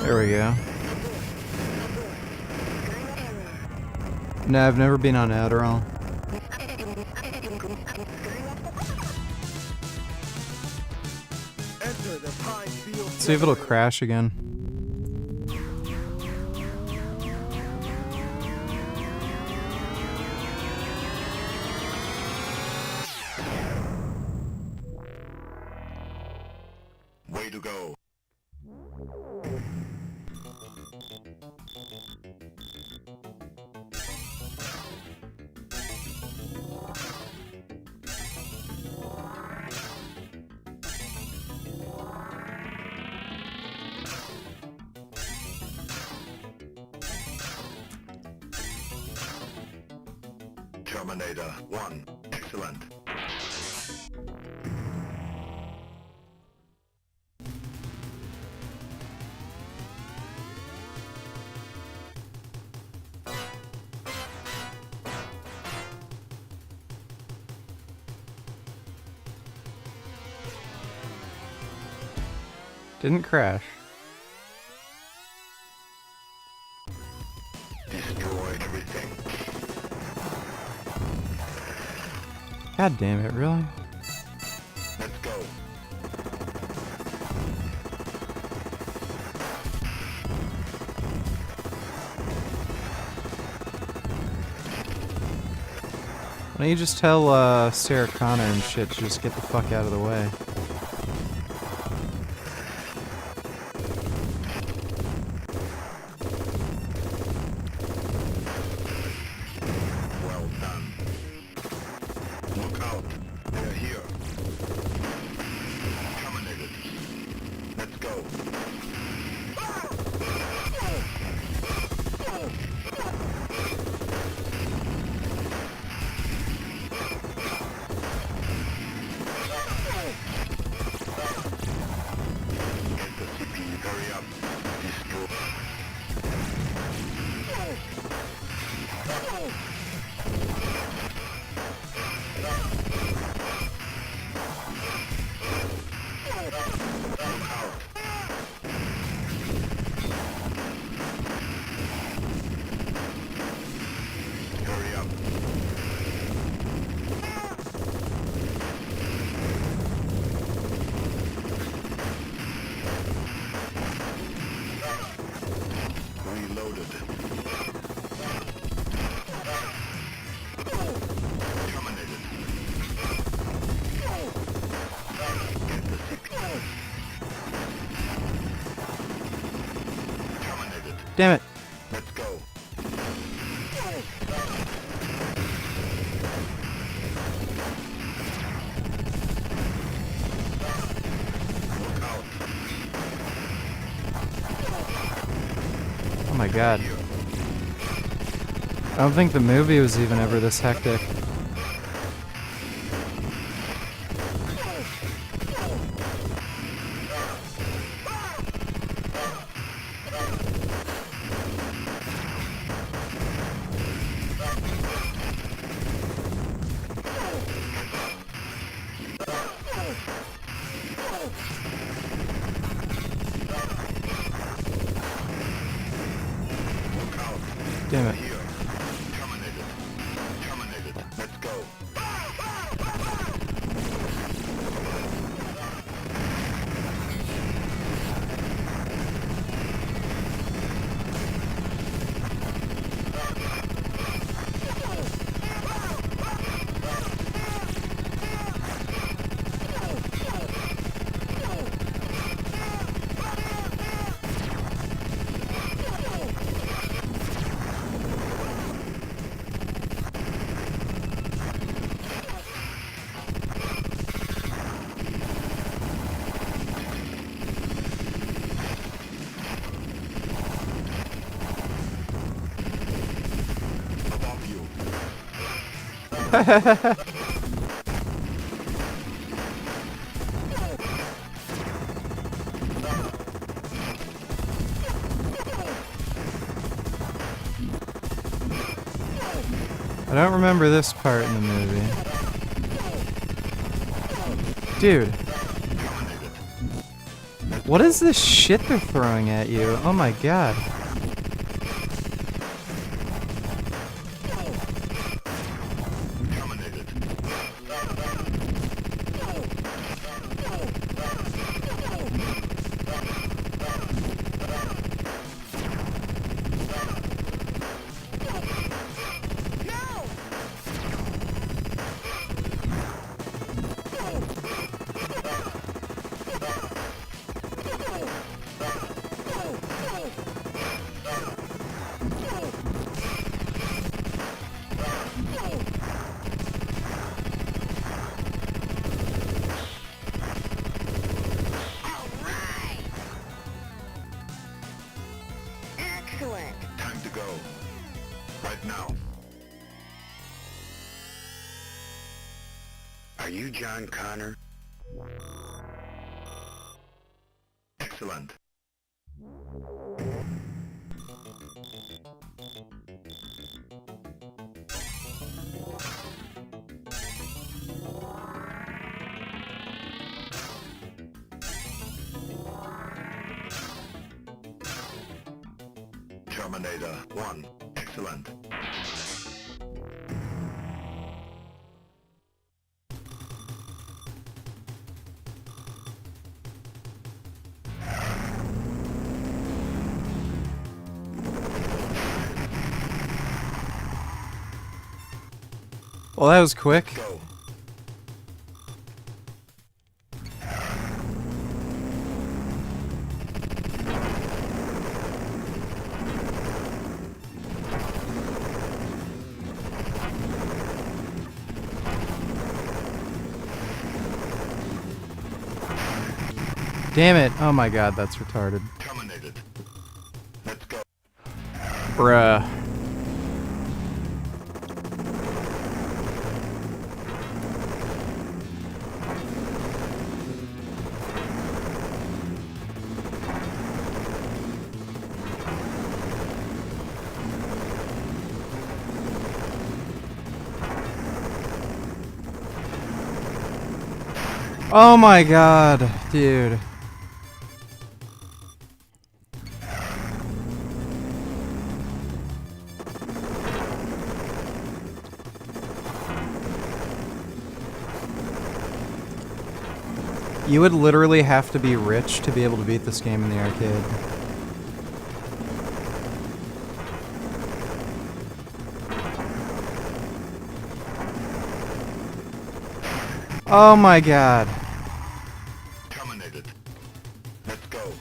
There we go. No, I've never been on Adderall. Let's see if it'll crash again. Way to go. Terminator 1. Excellent. Didn't crash. Destroy everything. God damn it, really? Let's go. Why don't you just tell Sarah Connor and shit to just get the fuck out of the way? Well done. Look out. They're here. Terminated. Let's go. Reloaded. Terminated. Get the sick. Terminated. Damn it. Let's go. Oh my god. I don't think the movie was even ever this hectic. Damn it. Let's go. I don't remember this part in the movie. Dude. What is this shit they're throwing at you? Oh my god. Time to go. Right now. Are you John Connor? Excellent. Terminator 1. Excellent. Well, that was quick. Go. Damn it. Oh my god, that's retarded. Terminated. Let's go. Bruh. Oh my god, dude. You would literally have to be rich to be able to beat this game in the arcade. Oh my god. Terminated. Let's go.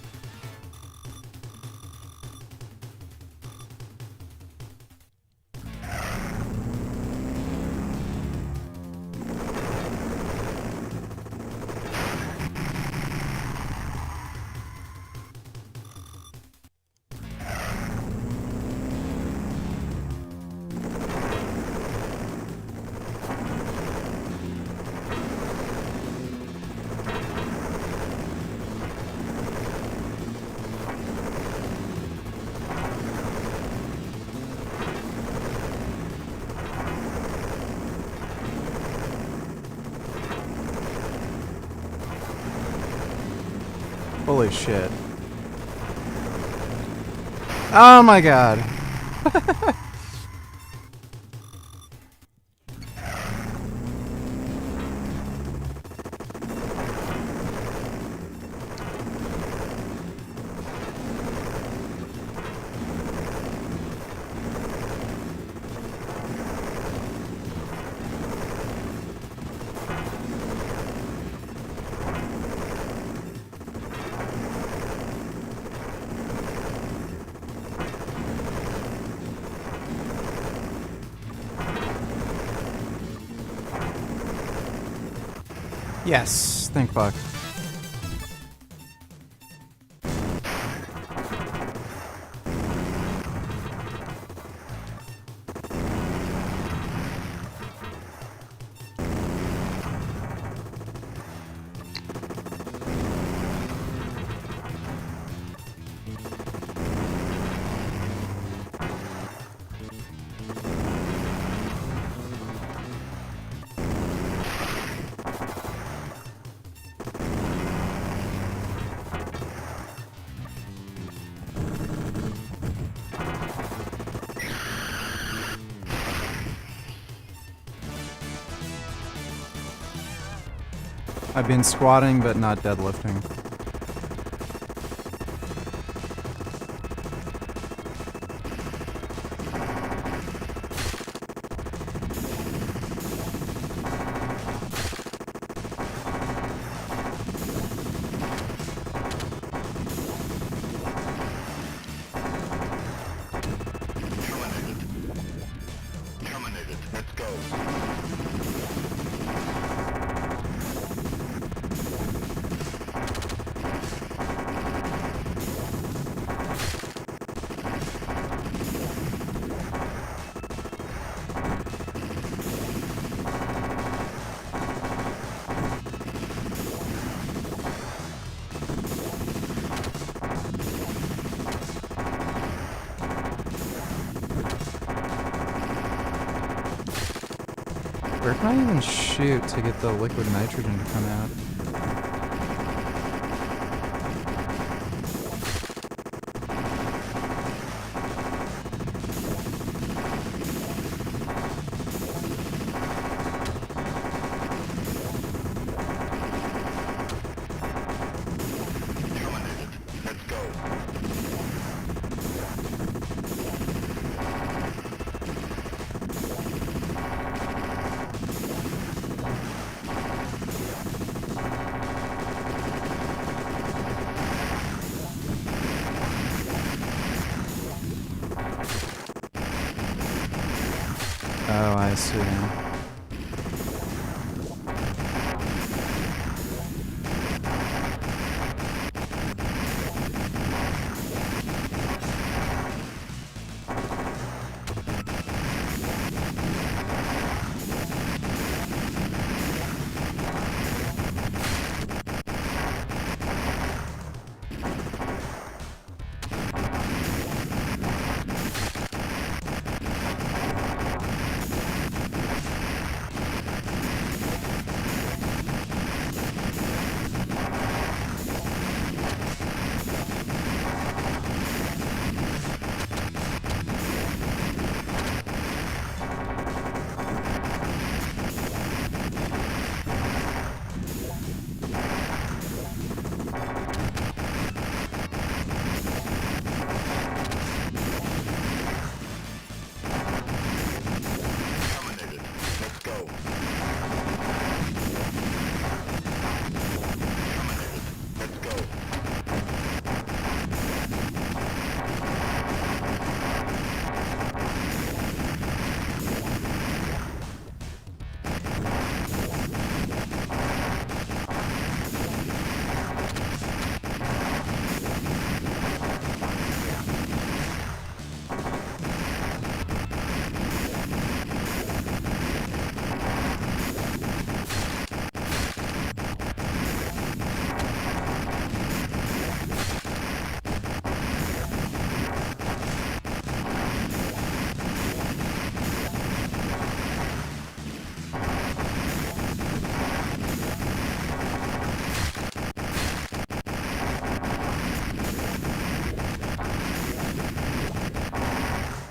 Holy shit. Oh my god. Yes, thank fuck. I've been squatting but not deadlifting. Terminated. Let's go. Where can I even shoot to get the liquid nitrogen to come out? Let's go. Oh, I see.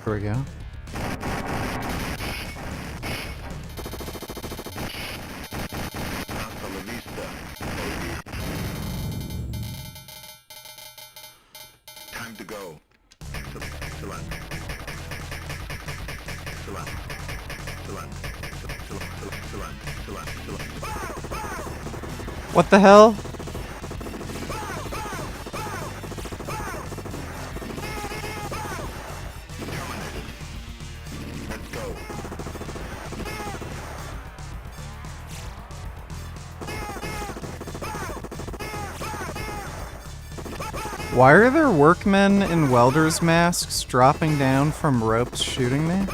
There we go. Hasta la vista, baby. Time to go. Excellent. Excellent. Excellent. Excellent. Excellent. Excellent. What the hell? Let's go. Why are there workmen in welders' masks dropping down from ropes shooting me?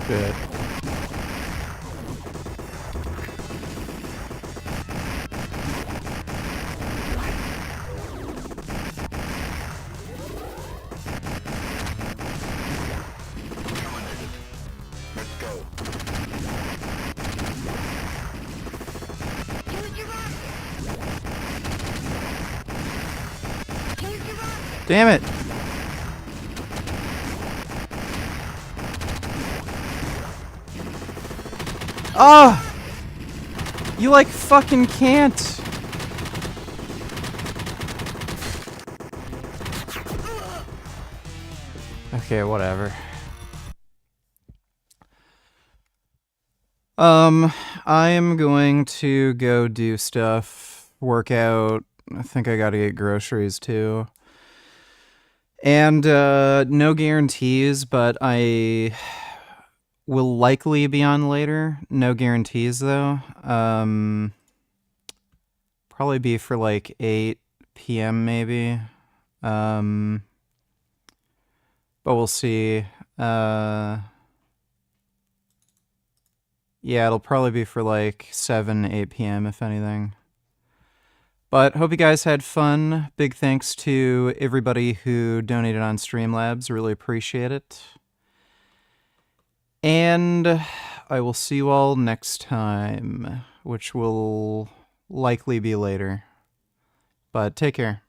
Good. Let's go. Damn it! Oh! You like fucking can't. Okay, whatever. I am going to go do stuff, work out. I think I gotta get groceries too. And, no guarantees, but I will likely be on later. No guarantees, though. Probably be for, like, 8 p.m., maybe. But we'll see. Yeah, it'll probably be for, like, 7, 8 p.m., if anything. But hope you guys had fun. Big thanks to everybody who donated on Streamlabs. Really appreciate it. And I will see you all next time, which will likely be later. But take care.